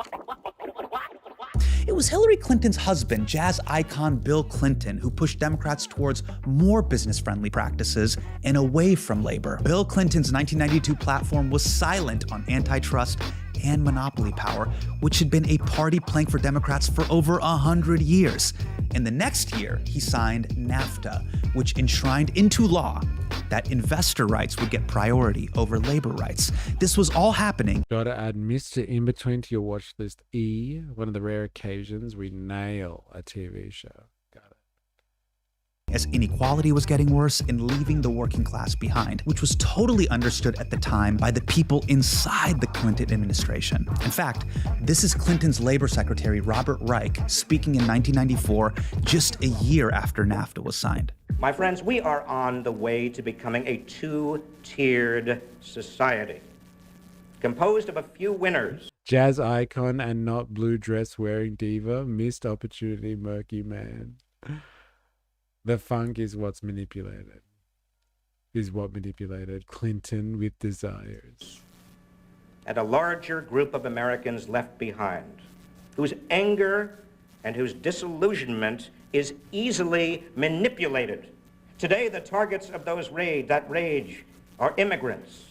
It was Hillary Clinton's husband, jazz icon Bill Clinton, who pushed Democrats towards more business-friendly practices and away from labor. Bill Clinton's 1992 platform was silent on antitrust and monopoly power, which had been a party plank for Democrats for over 100 years. And the next year, he signed NAFTA, which enshrined into law that investor rights would get priority over labor rights. This was all happening. Gotta add Mr. In Between to your watch list. One of the rare occasions we nail a TV show. As inequality was getting worse and leaving the working class behind, which was totally understood at the time by the people inside the Clinton administration. In fact, this is Clinton's labor secretary, Robert Reich, speaking in 1994, just a year after NAFTA was signed. My friends, we are on the way to becoming a two-tiered society, composed of a few winners. Jazz icon and not blue dress wearing diva, missed opportunity, murky man. The funk is what's manipulated. Is what manipulated Clinton with desires. And a larger group of Americans left behind, whose anger and whose disillusionment is easily manipulated. Today, the targets of that rage are immigrants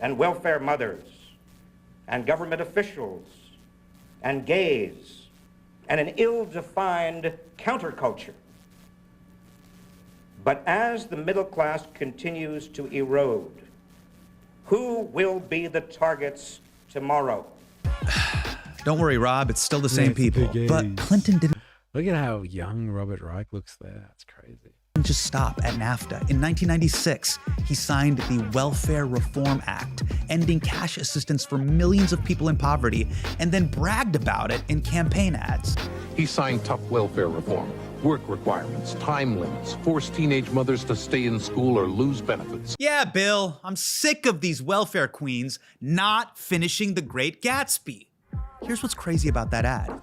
and welfare mothers and government officials and gays and an ill-defined counterculture. But as the middle class continues to erode, who will be the targets tomorrow? Don't worry, Rob, it's still the same people. But Clinton didn't. Look at how young Robert Reich looks there. That's crazy. Just stop at NAFTA. In 1996, he signed the Welfare Reform Act, ending cash assistance for millions of people in poverty, and then bragged about it in campaign ads. He signed tough welfare reform, work requirements, time limits, forced teenage mothers to stay in school or lose benefits. Yeah, Bill, I'm sick of these welfare queens not finishing The Great Gatsby. Here's what's crazy about that ad.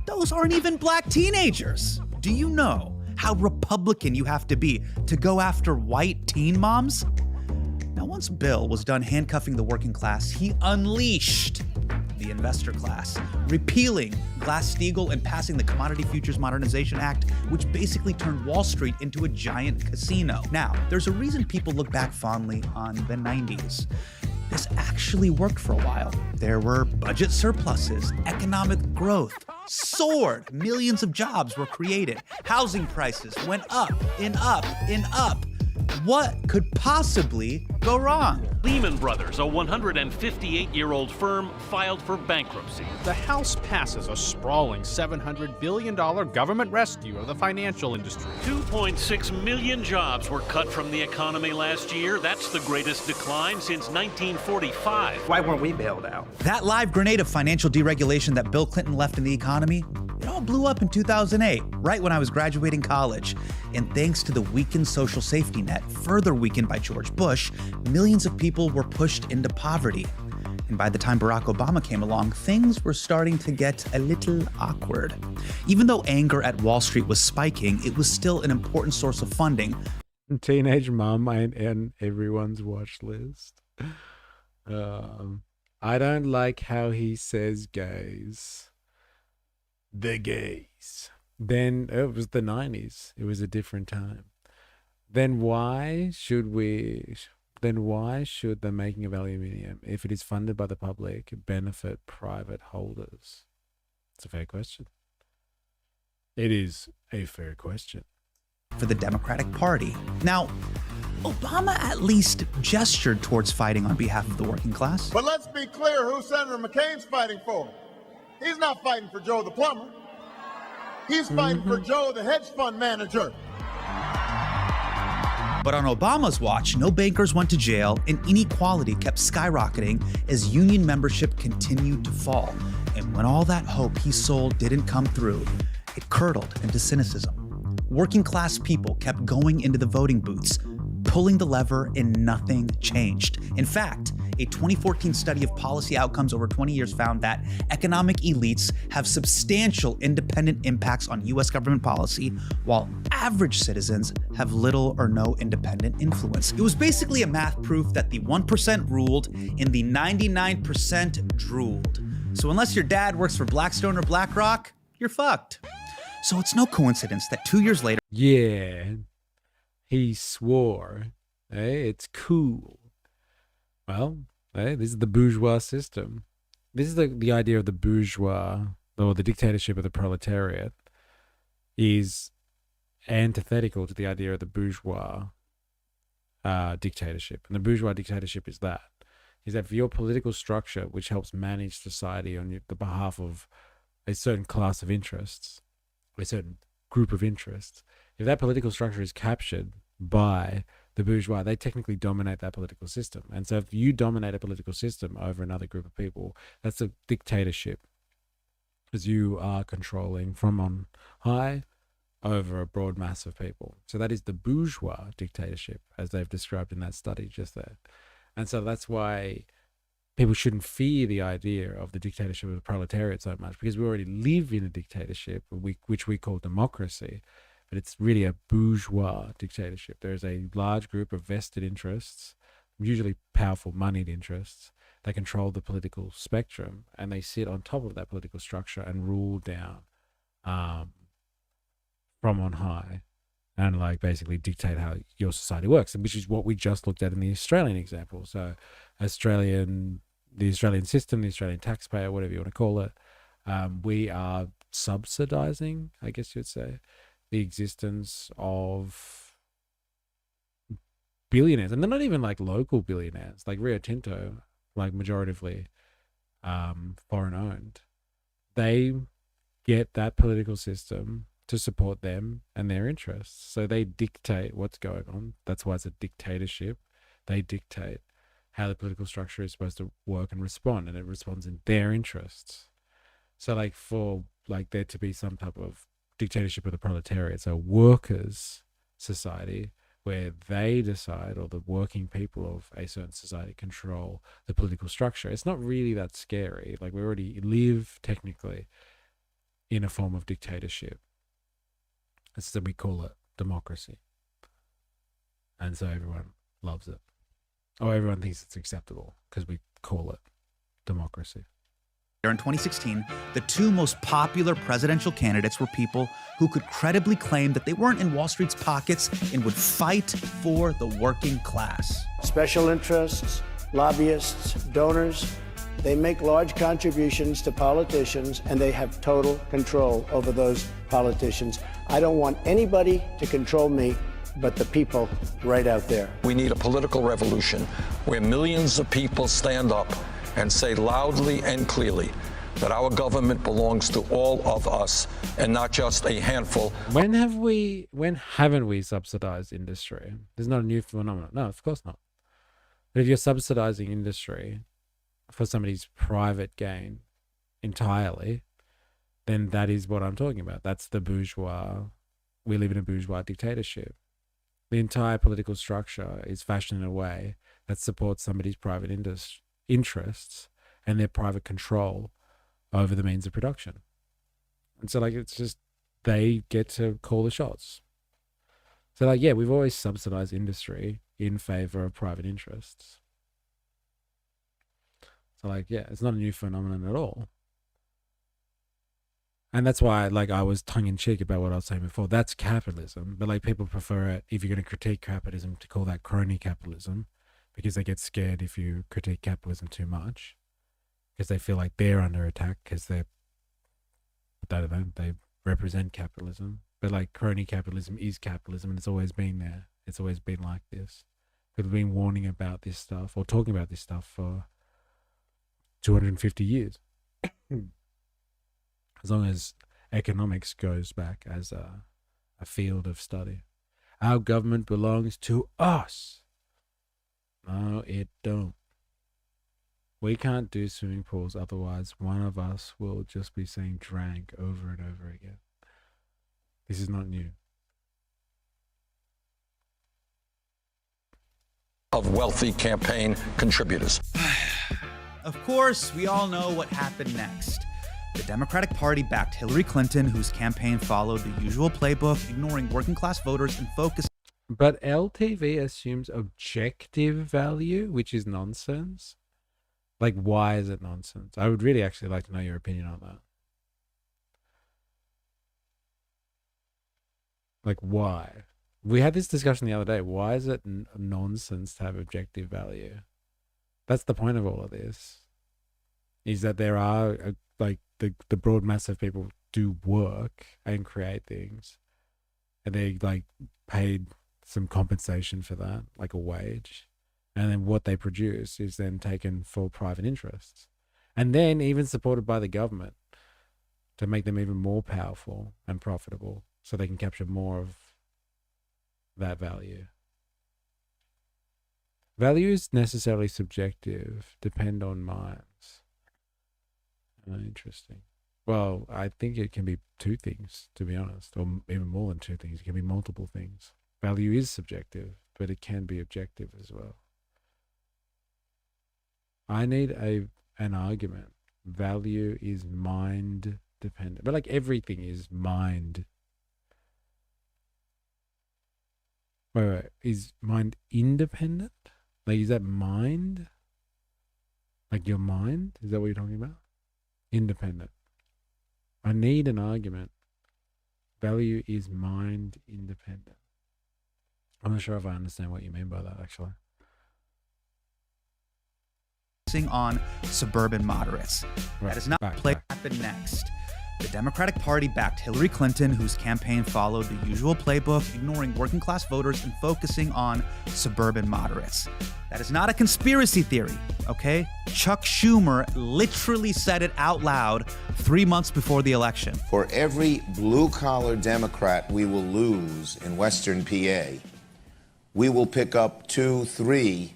Those aren't even black teenagers. Do you know how Republican you have to be to go after white teen moms? Now, once Bill was done handcuffing the working class, he unleashed the investor class, repealing Glass-Steagall and passing the Commodity Futures Modernization Act, which basically turned Wall Street into a giant casino. Now, there's a reason people look back fondly on the 90s. This actually worked for a while. There were budget surpluses, economic growth soared, millions of jobs were created, housing prices went up and up and up. What could possibly go wrong? Lehman Brothers, a 158-year-old firm, filed for bankruptcy. The House passes a sprawling $700 billion government rescue of the financial industry. 2.6 million jobs were cut from the economy last year. That's the greatest decline since 1945. Why weren't we bailed out? That live grenade of financial deregulation that Bill Clinton left in the economy, it all blew up in 2008, right when I was graduating college. And thanks to the weakened social safety net, further weakened by George Bush, millions of people were pushed into poverty. And by the time Barack Obama came along, things were starting to get a little awkward. Even though anger at Wall Street was spiking, it was still an important source of funding. Teenage mom and everyone's watch list. I don't like how he says gays. The gays. Then it was the 90s. It was a different time. Then why should the making of aluminium, if it is funded by the public, benefit private holders? It's a fair question. It is a fair question. For the Democratic Party. Now, Obama at least gestured towards fighting on behalf of the working class. But let's be clear who Senator McCain's fighting for. He's not fighting for Joe the plumber. He's fighting for Joe the hedge fund manager. But on Obama's watch, no bankers went to jail and inequality kept skyrocketing as union membership continued to fall. And when all that hope he sold didn't come through, it curdled into cynicism. Working class people kept going into the voting booths, pulling the lever, and nothing changed. In fact, a 2014 study of policy outcomes over 20 years found that economic elites have substantial independent impacts on US government policy, while average citizens have little or no independent influence. It was basically a math proof that the 1% ruled and the 99% drooled. So unless your dad works for Blackstone or BlackRock, you're fucked. So it's no coincidence that 2 years later... Yeah, he swore. Hey, it's cool. Well, hey, this is the bourgeois system. This is the idea of the bourgeois, or the dictatorship of the proletariat, is antithetical to the idea of the bourgeois dictatorship. And the bourgeois dictatorship is that for your political structure, which helps manage society on the behalf of a certain class of interests, a certain group of interests, if that political structure is captured by the bourgeois, they technically dominate that political system. And so if you dominate a political system over another group of people, that's a dictatorship, because you are controlling from on high over a broad mass of people. So that is the bourgeois dictatorship, as they've described in that study just there. And so that's why people shouldn't fear the idea of the dictatorship of the proletariat so much, because we already live in a dictatorship, which we call democracy. But it's really a bourgeois dictatorship. There's a large group of vested interests, usually powerful moneyed interests, that control the political spectrum, and they sit on top of that political structure and rule down from on high, and like basically dictate how your society works, and which is what we just looked at in the Australian example. So the Australian system, the Australian taxpayer, whatever you want to call it, we are subsidizing, I guess you'd say, the existence of billionaires. And they're not even like local billionaires, like Rio Tinto, like majoritively foreign owned. They get that political system to support them and their interests. So they dictate what's going on. That's why it's a dictatorship. They dictate how the political structure is supposed to work and respond, and it responds in their interests. So like for like there to be some type of dictatorship of the proletariat, so workers' society, where they decide, or the working people of a certain society control the political structure, it's not really that scary. Like we already live technically in a form of dictatorship. So we call it democracy. And so everyone loves it. Or everyone thinks it's acceptable because we call it democracy. In 2016, the two most popular presidential candidates were people who could credibly claim that they weren't in Wall Street's pockets and would fight for the working class. Special interests, lobbyists, donors, they make large contributions to politicians, and they have total control over those politicians. I don't want anybody to control me but the people right out there. We need a political revolution where millions of people stand up and say loudly and clearly that our government belongs to all of us and not just a handful. When haven't we subsidized industry? There's not a new phenomenon. No, of course not. But if you're subsidizing industry for somebody's private gain entirely, then that is what I'm talking about. That's the bourgeois. We live in a bourgeois dictatorship. The entire political structure is fashioned in a way that supports somebody's private interests and their private control over the means of production. And so like it's just they get to call the shots. So like, yeah, we've always subsidized industry in favor of private interests. So like, yeah, it's not a new phenomenon at all. And that's why, like, I was tongue-in-cheek about what I was saying before. That's capitalism. But, like, people prefer it, if you're going to critique capitalism, to call that crony capitalism, because they get scared if you critique capitalism too much, because they feel like they're under attack, because they represent capitalism. But, like, crony capitalism is capitalism, and it's always been there. It's always been like this. People have been warning about this stuff, or talking about this stuff, for 250 years. As long as economics goes back as a field of study. Our government belongs to us. No, it don't. We can't do swimming pools, otherwise one of us will just be saying drank over and over again. This is not new. Of wealthy campaign contributors. Of course, we all know what happened next. The Democratic Party backed Hillary Clinton, whose campaign followed the usual playbook, ignoring working-class voters and focusing. But LTV assumes objective value, which is nonsense. Like, why is it nonsense? I would really actually like to know your opinion on that. Like, why? We had this discussion the other day. Why is it nonsense to have objective value? That's the point of all of this. Is that there are, like, the broad mass of people do work and create things. And they, like, paid some compensation for that, like a wage. And then what they produce is then taken for private interests. And then even supported by the government to make them even more powerful and profitable so they can capture more of that value. Value is necessarily subjective, depend on minds. Interesting. Well, I think it can be two things, to be honest, or even more than two things. It can be multiple things. Value is subjective, but it can be objective as well. I need an argument. Value is mind dependent, but like everything is mind. Wait, is mind independent? Like, is that mind? Like your mind? Is that what you're talking about? Independent. I need an argument. Value is mind independent. I'm not sure if I understand what you mean by that, actually. On suburban moderates. Right. That is not what happened next. The Democratic Party backed Hillary Clinton, whose campaign followed the usual playbook, ignoring working class voters and focusing on suburban moderates. That is not a conspiracy theory, okay? Chuck Schumer literally said it out loud 3 months before the election. For every blue-collar Democrat we will lose in Western PA, we will pick up 2-3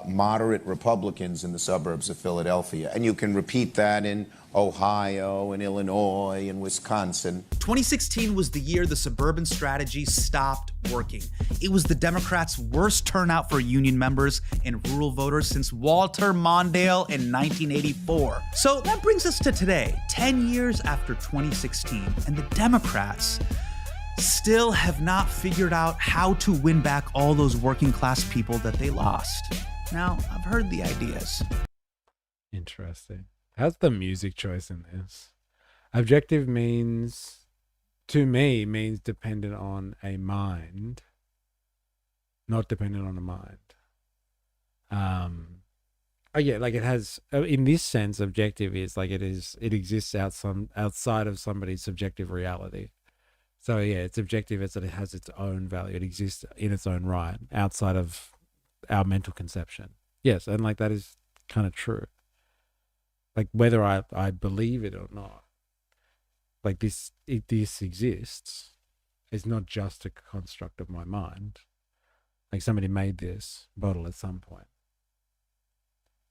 moderate Republicans in the suburbs of Philadelphia. And you can repeat that in Ohio and Illinois and Wisconsin. 2016 was the year the suburban strategy stopped working. It was the Democrats' worst turnout for union members and rural voters since Walter Mondale in 1984. So that brings us to today, 10 years after 2016, and the Democrats still have not figured out how to win back all those working class people that they lost. Now, I've heard the ideas. Interesting. How's the music choice in this? Objective means, to me, means dependent on a mind, not dependent on a mind. Yeah, like it has, in this sense, objective is like it exists outside of somebody's subjective reality. So yeah, it's objective as that it has its own value. It exists in its own right, outside of our mental conception. Yes, and like that is kind of true. Like whether I believe it or not, like this exists. It's not just a construct of my mind. Like somebody made this bottle at some point.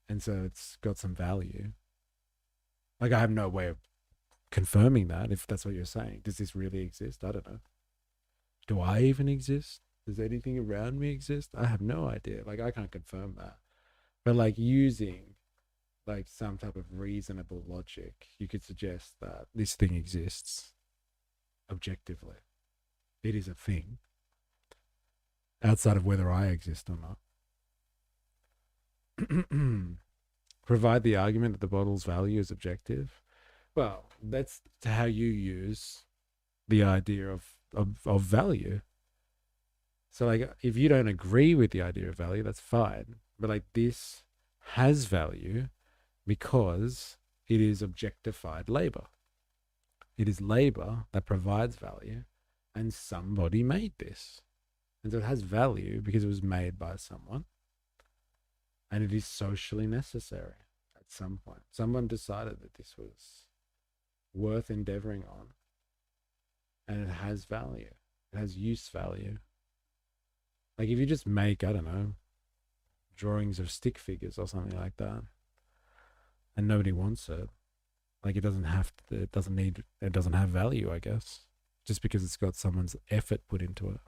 And so it's got some value. Like I have no way of confirming that, if that's what you're saying. Does this really exist? I don't know. Do I even exist? Does anything around me exist? I have no idea. Like I can't confirm that. But like using like some type of reasonable logic, you could suggest that this thing exists objectively. It is a thing outside of whether I exist or not. provide the argument that the bottle's value is objective? Well, that's how you use the idea of value. So like, if you don't agree with the idea of value, that's fine. But like, this has value because it is objectified labor. It is labor that provides value, and somebody made this. And so it has value because it was made by someone, and it is socially necessary at some point. Someone decided that this was worth endeavoring on, and it has value. It has use value. Like if you just make, I don't know, drawings of stick figures or something like that, and nobody wants it, like it doesn't have value, I guess, just because it's got someone's effort put into it.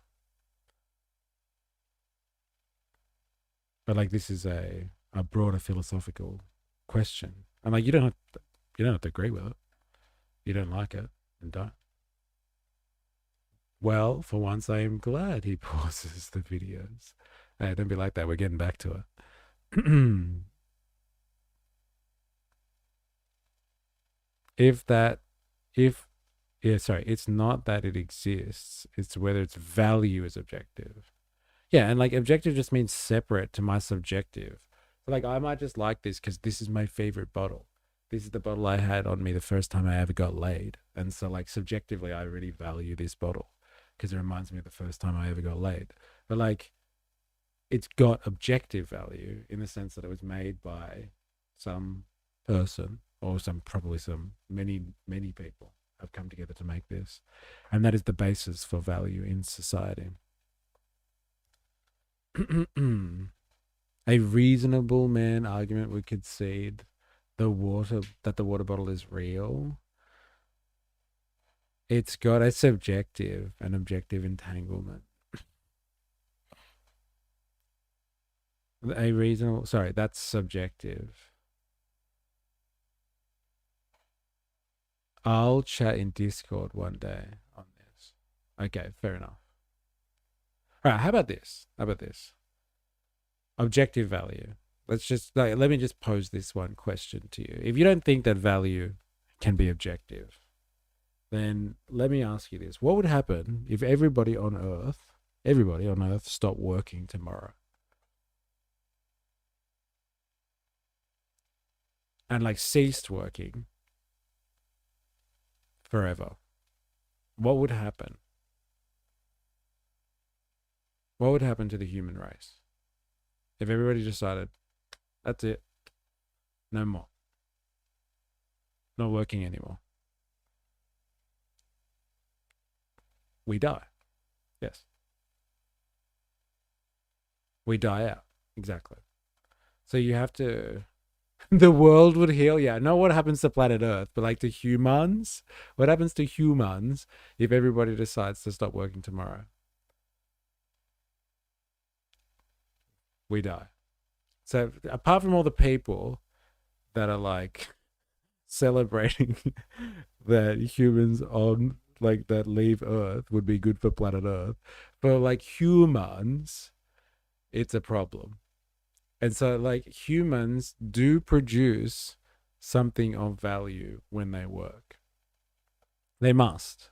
But like, this is a broader philosophical question, and like, you don't have to agree with it. You don't like it, then don't. Well, for once, I am glad he pauses the videos. Hey, don't be like that. We're getting back to it. It's not that it exists. It's whether its value is objective. Yeah, and like, objective just means separate to my subjective. So like, I might just like this because this is my favorite bottle. This is the bottle I had on me the first time I ever got laid. And so like, subjectively, I really value this bottle because it reminds me of the first time I ever got laid. But like, it's got objective value in the sense that it was made by some person, or many people have come together to make this. And that is the basis for value in society. A reasonable man argument would concede that the water bottle is real. It's got a subjective and objective entanglement. That's subjective. I'll chat in Discord one day on this. Okay, fair enough. All right, how about this? Objective value. Let me just pose this one question to you. If you don't think that value can be objective, then let me ask you this. What would happen if everybody on Earth stopped working tomorrow? And like, ceased working forever? What would happen? What would happen to the human race if everybody decided, that's it, no more, not working anymore? We die. Yes. We die out. Exactly. So you have to... The world would heal. Yeah, not what happens to planet Earth, but like to humans. What happens to humans if everybody decides to stop working tomorrow? We die. So apart from all the people that are like celebrating that humans on like that leave Earth would be good for planet Earth, for like humans, it's a problem. And so like, humans do produce something of value when they work. They must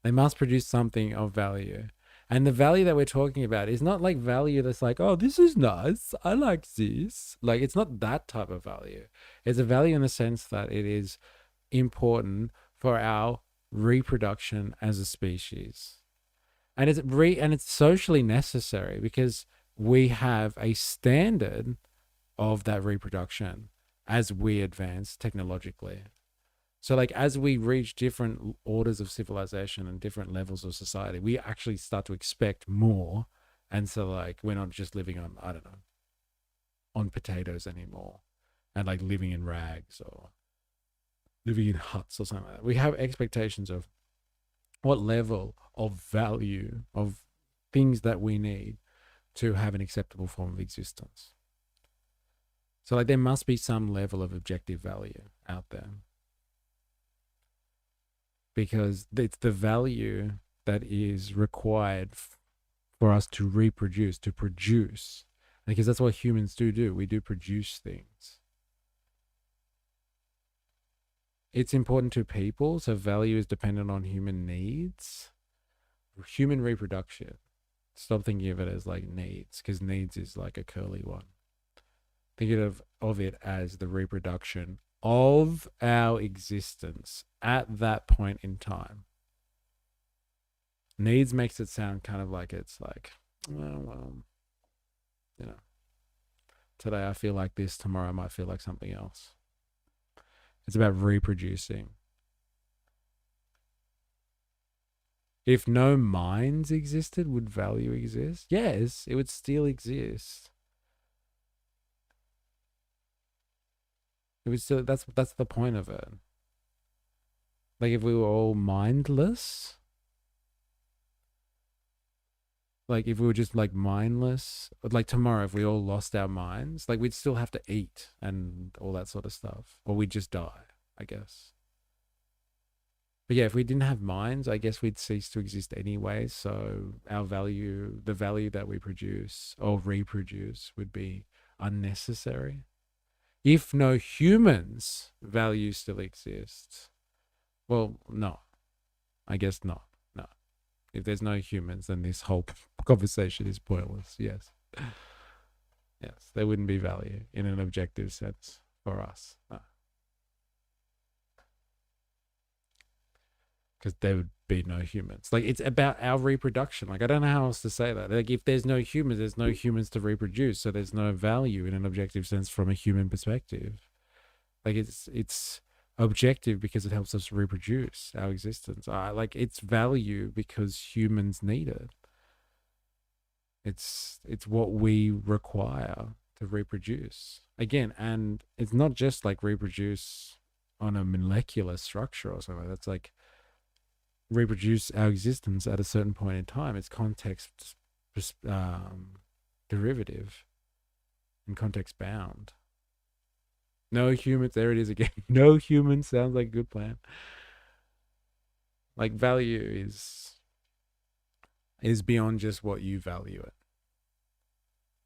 produce something of value. And the value that we're talking about is not like value that's like, oh, this is nice, I like this. Like, it's not that type of value. It's a value in the sense that it is important for our reproduction as a species. And it's socially necessary because we have a standard of that reproduction as we advance technologically. So like, as we reach different orders of civilization and different levels of society, we actually start to expect more. And so like, we're not just living on, I don't know, on potatoes anymore, and like living in rags or living in huts or something like that. We have expectations of what level of value of things that we need to have an acceptable form of existence. So like, there must be some level of objective value out there, because it's the value that is required for us to reproduce, to produce, because that's what humans do. We do produce things. it's important to people, so value is dependent on human needs. Human reproduction. Stop thinking of it as like needs, because needs is like a curly one. Think of it as the reproduction of our existence at that point in time. Needs makes it sound kind of like it's like, well, you know, today I feel like this, tomorrow I might feel like something else. It's about reproducing. If no minds existed, would value exist? Yes, it would still exist. It would still, that's the point of it. Like if we were all mindless, like if we were just like mindless, like tomorrow if we all lost our minds, like we'd still have to eat and all that sort of stuff, or we'd just die, I guess. But yeah, if we didn't have minds, I guess we'd cease to exist anyway. So our value, the value that we produce or reproduce, would be unnecessary. If no humans, value still exists. Well, no. I guess not. No. If there's no humans, then this whole conversation is pointless. Yes. Yes, there wouldn't be value in an objective sense for us. No. Because there would be no humans. Like, it's about our reproduction. Like, I don't know how else to say that. Like, if there's no humans, there's no humans to reproduce. So there's no value in an objective sense from a human perspective. Like, it's objective because it helps us reproduce our existence. Like, it's value because humans need it. It's what we require to reproduce. Again, and it's not just like reproduce on a molecular structure or something. That's like reproduce our existence at a certain point in time. It's context derivative and context bound. No humans, there it is again. No humans sounds like a good plan. Like value is beyond just what you value it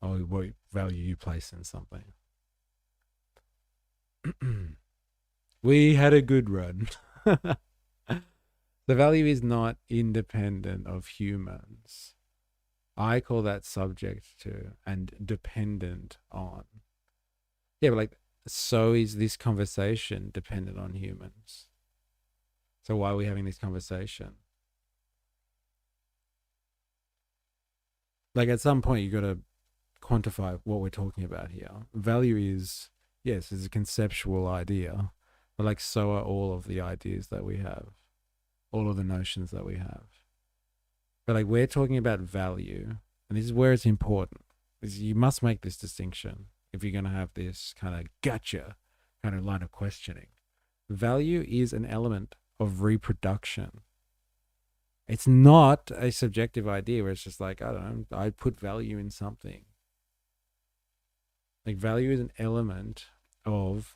or what value you place in something. We had a good run. The value is not independent of humans. I call that subject to and dependent on. Yeah, but like, so is this conversation dependent on humans? So why are we having this conversation? Like, at some point, you got to quantify what we're talking about here. Value is, yes, it's a conceptual idea, but like, so are all of the ideas that we have. All of the notions that we have. But like, we're talking about value, and this is where it's important, is you must make this distinction if you're going to have this kind of gotcha kind of line of questioning. Value is an element of reproduction. It's not a subjective idea where it's just like, I don't know, I put value in something. Like, value is an element of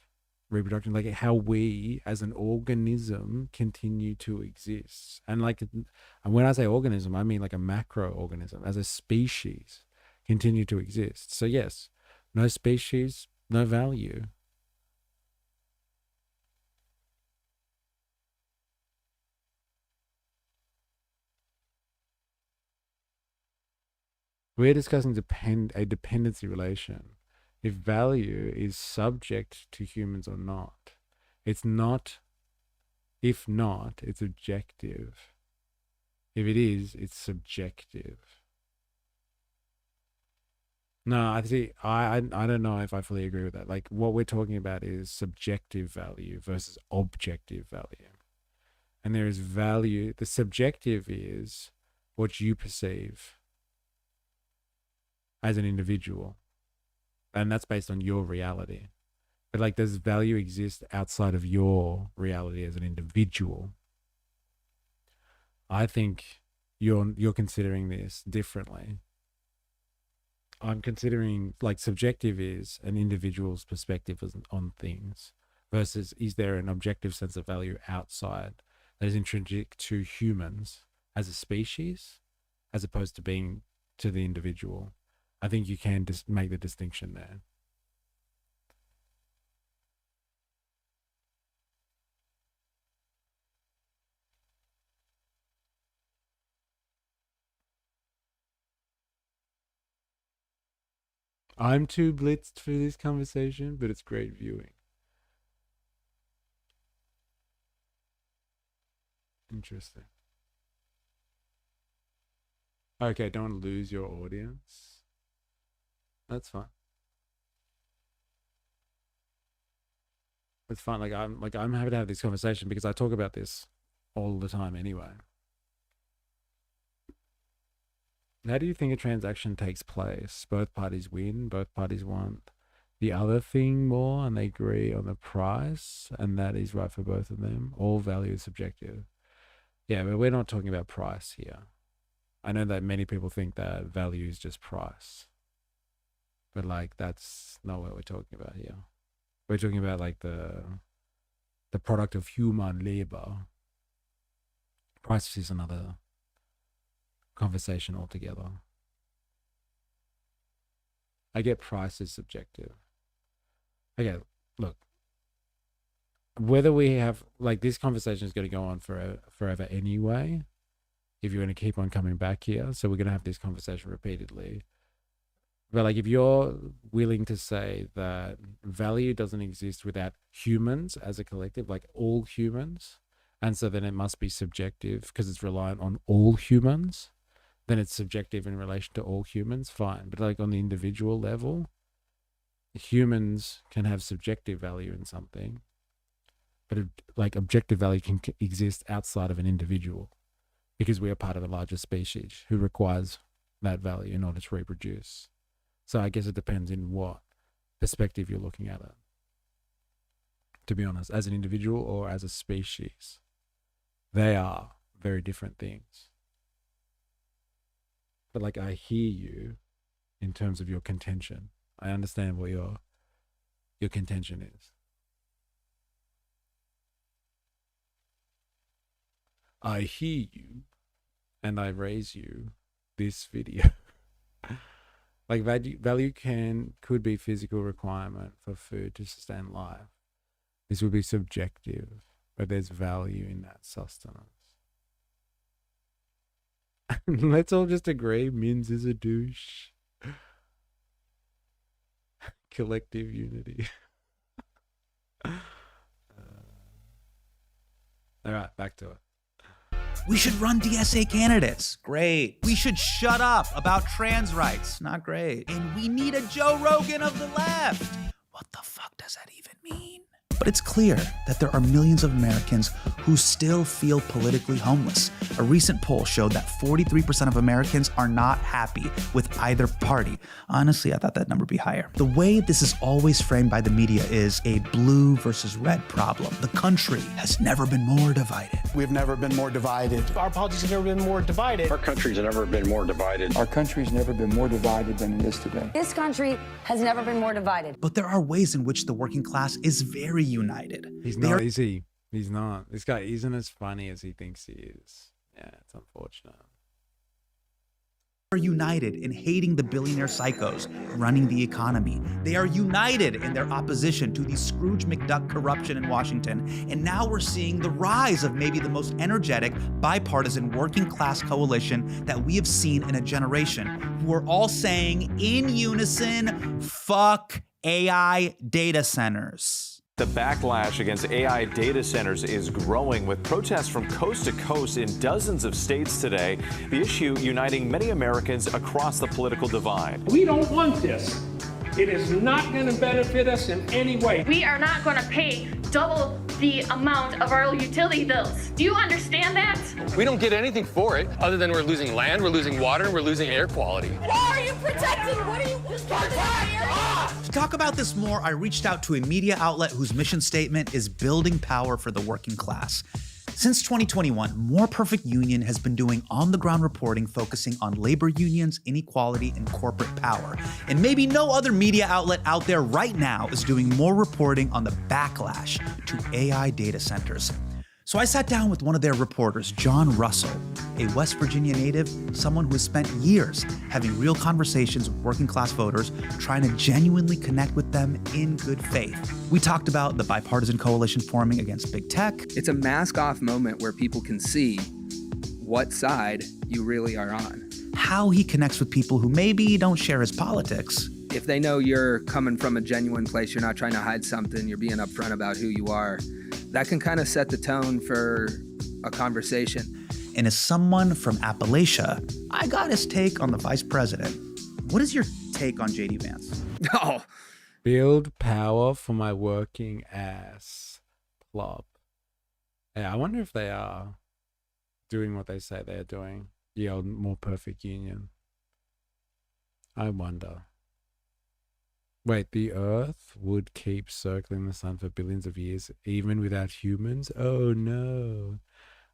reproduction, like how we as an organism continue to exist. And like, and when I say organism, I mean like a macroorganism, as a species continue to exist. So yes, no species, no value. We're discussing a dependency relation. If value is subject to humans or not. It's not, if not, it's objective. If it is, it's subjective. No, I see. I don't know if I fully agree with that. Like, what we're talking about is subjective value versus objective value. And there is value. The subjective is what you perceive as an individual. And that's based on your reality. But like, does value exist outside of your reality as an individual? I think you're considering this differently. I'm considering, like, subjective is an individual's perspective on things versus is there an objective sense of value outside that is intrinsic to humans as a species as opposed to being to the individual. I think you can just make the distinction there. I'm too blitzed for this conversation, but it's great viewing. Interesting. Okay, don't lose your audience. That's fine. It's fine. I'm happy to have this conversation because I talk about this all the time anyway. How do you think a transaction takes place? Both parties win, both parties want the other thing more, and they agree on the price, and that is right for both of them. All value is subjective. Yeah, but we're not talking about price here. I know that many people think that value is just price. But like, that's not what we're talking about here. We're talking about like the product of human labor. Price is another conversation altogether. I get price is subjective. Okay, look. Whether we have, like, this conversation is going to go on forever anyway, if you're going to keep on coming back here. So we're going to have this conversation repeatedly. But like, if you're willing to say that value doesn't exist without humans as a collective, like all humans, and so then it must be subjective because it's reliant on all humans, then it's subjective in relation to all humans, fine. But like on the individual level, humans can have subjective value in something, but like objective value can exist outside of an individual because we are part of a larger species who requires that value in order to reproduce. So I guess it depends in what perspective you're looking at it, to be honest, as an individual or as a species. They are very different things. But like, I hear you in terms of your contention. I understand what your contention is. I hear you, and I raise you this video. Like, value could be physical requirement for food to sustain life. This would be subjective, but there's value in that sustenance. Let's all just agree Minz is a douche. Collective unity. All right, back to it. We should run DSA candidates. Great. We should shut up about trans rights. Not great. And we need a Joe Rogan of the left. What the fuck does that even mean? But it's clear that there are millions of Americans who still feel politically homeless. A recent poll showed that 43% of Americans are not happy with either party. Honestly, I thought that number would be higher. The way this is always framed by the media is a blue versus red problem. The country has never been more divided. We've never been more divided. Our politics have never been more divided. Our country's never been more divided. Our country's never been more divided than it is today. This country has never been more divided. But there are ways in which the working class is very united. He's not, is he? He's not. This guy isn't as funny as he thinks he is. Yeah, it's unfortunate. They are united in hating the billionaire psychos running the economy. They are united in their opposition to the Scrooge McDuck corruption in Washington. And now we're seeing the rise of maybe the most energetic, bipartisan working class coalition that we have seen in a generation, who are all saying in unison, fuck AI data centers. The backlash against AI data centers is growing, with protests from coast to coast in dozens of states today. The issue uniting many Americans across the political divide. We don't want this. It is not going to benefit us in any way. We are not going to pay double the amount of our utility bills. Do you understand that? We don't get anything for it, other than we're losing land, we're losing water, and we're losing air quality. Why are you protecting? What are you To talk about this more, I reached out to a media outlet whose mission statement is building power for the working class. Since 2021, More Perfect Union has been doing on-the-ground reporting focusing on labor unions, inequality, and corporate power. And maybe no other media outlet out there right now is doing more reporting on the backlash to AI data centers. So I sat down with one of their reporters, John Russell, a West Virginia native, someone who has spent years having real conversations with working class voters, trying to genuinely connect with them in good faith. We talked about the bipartisan coalition forming against big tech. It's a mask-off moment where people can see what side you really are on. How he connects with people who maybe don't share his politics, if they know you're coming from a genuine place, you're not trying to hide something, you're being upfront about who you are, that can kind of set the tone for a conversation. And as someone from Appalachia, I got his take on the vice president. What is your take on J.D. Vance? Oh, Build power for my working ass. Plop. Yeah, I wonder if they are doing what they say they're doing. The old more perfect union. I wonder. Wait, the Earth would keep circling the sun for billions of years, even without humans? Oh no.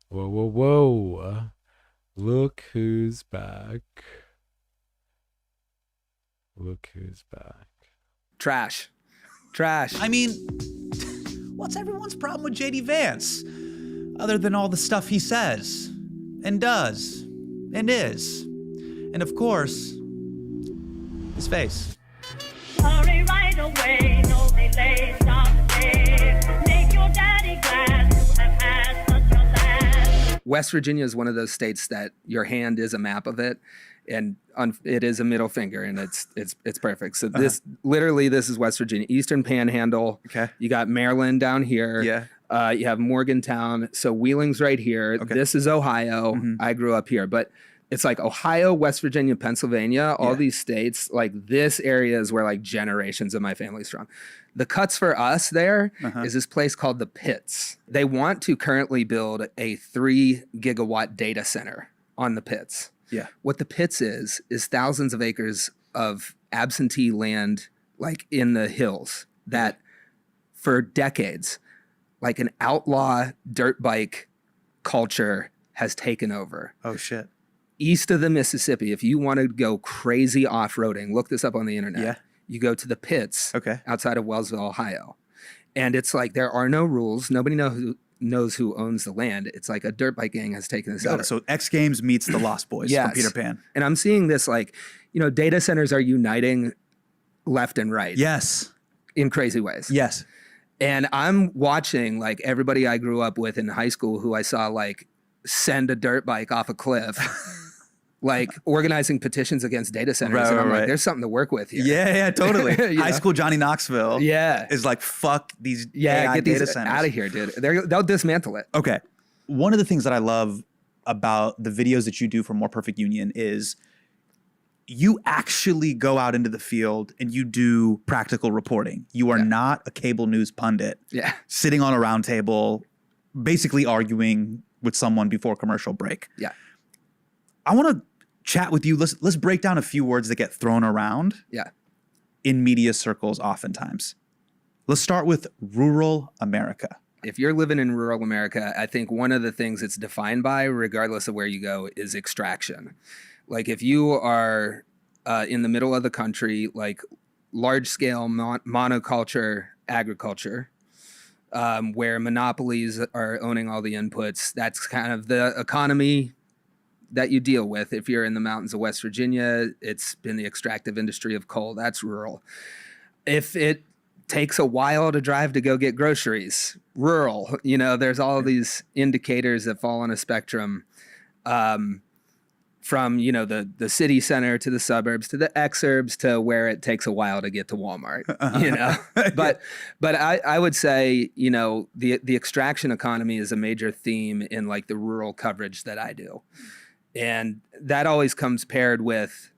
Whoa, whoa, whoa. Look who's back. Look who's back. Trash. I mean, what's everyone's problem with J.D. Vance? Other than all the stuff he says, and does, and is. And of course, his face. Hurry right away, no delay, stop today. Make your daddy glad to have had such a lad. West Virginia is one of those states that your hand is a map of it, and it is a middle finger, and it's perfect. So this literally, this is West Virginia, Eastern Panhandle. Okay. You got Maryland down here. Yeah. You have Morgantown. So Wheeling's right here. Okay. This is Ohio. I grew up here, but it's like Ohio, West Virginia, Pennsylvania, all these states, like this area is where like generations of my family's from. The cuts for us there is this place called the Pits. They want to currently build a 3 gigawatt data center on the Pits. Yeah. What the Pits is thousands of acres of absentee land, like in the hills, that for decades, like an outlaw dirt bike culture has taken over. Oh, shit. East of the Mississippi, if you want to go crazy off-roading, look this up on the internet. Yeah. You go to the Pits outside of Wellsville, Ohio. And it's like there are no rules. Nobody knows who owns the land. It's like a dirt bike gang has taken this over. So X Games meets the Lost Boys from Peter Pan. And I'm seeing this like, data centers are uniting left and right. Yes. In crazy ways. Yes. And I'm watching like everybody I grew up with in high school who I saw like send a dirt bike off a cliff, like organizing petitions against data centers. And I'm like, there's something to work with here. Yeah, totally. High school Johnny Knoxville is like, fuck these AI get data these centers. out of here, dude. They'll dismantle it. Okay. One of the things that I love about the videos that you do for More Perfect Union is you actually go out into the field and you do practical reporting. You are not a cable news pundit sitting on a round table, basically arguing with someone before commercial break. Yeah. I want to chat with you. Let's break down a few words that get thrown around in media circles oftentimes. Let's start with rural America. If you're living in rural America, I think one of the things it's defined by, regardless of where you go, is extraction. Like if you are in the middle of the country, like large scale monoculture agriculture, where monopolies are owning all the inputs, that's kind of the economy that you deal with. If you're in the mountains of West Virginia, it's been the extractive industry of coal. That's rural. If it takes a while to drive to go get groceries, rural. There's all these indicators that fall on a spectrum. From the city center to the suburbs to the exurbs to where it takes a while to get to Walmart, but I would say the extraction economy is a major theme in like the rural coverage that I do, and that always comes paired with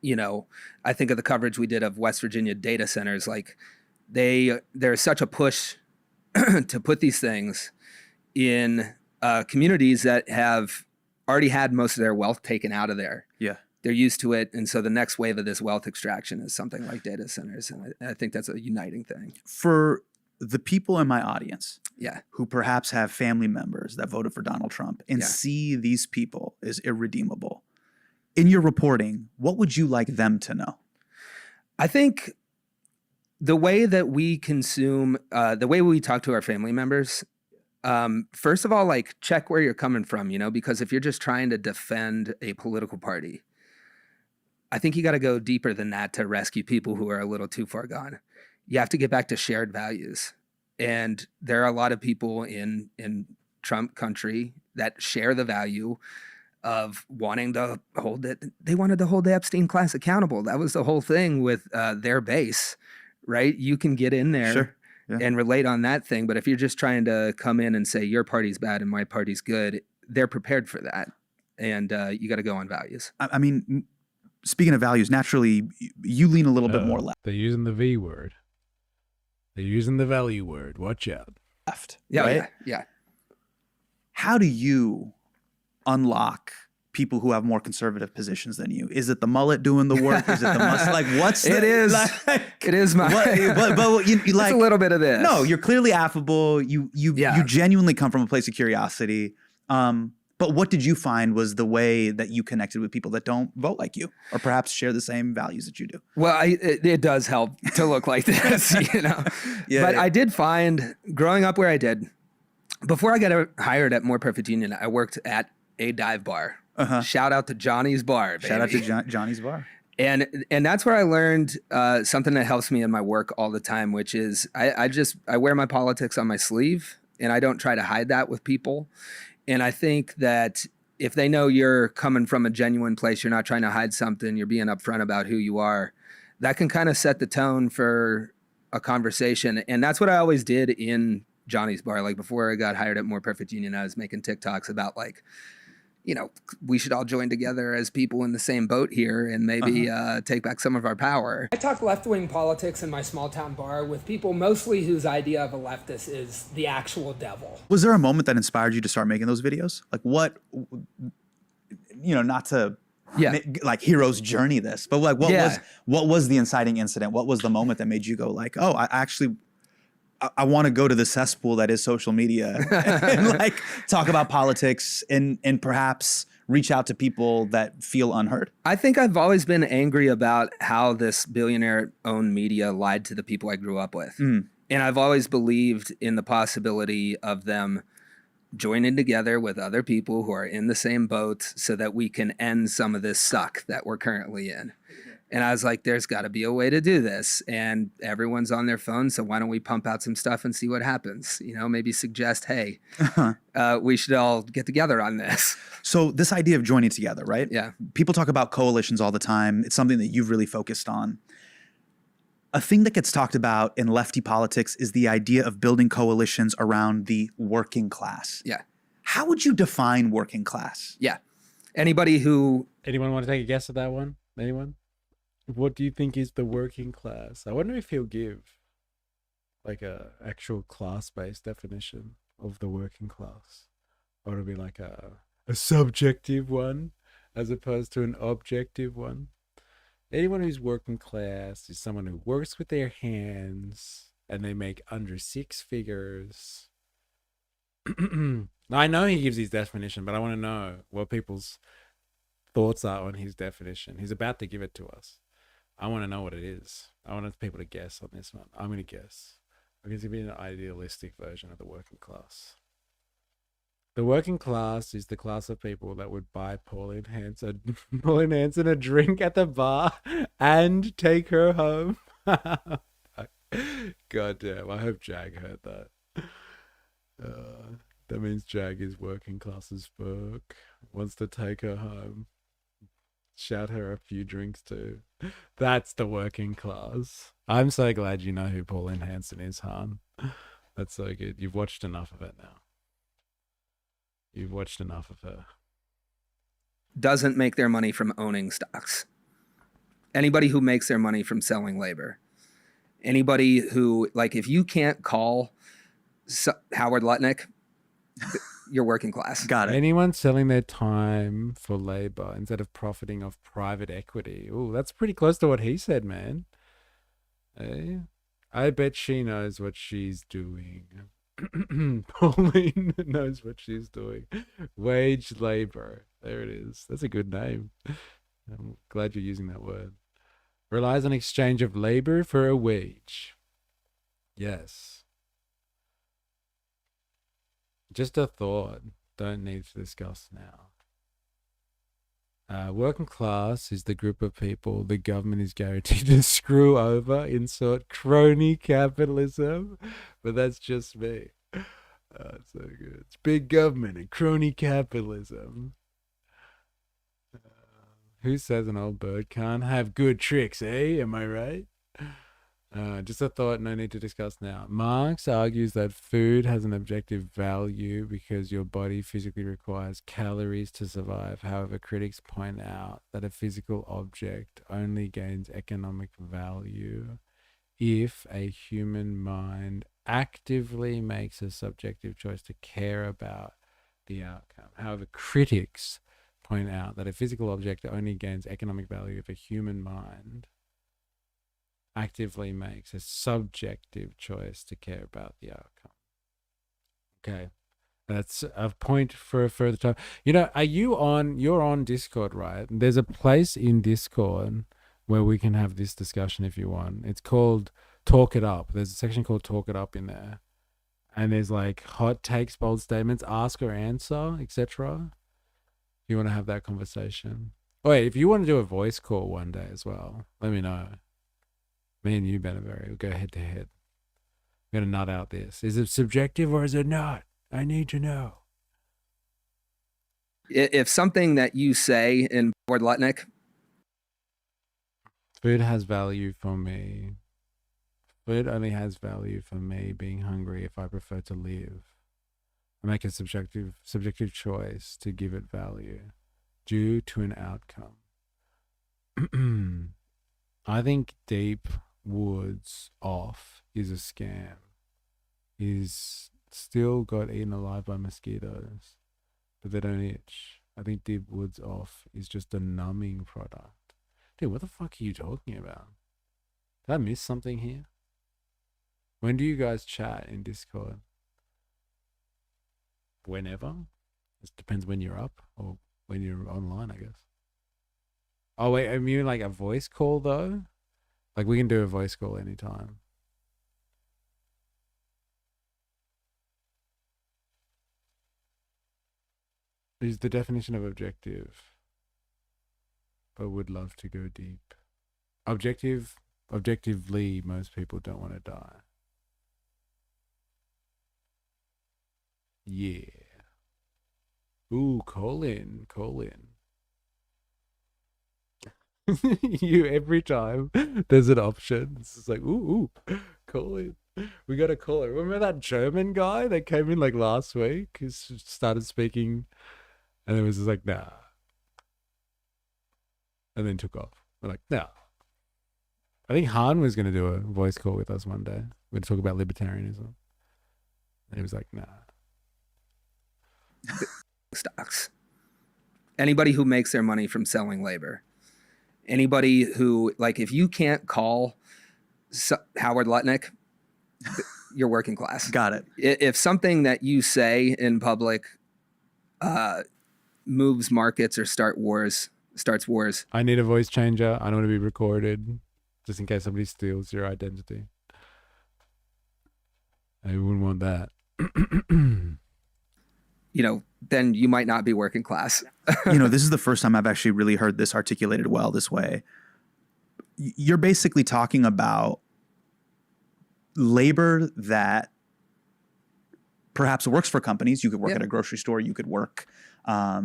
I think of the coverage we did of West Virginia data centers. Like there's such a push to put these things in communities that have already had most of their wealth taken out of there. Yeah. They're used to it. And so the next wave of this wealth extraction is something like data centers. And I think that's a uniting thing. For the people in my audience Yeah. who perhaps have family members that voted for Donald Trump and Yeah. see these people as irredeemable, in your reporting, what would you like them to know? I think the way that we consume, the way we talk to our family members, first of all, like check where you're coming from, you know, because if you're just trying to defend a political party, I think you got to go deeper than that to rescue people who are a little too far gone. You have to get back to shared values. And there are a lot of people in Trump country that share the value of wanting to hold it. They wanted to hold the Epstein class accountable. That was the whole thing with their base, right? You can get in there Sure. Yeah. and relate on that thing. But if you're just trying to come in and say your party's bad and my party's good, they're prepared for that. And you got to go on values. I mean, speaking of values, naturally, you lean a little bit more left. They're using the V word. They're using the value word. Watch out. Yeah, right? yeah. How do you unlock people who have more conservative positions than you? Is it the mullet doing the work? Is it the must? Like, what's the, It is. Like, It is my. but you like it's a little bit of this. No, you're clearly affable. You genuinely come from a place of curiosity. But what did you find was the way that you connected with people that don't vote like you, or perhaps share the same values that you do? Well, it does help to look like this, you know. But I did find, growing up where I did, before I got hired at More Perfect Union, I worked at a dive bar. Shout out to Johnny's Bar, baby. Shout out to Johnny's Bar. And that's where I learned something that helps me in my work all the time, which is I wear my politics on my sleeve, and I don't try to hide that with people. And I think that if they know you're coming from a genuine place, you're not trying to hide something, you're being upfront about who you are, that can kind of set the tone for a conversation. And that's what I always did in Johnny's Bar. Like before I got hired at More Perfect Union, I was making TikToks about like, you know, we should all join together as people in the same boat here and maybe take back some of our power. I talk left-wing politics in my small-town bar with people mostly whose idea of a leftist is the actual devil. Was there a moment that inspired you to start making those videos? Like what, you know, not to like hero's journey this, but like what was the inciting incident? What was the moment that made you go like, oh, I want to go to the cesspool that is social media and like talk about politics and perhaps reach out to people that feel unheard? I think I've always been angry about how this billionaire-owned media lied to the people I grew up with. And I've always believed in the possibility of them joining together with other people who are in the same boat so that we can end some of this suck that we're currently in. And I was like, there's got to be a way to do this. And everyone's on their phone, so why don't we pump out some stuff and see what happens? You know, maybe suggest, hey, we should all get together on this. So this idea of joining together, right? Yeah. People talk about coalitions all the time. It's something that you've really focused on. A thing that gets talked about in lefty politics is the idea of building coalitions around the working class. Yeah. How would you define working class? Yeah. Anyone want to take a guess at that one? Anyone? What do you think is the working class? I wonder if he'll give like a actual class-based definition of the working class. Or it'll be like a subjective one as opposed to an objective one. Anyone who's working class is someone who works with their hands and they make under 6 figures. I know he gives his definition, but I want to know what people's thoughts are on his definition. He's about to give it to us. I want to know what it is. I want people to guess on this one. I'm going to guess. I'm going to be an idealistic version of the working class. The working class is the class of people that would buy Pauline Hanson a drink at the bar and take her home. God damn, I hope Jag heard that. That means Jag is working class as fuck. Wants to take her home. Shout her a few drinks too. That's the working class. I'm so glad you know who Pauline Hanson is, Han. That's so good. You've watched enough of it now. You've watched enough of her. Doesn't make their money from owning stocks. Anybody who makes their money from selling labor. Anybody who, like, if you can't call Howard Lutnick, you're working class. Got it. Anyone selling their time for labor instead of profiting off private equity. Oh, that's pretty close to what he said, man. Hey, I bet she knows what she's doing. Pauline knows what she's doing. Wage labor. There it is. That's a good name. I'm glad you're using that word. Relies on exchange of labor for a wage. Yes. Just a thought. Don't need to discuss now. Working class is the group of people the government is guaranteed to screw over, insert crony capitalism. But that's just me. It's so good. It's big government and crony capitalism. Who says an old bird can't have good tricks, eh? Am I right? Just a thought, no need to discuss now. Marx argues that food has an objective value because your body physically requires calories to survive. However, critics point out that a physical object only gains economic value if a human mind actively makes a subjective choice to care about the outcome. However, critics point out that a physical object only gains economic value if a human mind actively makes a subjective choice to care about the outcome. Okay. That's a point for a further time. You know, you're on Discord, right? There's a place in Discord where we can have this discussion if you want. It's called Talk It Up. There's a section called Talk It Up in there. And there's like hot takes, bold statements, ask or answer, etc. You want to have that conversation. Wait, if you want to do a voice call one day as well, let me know. Me and you, Benaberry, will go head to head. We're going to nut out this. Is it subjective or is it not? I need to know. If something that you say in Board Lutnick. Food has value for me. Food only has value for me being hungry if I prefer to live. I make a subjective choice to give it value due to an outcome. I think Deep Woods Off is a scam. He's still got eaten alive by mosquitoes, but they don't itch. I think Deep Woods Off is just a numbing product. Dude, what the fuck are you talking about? Did I miss something here? When do you guys chat in Discord? Whenever? It depends when you're up or when you're online, I guess. Oh, wait, I mean like a voice call though? Like we can do a voice call anytime. Is the definition of objective, but would love to go deep. Objectively, most people don't want to die. Yeah. Ooh, call in. You every time there's an option. It's just like, ooh, call in. We got a caller. Remember that German guy that came in like last week? He started speaking and it was just like, nah. And then took off. We're like, nah. I think Han was going to do a voice call with us one day. We're going to talk about libertarianism. And he was like, nah. Stocks. Anybody who makes their money from selling labor. Anybody who, like, if you can't call Howard Lutnick, you're working class. Got it. If something that you say in public moves markets or starts wars. I need a voice changer. I don't want to be recorded just in case somebody steals your identity. I wouldn't want that. You know, then you might not be working class. You know, this is the first time I've actually really heard this articulated well this way. You're basically talking about labor that perhaps works for companies. You could work at a grocery store. You could work at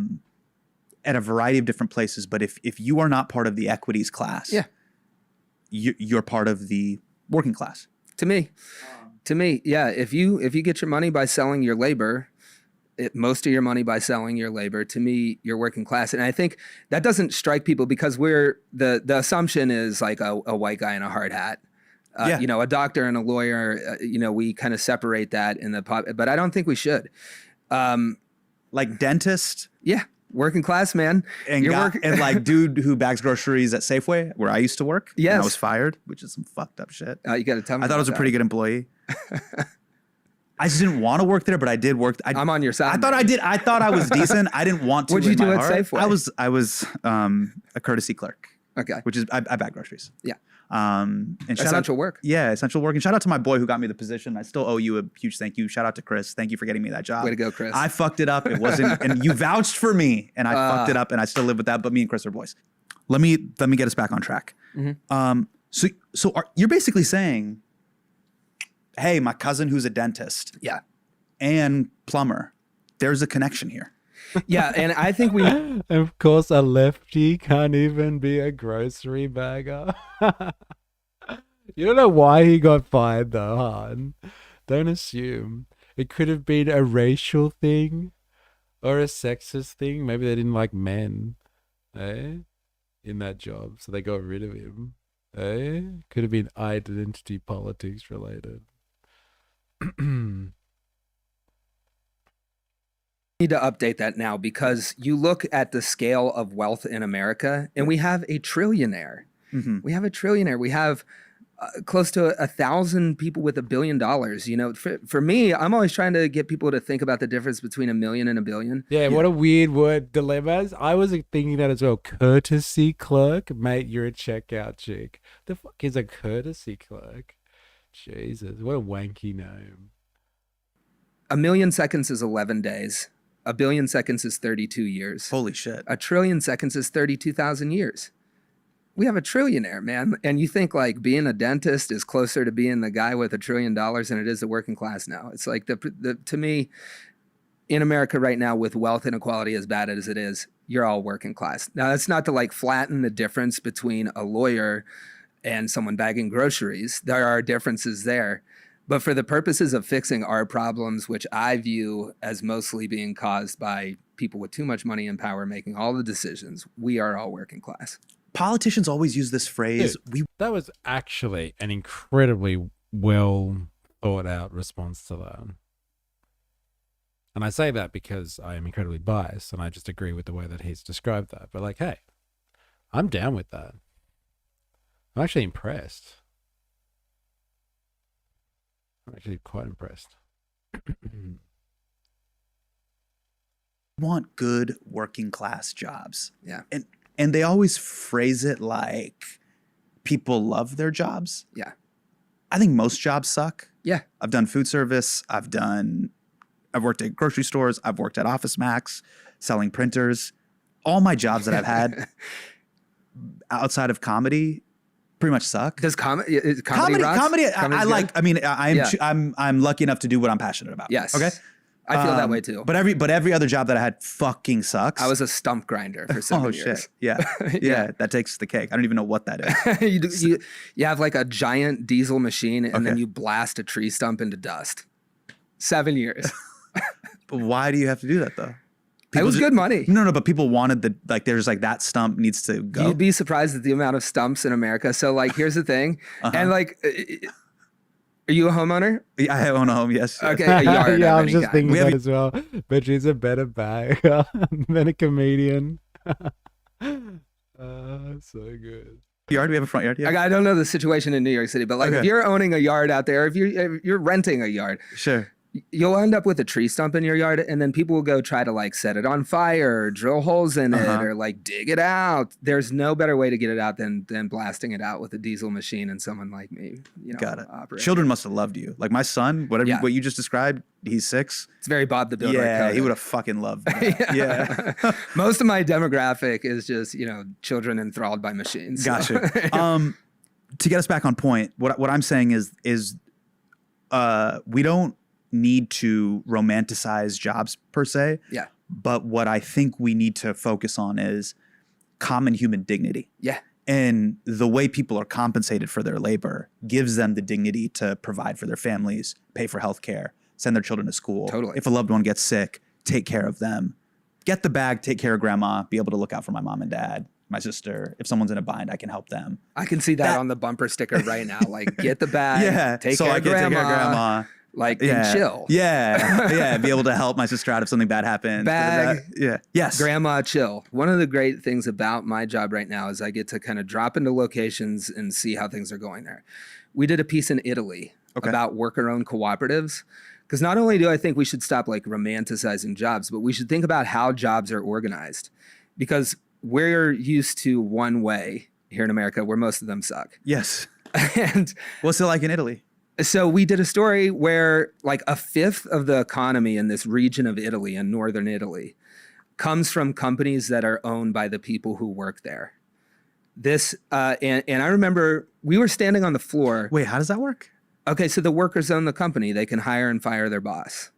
a variety of different places. But if you are not part of the equities class, you're part of the working class. To me, yeah. If you get your money by selling your labor, most of your money by selling your labor, to me, you're working class. And I think that doesn't strike people because the assumption is like a white guy in a hard hat. You know, a doctor and a lawyer, you know, we kind of separate that in the pop, but I don't think we should. Like dentist? Yeah. Working class, man. And like dude who bags groceries at Safeway, where I used to work. Yes. And I was fired, which is some fucked up shit. You got to tell me. I thought I was a pretty good employee. I just didn't want to work there, but I did work. I'm on your side. I thought I was decent. I didn't want to. What'd you do at Safeway? I was a courtesy clerk. Okay. Which is I bag groceries. Yeah. And essential work. Yeah, essential work. And shout out to my boy who got me the position. I still owe you a huge thank you. Shout out to Chris. Thank you for getting me that job. Way to go, Chris. I fucked it up. It wasn't, and you vouched for me, and I fucked it up, and I still live with that. But me and Chris are boys. Let me get us back on track. Mm-hmm. So you're basically saying, hey, my cousin who's a dentist, yeah, and plumber, there's a connection here. Yeah, and I think we. And of course, a lefty can't even be a grocery bagger. You don't know why he got fired, though, Han. Don't assume. It could have been a racial thing or a sexist thing. Maybe they didn't like men, in that job, so they got rid of him. Could have been identity politics related. Need to update that now because you look at the scale of wealth in America and we have a trillionaire. We have a trillionaire. We have close to 1,000 people with $1 billion. You know, for me, I'm always trying to get people to think about the difference between $1 million and $1 billion. Yeah, what a weird word dilemmas. I was thinking that as well. Courtesy clerk, mate, you're a checkout chick. The fuck is a courtesy clerk? Jesus, what a wanky name. 1 million seconds is 11 days. 1 billion seconds is 32 years. Holy shit. 1 trillion seconds is 32,000 years. We have a trillionaire, man. And you think like being a dentist is closer to being the guy with $1 trillion than it is the working class now. It's like to me, in America right now, with wealth inequality as bad as it is, you're all working class. Now, that's not to like flatten the difference between a lawyer and someone bagging groceries. There are differences there. But for the purposes of fixing our problems, which I view as mostly being caused by people with too much money and power making all the decisions, we are all working class. Politicians always use this phrase. Dude, that was actually an incredibly well thought out response to that. And I say that because I am incredibly biased and I just agree with the way that he's described that. But like, hey, I'm down with that. I'm actually impressed. I'm actually quite impressed. Want good working class jobs. Yeah. And they always phrase it like people love their jobs. Yeah. I think most jobs suck. Yeah. I've done food service. I've worked at grocery stores. I've worked at Office Max selling printers. All my jobs that I've had outside of comedy pretty much suck. Does comedy rocks? Comedy I like. Good? I mean, I'm lucky enough to do what I'm passionate about. Yes. Okay. I feel that way too. But every other job that I had fucking sucks. I was a stump grinder for 7 years. Shit. Yeah. Yeah. That takes the cake. I don't even know what that is. you have like a giant diesel machine and then you blast a tree stump into dust. 7 years. But why do you have to do that though? It was good money. No, but people wanted there's like that stump needs to go. You'd be surprised at the amount of stumps in America. So like, here's the thing. And like, are you a homeowner? I own a home, yes. Okay, a yard. Yeah, I was just thinking that as well. But she's a better bagger than a comedian. So good. Yard? We have a front yard? Yeah. I don't know the situation in New York City, but like if you're owning a yard out there, if you're renting a yard, sure, you'll end up with a tree stump in your yard, and then people will go try to like set it on fire, or drill holes in it, or like dig it out. There's no better way to get it out than blasting it out with a diesel machine and someone like me. You know, got it. Operating. Children must have loved you. Like my son, what you just described, he's 6. It's very Bob the Builder. Yeah, he would have fucking loved that. Yeah. Most of my demographic is just, children enthralled by machines. Gotcha. To get us back on point, what I'm saying is we don't need to romanticize jobs per se. Yeah. But what I think we need to focus on is common human dignity. Yeah. And the way people are compensated for their labor gives them the dignity to provide for their families, pay for healthcare, send their children to school. Totally. If a loved one gets sick, take care of them. Get the bag, take care of grandma, be able to look out for my mom and dad, my sister. If someone's in a bind, I can help them. I can see that on the bumper sticker right now. Like, get the bag, take care of grandma. Like, and chill. Yeah. Be able to help my sister out if something bad happens. Bag. Yeah. Yes. Grandma, chill. One of the great things about my job right now is I get to kind of drop into locations and see how things are going there. We did a piece in Italy about worker-owned cooperatives. Because not only do I think we should stop like romanticizing jobs, but we should think about how jobs are organized. Because we're used to one way here in America where most of them suck. Yes. And what's it like in Italy? So we did a story where like a fifth of the economy in this region of Italy, in northern Italy, comes from companies that are owned by the people who work there. This and I remember we were standing on the floor. Wait, how does that work? Okay, so the workers own the company. They can hire and fire their boss.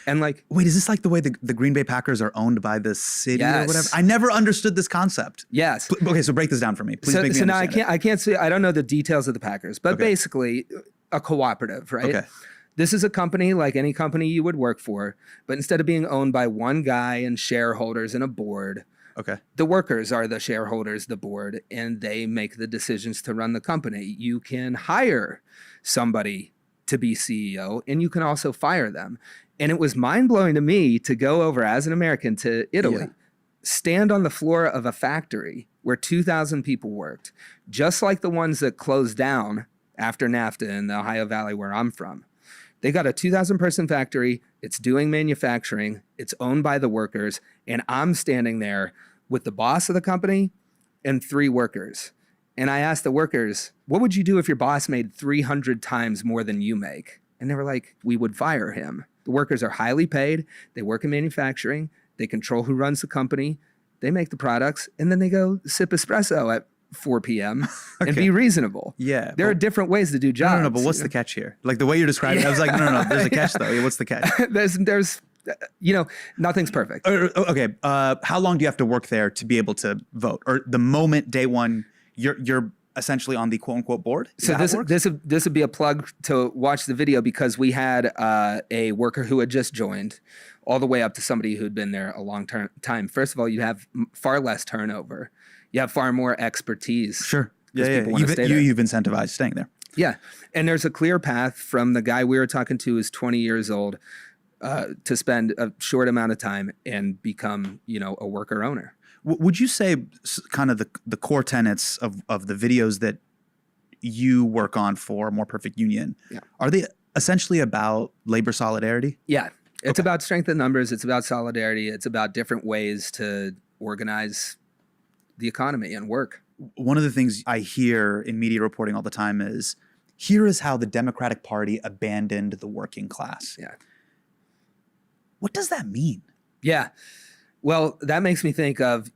And like, wait, is this like the way the Green Bay Packers are owned by the city or whatever? Yes. I never understood this concept. Yes. Okay, so break this down for me. Please make me So now understand I can't say, I don't know the details of the Packers, but basically a cooperative, right? Okay. This is a company like any company you would work for, but instead of being owned by one guy and shareholders and a board, the workers are the shareholders, the board, and they make the decisions to run the company. You can hire somebody to be CEO, and you can also fire them. And it was mind-blowing to me to go over as an American to Italy, stand on the floor of a factory where 2,000 people worked, just like the ones that closed down after NAFTA in the Ohio Valley where I'm from. They got a 2,000 person factory. It's doing manufacturing. It's owned by the workers. And I'm standing there with the boss of the company and 3 workers. And I asked the workers, what would you do if your boss made 300 times more than you make? And they were like, we would fire him. The workers are highly paid. They work in manufacturing. They control who runs the company. They make the products. And then they go sip espresso at 4 p.m. and be reasonable. Yeah. There are different ways to do jobs. No, but what's the catch here? Like the way you're describing it, I was like, no, there's a catch though. What's the catch? There's nothing's perfect. Okay. How long do you have to work there to be able to vote? Or the moment day one, you're essentially on the quote unquote board? So this would be a plug to watch the video, because we had a worker who had just joined, all the way up to somebody who'd been there a long time. First of all, you have far less turnover. You have far more expertise. Sure. Yeah. You've incentivized staying there. Yeah. And there's a clear path from the guy we were talking to who's 20 years old to spend a short amount of time and become, a worker owner. Would you say kind of the core tenets of the videos that you work on for More Perfect Union, are they essentially about labor solidarity? Yeah. It's about strength in numbers. It's about solidarity. It's about different ways to organize the economy and work. One of the things I hear in media reporting all the time is, here is how the Democratic Party abandoned the working class. Yeah. What does that mean? Yeah. Well, that makes me think of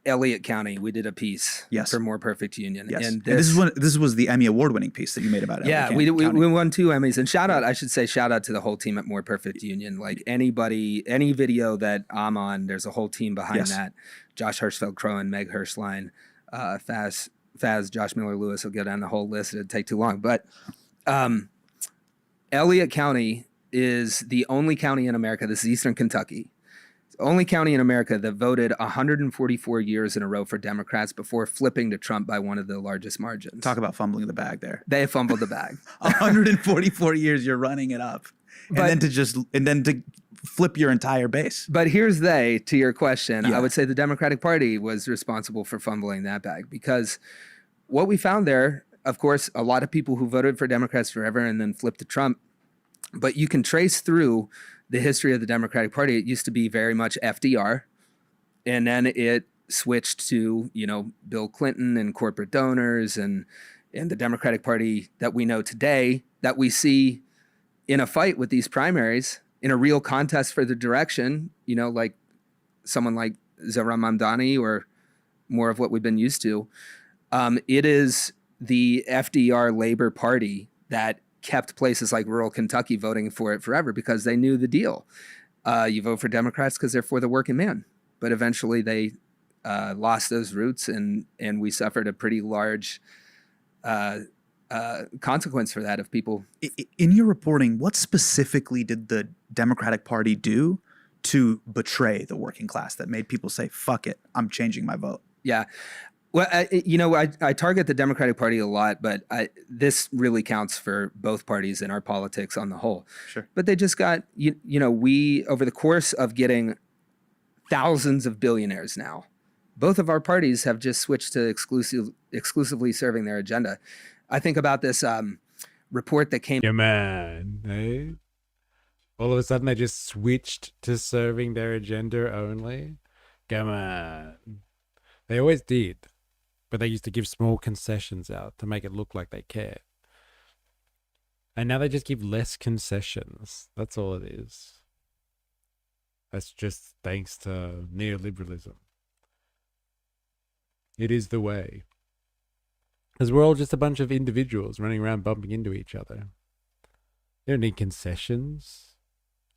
Elliott County. We did a piece for More Perfect Union. Yes. And this was the Emmy award-winning piece that you made about Elliott we County. won 2 Emmys. And shout out to the whole team at More Perfect Union. Like any video that I'm on, there's a whole team behind that. Josh Hirschfeld-Crowan, Meg Hirschline, Faz, Josh Miller-Lewis. Will go down the whole list. It'd take too long. But Elliott County is the only county in America. This is Eastern Kentucky. It's the only county in America that voted 144 years in a row for Democrats before flipping to Trump by one of the largest margins. Talk about fumbling the bag there. They fumbled the bag. 144 years you're running it up. And then to flip your entire base. But here's to your question. I would say the Democratic Party was responsible for fumbling that bag, because what we found there, of course, a lot of people who voted for Democrats forever and then flipped to Trump, but you can trace through the history of the Democratic Party. It used to be very much FDR, and then it switched to, Bill Clinton and corporate donors and the Democratic Party that we know today, that we see in a fight with these primaries, in a real contest for the direction, like someone like Zohran Mamdani or more of what we've been used to. It is the FDR Labor Party that kept places like rural Kentucky voting for it forever, because they knew the deal. You vote for Democrats because they're for the working man. But eventually they lost those roots, and we suffered a pretty large consequence for that of people. In your reporting, what specifically did the Democratic Party do to betray the working class that made people say, fuck it, I'm changing my vote? Yeah. Well, I target the Democratic Party a lot, but this really counts for both parties in our politics on the whole. Sure. But they just got, we, over the course of getting thousands of billionaires now, both of our parties have just switched to exclusively serving their agenda. I think about this report that came. Yeah, man. Eh? All of a sudden they just switched to serving their agenda only? Come on. They always did. But they used to give small concessions out to make it look like they cared. And now they just give less concessions. That's all it is. That's just thanks to neoliberalism. It is the way. Because we're all just a bunch of individuals running around bumping into each other. You don't need concessions.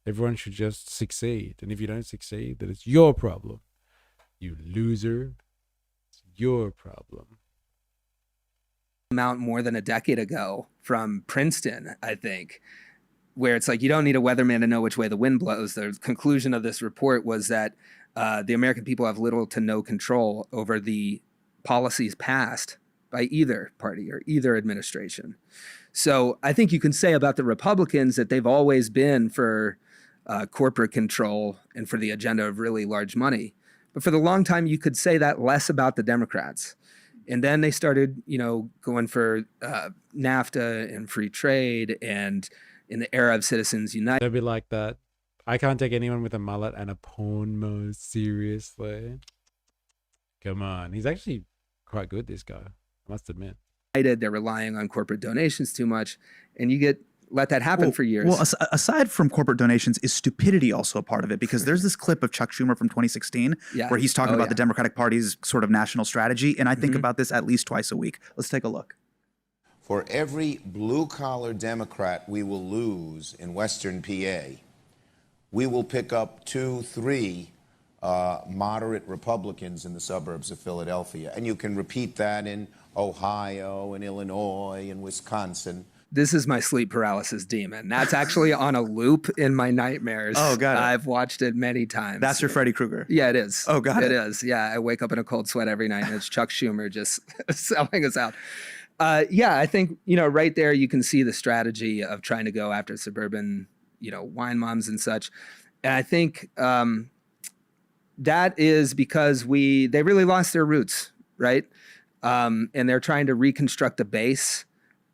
Everyone should just succeed. And if you don't succeed, then it's your problem. You loser. It's your problem. Out more than a decade ago from Princeton, I think, where it's like you don't need a weatherman to know which way the wind blows. The conclusion of this report was that the American people have little to no control over the policies passed by either party or either administration. So I think you can say about the Republicans that they've always been for corporate control and for the agenda of really large money. But for the long time, you could say that less about the Democrats. And then they started, going for NAFTA and free trade, and in the era of Citizens United. Don't be like that. I can't take anyone with a mullet and a porn mode seriously. Come on. He's actually quite good, this guy, I must admit. They're relying on corporate donations too much, and you let that happen for years. Well, aside from corporate donations, is stupidity also a part of it? Because there's this clip of Chuck Schumer from 2016 where he's talking about the Democratic Party's sort of national strategy, and I think about this at least twice a week. Let's take a look. For every blue-collar Democrat we will lose in Western PA, we will pick up 2-3 moderate Republicans in the suburbs of Philadelphia. And you can repeat that in Ohio and Illinois and Wisconsin. This is my sleep paralysis demon. That's actually on a loop in my nightmares. Oh, got it. I've watched it many times. That's your Freddy Krueger? Yeah, it is. Oh, got it. It is. Yeah, I wake up in a cold sweat every night, and it's Chuck Schumer just selling us out. Yeah, I think, right there you can see the strategy of trying to go after suburban, wine moms and such. And I think that is because they really lost their roots, right? And they're trying to reconstruct a base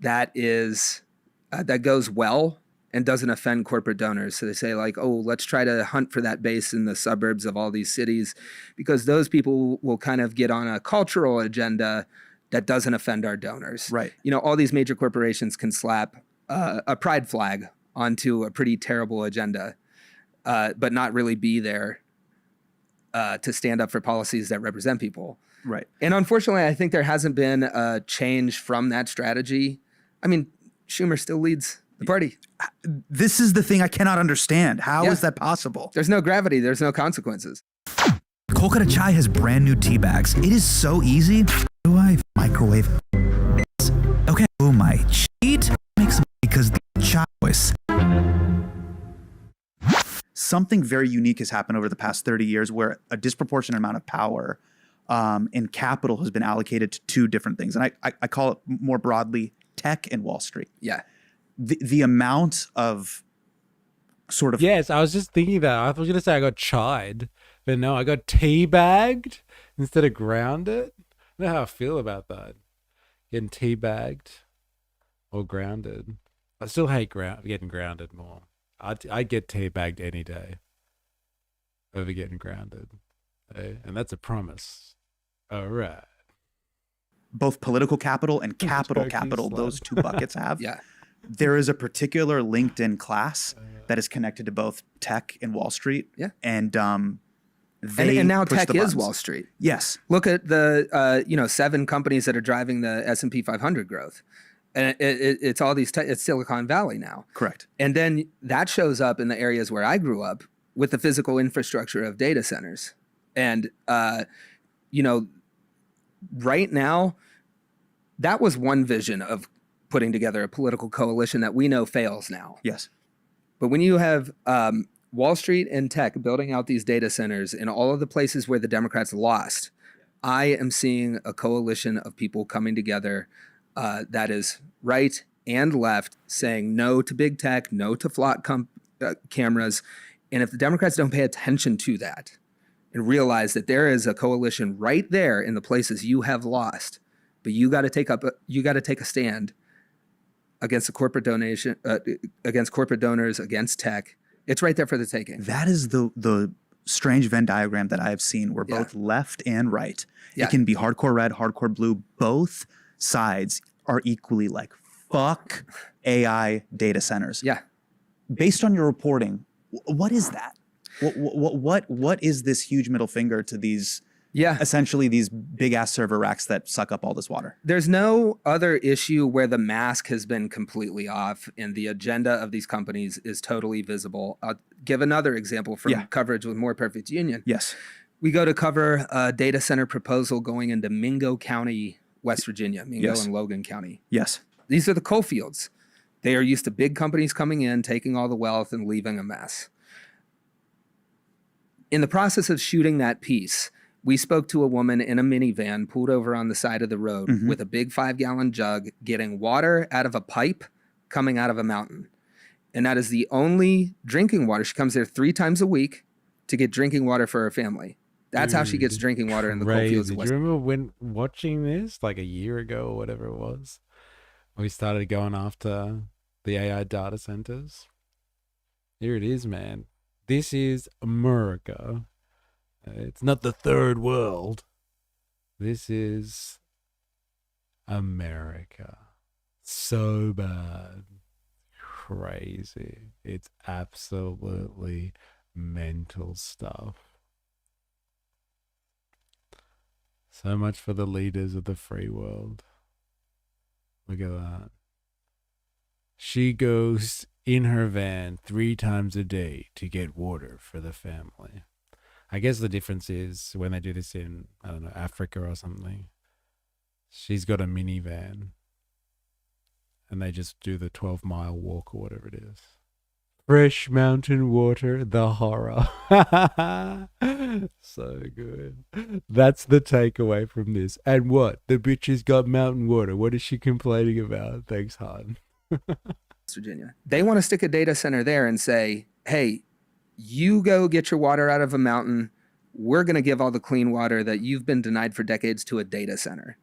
that is that goes well and doesn't offend corporate donors. So they say let's try to hunt for that base in the suburbs of all these cities, because those people will kind of get on a cultural agenda that doesn't offend our donors. Right. All these major corporations can slap a pride flag onto a pretty terrible agenda, but not really be there to stand up for policies that represent people. Right. And unfortunately, I think there hasn't been a change from that strategy. I mean, Schumer still leads the party. This is the thing I cannot understand. How is that possible? There's no gravity. There's no consequences. Kolkata Chai has brand new tea bags. It is so easy. Do I microwave this? Okay. Oh, my cheat makes because the chai voice. Something very unique has happened over the past 30 years where a disproportionate amount of power and capital has been allocated to two different things. And I call it more broadly tech and Wall Street. Yeah. The amount of sort of... Yes, I was just thinking that. I was going to say I got chied, but no, I got teabagged instead of grounded. I don't know how I feel about that. Getting teabagged or grounded. I still hate getting grounded more. I'd get teabagged any day over getting grounded. And that's a promise. All right. Both political capital and capital those two buckets have. Yeah. There is a particular LinkedIn class that is connected to both tech and Wall Street. Yeah. And and now tech is Wall Street. Yes. Look at the 7 companies that are driving the S&P 500 growth. And it's all these it's Silicon Valley now. Correct. And then that shows up in the areas where I grew up with the physical infrastructure of data centers. And right now, that was one vision of putting together a political coalition that we know fails now. Yes. But when you have Wall Street and tech building out these data centers in all of the places where the Democrats lost, I am seeing a coalition of people coming together that is right and left, saying no to big tech, no to flat cameras. And if the Democrats don't pay attention to that and realize that there is a coalition right there in the places you have lost, but you got to take a stand against the corporate donation, against corporate donors, against tech. It's right there for the taking. That is the strange Venn diagram that I have seen where both left and right, it can be hardcore red, hardcore blue. Both sides are equally like, fuck AI data centers. Yeah. Based on your reporting, what is that? What is this huge middle finger to these Yeah. Essentially these big ass server racks that suck up all this water. There's no other issue where the mask has been completely off and the agenda of these companies is totally visible. I'll give another example from coverage with More Perfect Union. Yes. We go to cover a data center proposal going into Mingo County, West Virginia, Mingo and Logan County. Yes. These are the coal fields. They are used to big companies coming in, taking all the wealth and leaving a mess. In the process of shooting that piece, we spoke to a woman in a minivan pulled over on the side of the road with a big 5-gallon jug, getting water out of a pipe coming out of a mountain. And that is the only drinking water. She comes there 3 times a week to get drinking water for her family. That's how she gets drinking water in the coal fields. Do you remember when watching this like a year ago or whatever it was? We started going after the AI data centers. Here it is, man. This is America. It's not the third world. This is America. So bad. Crazy. It's absolutely mental stuff. So much for the leaders of the free world. Look at that. She goes in her van 3 times a day to get water for the family. I guess the difference is when they do this in, I don't know, Africa or something, she's got a minivan and they just do the 12-mile walk or whatever it is. Fresh mountain water, the horror. So good. That's the takeaway from this. And what? The bitch has got mountain water. What is she complaining about? Thanks, hon. Virginia. They want to stick a data center there and say, hey, you go get your water out of a mountain. We're going to give all the clean water that you've been denied for decades to a data center.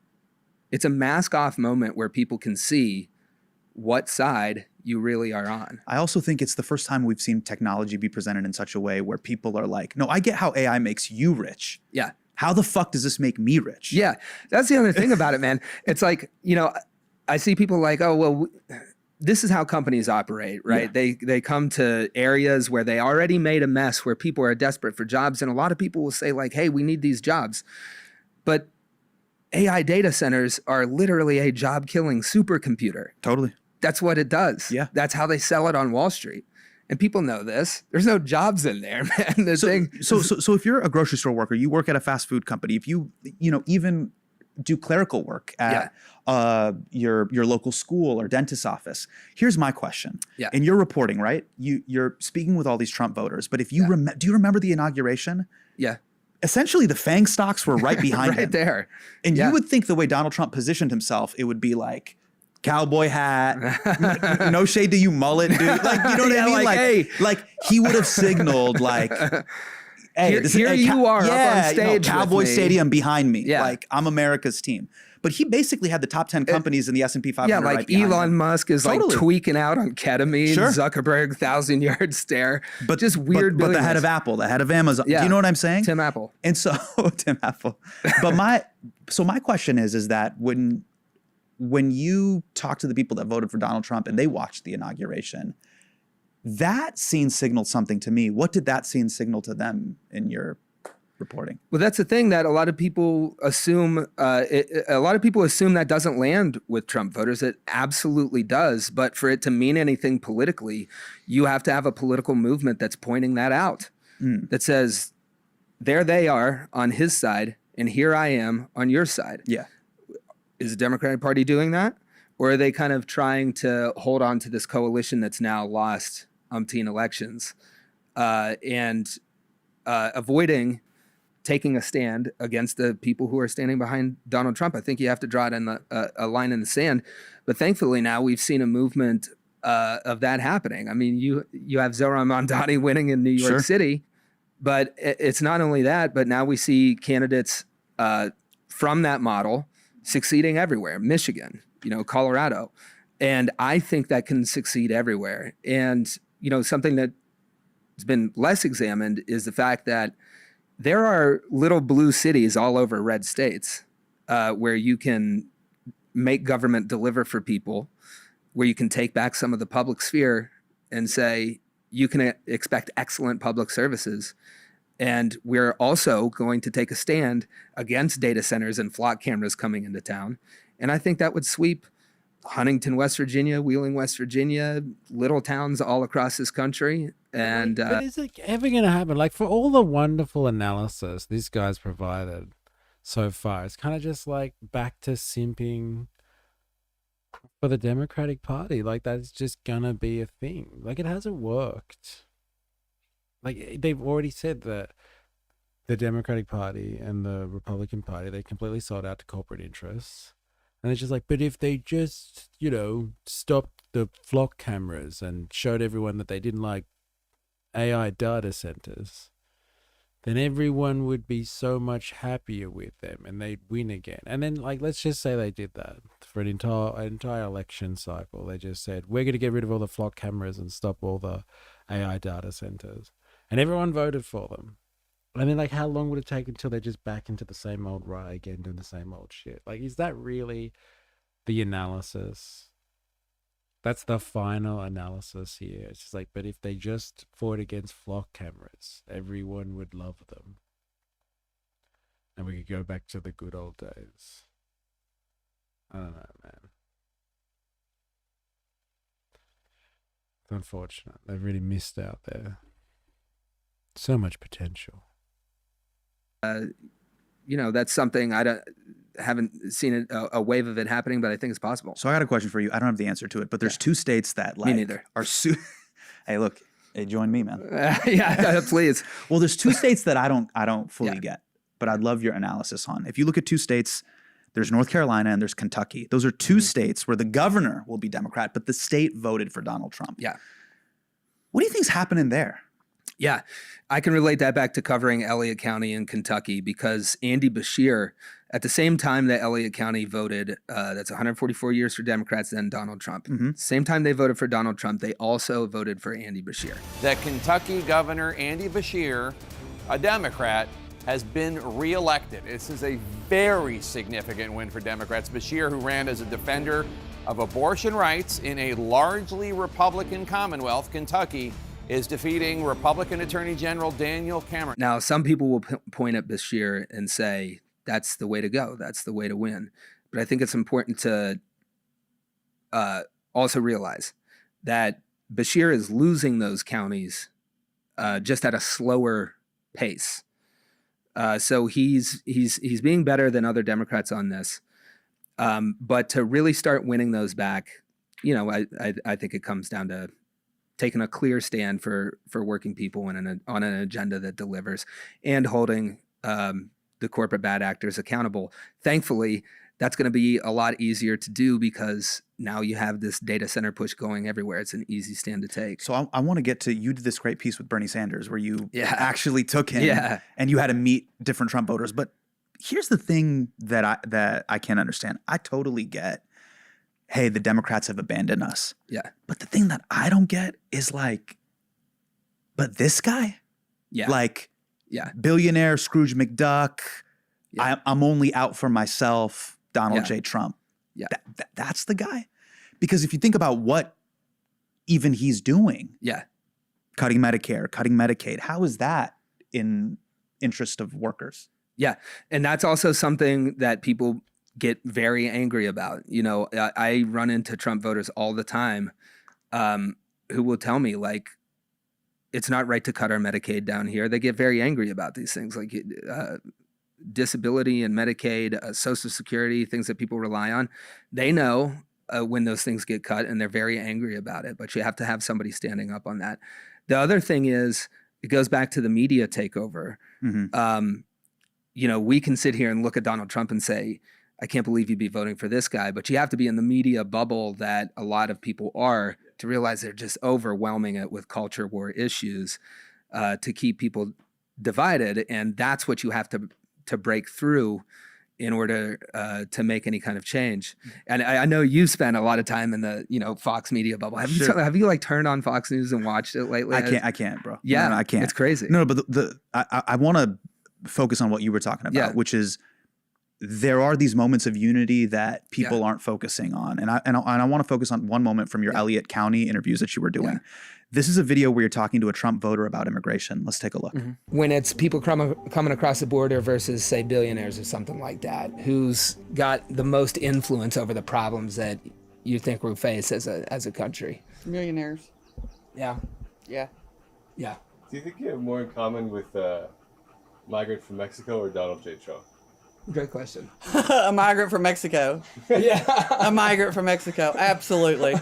It's a mask off moment where people can see what side you really are on. I also think it's the first time we've seen technology be presented in such a way where people are like, no, I get how AI makes you rich. Yeah. How the fuck does this make me rich? Yeah. That's the other thing about it, man. It's like, you know, I see people like, oh, well, this is how companies operate, right? Yeah. They come to areas where they already made a mess, where people are desperate for jobs. And a lot of people will say like, hey, we need these jobs. But AI data centers are literally a job-killing supercomputer. Totally. That's what it does. Yeah. That's how they sell it on Wall Street. And people know this. There's no jobs in there, man. So if you're a grocery store worker, you work at a fast food company, if you even do clerical work at your local school or dentist's office. Here's my question. Yeah. In your reporting, right? You're speaking with all these Trump voters, but if you do you remember the inauguration? Yeah. Essentially, the FANG stocks were right behind him. Right there. And you would think the way Donald Trump positioned himself, it would be like cowboy hat, no shade to you mullet, dude. Like, you know what I mean? Like, hey. Like he would have signaled like, hey, here you are up on stage, Cowboy with me. Stadium behind me. Yeah. Like I'm America's team. But he basically had the top 10 companies in the S&P 500. Yeah, like right behind Elon him. Musk is like tweaking out on ketamine. Sure. Zuckerberg, 1,000-yard stare. But just weird. But the head of Apple, the head of Amazon. Yeah. Do you know what I'm saying? Tim Apple. And so Tim Apple. But my question is that when you talk to the people that voted for Donald Trump and they watched the inauguration, that scene signaled something to me. What did that scene signal to them in your reporting? Well, that's the thing that a lot of people assume. A lot of people assume that doesn't land with Trump voters. It absolutely does. But for it to mean anything politically, you have to have a political movement that's pointing that out. That says, there they are on his side, and here I am on your side. Yeah. Is the Democratic Party doing that? Or are they kind of trying to hold on to this coalition that's now lost umpteen elections and avoiding taking a stand against the people who are standing behind Donald Trump? I think you have to draw it in a line in the sand. But thankfully now we've seen a movement of that happening. I mean, you have Zohran Mamdani winning in New York City, but it's not only that, but now we see candidates from that model succeeding everywhere. Michigan, Colorado. And I think that can succeed everywhere. And, something that's been less examined is the fact that there are little blue cities all over red states where you can make government deliver for people, where you can take back some of the public sphere and say, you can expect excellent public services. And we're also going to take a stand against data centers and flock cameras coming into town. And I think that would sweep Huntington, West Virginia, Wheeling, West Virginia, little towns all across this country. And but is it ever going to happen? Like, for all the wonderful analysis these guys provided so far, it's kind of just like back to simping for the Democratic Party. Like, that's just gonna be a thing. Like, it hasn't worked. Like, they've already said that the Democratic Party and the Republican Party, they completely sold out to corporate interests. And it's just like, but if they just, you know, stopped the flock cameras and showed everyone that they didn't like AI data centers, then everyone would be so much happier with them and they'd win again. And then, like, let's just say they did that for an entire election cycle. They just said, we're going to get rid of all the flock cameras and stop all the AI data centers. And everyone voted for them. And then, like, how long would it take until they're just back into the same old rut again, doing the same old shit? Like, is that really the analysis? That's the final analysis here. It's just like, but if they just fought against flock cameras, everyone would love them. And we could go back to the good old days. I don't know, man. It's unfortunate. They've really missed out there. So much potential. You know, that's something haven't seen a wave of it happening, but I think it's possible. So I got a question for you. I don't have the answer to it, but there's two states that like Me neither. are Hey, look, hey, join me, man. Yeah, please. Well, there's two states that I don't fully get, but I'd love your analysis on. If you look at two states, there's North Carolina and there's Kentucky. Those are two states where the governor will be Democrat, but the state voted for Donald Trump. Yeah. What do you think's happening there? Yeah, I can relate that back to covering Elliott County in Kentucky, because Andy Beshear, at the same time that Elliott County voted, that's 144 years for Democrats, then Donald Trump. Same time they voted for Donald Trump, they also voted for Andy Beshear. The Kentucky Governor Andy Beshear, a Democrat, has been reelected. This is a very significant win for Democrats. Beshear, who ran as a defender of abortion rights in a largely Republican Commonwealth, Kentucky, is defeating Republican Attorney General Daniel Cameron. Now, some people will point at Beshear and say, that's the way to go. That's the way to win. But I think it's important to also realize that Beshear is losing those counties just at a slower pace. So he's being better than other Democrats on this. But to really start winning those back, you know, I think it comes down to taking a clear stand for working people and on an agenda that delivers, and holding the corporate bad actors accountable. Thankfully, that's going to be a lot easier to do because now you have this data center push going everywhere. It's an easy stand to take. So I want to get to, you did this great piece with Bernie Sanders where you actually took him and you had to meet different Trump voters. But here's the thing that I can't understand. I totally get, hey, the Democrats have abandoned us. Yeah. But the thing that I don't get is like, but this guy? Yeah. Like, yeah, billionaire Scrooge McDuck, I'm only out for myself, Donald J. Trump. Yeah. That's the guy? Because if you think about what even he's doing, cutting Medicare, cutting Medicaid, how is that in interest of workers? Yeah. And that's also something that people get very angry about. You know, I run into Trump voters all the time who will tell me, like, it's not right to cut our Medicaid down here. They get very angry about these things, like disability and Medicaid, Social Security, things that people rely on. They know when those things get cut, and they're very angry about it, but you have to have somebody standing up on that. The other thing is, it goes back to the media takeover. You know, we can sit here and look at Donald Trump and say, I can't believe you'd be voting for this guy, but you have to be in the media bubble that a lot of people are to realize they're just overwhelming it with culture war issues to keep people divided. And that's what you have to break through in order to make any kind of change. And I know you've spent a lot of time in the, you know, Fox media bubble. Have you like turned on Fox News and watched it lately? I can't, bro. Yeah, no, I can't. It's crazy. No, but I want to focus on what you were talking about, which is, there are these moments of unity that people aren't focusing on. And I want to focus on one moment from your Elliott County interviews that you were doing. This is a video where you're talking to a Trump voter about immigration. Let's take a look. When it's people coming across the border versus, say, billionaires or something like that, who's got the most influence over the problems that you think we face as a country? Millionaires. Yeah. Yeah. Yeah. Do you think you have more in common with a migrant from Mexico or Donald J. Trump? Great question. A migrant from Mexico. Yeah. A migrant from Mexico. Absolutely.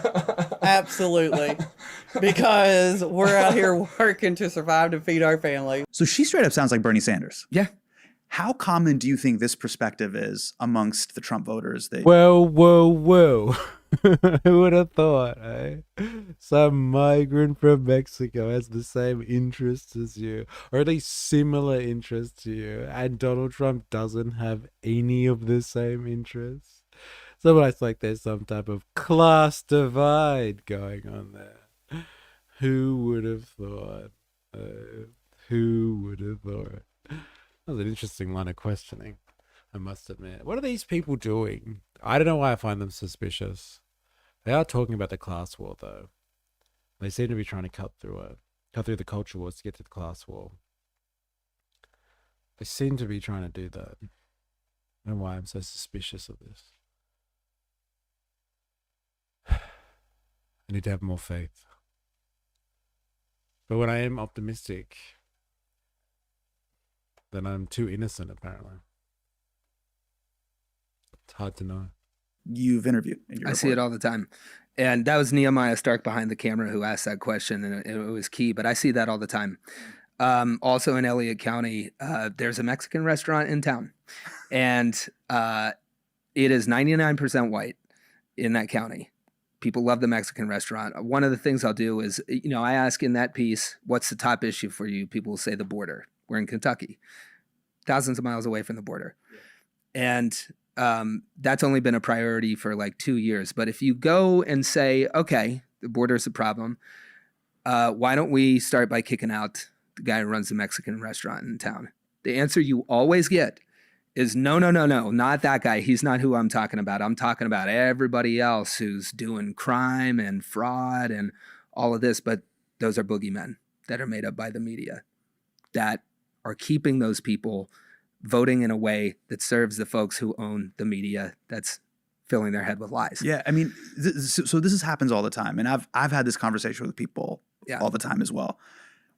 Absolutely. Because we're out here working to survive to feed our family. So she straight up sounds like Bernie Sanders. Yeah. How common do you think this perspective is amongst the Trump voters? Whoa. Who would have thought, eh? Some migrant from Mexico has the same interests as you, or at least similar interests to you, and Donald Trump doesn't have any of the same interests. So it's like there's some type of class divide going on there. Who would have thought? Who would have thought? That was an interesting line of questioning, I must admit. What are these people doing? I don't know why I find them suspicious. They are talking about the class war, though. They seem to be trying to cut through the culture wars to get to the class war. They seem to be trying to do that. I don't know why I'm so suspicious of this. I need to have more faith. But when I am optimistic, then I'm too innocent, apparently. It's hard to know. You've interviewed in your I see it all the time. And that was Nehemiah Stark behind the camera who asked that question, and it was key, but I see that all the time. Also in Elliott County, there's a Mexican restaurant in town, and it is 99% white in that county. People love the Mexican restaurant. One of the things I'll do is, I ask in that piece, what's the top issue for you? People will say the border. We're in Kentucky, thousands of miles away from the border. And that's only been a priority for like 2 years. But if you go and say, okay, the border is a problem, why don't we start by kicking out the guy who runs the Mexican restaurant in town? The answer you always get is no, not that guy. He's not who I'm talking about. I'm talking about everybody else who's doing crime and fraud and all of this. But those are boogeymen that are made up by the media that are keeping those people voting in a way that serves the folks who own the media that's filling their head with lies. Yeah, I mean, so this happens all the time. And I've had this conversation with people all the time as well.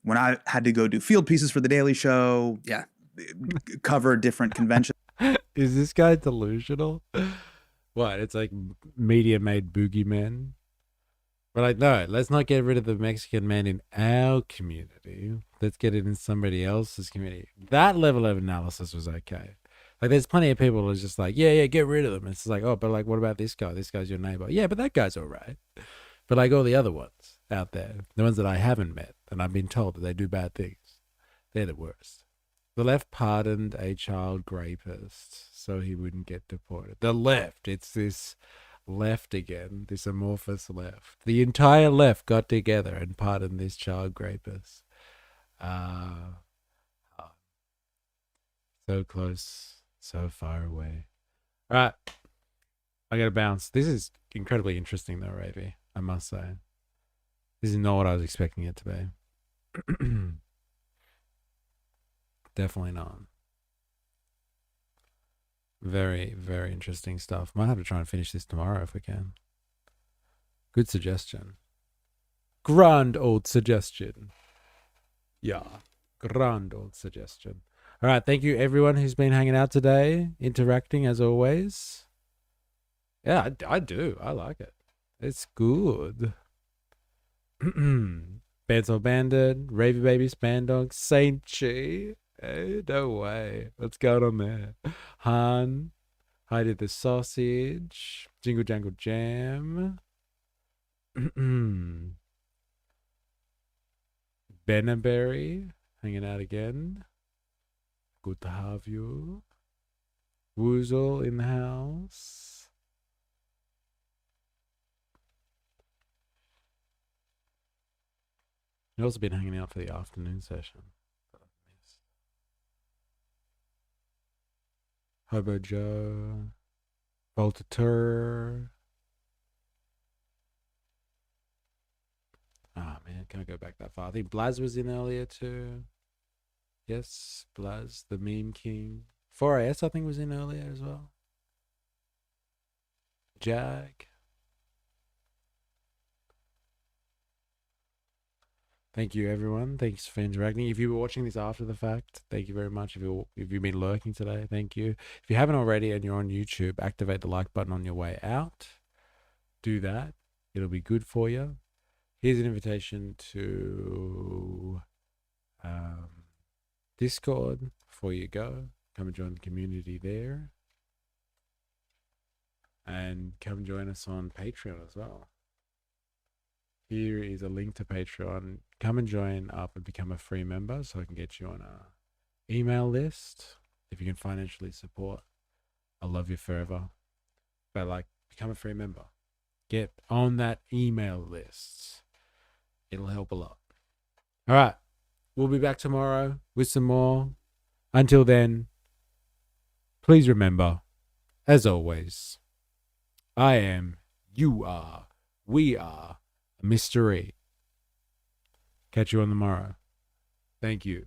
When I had to go do field pieces for The Daily Show, cover different conventions. Is this guy delusional? What? It's like media-made boogeymen? But like, no, let's not get rid of the Mexican man in our community. Let's get it in somebody else's community. That level of analysis was okay. Like, there's plenty of people who are just like, yeah, get rid of them. It's like, oh, but like, what about this guy? This guy's your neighbor. Yeah, but that guy's all right. But like all the other ones out there, the ones that I haven't met, and I've been told that they do bad things, they're the worst. The left pardoned a child rapist so he wouldn't get deported. The left, it's this left again, this amorphous left. The entire left got together and pardoned this child rapist. So close, so far away. All right, I gotta bounce. This is incredibly interesting though, Ravy, I must say. This is not what I was expecting it to be. Definitely not. Very, very interesting stuff. Might have to try and finish this tomorrow if we can. Good suggestion. Grand old suggestion. Yeah. Grand old suggestion. All right. Thank you, everyone who's been hanging out today, interacting as always. Yeah, I do. I like it. It's good. Banzo Bandit, Ravy Baby, Spandog, Saint Chi. Hey, no way. What's going on there? Han, Heidi the Sausage, Jingle Jangle Jam, Benaberry, hanging out again. Good to have you. Woozle in the house. You've also been hanging out for the afternoon session. Hobo Joe, Voltateur. Ah, man, can't go back that far. I think Blaz was in earlier too. Yes, Blaz, the meme king. 4AS, I think, was in earlier as well. Jag. Thank you, everyone. Thanks for interacting. If you were watching this after the fact, thank you very much. If you've been lurking today, thank you. If you haven't already and you're on YouTube, activate the like button on your way out. Do that. It'll be good for you. Here's an invitation to Discord before you go. Come and join the community there. And come join us on Patreon as well. Here is a link to Patreon. Come and join up and become a free member so I can get you on a email list. If you can financially support, I'll love you forever. But like, become a free member. Get on that email list. It'll help a lot. All right. We'll be back tomorrow with some more. Until then, please remember, as always, I am, you are, we are a mystery. Catch you on the morrow. Thank you.